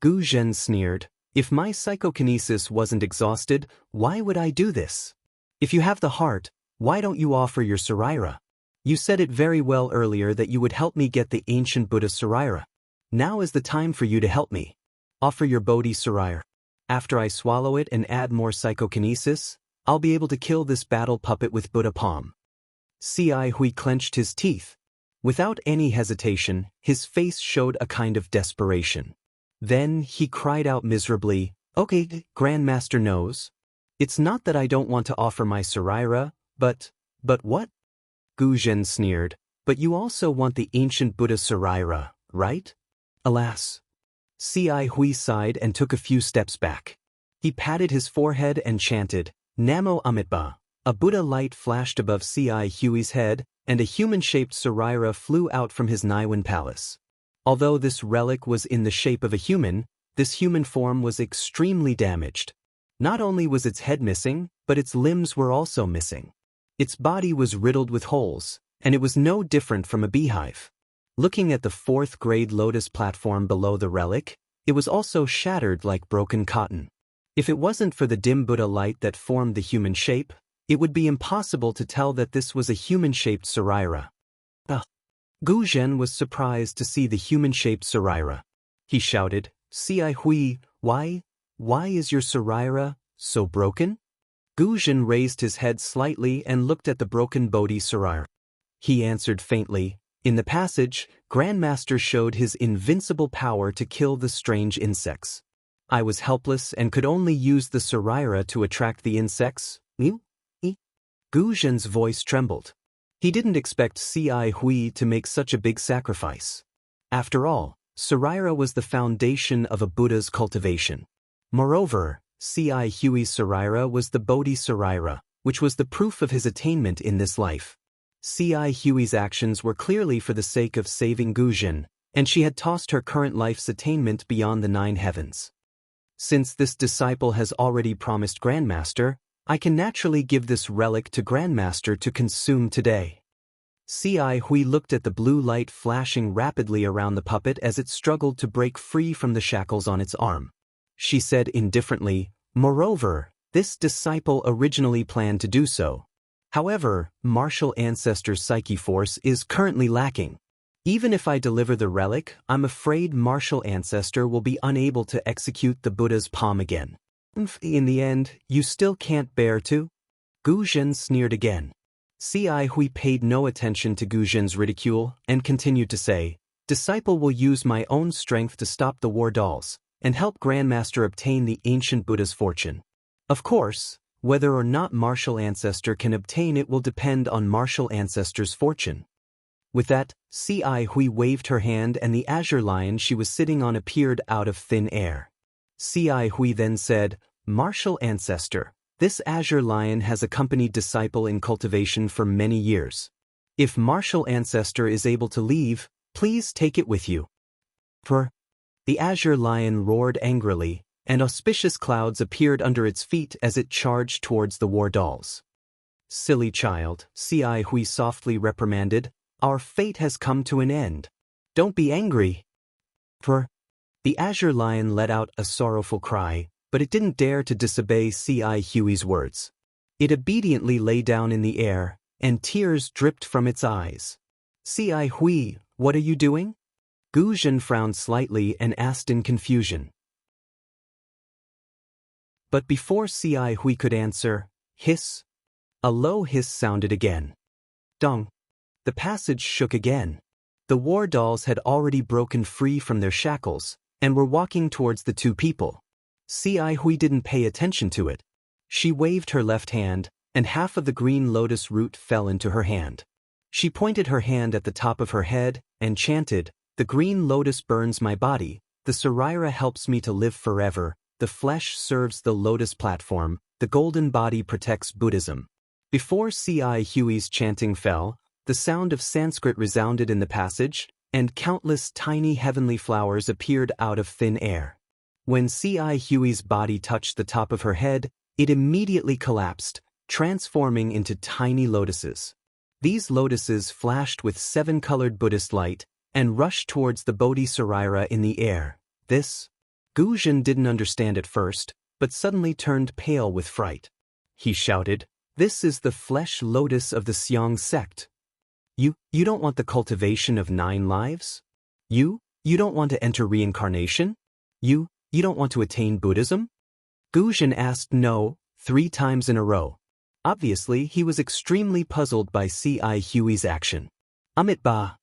Guzhen sneered, "If my psychokinesis wasn't exhausted, why would I do this? If you have the heart, why don't you offer your Saraira? You said it very well earlier that you would help me get the ancient Buddha Saraira. Now is the time for you to help me. Offer your Bodhi Saraira. After I swallow it and add more psychokinesis, I'll be able to kill this battle puppet with Buddha palm." C.I. Hui clenched his teeth. Without any hesitation, his face showed a kind of desperation. Then he cried out miserably, "Okay, Grandmaster knows. It's not that I don't want to offer my Saraira, but what?" Guzhen sneered, "But you also want the ancient Buddha Saraira, right?" Alas. C.I. Hui sighed and took a few steps back. He patted his forehead and chanted, "Namo Amitabha." A Buddha light flashed above C.I. Hui's head, and a human-shaped Saraira flew out from his Niwen palace. Although this relic was in the shape of a human, this human form was extremely damaged. Not only was its head missing, but its limbs were also missing. Its body was riddled with holes, and it was no different from a beehive. Looking at the fourth-grade lotus platform below the relic, it was also shattered like broken cotton. If it wasn't for the dim Buddha light that formed the human shape, it would be impossible to tell that this was a human-shaped Saraira. Guzhen was surprised to see the human-shaped Saraira. He shouted, "C.I. Hui, why is your Saraira so broken?" Guzhen raised his head slightly and looked at the broken Bodhi Saraira. He answered faintly, "In the passage, Grandmaster showed his invincible power to kill the strange insects. I was helpless and could only use the Saraira to attract the insects." Gu Zhen's voice trembled. He didn't expect Ci Hui to make such a big sacrifice. After all, Saraira was the foundation of a Buddha's cultivation. Moreover, Ci Hui's Saraira was the Bodhi Saraira, which was the proof of his attainment in this life. Ci Hui's actions were clearly for the sake of saving Gu Zhen, and she had tossed her current life's attainment beyond the 9 heavens. Since this disciple has already promised Grandmaster, I can naturally give this relic to Grandmaster to consume today. Ci Hui looked at the blue light flashing rapidly around the puppet as it struggled to break free from the shackles on its arm. She said indifferently, "Moreover, this disciple originally planned to do so. However, martial ancestor's psyche force is currently lacking. Even if I deliver the relic, I'm afraid martial ancestor will be unable to execute the Buddha's palm again. In the end, you still can't bear to?" Gu Zhen sneered again. Ci Hui paid no attention to Gu Zhen's ridicule and continued to say, "Disciple will use my own strength to stop the war dolls and help Grandmaster obtain the ancient Buddha's fortune. Of course, whether or not martial ancestor can obtain it will depend on martial ancestor's fortune." With that, Ci Hui waved her hand and the azure lion she was sitting on appeared out of thin air. Ci Hui then said, "Martial ancestor, this azure lion has accompanied disciple in cultivation for many years. If martial ancestor is able to leave, please take it with you." The azure lion roared angrily, and auspicious clouds appeared under its feet as it charged towards the war dolls. "Silly child," Ci Hui softly reprimanded, "our fate has come to an end. Don't be angry." The azure lion let out a sorrowful cry, but it didn't dare to disobey Ci Hui's words. It obediently lay down in the air, and tears dripped from its eyes. "Ci Hui, what are you doing?" Gu Zhen frowned slightly and asked in confusion. But before Ci Hui could answer, hiss! A low hiss sounded again. Dong! The passage shook again. The war dolls had already broken free from their shackles, and were walking towards the 2 people. Ci Hui didn't pay attention to it. She waved her left hand, and half of the green lotus root fell into her hand. She pointed her hand at the top of her head, and chanted, "The green lotus burns my body, the Saraira helps me to live forever, the flesh serves the lotus platform, the golden body protects Buddhism." Before Ci Hui's chanting fell, the sound of Sanskrit resounded in the passage, and countless tiny heavenly flowers appeared out of thin air. When Ci Hui's body touched the top of her head, it immediately collapsed, transforming into tiny lotuses. These lotuses flashed with 7-colored Buddhist light, and rushed towards the Bodhi Saraira in the air. This? Gu Zhen didn't understand at first, but suddenly turned pale with fright. He shouted, "This is the flesh lotus of the Xiang sect. You don't want the cultivation of 9 lives? You don't want to enter reincarnation? You don't want to attain Buddhism?" Gu Zhen asked no 3 times in a row. Obviously, he was extremely puzzled by Ci Hui's action. Amit Ba.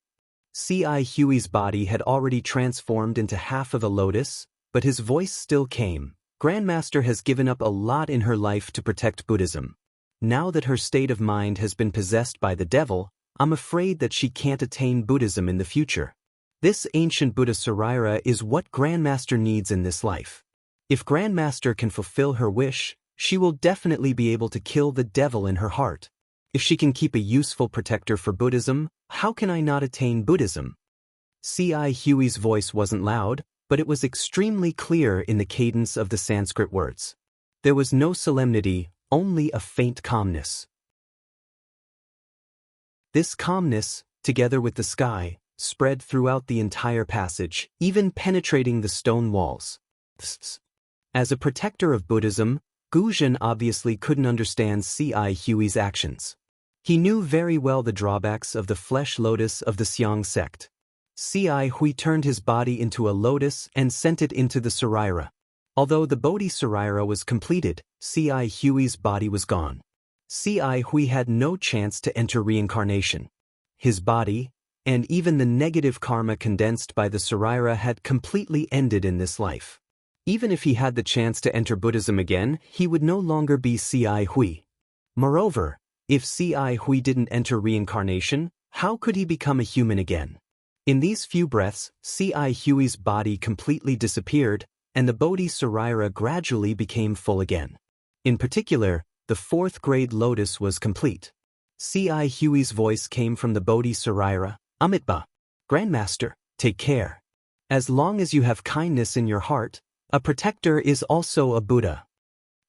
Ci Hui's body had already transformed into half of a lotus, but his voice still came. "Grandmaster has given up a lot in her life to protect Buddhism. Now that her state of mind has been possessed by the devil, I'm afraid that she can't attain Buddhism in the future. This ancient Buddha Saraira is what Grandmaster needs in this life. If Grandmaster can fulfill her wish, she will definitely be able to kill the devil in her heart. If she can keep a useful protector for Buddhism, how can I not attain Buddhism?" Ci Hui's voice wasn't loud, but it was extremely clear in the cadence of the Sanskrit words. There was no solemnity, only a faint calmness. This calmness, together with the sky, spread throughout the entire passage, even penetrating the stone walls. As a protector of Buddhism, Gu Zhen obviously couldn't understand Ci Hui's actions. He knew very well the drawbacks of the flesh lotus of the Xiang sect. Ci Hui turned his body into a lotus and sent it into the Saraira. Although the Bodhi Saraira was completed, Ci Hui's body was gone. Ci Hui had no chance to enter reincarnation. His body, and even the negative karma condensed by the Saraira, had completely ended in this life. Even if he had the chance to enter Buddhism again, he would no longer be Ci Hui. Moreover, If Si Hui didn't enter reincarnation, how could he become a human again? In these few breaths, Si Hui's body completely disappeared, and the Bodhi Sarira gradually became full again. In particular, the 4th grade lotus was complete. Si Hui's voice came from the Bodhi Sarira, Amitba. Grandmaster, take care. As long as you have kindness in your heart, a protector is also a Buddha.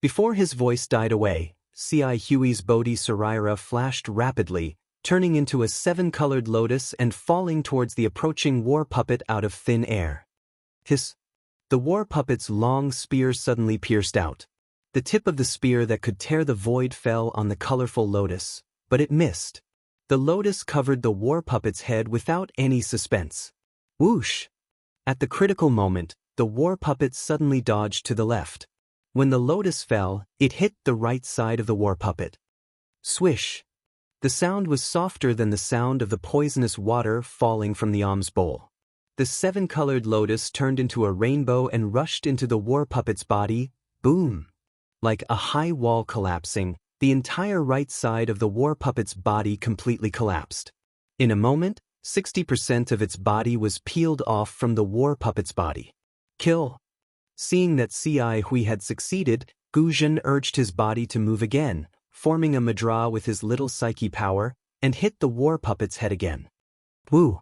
Before his voice died away, Si Hui's Bodhi Sarira flashed rapidly, turning into a 7-colored lotus and falling towards the approaching war puppet out of thin air. Hiss! The war puppet's long spear suddenly pierced out. The tip of the spear that could tear the void fell on the colorful lotus, but it missed. The lotus covered the war puppet's head without any suspense. Whoosh! At the critical moment, the war puppet suddenly dodged to the left. When the lotus fell, it hit the right side of the war puppet. Swish! The sound was softer than the sound of the poisonous water falling from the alms bowl. The 7-colored lotus turned into a rainbow and rushed into the war puppet's body. Boom! Like a high wall collapsing, the entire right side of the war puppet's body completely collapsed. In a moment, 60% of its body was peeled off from the war puppet's body. Kill! Seeing that Si Hui had succeeded, Gu Zhen urged his body to move again, forming a mudra with his little psyche power, and hit the war puppet's head again. Woo!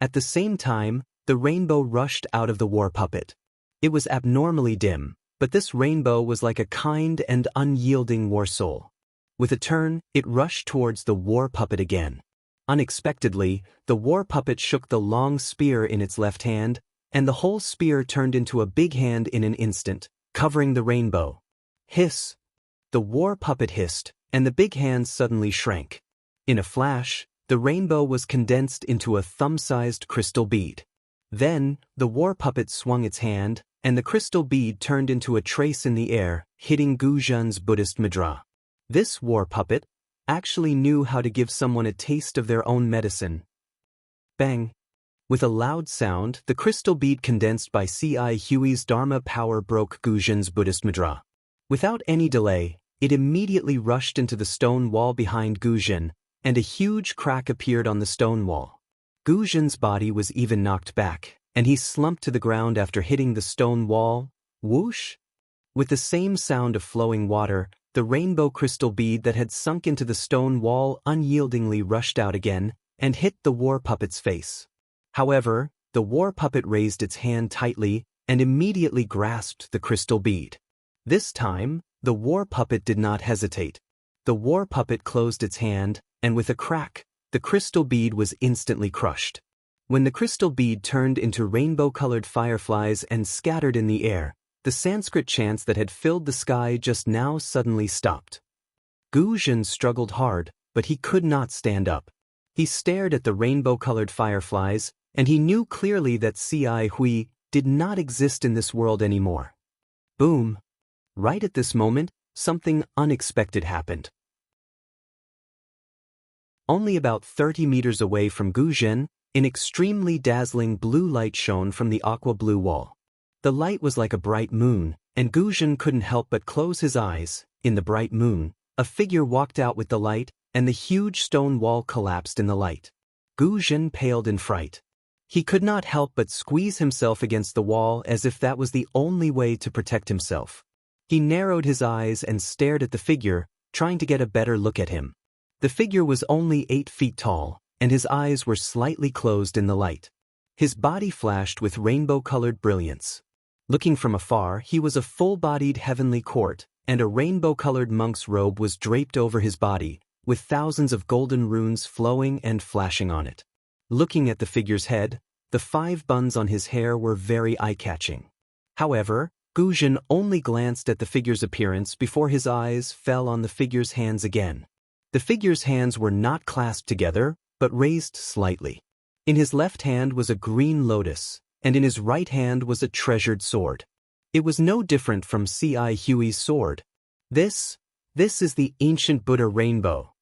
At the same time, the rainbow rushed out of the war puppet. It was abnormally dim, but this rainbow was like a kind and unyielding war soul. With a turn, it rushed towards the war puppet again. Unexpectedly, the war puppet shook the long spear in its left hand, and the whole spear turned into a big hand in an instant, covering the rainbow. Hiss! The war puppet hissed, and the big hand suddenly shrank. In a flash, the rainbow was condensed into a thumb-sized crystal bead. Then, the war puppet swung its hand, and the crystal bead turned into a trace in the air, hitting Gu Zhen's Buddhist mudra. This war puppet actually knew how to give someone a taste of their own medicine. Bang! With a loud sound, the crystal bead condensed by Si Hui's Dharma power broke Gu Zhen's Buddhist mudra. Without any delay, it immediately rushed into the stone wall behind Gu Zhen, and a huge crack appeared on the stone wall. Gu Zhen's body was even knocked back, and he slumped to the ground after hitting the stone wall. Whoosh! With the same sound of flowing water, the rainbow crystal bead that had sunk into the stone wall unyieldingly rushed out again and hit the war puppet's face. However, the war puppet raised its hand tightly and immediately grasped the crystal bead. This time, the war puppet did not hesitate. The war puppet closed its hand, and with a crack, the crystal bead was instantly crushed. When the crystal bead turned into rainbow-colored fireflies and scattered in the air, the Sanskrit chants that had filled the sky just now suddenly stopped. Gu Zhen struggled hard, but he could not stand up. He stared at the rainbow-colored fireflies, and he knew clearly that Si Hui did not exist in this world anymore. Boom! Right at this moment, something unexpected happened. Only about 30 meters away from Gu Zhen, an extremely dazzling blue light shone from the aqua blue wall. The light was like a bright moon, and Gu Zhen couldn't help but close his eyes. In the bright moon, a figure walked out with the light, and the huge stone wall collapsed in the light. Gu Zhen paled in fright. He could not help but squeeze himself against the wall as if that was the only way to protect himself. He narrowed his eyes and stared at the figure, trying to get a better look at him. The figure was only 8 feet tall, and his eyes were slightly closed in the light. His body flashed with rainbow-colored brilliance. Looking from afar, he was a full-bodied heavenly court, and a rainbow-colored monk's robe was draped over his body, with thousands of golden runes flowing and flashing on it. Looking at the figure's head, the 5 buns on his hair were very eye-catching. However, Gu Zhen only glanced at the figure's appearance before his eyes fell on the figure's hands again. The figure's hands were not clasped together, but raised slightly. In his left hand was a green lotus, and in his right hand was a treasured sword. It was no different from Si Hui's sword. This is the ancient Buddha rainbow.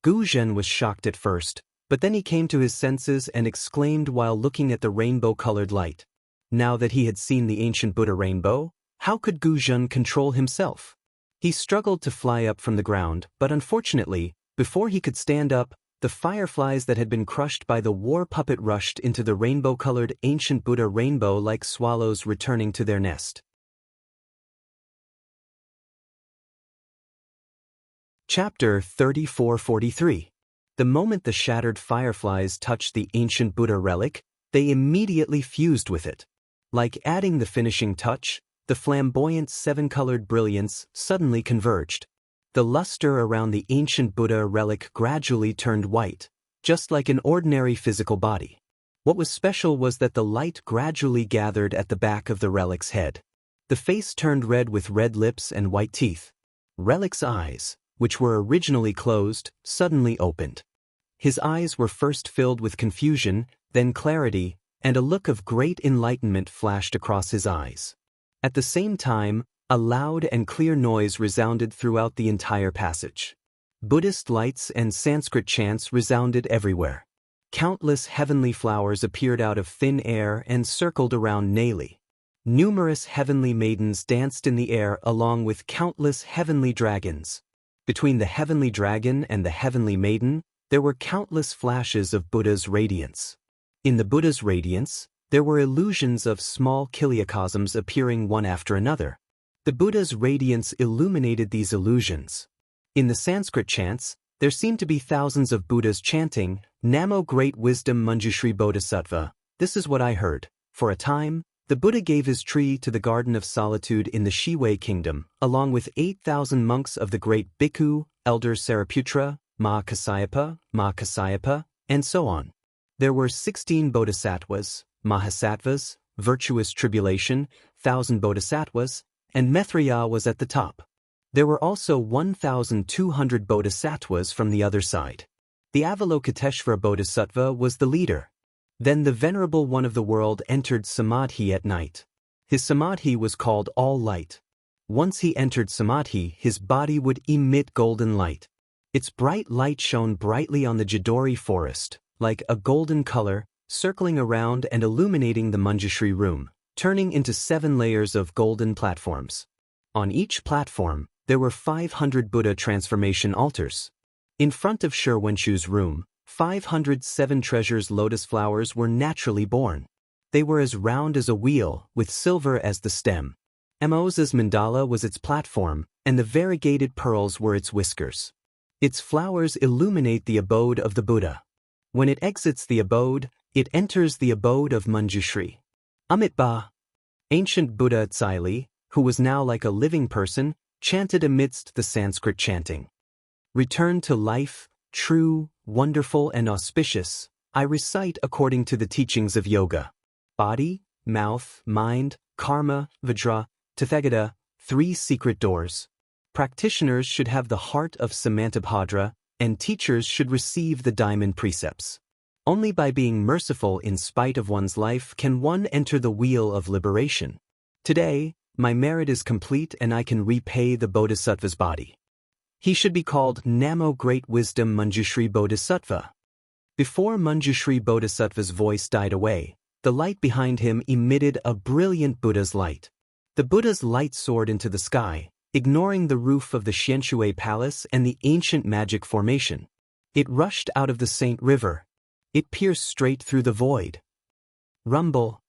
Gu Zhen was shocked at first, but then he came to his senses and exclaimed while looking at the rainbow-colored light. Now that he had seen the ancient Buddha rainbow, how could Gu Zhen control himself? He struggled to fly up from the ground, but unfortunately, Before he could stand up, the fireflies that had been crushed by the war puppet rushed into the rainbow-colored ancient Buddha rainbow like swallows returning to their nest. Chapter 34-43. The moment the shattered fireflies touched the ancient Buddha relic, they immediately fused with it. Like adding the finishing touch, the flamboyant seven-colored brilliance suddenly converged. The luster around the ancient Buddha relic gradually turned white, just like an ordinary physical body. What was special was that the light gradually gathered at the back of the relic's head. The face turned red with red lips and white teeth. Relic's eyes, which were originally closed, suddenly opened. His eyes were first filled with confusion, then clarity, and a look of great enlightenment flashed across his eyes. At the same time, a loud and clear noise resounded throughout the entire passage. Buddhist lights and Sanskrit chants resounded everywhere. Countless heavenly flowers appeared out of thin air and circled around Neli. Numerous heavenly maidens danced in the air along with countless heavenly dragons. Between the heavenly dragon and the heavenly maiden, there were countless flashes of Buddha's radiance. In the Buddha's radiance, there were illusions of small kiliacosms appearing one after another. The Buddha's radiance illuminated these illusions. In the Sanskrit chants, there seemed to be thousands of Buddhas chanting, Namo Great Wisdom Manjushri Bodhisattva. This is what I heard. For a time, the Buddha gave his tree to the Garden of Solitude in the Shiwei Kingdom, along with 8,000 monks of the great Bhikkhu, Elder Sariputra, Mahakasyapa, and so on. There were 16 bodhisattvas, mahasattvas, virtuous tribulation, 1,000 bodhisattvas, and Maitreya was at the top. There were also 1,200 bodhisattvas from the other side. The Avalokiteshvara Bodhisattva was the leader. Then the Venerable One of the World entered Samadhi at night. His Samadhi was called All Light. Once he entered Samadhi, his body would emit golden light. Its bright light shone brightly on the Jadori forest, like a golden color, circling around and illuminating the Manjushri room, turning into 7 layers of golden platforms. On each platform, there were 500 Buddha transformation altars. In front of Shi Wenshu's room, 507 treasures lotus flowers were naturally born. They were as round as a wheel, with silver as the stem. Moses' mandala was its platform, and the variegated pearls were its whiskers. Its flowers illuminate the abode of the Buddha. When it exits the abode, it enters the abode of Manjushri. Amitabha, ancient Buddha Tsaili, who was now like a living person, chanted amidst the Sanskrit chanting. Return to life, true, wonderful and auspicious, I recite according to the teachings of yoga. Body, mouth, mind, karma, vajra, tathagata, 3 secret doors. Practitioners should have the heart of Samantabhadra, and teachers should receive the diamond precepts. Only by being merciful in spite of one's life can one enter the wheel of liberation. Today, my merit is complete and I can repay the Bodhisattva's body. He should be called Namo Great Wisdom Manjushri Bodhisattva. Before Manjushri Bodhisattva's voice died away, the light behind him emitted a brilliant Buddha's light. The Buddha's light soared into the sky, ignoring the roof of the Xianshui Palace and the ancient magic formation. It rushed out of the Saint River. It pierced straight through the void. Rumble.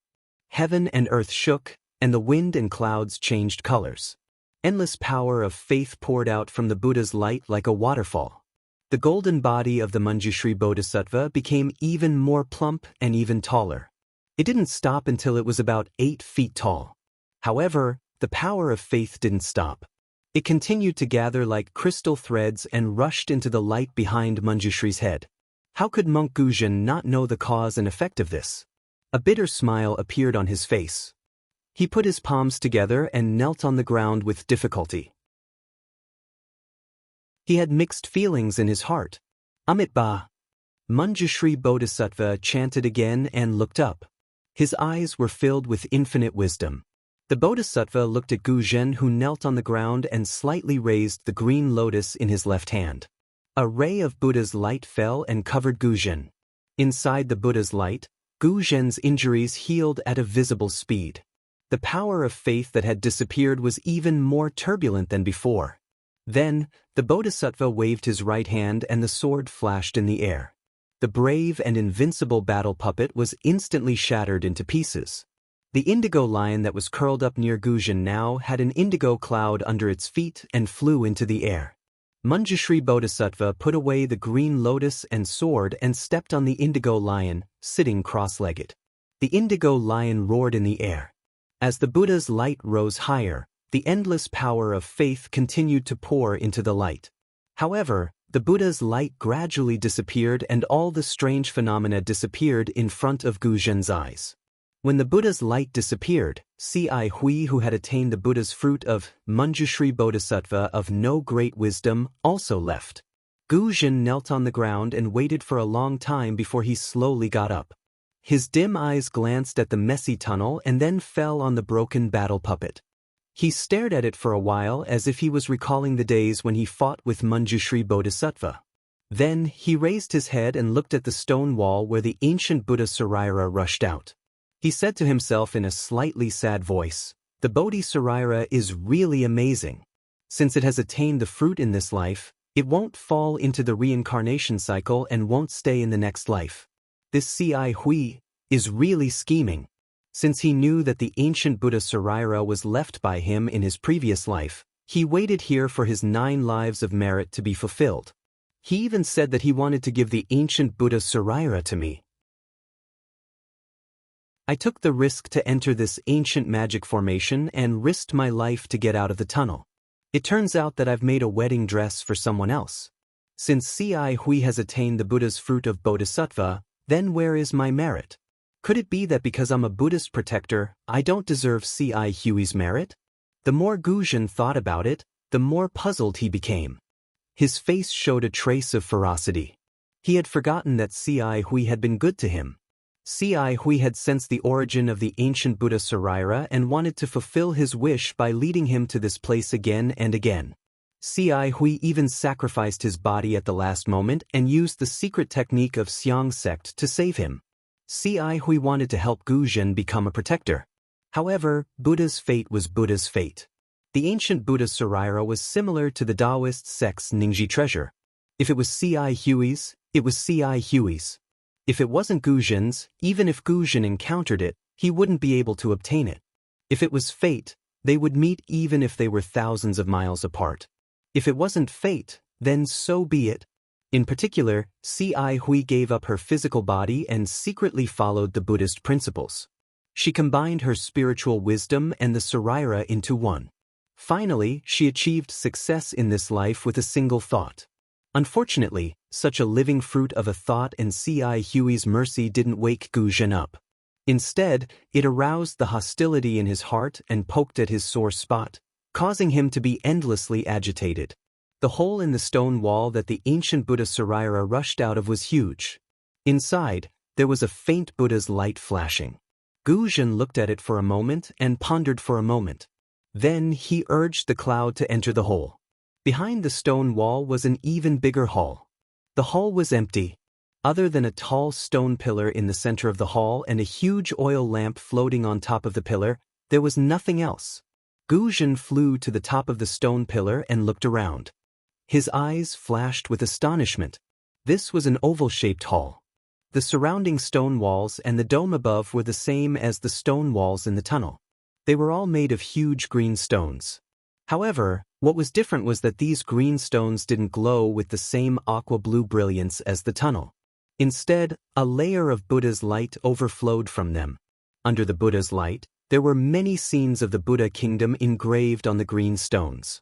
Heaven and earth shook, and the wind and clouds changed colors. Endless power of faith poured out from the Buddha's light like a waterfall. The golden body of the Manjushri Bodhisattva became even more plump and even taller. It didn't stop until it was about 8 feet tall. However, the power of faith didn't stop. It continued to gather like crystal threads and rushed into the light behind Manjushri's head. How could Monk Guzhen not know the cause and effect of this? A bitter smile appeared on his face. He put his palms together and knelt on the ground with difficulty. He had mixed feelings in his heart. Amitabha. Manjushri Bodhisattva chanted again and looked up. His eyes were filled with infinite wisdom. The Bodhisattva looked at Guzhen, who knelt on the ground and slightly raised the green lotus in his left hand. A ray of Buddha's light fell and covered Guzhen. Inside the Buddha's light, Guzhen's injuries healed at a visible speed. The power of faith that had disappeared was even more turbulent than before. Then, the Bodhisattva waved his right hand and the sword flashed in the air. The brave and invincible battle puppet was instantly shattered into pieces. The indigo lion that was curled up near Guzhan now had an indigo cloud under its feet and flew into the air. Manjushri Bodhisattva put away the green lotus and sword and stepped on the indigo lion, sitting cross-legged. The indigo lion roared in the air. As the Buddha's light rose higher, the endless power of faith continued to pour into the light. However, the Buddha's light gradually disappeared and all the strange phenomena disappeared in front of Guzhan's eyes. When the Buddha's light disappeared, Ci Hui, who had attained the Buddha's fruit of Manjushri Bodhisattva of no great wisdom, also left. Guzhan knelt on the ground and waited for a long time before he slowly got up. His dim eyes glanced at the messy tunnel and then fell on the broken battle puppet. He stared at it for a while as if he was recalling the days when he fought with Manjushri Bodhisattva. Then he raised his head and looked at the stone wall where the ancient Buddha Sarira rushed out. He said to himself in a slightly sad voice, "The Bodhi Sarira is really amazing. Since it has attained the fruit in this life, it won't fall into the reincarnation cycle and won't stay in the next life. This Ci Hui is really scheming." Since he knew that the ancient Buddha Sarira was left by him in his previous life, he waited here for his 9 lives of merit to be fulfilled. He even said that he wanted to give the ancient Buddha Sarira to me. I took the risk to enter this ancient magic formation and risked my life to get out of the tunnel. It turns out that I've made a wedding dress for someone else. Since Ci Hui has attained the Buddha's fruit of Bodhisattva, then where is my merit? Could it be that because I'm a Buddhist protector, I don't deserve Ci Hui's merit? The more Guzhan thought about it, the more puzzled he became. His face showed a trace of ferocity. He had forgotten that Ci Hui had been good to him. Ci Hui had sensed the origin of the ancient Buddha Sarira and wanted to fulfill his wish by leading him to this place again and again. Ci Hui even sacrificed his body at the last moment and used the secret technique of Xiang sect to save him. Ci Hui wanted to help Guzhan become a protector. However, Buddha's fate was Buddha's fate. The ancient Buddha Sarira was similar to the Taoist sect's Ningxi treasure. If it was Ci Hui's, it was Ci Hui's. If it wasn't Guzhan's, even if Guzhan encountered it, he wouldn't be able to obtain it. If it was fate, they would meet even if they were thousands of miles apart. If it wasn't fate, then so be it. In particular, Ci Hui gave up her physical body and secretly followed the Buddhist principles. She combined her spiritual wisdom and the Sarira into one. Finally, she achieved success in this life with a single thought. Unfortunately, such a living fruit of a thought and Ci Hui's mercy didn't wake Guzhan up. Instead, it aroused the hostility in his heart and poked at his sore spot, causing him to be endlessly agitated. The hole in the stone wall that the ancient Buddha Sarira rushed out of was huge. Inside, there was a faint Buddha's light flashing. Guzhan looked at it for a moment and pondered for a moment. Then he urged the cloud to enter the hole. Behind the stone wall was an even bigger hall. The hall was empty. Other than a tall stone pillar in the center of the hall and a huge oil lamp floating on top of the pillar, there was nothing else. Guzhan flew to the top of the stone pillar and looked around. His eyes flashed with astonishment. This was an oval-shaped hall. The surrounding stone walls and the dome above were the same as the stone walls in the tunnel. They were all made of huge green stones. However, what was different was that these green stones didn't glow with the same aqua-blue brilliance as the tunnel. Instead, a layer of Buddha's light overflowed from them. Under the Buddha's light, there were many scenes of the Buddha kingdom engraved on the green stones.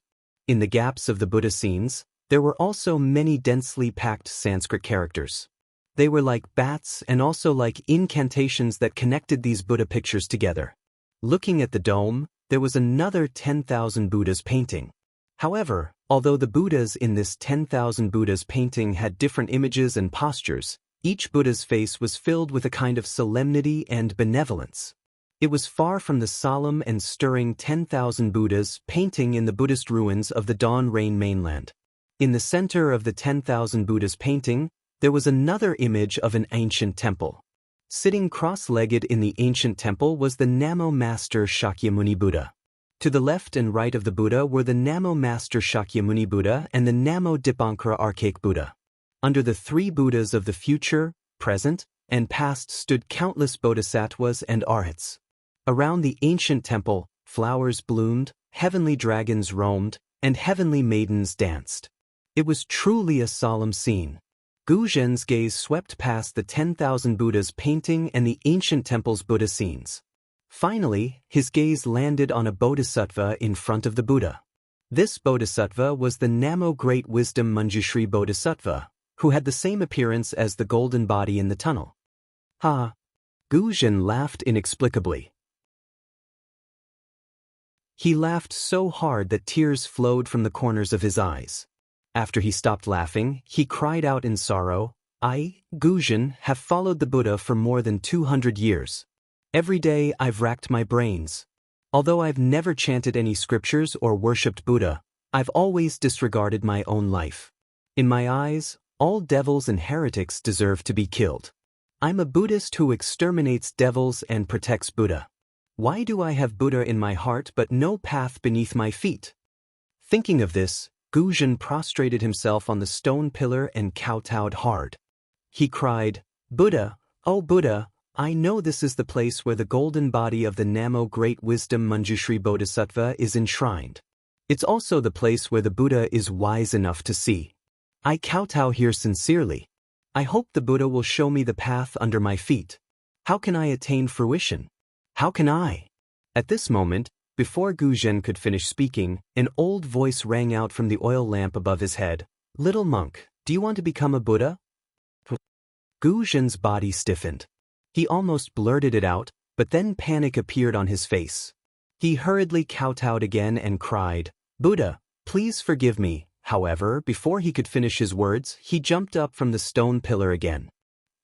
In the gaps of the Buddha scenes, there were also many densely packed Sanskrit characters. They were like bats and also like incantations that connected these Buddha pictures together. Looking at the dome, there was another 10,000 Buddhas painting. However, although the Buddhas in this 10,000 Buddhas painting had different images and postures, each Buddha's face was filled with a kind of solemnity and benevolence. It was far from the solemn and stirring 10,000 Buddhas painting in the Buddhist ruins of the Dawn Rain mainland. In the center of the 10,000 Buddhas painting, there was another image of an ancient temple. Sitting cross-legged in the ancient temple was the Namo Master Shakyamuni Buddha. To the left and right of the Buddha were the Namo Master Shakyamuni Buddha and the Namo Dipankara Archaic Buddha. Under the three Buddhas of the future, present, and past stood countless bodhisattvas and arhats. Around the ancient temple, flowers bloomed, heavenly dragons roamed, and heavenly maidens danced. It was truly a solemn scene. Gu Zhen's gaze swept past the 10,000 Buddhas painting and the ancient temple's Buddha scenes. Finally, his gaze landed on a bodhisattva in front of the Buddha. This bodhisattva was the Namo Great Wisdom Manjushri Bodhisattva, who had the same appearance as the golden body in the tunnel. Ha! Gu Zhen laughed inexplicably. He laughed so hard that tears flowed from the corners of his eyes. After he stopped laughing, he cried out in sorrow, I, Gu Zhen, have followed the Buddha for more than 200 years. Every day I've racked my brains. Although I've never chanted any scriptures or worshipped Buddha, I've always disregarded my own life. In my eyes, all devils and heretics deserve to be killed. I'm a Buddhist who exterminates devils and protects Buddha. Why do I have Buddha in my heart but no path beneath my feet? Thinking of this, Gu Zhen prostrated himself on the stone pillar and kowtowed hard. He cried, Buddha, oh Buddha, I know this is the place where the golden body of the Namo Great Wisdom Manjushri Bodhisattva is enshrined. It's also the place where the Buddha is wise enough to see. I kowtow here sincerely. I hope the Buddha will show me the path under my feet. How can I attain fruition? How can I? At this moment, before Gu Zhen could finish speaking, an old voice rang out from the oil lamp above his head. Little monk, do you want to become a Buddha? Gu Zhen's body stiffened. He almost blurted it out, but then panic appeared on his face. He hurriedly kowtowed again and cried, Buddha, please forgive me. However, before he could finish his words, he jumped up from the stone pillar again.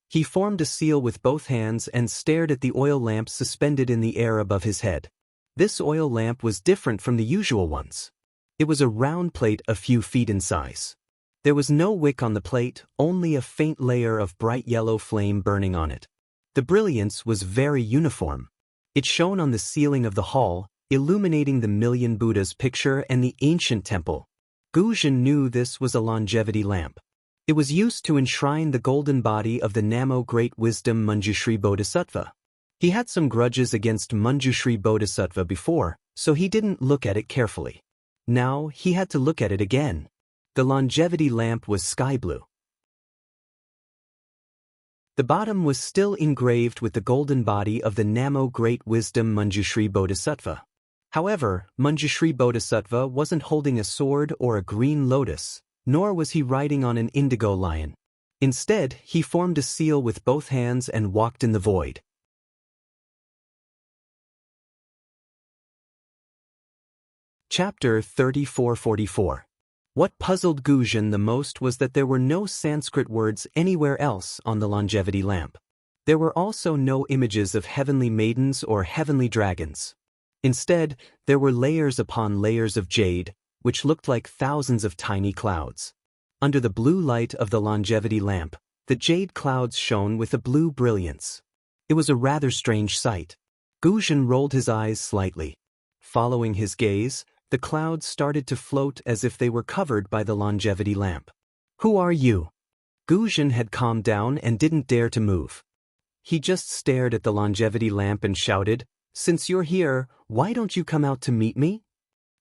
He formed a seal with both hands and stared at the oil lamp suspended in the air above his head. This oil lamp was different from the usual ones. It was a round plate a few feet in size. There was no wick on the plate, only a faint layer of bright yellow flame burning on it. The brilliance was very uniform. It shone on the ceiling of the hall, illuminating the Million Buddhas picture and the ancient temple. Gu Zhen knew this was a longevity lamp. It was used to enshrine the golden body of the Namo Great Wisdom Manjushri Bodhisattva. He had some grudges against Manjushri Bodhisattva before, so he didn't look at it carefully. Now he had to look at it again. The longevity lamp was sky blue. The bottom was still engraved with the golden body of the Namo Great Wisdom Manjushri Bodhisattva. However, Manjushri Bodhisattva wasn't holding a sword or a green lotus, nor was he riding on an indigo lion. Instead, he formed a seal with both hands and walked in the void. Chapter 3444. What puzzled Gu Zhen the most was that there were no Sanskrit words anywhere else on the longevity lamp. There were also no images of heavenly maidens or heavenly dragons. Instead, there were layers upon layers of jade, which looked like thousands of tiny clouds. Under the blue light of the longevity lamp, the jade clouds shone with a blue brilliance. It was a rather strange sight. Gu Zhen rolled his eyes slightly. Following his gaze, the clouds started to float as if they were covered by the longevity lamp. Who are you? Gu Zhen had calmed down and didn't dare to move. He just stared at the longevity lamp and shouted, Since you're here, why don't you come out to meet me?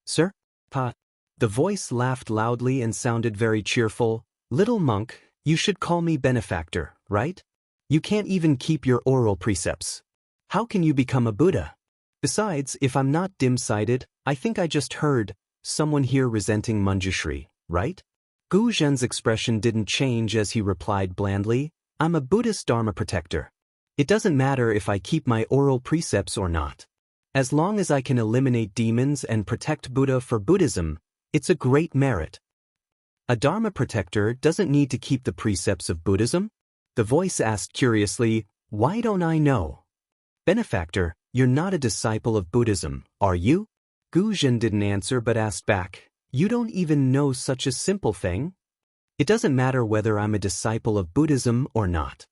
Sir? Pa. The voice laughed loudly and sounded very cheerful. Little monk, you should call me benefactor, right? You can't even keep your oral precepts. How can you become a Buddha? Besides, if I'm not dim-sighted, I think I just heard someone here resenting Manjushri, right? Gu Zhen's expression didn't change as he replied blandly, I'm a Buddhist Dharma protector. It doesn't matter if I keep my oral precepts or not. As long as I can eliminate demons and protect Buddha for Buddhism, it's a great merit. A Dharma protector doesn't need to keep the precepts of Buddhism? The voice asked curiously, Why don't I know? Benefactor, you're not a disciple of Buddhism, are you? Gu Zhen didn't answer but asked back, You don't even know such a simple thing? It doesn't matter whether I'm a disciple of Buddhism or not.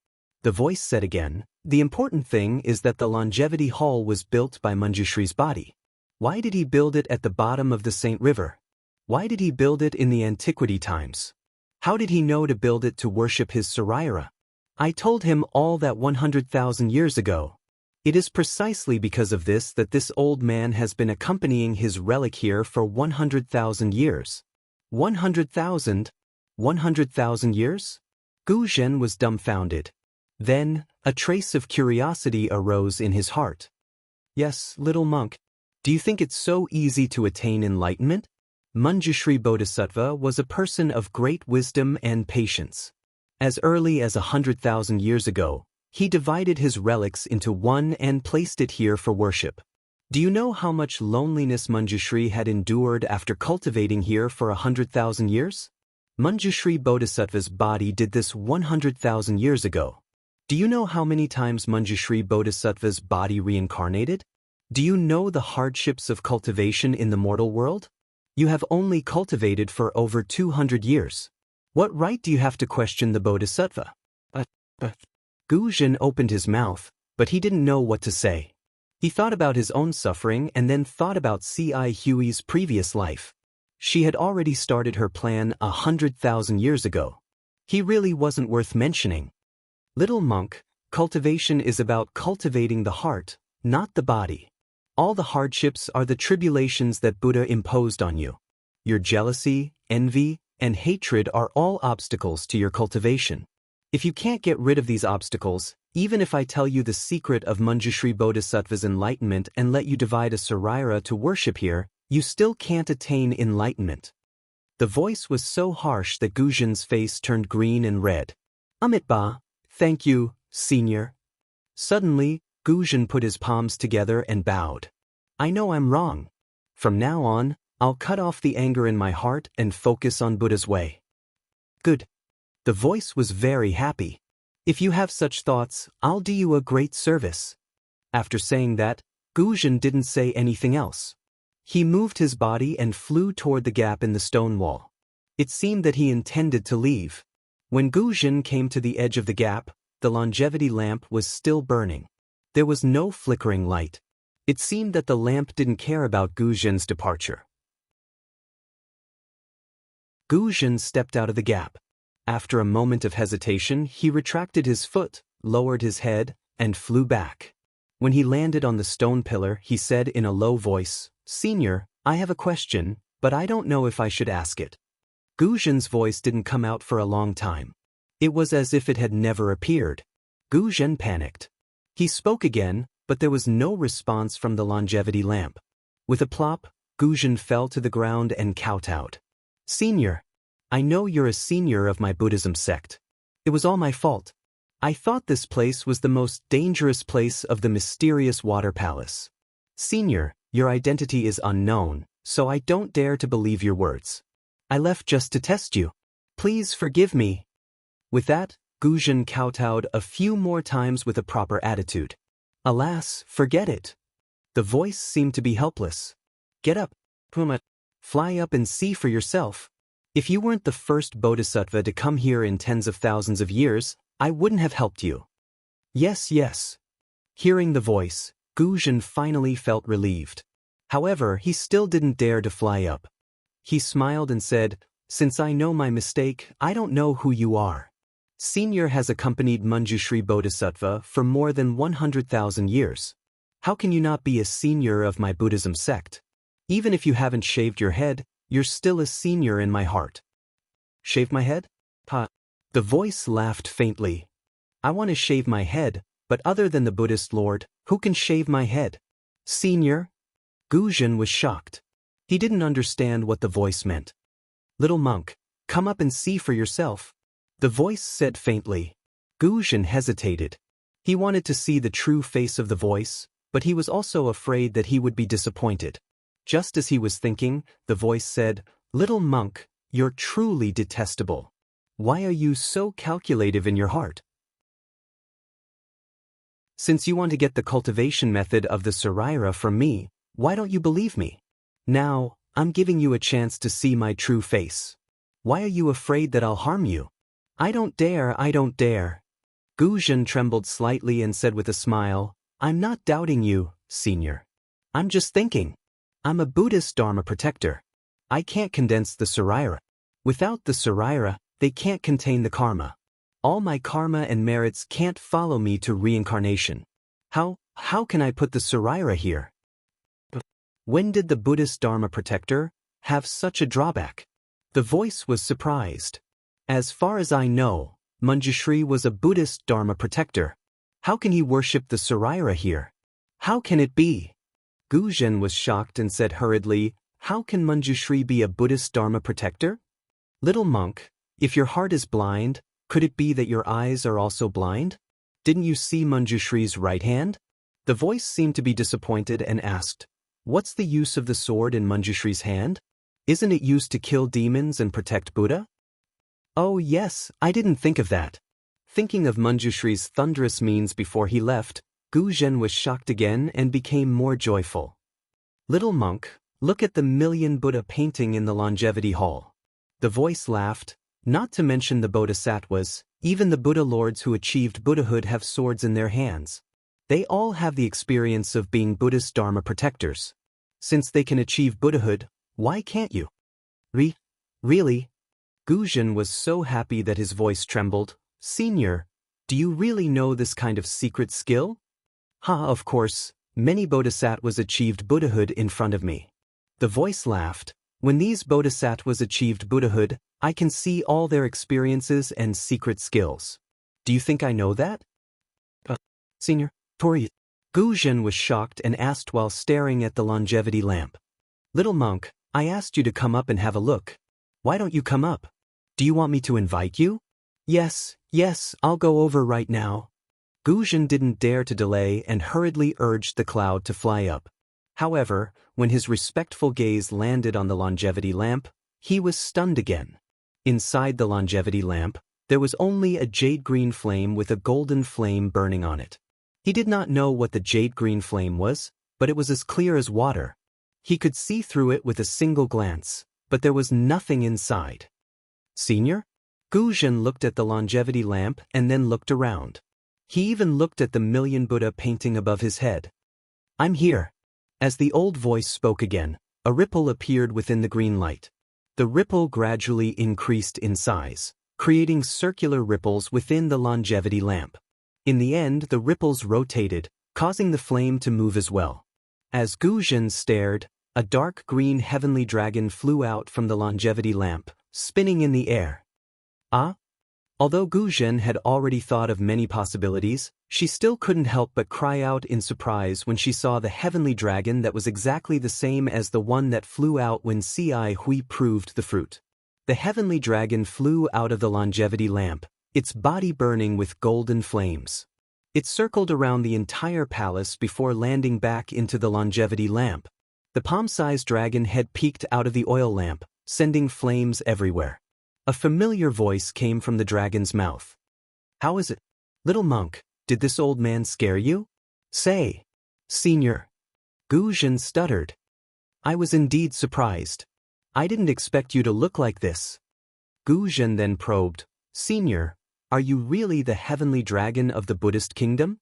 The voice said again, The important thing is that the longevity hall was built by Manjushri's body. Why did he build it at the bottom of the Saint River? Why did he build it in the antiquity times? How did he know to build it to worship his Saraira? I told him all that 100,000 years ago. It is precisely because of this that this old man has been accompanying his relic here for 100,000 years. 100,000? 100,000 years? Gu Zhen was dumbfounded. Then, a trace of curiosity arose in his heart. Yes, little monk. Do you think it's so easy to attain enlightenment? Manjushri Bodhisattva was a person of great wisdom and patience. As early as 100,000 years ago, he divided his relics into one and placed it here for worship. Do you know how much loneliness Manjushri had endured after cultivating here for 100,000 years? Manjushri Bodhisattva's body did this 100,000 years ago. Do you know how many times Manjushri Bodhisattva's body reincarnated? Do you know the hardships of cultivation in the mortal world? You have only cultivated for over 200 years. What right do you have to question the Bodhisattva? Gu Zhen opened his mouth, but he didn't know what to say. He thought about his own suffering and then thought about C.I. Huey's previous life. She had already started her plan 100,000 years ago. He really wasn't worth mentioning. Little monk, cultivation is about cultivating the heart, not the body. All the hardships are the tribulations that Buddha imposed on you. Your jealousy, envy, and hatred are all obstacles to your cultivation. If you can't get rid of these obstacles, even if I tell you the secret of Manjushri Bodhisattva's enlightenment and let you divide a Saraira to worship here, you still can't attain enlightenment. The voice was so harsh that Gu Zhen's face turned green and red. Amitabha, thank you, senior. Suddenly, Gu Zhen put his palms together and bowed. I know I'm wrong. From now on, I'll cut off the anger in my heart and focus on Buddha's way. Good. The voice was very happy. If you have such thoughts, I'll do you a great service. After saying that, Gu Zhen didn't say anything else. He moved his body and flew toward the gap in the stone wall. It seemed that he intended to leave. When Gu Zhen came to the edge of the gap, the longevity lamp was still burning. There was no flickering light. It seemed that the lamp didn't care about Gu Zhen's departure. Gu Zhen stepped out of the gap. After a moment of hesitation, he retracted his foot, lowered his head, and flew back. When he landed on the stone pillar, he said in a low voice, Senior, I have a question, but I don't know if I should ask it. Gu Zhen's voice didn't come out for a long time. It was as if it had never appeared. Gu Zhen panicked. He spoke again, but there was no response from the longevity lamp. With a plop, Gu Zhen fell to the ground and kowtowed. Senior, I know you're a senior of my Buddhism sect. It was all my fault. I thought this place was the most dangerous place of the mysterious water palace. Senior, your identity is unknown, so I don't dare to believe your words. I left just to test you. Please forgive me. With that, Gu Zhen kowtowed a few more times with a proper attitude. Alas, forget it. The voice seemed to be helpless. Get up, Puma. Fly up and see for yourself. If you weren't the first bodhisattva to come here in tens of thousands of years, I wouldn't have helped you. Yes, yes. Hearing the voice, Gu Zhen finally felt relieved. However, he still didn't dare to fly up. He smiled and said, Since I know my mistake, I don't know who you are. Senior has accompanied Manjushri Bodhisattva for more than 100,000 years. How can you not be a senior of my Buddhism sect? Even if you haven't shaved your head, you're still a senior in my heart. Shave my head? Pa. The voice laughed faintly. I want to shave my head, but other than the Buddhist Lord, who can shave my head? Senior? Gu Zhen was shocked. He didn't understand what the voice meant. Little monk, come up and see for yourself. The voice said faintly. Gu Zhen hesitated. He wanted to see the true face of the voice, but he was also afraid that he would be disappointed. Just as he was thinking, the voice said, Little monk, you're truly detestable. Why are you so calculative in your heart? Since you want to get the cultivation method of the Saraira from me, why don't you believe me? Now, I'm giving you a chance to see my true face. Why are you afraid that I'll harm you? I don't dare, I don't dare. Gu Zhen trembled slightly and said with a smile, I'm not doubting you, senior. I'm just thinking. I'm a Buddhist Dharma protector. I can't condense the Saraira. Without the Saraira, they can't contain the karma. All my karma and merits can't follow me to reincarnation. How can I put the Saraira here? When did the Buddhist Dharma protector have such a drawback? The voice was surprised. As far as I know, Manjushri was a Buddhist Dharma protector. How can he worship the Saraira here? How can it be? Guzhen was shocked and said hurriedly, how can Manjushri be a Buddhist Dharma protector? Little monk, if your heart is blind, could it be that your eyes are also blind? Didn't you see Manjushri's right hand? The voice seemed to be disappointed and asked, what's the use of the sword in Manjushri's hand? Isn't it used to kill demons and protect Buddha? Oh yes, I didn't think of that. Thinking of Manjushri's thunderous means before he left, Guzhen was shocked again and became more joyful. Little monk, look at the million Buddha painting in the Longevity Hall. The voice laughed, not to mention the Bodhisattvas, even the Buddha lords who achieved Buddhahood have swords in their hands. They all have the experience of being Buddhist Dharma protectors. Since they can achieve Buddhahood, why can't you? Really? Guzhen was so happy that his voice trembled. Senior, do you really know this kind of secret skill? Of course, many bodhisattvas achieved Buddhahood in front of me. The voice laughed. When these bodhisattvas achieved Buddhahood, I can see all their experiences and secret skills. Do you think I know that? Senior, Tori. Guzhen was shocked and asked while staring at the longevity lamp. Little monk, I asked you to come up and have a look. Why don't you come up? Do you want me to invite you? Yes, I'll go over right now. Guzhen didn't dare to delay and hurriedly urged the cloud to fly up. However, when his respectful gaze landed on the longevity lamp, he was stunned again. Inside the longevity lamp, there was only a jade-green flame with a golden flame burning on it. He did not know what the jade-green flame was, but it was as clear as water. He could see through it with a single glance, but there was nothing inside. Senior? Guzhen looked at the longevity lamp and then looked around. He even looked at the million Buddha painting above his head. I'm here. As the old voice spoke again, a ripple appeared within the green light. The ripple gradually increased in size, creating circular ripples within the longevity lamp. In the end, the ripples rotated, causing the flame to move as well. As Guzhen stared, a dark green heavenly dragon flew out from the longevity lamp, spinning in the air. Although Guzhen had already thought of many possibilities, she still couldn't help but cry out in surprise when she saw the heavenly dragon that was exactly the same as the one that flew out when Ci Hui proved the fruit. The heavenly dragon flew out of the longevity lamp, its body burning with golden flames. It circled around the entire palace before landing back into the longevity lamp. The palm-sized dragon head peeked out of the oil lamp, sending flames everywhere. A familiar voice came from the dragon's mouth. How is it? Little monk, did this old man scare you? Say, Senior. Guzhen stuttered. I was indeed surprised. I didn't expect you to look like this. Guzhen then probed, Senior, are you really the heavenly dragon of the Buddhist kingdom?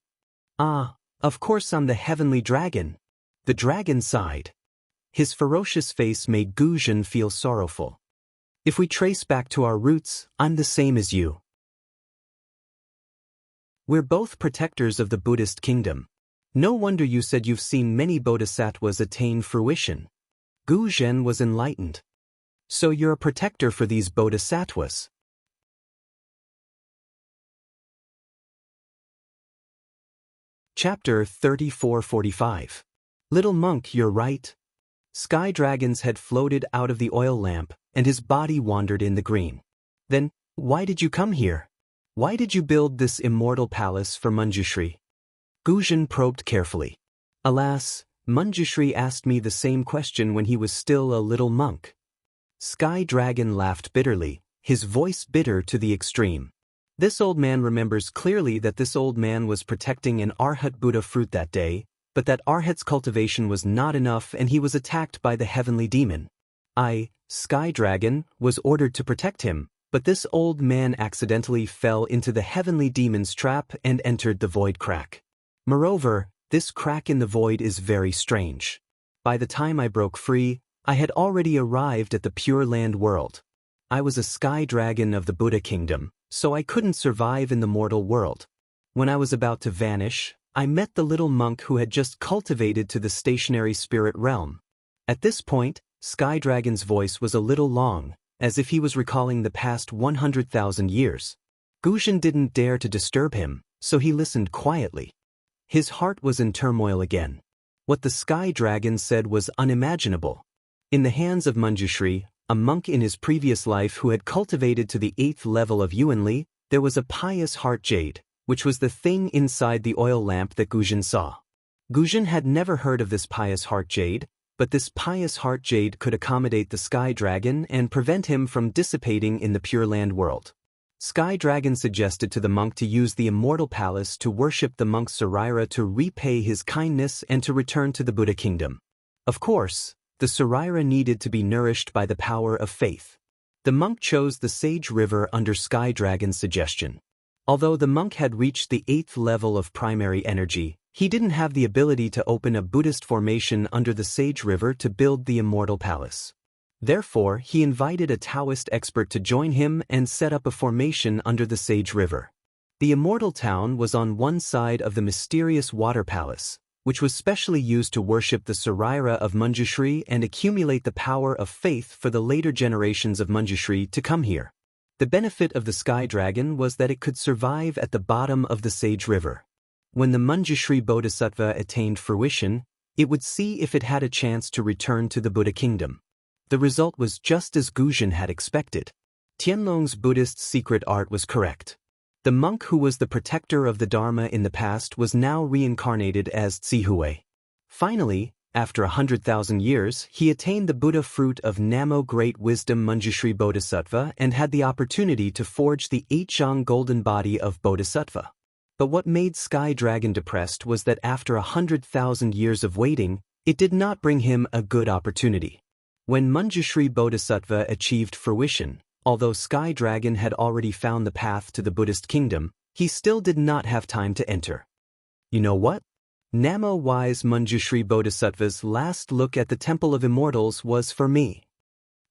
Of course I'm the heavenly dragon. The dragon sighed. His ferocious face made Guzhen feel sorrowful. If we trace back to our roots, I'm the same as you. We're both protectors of the Buddhist kingdom. No wonder you said you've seen many bodhisattvas attain fruition. Guzhen was enlightened. So you're a protector for these bodhisattvas. Chapter 3445. Little monk, you're right. Sky dragons had floated out of the oil lamp, and his body wandered in the green. Then, why did you come here? Why did you build this immortal palace for Manjushri? Guzhen probed carefully. Alas, Manjushri asked me the same question when he was still a little monk. Sky Dragon laughed bitterly, his voice bitter to the extreme. This old man remembers clearly that this old man was protecting an Arhat Buddha fruit that day, but that Arhat's cultivation was not enough and he was attacked by the heavenly demon. I, Sky Dragon, was ordered to protect him, but this old man accidentally fell into the heavenly demon's trap and entered the void crack. Moreover, this crack in the void is very strange. by the time I broke free, I had already arrived at the Pure Land world. I was a sky dragon of the Buddha kingdom, so I couldn't survive in the mortal world. When I was about to vanish, I met the little monk who had just cultivated to the stationary spirit realm. At this point, Sky Dragon's voice was a little long, as if he was recalling the past 100,000 years. Guzhen didn't dare to disturb him, so he listened quietly. His heart was in turmoil again. What the Sky Dragon said was unimaginable. In the hands of Manjushri, a monk in his previous life who had cultivated to the 8th level of Yuanli, there was a pious heart jade, which was the thing inside the oil lamp that Guzhen saw. Guzhen had never heard of this pious heart jade, but this pious heart jade could accommodate the Sky Dragon and prevent him from dissipating in the Pure Land world. Sky Dragon suggested to the monk to use the Immortal Palace to worship the monk Saraira to repay his kindness and to return to the Buddha kingdom. Of course, the Saraira needed to be nourished by the power of faith. The monk chose the Sage River under Sky Dragon's suggestion. Although the monk had reached the 8th level of primary energy, he didn't have the ability to open a Buddhist formation under the Sage River to build the Immortal Palace. Therefore, he invited a Taoist expert to join him and set up a formation under the Sage River. The Immortal Town was on one side of the mysterious Water Palace, which was specially used to worship the Saraira of Manjushri and accumulate the power of faith for the later generations of Manjushri to come here. The benefit of the Sky Dragon was that it could survive at the bottom of the Sage River. When the Manjushri Bodhisattva attained fruition, it would see if it had a chance to return to the Buddha kingdom. The result was just as Guzhen had expected. Tianlong's Buddhist secret art was correct. The monk who was the protector of the Dharma in the past was now reincarnated as Zihui. Finally, after 100,000 years, he attained the Buddha fruit of Namo Great Wisdom Manjushri Bodhisattva and had the opportunity to forge the 8-Zhang golden body of Bodhisattva. But what made Sky Dragon depressed was that after 100,000 years of waiting, it did not bring him a good opportunity. When Manjushri Bodhisattva achieved fruition, although Sky Dragon had already found the path to the Buddhist kingdom, he still did not have time to enter. You know what? Namo Wise Manjushri Bodhisattva's last look at the Temple of Immortals was for me.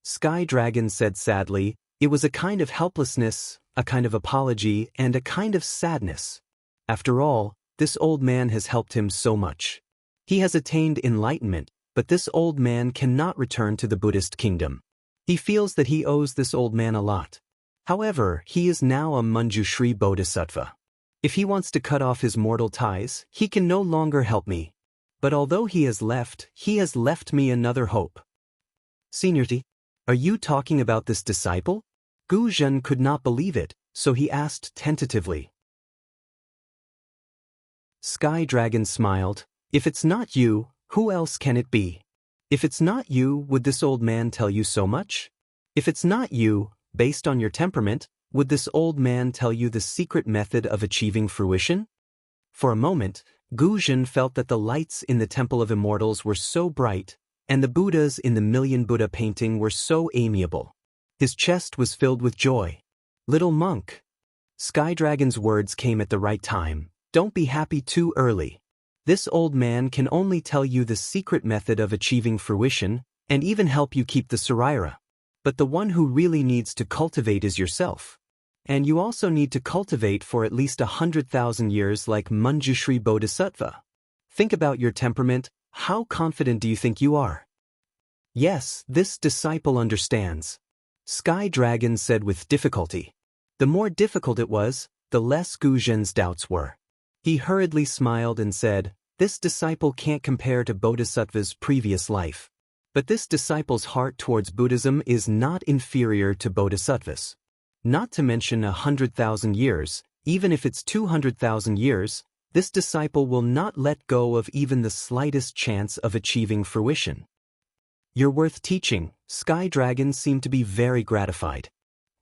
Sky Dragon said sadly, it was a kind of helplessness, a kind of apology, and a kind of sadness. After all, this old man has helped him so much. He has attained enlightenment, but this old man cannot return to the Buddhist kingdom. He feels that he owes this old man a lot. However, he is now a Manjushri Bodhisattva. If he wants to cut off his mortal ties, he can no longer help me. But although he has left me another hope. Seniority, are you talking about this disciple? Guzhen could not believe it, so he asked tentatively. Sky Dragon smiled, if it's not you, who else can it be? If it's not you, would this old man tell you so much? If it's not you, based on your temperament, would this old man tell you the secret method of achieving fruition? For a moment, Guzhen felt that the lights in the Temple of Immortals were so bright, and the Buddhas in the Million Buddha painting were so amiable. His chest was filled with joy. Little monk. Sky Dragon's words came at the right time. Don't be happy too early. This old man can only tell you the secret method of achieving fruition, and even help you keep the Saraira. But the one who really needs to cultivate is yourself. And you also need to cultivate for at least 100,000 years like Manjushri Bodhisattva. Think about your temperament. How confident do you think you are? Yes, this disciple understands. Sky Dragon said with difficulty. The more difficult it was, the less Guzhen's doubts were. He hurriedly smiled and said, this disciple can't compare to Bodhisattva's previous life. But this disciple's heart towards Buddhism is not inferior to Bodhisattva's. Not to mention 100,000 years, even if it's 200,000 years, this disciple will not let go of even the slightest chance of achieving fruition. You're worth teaching. Sky Dragon seemed to be very gratified.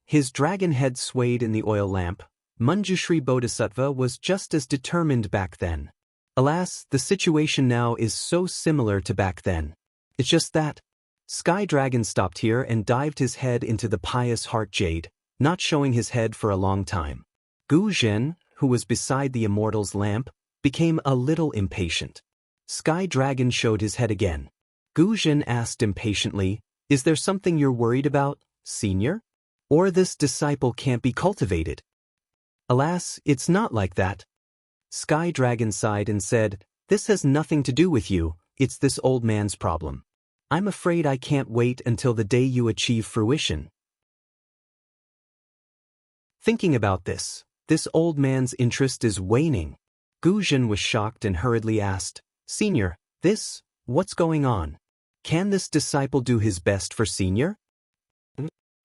His dragon head swayed in the oil lamp. Manjushri Bodhisattva was just as determined back then. Alas, the situation now is so similar to back then. It's just that. Sky Dragon stopped here and dived his head into the pious heart jade, not showing his head for a long time. Guzhen, who was beside the Immortal's lamp, became a little impatient. Sky Dragon showed his head again. Gu Zhen asked impatiently, "Is there something you're worried about, senior? Or this disciple can't be cultivated?" "Alas, it's not like that." Sky Dragon sighed and said, "This has nothing to do with you, it's this old man's problem. I'm afraid I can't wait until the day you achieve fruition." Thinking about this old man's interest is waning. Gu Zhen was shocked and hurriedly asked, "Senior, what's going on? Can this disciple do his best for senior?"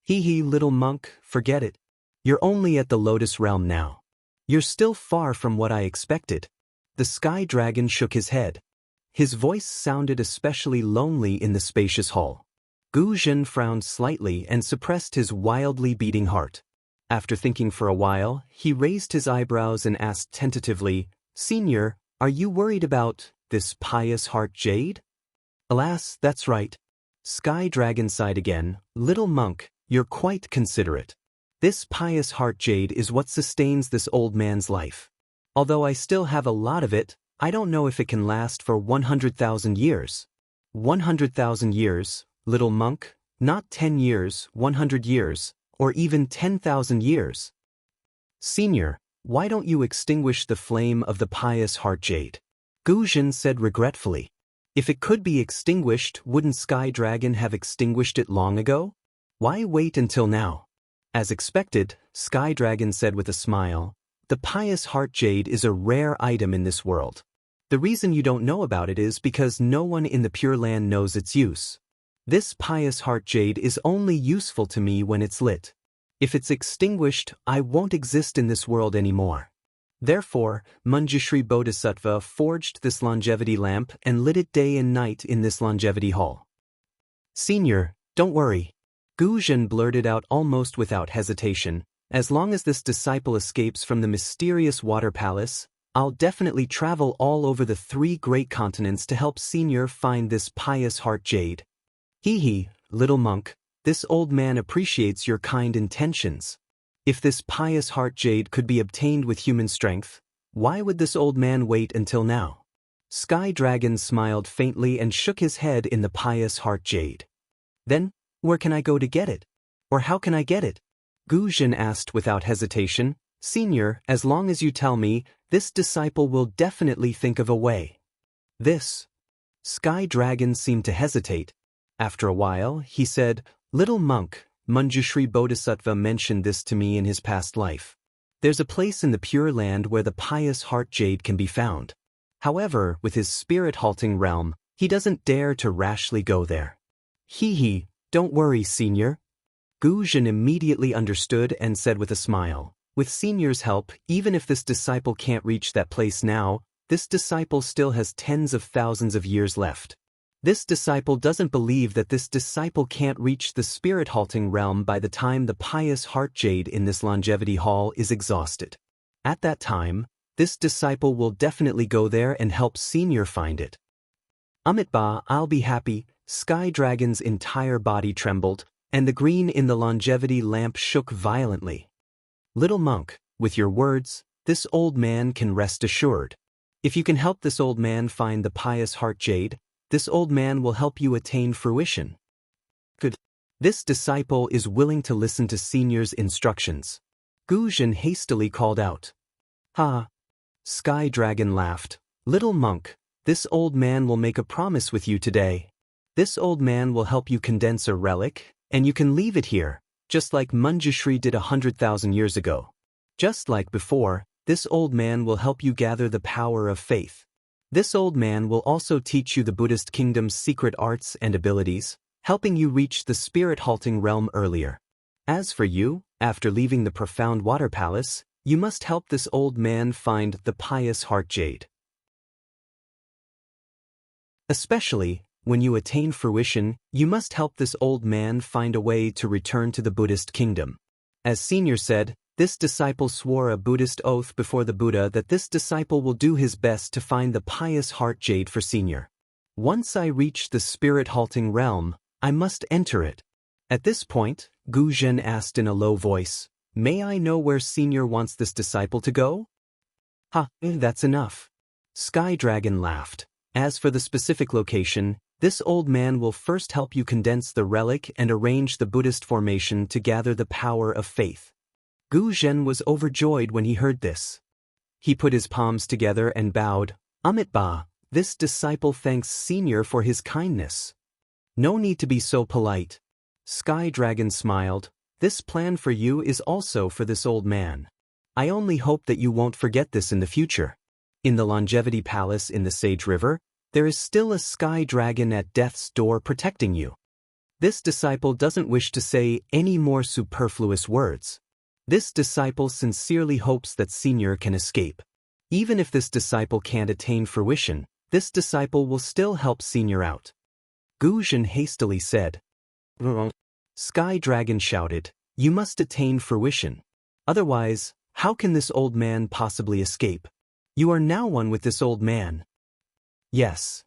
"Hee, little monk, forget it. You're only at the Lotus Realm now. You're still far from what I expected." The Sky Dragon shook his head. His voice sounded especially lonely in the spacious hall. Gu Zhen frowned slightly and suppressed his wildly beating heart. After thinking for a while, he raised his eyebrows and asked tentatively, "Senior, are you worried about this pious heart jade?" "Alas, that's right." Sky Dragon sighed again. "Little monk, you're quite considerate. This pious heart jade is what sustains this old man's life. Although I still have a lot of it, I don't know if it can last for 100,000 years. 100,000 years, little monk, not 10 years, 100 years, or even 10,000 years. Senior, why don't you extinguish the flame of the pious heart jade?" Gu Zhen said regretfully. If it could be extinguished, wouldn't Sky Dragon have extinguished it long ago? Why wait until now? As expected, Sky Dragon said with a smile, "The pious heart jade is a rare item in this world. The reason you don't know about it is because no one in the Pure Land knows its use. This pious heart jade is only useful to me when it's lit. If it's extinguished, I won't exist in this world anymore. Therefore, Manjushri Bodhisattva forged this longevity lamp and lit it day and night in this longevity hall." "Senior, don't worry." Gu Zhen blurted out almost without hesitation, "As long as this disciple escapes from the mysterious water palace, I'll definitely travel all over the 3 great continents to help Senior find this pious heart jade." "Hee, little monk, this old man appreciates your kind intentions. If this pious heart jade could be obtained with human strength, why would this old man wait until now?" Sky Dragon smiled faintly and shook his head in the pious heart jade. "Then, where can I go to get it? Or how can I get it?" Gu Zhen asked without hesitation. "Senior, as long as you tell me, this disciple will definitely think of a way." "This?" Sky Dragon seemed to hesitate. After a while, he said, "Little monk, Manjushri Bodhisattva mentioned this to me in his past life. There's a place in the Pure Land where the pious heart jade can be found. However, with his spirit-halting realm, he doesn't dare to rashly go there." "Hee, don't worry, Senior." Gu Zhen immediately understood and said with a smile, "With Senior's help, even if this disciple can't reach that place now, this disciple still has tens of thousands of years left. This disciple doesn't believe that this disciple can't reach the spirit-halting realm by the time the pious heart jade in this longevity hall is exhausted. At that time, this disciple will definitely go there and help Senior find it." "Amitba, I'll be happy." Sky Dragon's entire body trembled, and the green in the longevity lamp shook violently. "Little monk, with your words, this old man can rest assured. If you can help this old man find the pious heart jade, this old man will help you attain fruition." "Good. This disciple is willing to listen to Senior's instructions." Gu Zhen hastily called out. "Ha!" Sky Dragon laughed. "Little monk, this old man will make a promise with you today. This old man will help you condense a relic, and you can leave it here, just like Manjushri did 100,000 years ago. Just like before, this old man will help you gather the power of faith. This old man will also teach you the Buddhist kingdom's secret arts and abilities, helping you reach the spirit-halting realm earlier. As for you, after leaving the profound water palace, you must help this old man find the pious heart jade. Especially, when you attain fruition, you must help this old man find a way to return to the Buddhist kingdom. As Senior said, this disciple swore a Buddhist oath before the Buddha that this disciple will do his best to find the pious heart jade for Senior. Once I reach the spirit-halting realm, I must enter it." At this point, Gu Zhen asked in a low voice, "May I know where Senior wants this disciple to go?" "Ha, that's enough." Sky Dragon laughed. "As for the specific location, This old man will first help you condense the relic and arrange the Buddhist formation to gather the power of faith. Gu Zhen was overjoyed when he heard this. He put his palms together and bowed. Amit Ba, this disciple thanks Senior for his kindness. No need to be so polite. Sky Dragon smiled. This plan for you is also for this old man. I only hope that you won't forget this in the future. In the Longevity Palace in the Sage River, there is still a Sky Dragon at death's door protecting you. This disciple doesn't wish to say any more superfluous words. This disciple sincerely hopes that Senior can escape. Even if this disciple can't attain fruition, this disciple will still help Senior out. Gu Zhen hastily said. Sky Dragon shouted, you must attain fruition. Otherwise, how can this old man possibly escape? You are now one with this old man. Yes,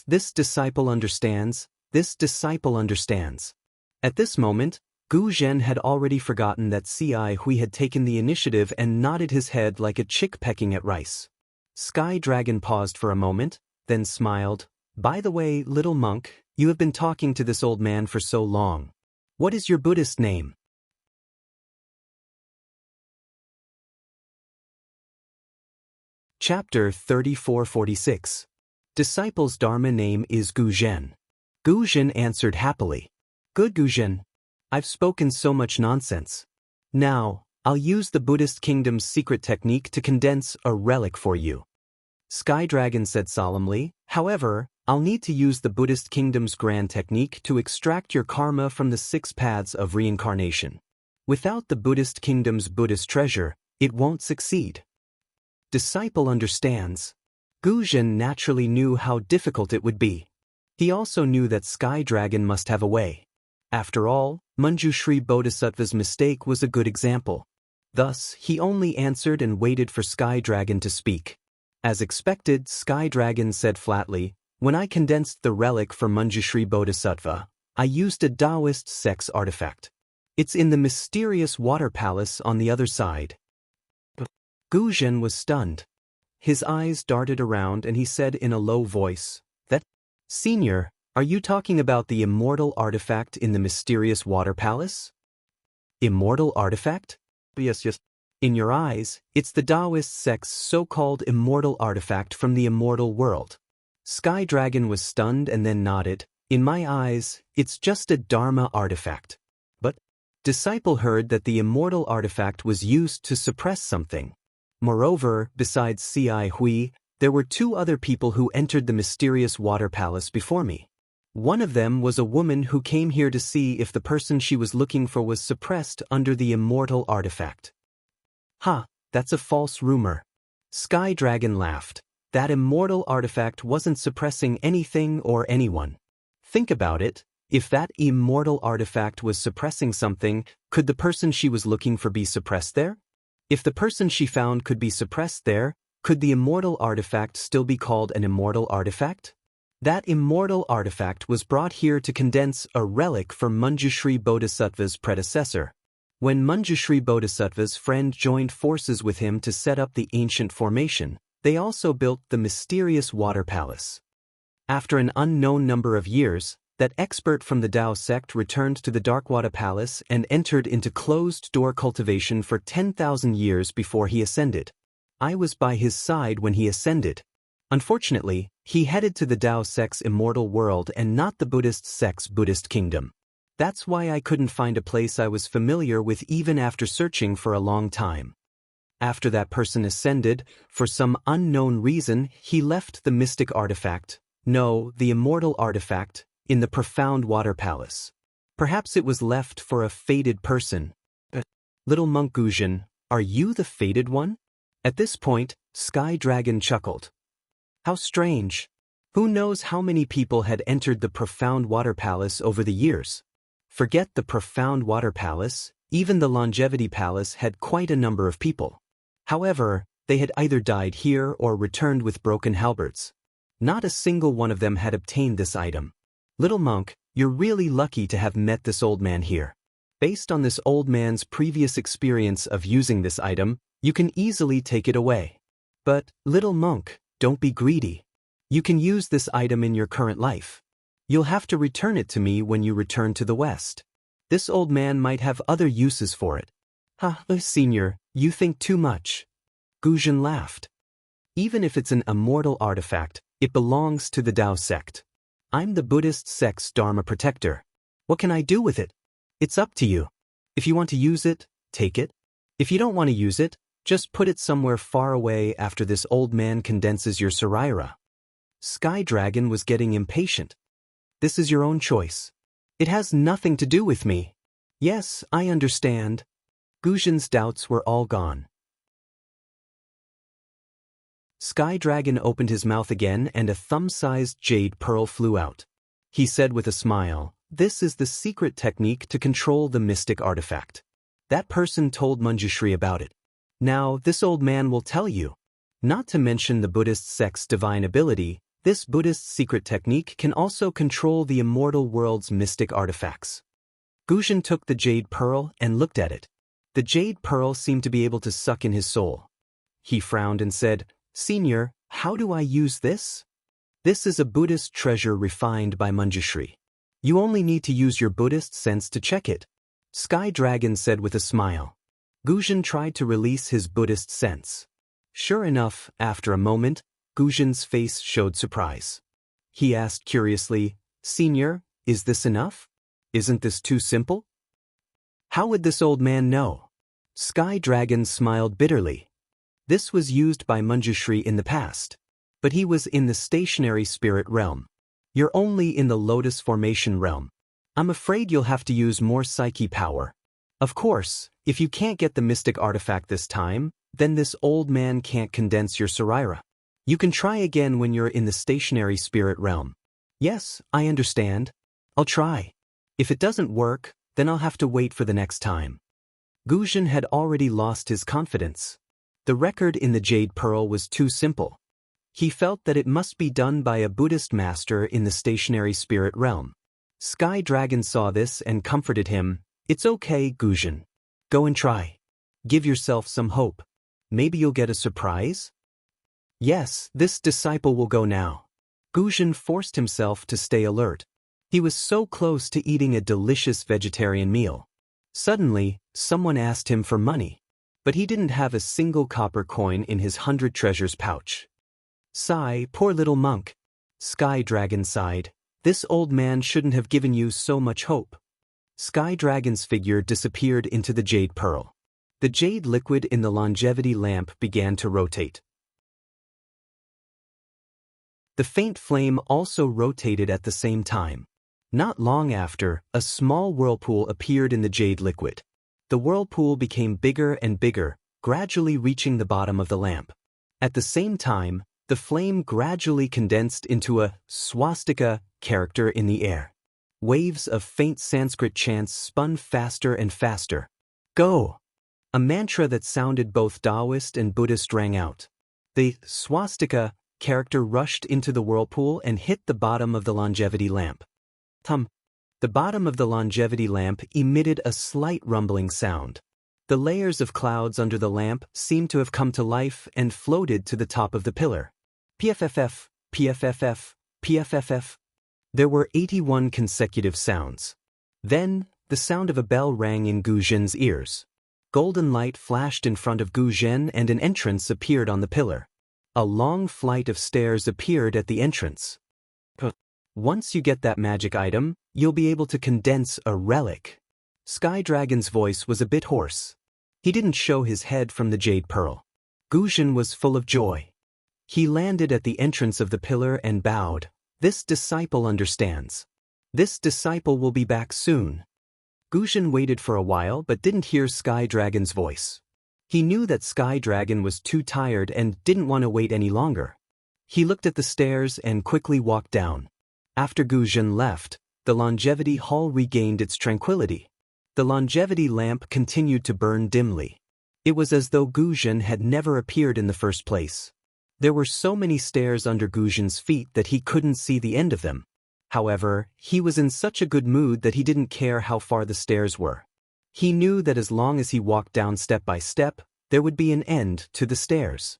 this disciple understands, At this moment, Gu Zhen had already forgotten that C.I. Hui had taken the initiative and nodded his head like a chick pecking at rice. Sky Dragon paused for a moment, then smiled. By the way, little monk, you have been talking to this old man for so long. What is your Buddhist name? Chapter 3446. Disciple's Dharma name is Gu Zhen. Gu Zhen answered happily. Good Gu Zhen. I've spoken so much nonsense. Now, I'll use the Buddhist kingdom's secret technique to condense a relic for you. Sky Dragon said solemnly, however, I'll need to use the Buddhist kingdom's grand technique to extract your karma from the 6 paths of reincarnation. Without the Buddhist kingdom's Buddhist treasure, it won't succeed. Disciple understands. Gu Zhen naturally knew how difficult it would be. He also knew that Sky Dragon must have a way. After all, Manjushri Bodhisattva's mistake was a good example. Thus, he only answered and waited for Sky Dragon to speak. As expected, Sky Dragon said flatly, when I condensed the relic for Manjushri Bodhisattva, I used a Taoist sex artifact. It's in the mysterious water palace on the other side. Gu Zhen was stunned. His eyes darted around and he said in a low voice, Senior, are you talking about the immortal artifact in the mysterious water palace? Immortal artifact? Yes. In your eyes, it's the Taoist sect's so-called immortal artifact from the immortal world. Sky Dragon was stunned and then nodded. In my eyes, it's just a Dharma artifact. But, disciple heard that the immortal artifact was used to suppress something. Moreover, besides C.I. Hui, there were 2 other people who entered the mysterious water palace before me. One of them was a woman who came here to see if the person she was looking for was suppressed under the immortal artifact. That's a false rumor. Sky Dragon laughed. That immortal artifact wasn't suppressing anything or anyone. Think about it. If that immortal artifact was suppressing something, could the person she was looking for be suppressed there? If the person she found could be suppressed there, could the immortal artifact still be called an immortal artifact? That immortal artifact was brought here to condense a relic for Manjushri Bodhisattva's predecessor. When Manjushri Bodhisattva's friend joined forces with him to set up the ancient formation, they also built the mysterious water palace. After an unknown number of years, that expert from the Tao sect returned to the Darkwater Palace and entered into closed-door cultivation for 10,000 years before he ascended. I was by his side when he ascended. Unfortunately, he headed to the Tao sect's immortal world and not the Buddhist sect's Buddhist kingdom. That's why I couldn't find a place I was familiar with even after searching for a long time. After that person ascended, for some unknown reason, he left the mystic artifact, the immortal artifact, in the profound water palace. Perhaps it was left for a fated person. Little monk Gu Zhen, are you the fated one? At this point, Sky Dragon chuckled. How strange. Who knows how many people had entered the profound water palace over the years? Forget the profound water palace, even the longevity palace had quite a number of people. However, they had either died here or returned with broken halberds. Not a single one of them had obtained this item. Little monk, you're really lucky to have met this old man here. Based on this old man's previous experience of using this item, you can easily take it away. But, little monk, don't be greedy. You can use this item in your current life. You'll have to return it to me when you return to the West. This old man might have other uses for it. Senior, you think too much. Guzhen laughed. Even if it's an immortal artifact, it belongs to the Tao sect. I'm the Buddhist sect's Dharma protector. What can I do with it? It's up to you. If you want to use it, take it. If you don't want to use it, just put it somewhere far away after this old man condenses your Saraira. Sky Dragon was getting impatient. This is your own choice. It has nothing to do with me. Yes, I understand. Guzhen's doubts were all gone. Sky Dragon opened his mouth again and a thumb-sized jade pearl flew out. He said with a smile, "This is the secret technique to control the mystic artifact." That person told Manjushri about it. Now, this old man will tell you. Not to mention the Buddhist sect's divine ability, this Buddhist secret technique can also control the immortal world's mystic artifacts. Guzhen took the jade pearl and looked at it. The jade pearl seemed to be able to suck in his soul. He frowned and said, "Senior, how do I use this?" This is a Buddhist treasure refined by Manjushri. You only need to use your Buddhist sense to check it. Sky Dragon said with a smile. Guzhen tried to release his Buddhist sense. Sure enough, after a moment, Guzhen's face showed surprise. He asked curiously, "Senior, is this enough? Isn't this too simple?" How would this old man know? Sky Dragon smiled bitterly. This was used by Manjushri in the past. But he was in the stationary spirit realm. You're only in the lotus formation realm. I'm afraid you'll have to use more psyche power. Of course, if you can't get the mystic artifact this time, then this old man can't condense your Saraira. You can try again when you're in the stationary spirit realm. Yes, I understand. I'll try. If it doesn't work, then I'll have to wait for the next time. Guzhen had already lost his confidence. The record in the Jade Pearl was too simple. He felt that it must be done by a Buddhist master in the stationary spirit realm. Sky Dragon saw this and comforted him. It's okay, Guzhen. Go and try. Give yourself some hope. Maybe you'll get a surprise? Yes, this disciple will go now. Guzhen forced himself to stay alert. He was so close to eating a delicious vegetarian meal. Suddenly, someone asked him for money. But he didn't have a single copper coin in his 100 treasures pouch. Sigh, poor little monk. Sky Dragon sighed. This old man shouldn't have given you so much hope. Sky Dragon's figure disappeared into the jade pearl. The jade liquid in the longevity lamp began to rotate. The faint flame also rotated at the same time. Not long after, a small whirlpool appeared in the jade liquid. The whirlpool became bigger and bigger, gradually reaching the bottom of the lamp. At the same time, the flame gradually condensed into a swastika character in the air. Waves of faint Sanskrit chants spun faster and faster. Go! A mantra that sounded both Taoist and Buddhist rang out. The swastika character rushed into the whirlpool and hit the bottom of the longevity lamp. The bottom of the longevity lamp emitted a slight rumbling sound. The layers of clouds under the lamp seemed to have come to life and floated to the top of the pillar. PFFF, PFFF, PFFF. There were 81 consecutive sounds. Then, the sound of a bell rang in Guzhen's ears. Golden light flashed in front of Guzhen and an entrance appeared on the pillar. A long flight of stairs appeared at the entrance. Once you get that magic item, you'll be able to condense a relic. Sky Dragon's voice was a bit hoarse. He didn't show his head from the jade pearl. Guzhen was full of joy. He landed at the entrance of the pillar and bowed. This disciple understands. This disciple will be back soon. Guzhen waited for a while but didn't hear Sky Dragon's voice. He knew that Sky Dragon was too tired and didn't want to wait any longer. He looked at the stairs and quickly walked down. After Guzhen left, the longevity hall regained its tranquility. The longevity lamp continued to burn dimly. It was as though Guzhen had never appeared in the first place. There were so many stairs under Guzhen's feet that he couldn't see the end of them. However, he was in such a good mood that he didn't care how far the stairs were. He knew that as long as he walked down step by step, there would be an end to the stairs.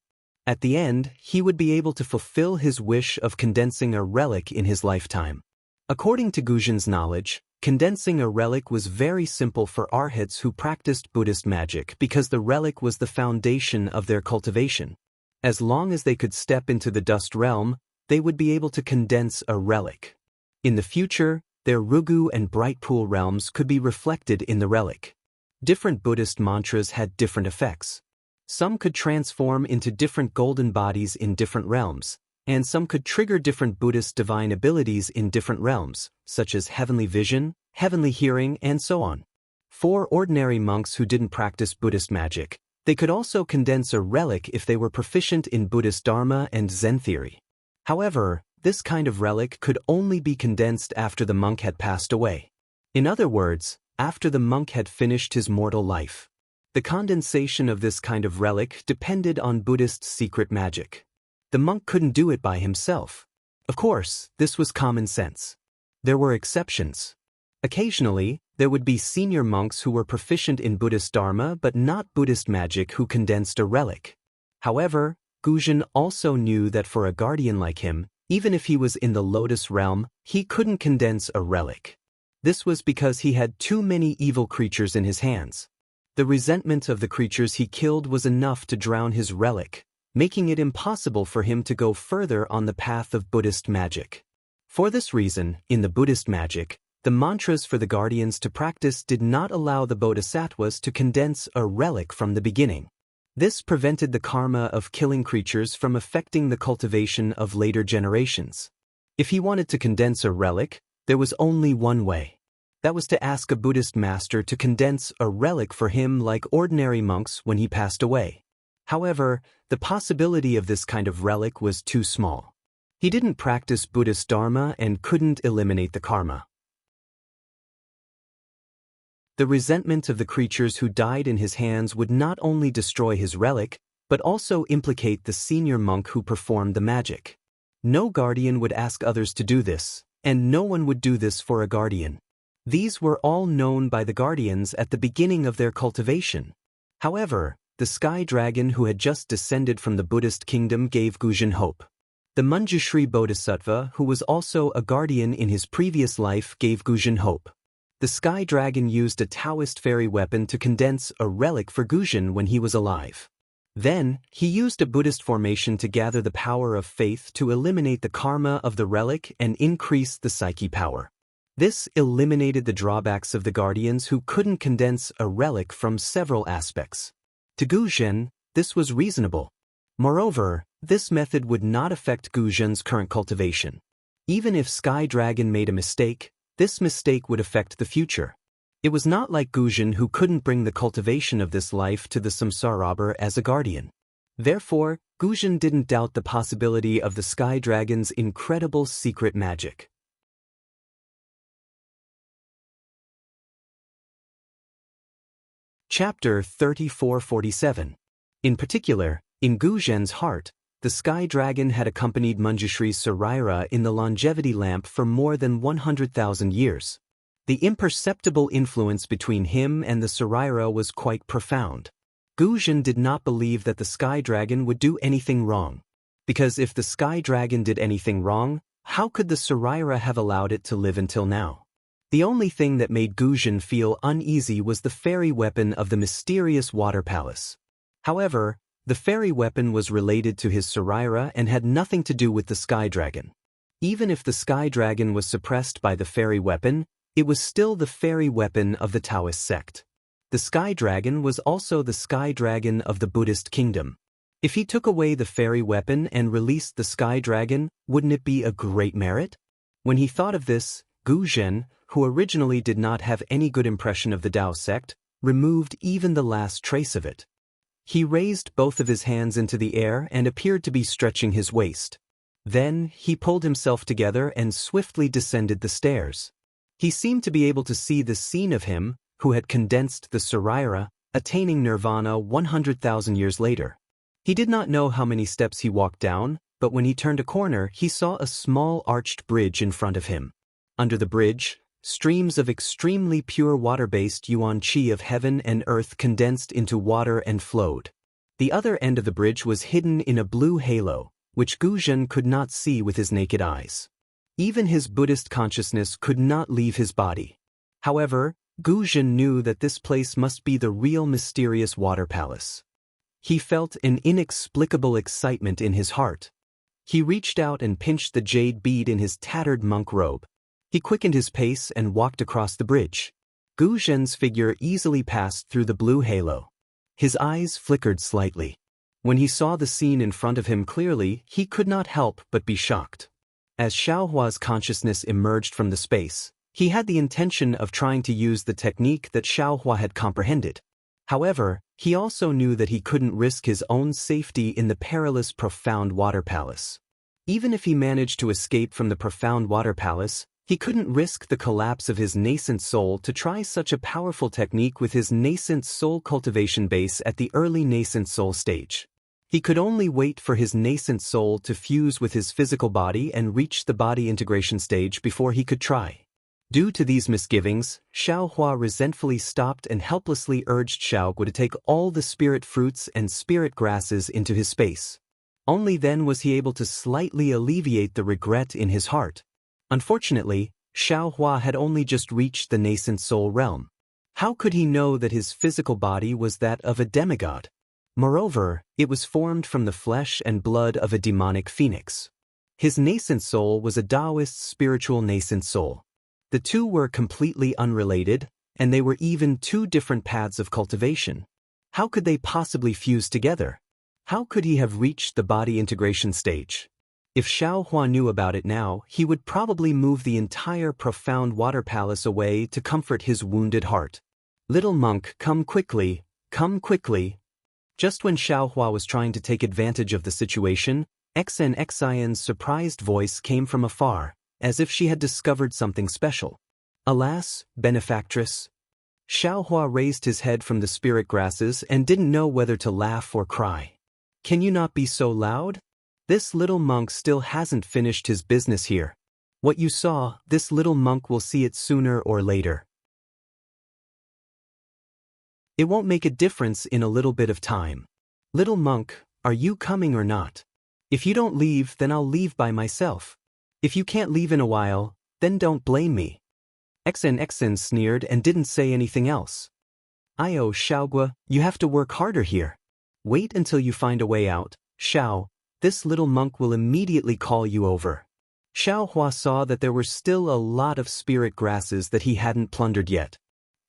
At the end, he would be able to fulfill his wish of condensing a relic in his lifetime. According to Guzhin's knowledge, condensing a relic was very simple for arhats who practiced Buddhist magic because the relic was the foundation of their cultivation. As long as they could step into the dust realm, they would be able to condense a relic. In the future, their Rugu and Bright Pool realms could be reflected in the relic. Different Buddhist mantras had different effects. Some could transform into different golden bodies in different realms, and some could trigger different Buddhist divine abilities in different realms, such as heavenly vision, heavenly hearing, and so on. For ordinary monks who didn't practice Buddhist magic, they could also condense a relic if they were proficient in Buddhist Dharma and Zen theory. However, this kind of relic could only be condensed after the monk had passed away. In other words, after the monk had finished his mortal life. The condensation of this kind of relic depended on Buddhist secret magic. The monk couldn't do it by himself. Of course, this was common sense. There were exceptions. Occasionally, there would be senior monks who were proficient in Buddhist Dharma but not Buddhist magic who condensed a relic. However, Guzhin also knew that for a guardian like him, even if he was in the Lotus realm, he couldn't condense a relic. This was because he had too many evil creatures in his hands. The resentment of the creatures he killed was enough to drown his relic, making it impossible for him to go further on the path of Buddhist magic. For this reason, in the Buddhist magic, the mantras for the guardians to practice did not allow the bodhisattvas to condense a relic from the beginning. This prevented the karma of killing creatures from affecting the cultivation of later generations. If he wanted to condense a relic, there was only one way. That was to ask a Buddhist master to condense a relic for him like ordinary monks when he passed away. However, the possibility of this kind of relic was too small. He didn't practice Buddhist Dharma and couldn't eliminate the karma. The resentment of the creatures who died in his hands would not only destroy his relic, but also implicate the senior monk who performed the magic. No guardian would ask others to do this, and no one would do this for a guardian. These were all known by the guardians at the beginning of their cultivation. However, the sky dragon who had just descended from the Buddhist kingdom gave Guzhin hope. The Manjushri Bodhisattva, who was also a guardian in his previous life, gave Guzhin hope. The sky dragon used a Taoist fairy weapon to condense a relic for Guzhin when he was alive. Then, he used a Buddhist formation to gather the power of faith to eliminate the karma of the relic and increase the psyche power. This eliminated the drawbacks of the guardians who couldn't condense a relic from several aspects. To Guzhin, this was reasonable. Moreover, this method would not affect Guzhin's current cultivation. Even if Sky Dragon made a mistake, this mistake would affect the future. It was not like Guzhin who couldn't bring the cultivation of this life to the samsara as a guardian. Therefore, Guzhin didn't doubt the possibility of the Sky Dragon's incredible secret magic. Chapter 3447. In particular, in Guzhin's heart, the Sky Dragon had accompanied Manjushri's Saraira in the longevity lamp for more than 100,000 years. The imperceptible influence between him and the Saraira was quite profound. Guzhin did not believe that the Sky Dragon would do anything wrong. Because if the Sky Dragon did anything wrong, how could the Saraira have allowed it to live until now? The only thing that made Guzhin feel uneasy was the fairy weapon of the mysterious water palace. However, the fairy weapon was related to his Saraira and had nothing to do with the Sky Dragon. Even if the Sky Dragon was suppressed by the fairy weapon, it was still the fairy weapon of the Taoist sect. The Sky Dragon was also the Sky Dragon of the Buddhist kingdom. If he took away the fairy weapon and released the Sky Dragon, wouldn't it be a great merit? When he thought of this, Guzhin, who originally did not have any good impression of the Tao sect, removed even the last trace of it. He raised both of his hands into the air and appeared to be stretching his waist. Then, he pulled himself together and swiftly descended the stairs. He seemed to be able to see the scene of him, who had condensed the Saraira, attaining nirvana 100,000 years later. He did not know how many steps he walked down, but when he turned a corner, he saw a small arched bridge in front of him. Under the bridge, streams of extremely pure water-based yuan qi of heaven and earth condensed into water and flowed. The other end of the bridge was hidden in a blue halo, which Guzhin could not see with his naked eyes. Even his Buddhist consciousness could not leave his body. However, Gu Zhen knew that this place must be the real mysterious water palace. He felt an inexplicable excitement in his heart. He reached out and pinched the jade bead in his tattered monk robe. He quickened his pace and walked across the bridge. Gu Zhen's figure easily passed through the blue halo. His eyes flickered slightly. When he saw the scene in front of him clearly, he could not help but be shocked. As Xiaohua's consciousness emerged from the space, he had the intention of trying to use the technique that Xiaohua had comprehended. However, he also knew that he couldn't risk his own safety in the perilous Profound Water Palace. Even if he managed to escape from the Profound Water Palace, he couldn't risk the collapse of his nascent soul to try such a powerful technique with his nascent soul cultivation base at the early nascent soul stage. He could only wait for his nascent soul to fuse with his physical body and reach the body integration stage before he could try. Due to these misgivings, Xiaohua resentfully stopped and helplessly urged Xiaogu to take all the spirit fruits and spirit grasses into his space. Only then was he able to slightly alleviate the regret in his heart. Unfortunately, Xiaohua had only just reached the nascent soul realm. How could he know that his physical body was that of a demigod? Moreover, it was formed from the flesh and blood of a demonic phoenix. His nascent soul was a Taoist spiritual nascent soul. The two were completely unrelated, and they were even two different paths of cultivation. How could they possibly fuse together? How could he have reached the body integration stage? If Xiaohua knew about it now, he would probably move the entire Profound Water Palace away to comfort his wounded heart. "Little monk, come quickly, come quickly." Just when Xiaohua was trying to take advantage of the situation, Xian's surprised voice came from afar, as if she had discovered something special. "Alas, benefactress." Xiaohua raised his head from the spirit grasses and didn't know whether to laugh or cry. "Can you not be so loud? This little monk still hasn't finished his business here. What you saw, this little monk will see it sooner or later. It won't make a difference in a little bit of time. Little monk, are you coming or not? If you don't leave, then I'll leave by myself. If you can't leave in a while, then don't blame me." Xen sneered and didn't say anything else. "Io Xiaogua, you have to work harder here. Wait until you find a way out, Xiao. This little monk will immediately call you over." Xiaohua saw that there were still a lot of spirit grasses that he hadn't plundered yet.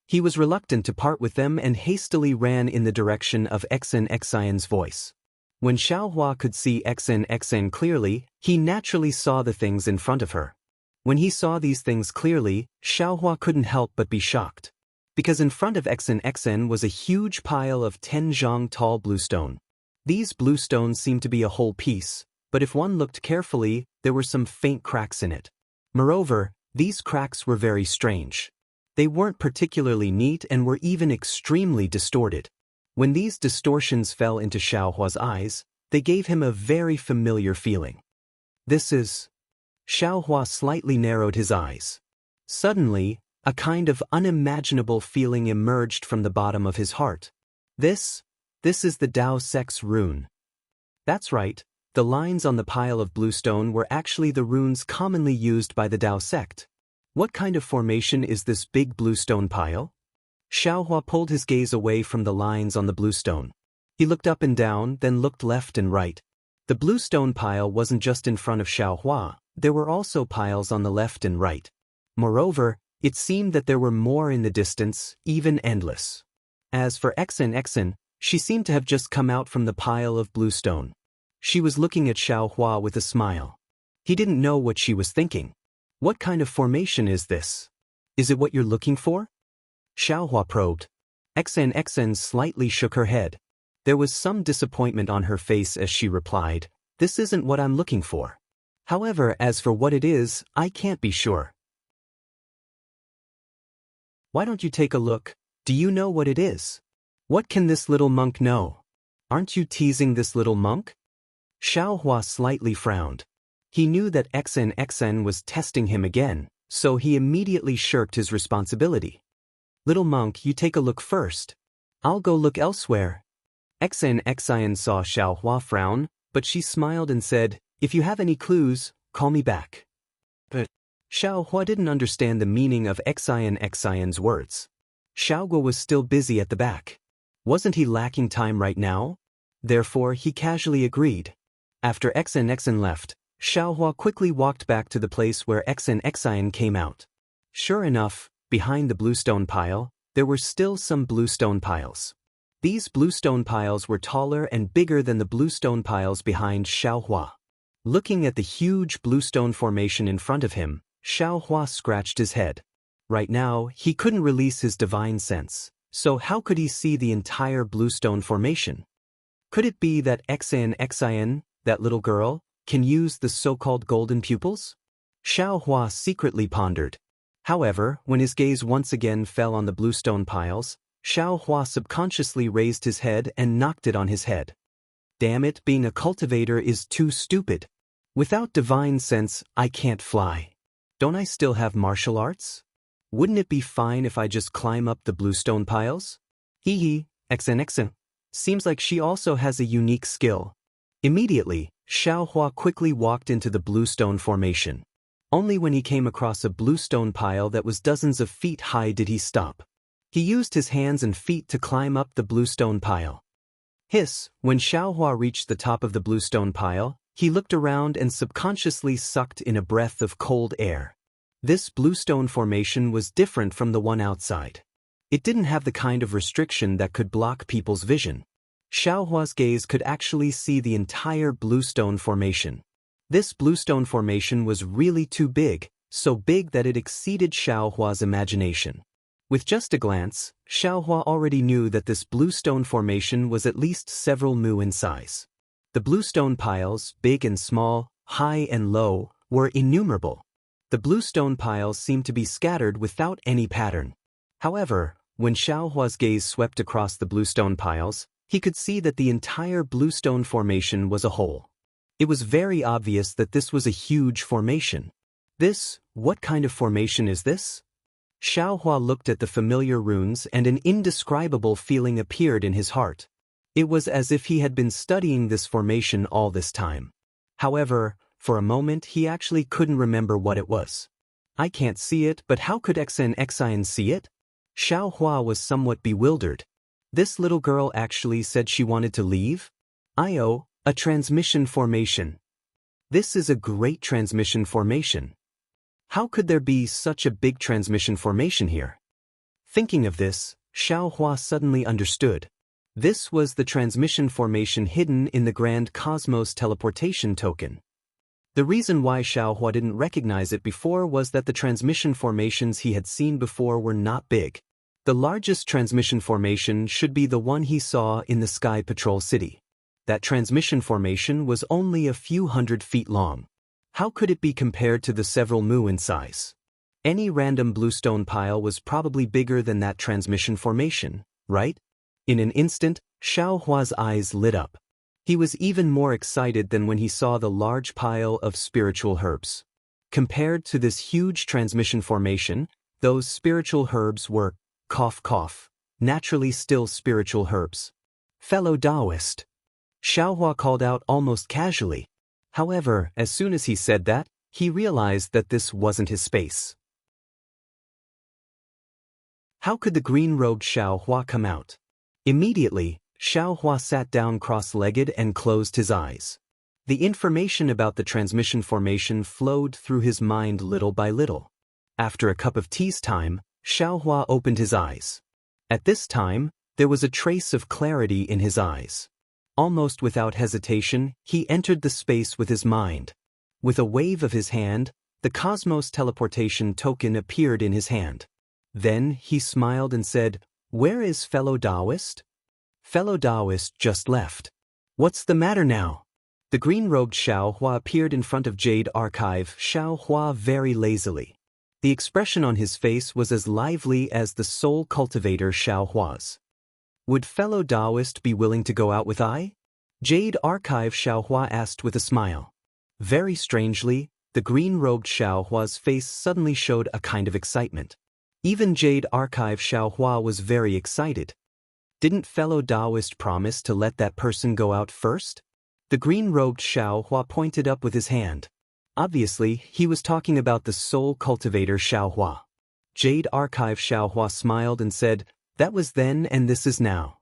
He was reluctant to part with them and hastily ran in the direction of Xian's voice. When Xiaohua could see Xian clearly, he naturally saw the things in front of her. When he saw these things clearly, Xiaohua couldn't help but be shocked. Because in front of Xian was a huge pile of 10 zhang tall bluestone. These bluestones seemed to be a whole piece, but if one looked carefully, there were some faint cracks in it. Moreover, these cracks were very strange. They weren't particularly neat and were even extremely distorted. When these distortions fell into Xiaohua's eyes, they gave him a very familiar feeling. "This is..." Xiaohua slightly narrowed his eyes. Suddenly, a kind of unimaginable feeling emerged from the bottom of his heart. This is the Dao Sect's rune." That's right, the lines on the pile of bluestone were actually the runes commonly used by the Dao Sect. What kind of formation is this big bluestone pile? Xiaohua pulled his gaze away from the lines on the bluestone. He looked up and down, then looked left and right. The bluestone pile wasn't just in front of Xiaohua, there were also piles on the left and right. Moreover, it seemed that there were more in the distance, even endless. As for Xian, she seemed to have just come out from the pile of bluestone. She was looking at Xiaohua with a smile. He didn't know what she was thinking. "What kind of formation is this? Is it what you're looking for?" Xiaohua probed. Xian slightly shook her head. There was some disappointment on her face as she replied, "This isn't what I'm looking for. However, as for what it is, I can't be sure." "Why don't you take a look? Do you know what it is? What can this little monk know? Aren't you teasing this little monk?" Xiaohua slightly frowned. He knew that Xian was testing him again, so he immediately shirked his responsibility. "Little monk, you take a look first. I'll go look elsewhere." Xian saw Xiaohua frown, but she smiled and said, "If you have any clues, call me back." But Xiao Hua didn't understand the meaning of Xian's words. Xiao Guo was still busy at the back. Wasn't he lacking time right now? Therefore, he casually agreed. After Xian left, Xiao Hua quickly walked back to the place where Xian came out. Sure enough, behind the bluestone pile, there were still some bluestone piles. These bluestone piles were taller and bigger than the bluestone piles behind Xiao Hua. Looking at the huge bluestone formation in front of him, Xiao Hua scratched his head. Right now, he couldn't release his divine sense, so how could he see the entire bluestone formation? Could it be that Xian, that little girl, can use the so-called golden pupils? Xiao Hua secretly pondered. However, when his gaze once again fell on the bluestone piles, Xiao Hua subconsciously raised his head and knocked it on his head. Damn it, being a cultivator is too stupid. Without divine sense, I can't fly. Don't I still have martial arts? Wouldn't it be fine if I just climb up the bluestone piles? Hee, Xian. Seems like she also has a unique skill. Immediately, Xiao Hua quickly walked into the bluestone formation. Only when he came across a bluestone pile that was dozens of feet high did he stop. He used his hands and feet to climb up the bluestone pile. Hiss, when Xiao Hua reached the top of the bluestone pile, he looked around and subconsciously sucked in a breath of cold air. This bluestone formation was different from the one outside. It didn't have the kind of restriction that could block people's vision. Xiao Hua's gaze could actually see the entire bluestone formation. This bluestone formation was really too big, so big that it exceeded Xiao Hua's imagination. With just a glance, Xiao Hua already knew that this bluestone formation was at least several mu in size. The bluestone piles, big and small, high and low, were innumerable. The bluestone piles seemed to be scattered without any pattern. However, when Xiao Hua's gaze swept across the bluestone piles, he could see that the entire bluestone formation was a whole. It was very obvious that this was a huge formation. What kind of formation is this? Xiao Hua looked at the familiar runes and an indescribable feeling appeared in his heart. It was as if he had been studying this formation all this time. However, for a moment he actually couldn't remember what it was. I can't see it, but how could Xian see it? Xiao Hua was somewhat bewildered. This little girl actually said she wanted to leave? A transmission formation. This is a great transmission formation. How could there be such a big transmission formation here? Thinking of this, Xiao Hua suddenly understood. This was the transmission formation hidden in the Grand Cosmos teleportation token. The reason why Xiao Hua didn't recognize it before was that the transmission formations he had seen before were not big. The largest transmission formation should be the one he saw in the Sky Patrol City. That transmission formation was only a few hundred feet long. How could it be compared to the several mu in size? Any random bluestone pile was probably bigger than that transmission formation, right? In an instant, Xiao Hua's eyes lit up. He was even more excited than when he saw the large pile of spiritual herbs. Compared to this huge transmission formation, those spiritual herbs were, naturally still spiritual herbs. Fellow Taoist. Xiao Hua called out almost casually. However, as soon as he said that, he realized that this wasn't his space. How could the green-robed Xiao Hua come out? Immediately, Xiao Hua sat down cross-legged and closed his eyes. The information about the transmission formation flowed through his mind little by little. After a cup of tea's time, Xiao Hua opened his eyes. At this time, there was a trace of clarity in his eyes. Almost without hesitation, he entered the space with his mind. With a wave of his hand, the Cosmos teleportation token appeared in his hand. Then he smiled and said, "Where is fellow Taoist?" Fellow Taoist just left. What's the matter now? The green-robed Xiao Hua appeared in front of Jade Archive Xiao Hua very lazily. The expression on his face was as lively as the soul cultivator Xiao Hua's. Would fellow Taoist be willing to go out with I? Jade Archive Xiao Hua asked with a smile. Very strangely, the green-robed Xiao Hua's face suddenly showed a kind of excitement. Even Jade Archive Xiao Hua was very excited. Didn't fellow Taoist promise to let that person go out first? The green-robed Xiao Hua pointed up with his hand. Obviously, he was talking about the soul cultivator Xiaohua. Jade Archive Xiaohua smiled and said, "That was then and this is now.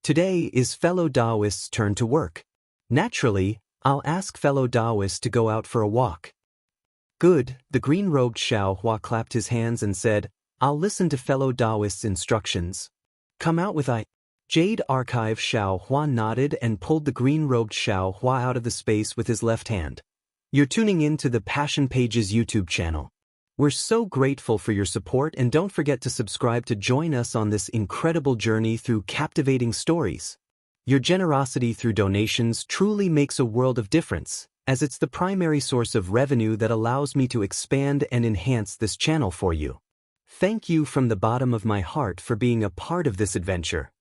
Today is fellow Taoists' turn to work. Naturally, I'll ask fellow Taoists to go out for a walk." "Good," the green-robed Xiaohua clapped his hands and said, "I'll listen to fellow Taoists' instructions. Come out with I." Jade Archive Xiaohua nodded and pulled the green-robed Xiaohua out of the space with his left hand. "You're tuning in to the Passion Pages YouTube channel. We're so grateful for your support, and don't forget to subscribe to join us on this incredible journey through captivating stories. Your generosity through donations truly makes a world of difference, as it's the primary source of revenue that allows me to expand and enhance this channel for you. Thank you from the bottom of my heart for being a part of this adventure.